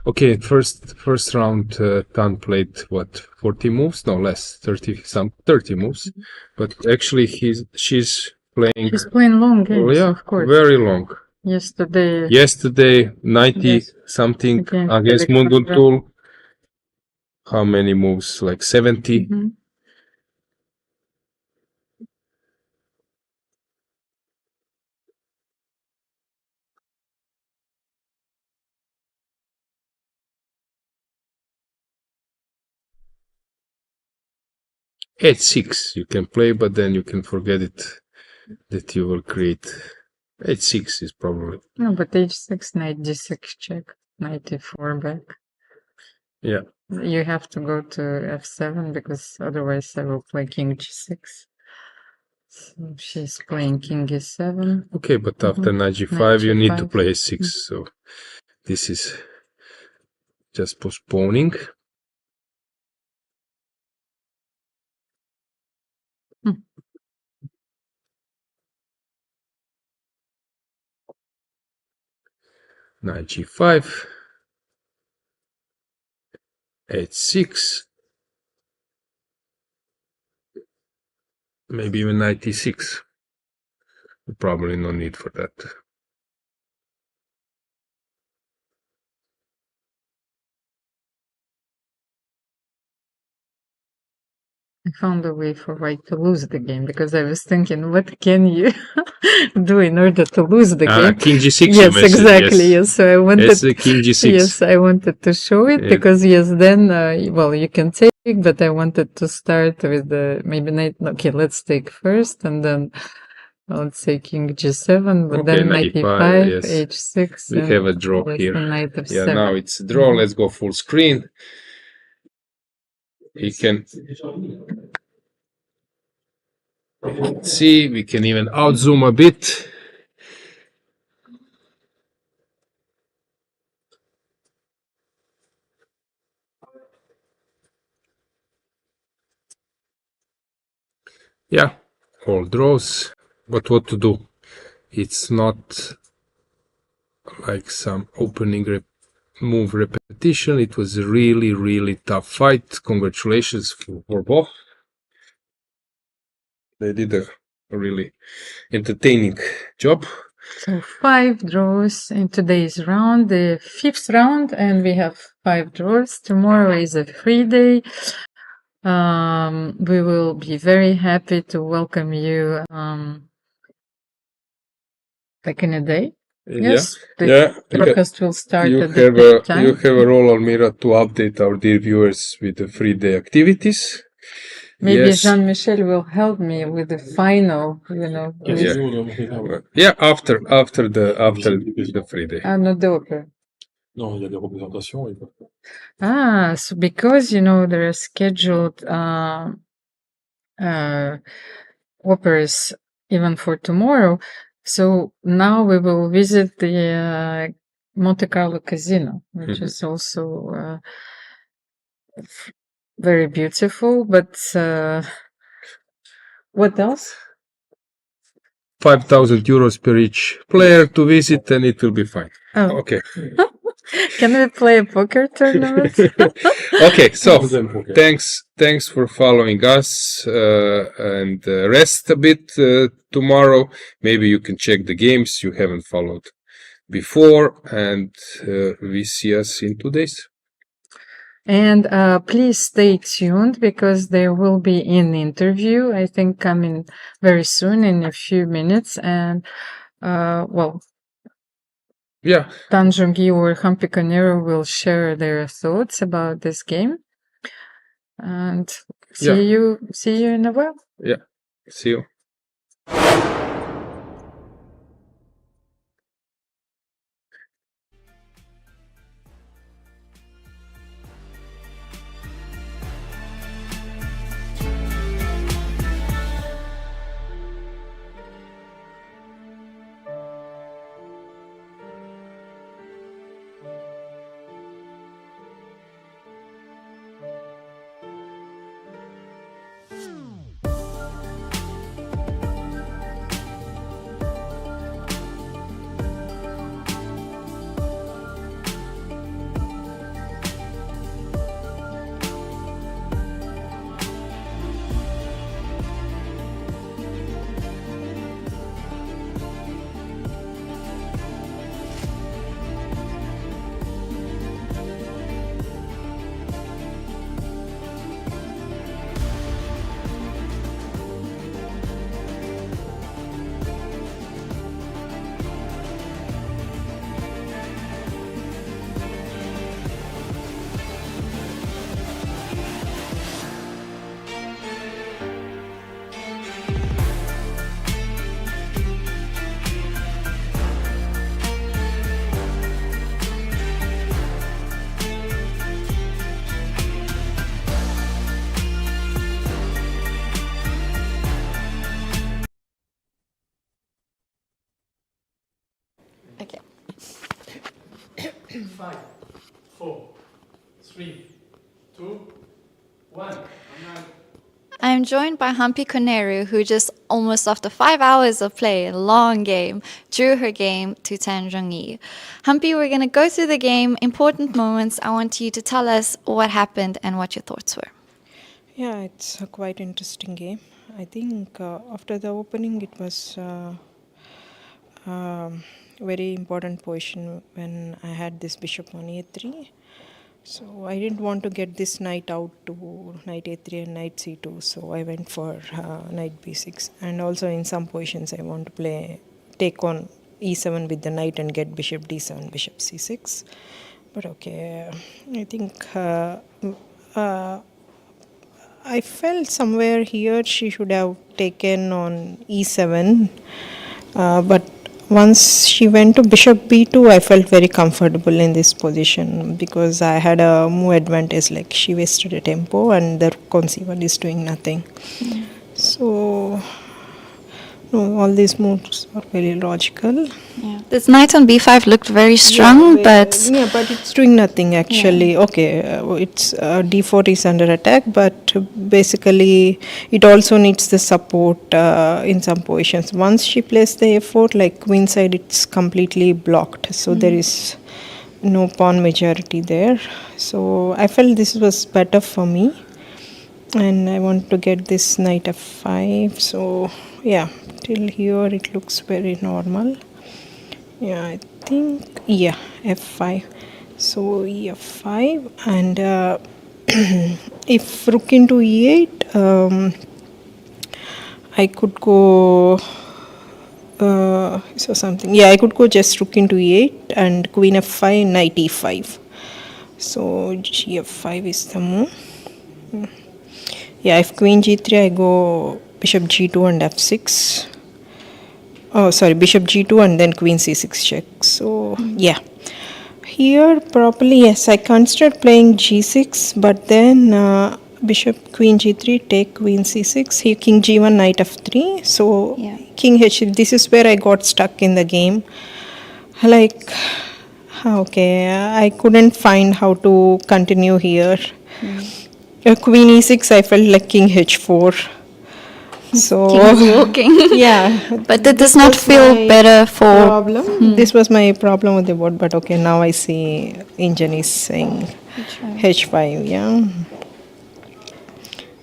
Okay, first round, Tan played what, 40 moves? No, less, 30 moves. But actually, she's playing. She's playing long games, Yeah, of course. very long. Yesterday, 90 yes, something against against Munguntuul. How many moves? Like 70. H6 you can play, but then you can forget it that you will create. H6 is probably. No, but h6, knight d6 check, knight e4 back. Yeah. You have to go to f7 because otherwise I will play king g6. So she's playing king e7. Okay, but after knight g5 you need to play h6, so this is just postponing. Knight g5, h6, maybe even knight e6. Probably no need for that. I found a way for white to lose the game because I was thinking, what can you do in order to lose the game? King g6. Yes, exactly. Yes, so I wanted. It's king g6. Yes, I wanted to show it because then, well, you can take, but I wanted to start with the maybe knight. Okay, let's take first, and then let's say king g7, but then knight e5, h6. We have a draw here. Knight f7. Yeah, now it's a draw. Let's go full screen. He can see, we can even outzoom a bit. Yeah, all draws. But what to do? It's not like some opening move repetition. It was a really, really tough fight. Congratulations for both. They did a really entertaining job. So 5 draws in today's round, the 5th round, and we have 5 draws. Tomorrow is a free day. We will be very happy to welcome you like in a day. Yes, the broadcast will start at the same time. You have a role, Almira, to update our dear viewers with the free day activities. Maybe Jean-Michel will help me with the final, you know. After the free day. Not the opera. Non, il y a des représentations. So because, you know, there are scheduled operas even for tomorrow, so now we will visit the Monte Carlo Casino, which is also very beautiful, but what else? 5,000 euros per each player to visit, and it will be fine. Oh. Okay. Can we play a poker tournament? Okay, so thanks for following us, and rest a bit tomorrow. Maybe you can check the games you haven't followed before, and we see us in 2 days. And please stay tuned because there will be an interview, I think, coming very soon in a few minutes. And, Tan Zhongyi or Humpy Kosteniuk will share their thoughts about this game. And see you in a while. Yeah, see you. Okay. 5, 4, 3, 2, 1. I am joined by Humpy Kosteniuk, who just almost after 5 hours of play, a long game, drew her game to Tan Zhongyi. Humpy, we're going to go through the game, important moments. I want you to tell us what happened and what your thoughts were. Yeah, it's a quite interesting game. I think after the opening, it was very important position when I had this bishop on a3. So I didn't want to get this knight out to knight a3 and knight c2. So I went for knight b6. And also in some positions I want to take on e7 with the knight and get bishop d7, bishop c6. But okay, I think I felt somewhere here she should have taken on e7. But once she went to bishop b2, I felt very comfortable in this position because I had a move advantage, like she wasted a tempo and the rook on c1 is doing nothing. So No, all these moves are very logical. Yeah. This knight on b5 looked very strong, but it's doing nothing actually. Okay, it's d4 is under attack, but basically it also needs the support in some positions. Once she plays the a4, like queen side, it's completely blocked, so there is no pawn majority there. So I felt this was better for me, and I want to get this knight f5. So yeah, till here it looks very normal. Yeah, I think, yeah, f5. So f5, and if rook into e8, I could go I could go just rook into e8 and queen f5, knight e5. So gf5 is the move. Yeah, if queen g3, I go bishop g2 and f6. Oh, sorry, bishop g2 and then queen c6 check. So yeah, here probably yes, I considered playing g6, but then bishop queen g3, take queen c6, here king g1, knight f3. So king h3, this is where I got stuck in the game. Like, okay, I couldn't find how to continue here. Queen e6, I felt like king h4. So walking. Yeah, but that does not feel better for problem. This was my problem with the board, but okay, now I see engine is saying h5. Yeah.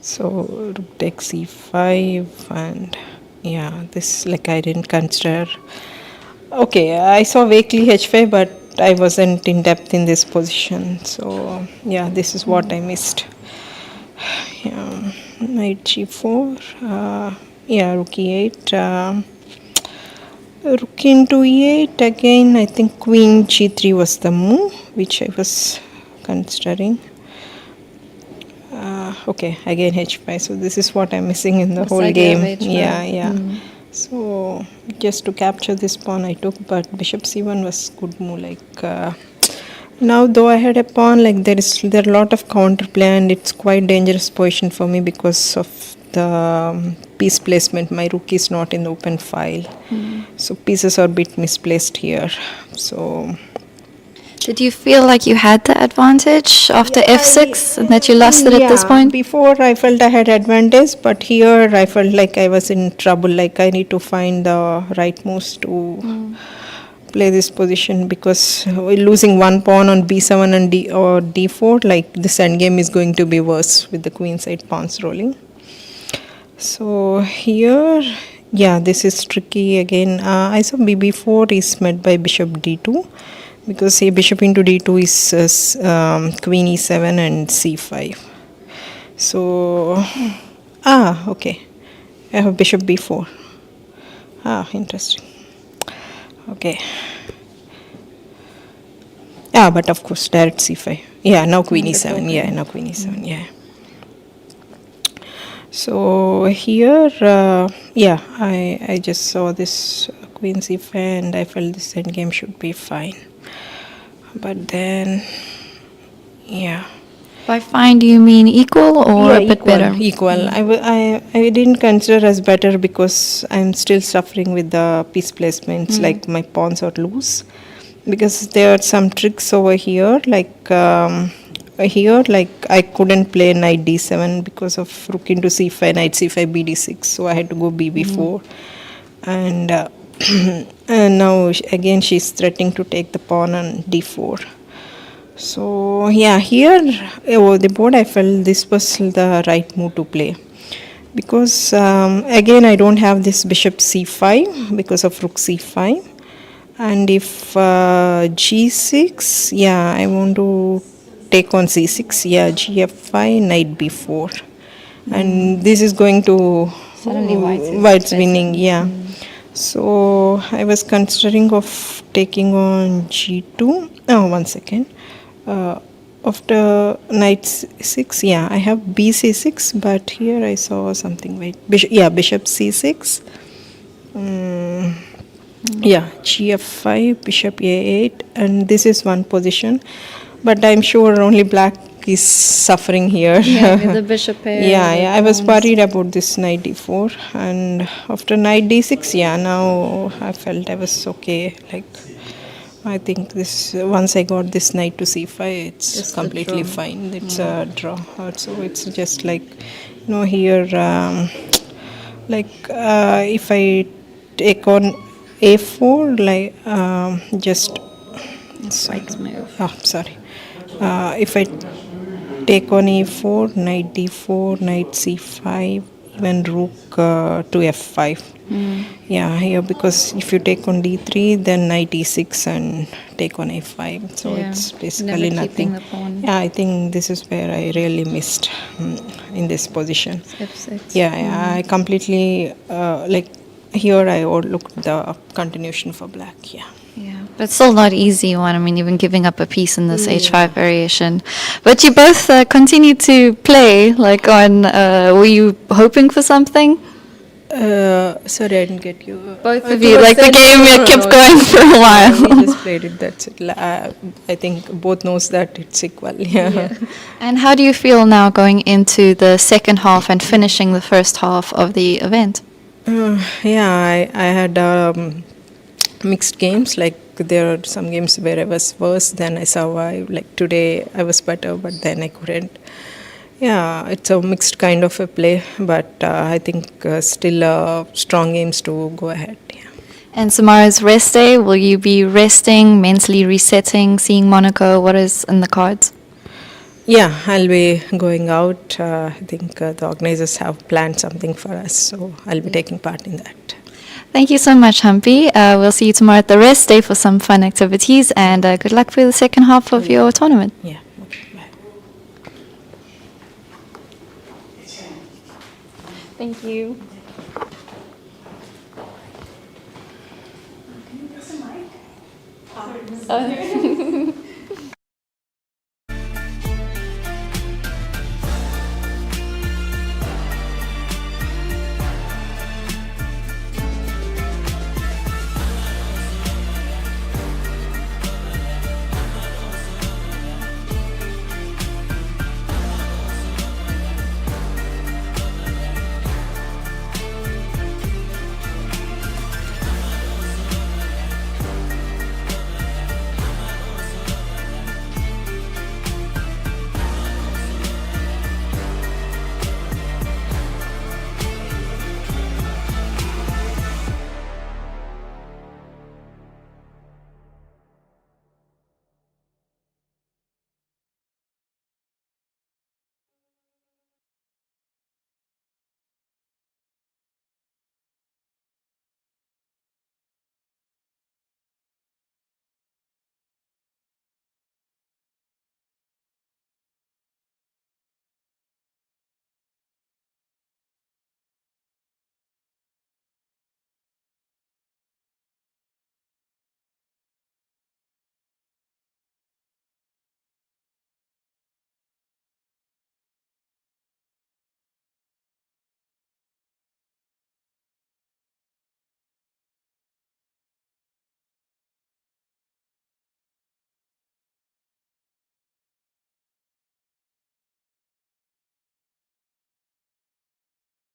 So rook takes c5, and yeah, this like I didn't consider. Okay, I saw weakly h5, but I wasn't in depth in this position. So yeah, this is what I missed. Yeah, knight g4. Yeah, rook e8. Rook into e8 again. I think queen g3 was the move which I was considering. Okay, again h5. So this is what I'm missing in the whole game. Yeah. So just to capture this pawn I took, but bishop c1 was good move. Like now though I had a pawn, like there are a lot of counterplay, and it's quite dangerous position for me because of the piece placement. My rook is not in the open file, so pieces are a bit misplaced here. So did you feel like you had the advantage after f6 and that you lost it at this point? Before I felt I had advantage, but here I felt like I was in trouble. Like I need to find the right moves to play this position, because losing one pawn on b7 and d4, like this endgame is going to be worse with the queen side pawns rolling. So here, yeah, this is tricky again. I saw bb4 is met by bishop d2, because here bishop into d2 is queen e7 and c5. So okay, I have bishop b4. Interesting. Okay. But of course direct c5. Yeah, now queen e7. Yeah, now queen e7. Yeah. So here, I just saw this queen c5 and I felt this endgame should be fine. But then, yeah. By fine, do you mean equal or a bit better? Equal. I didn't consider as better because I'm still suffering with the piece placements. Like my pawns are loose, because there are some tricks over here. Like here, like I couldn't play knight d7 because of rook into c5, knight c5, bd6. So I had to go bb4, and and now again she's threatening to take the pawn on d4. So yeah, here the board I felt this was the right move to play, because again I don't have this bishop c5 because of rook c5, and if g6, yeah, I want to take on c6, yeah, gf5, knight b4, and this is going to suddenly white's winning, yeah. So I was considering of taking on g2. Oh, 1 second. After knight 6, yeah, I have bc6, but here I saw something. Wait, bishop c6. Yeah, gf5, bishop a8, and this is one position. But I'm sure only black is suffering here. Yeah, with the bishop pair. Yeah, I was worried about this knight d4, and after knight d6, yeah, now I felt I was okay. Like, I think this, once I got this knight to c5, it's Just a completely draw. fine. It's a draw. So it's just like, here, if I take on a4, like, just, White's move. sorry. If I take on e4, knight d4, knight c5, even rook to f5. Yeah, here, because if you take on d3, then knight e6 and take on a5. So Yeah, it's basically never keeping nothing. the pawn. Yeah, I think this is where I really missed in this position. F6. Yeah, I completely, here I overlooked the continuation for black, yeah. Yeah, but still not easy one. I mean, even giving up a piece in this h5 variation. But you both continued to play, like on, were you hoping for something? Sorry, I didn't get you. Both of you, like the game kept going for a while. We just played it, that's it. I think both knows that it's equal, yeah. And how do you feel now going into the second half and finishing the first half of the event? I had mixed games, like there are some games where I was worse, then I survived. Like today I was better, but then I couldn't. Yeah, it's a mixed kind of a play, but I think still strong games to go ahead. Yeah. And tomorrow's rest day, will you be resting, mentally resetting, seeing Monaco? What is in the cards? Yeah, I'll be going out. I think the organizers have planned something for us, so I'll be taking part in that. Thank you so much, Humpy. We'll see you tomorrow at the rest day for some fun activities, and good luck for the second half of your tournament. Yeah. Okay, bye. Thank you.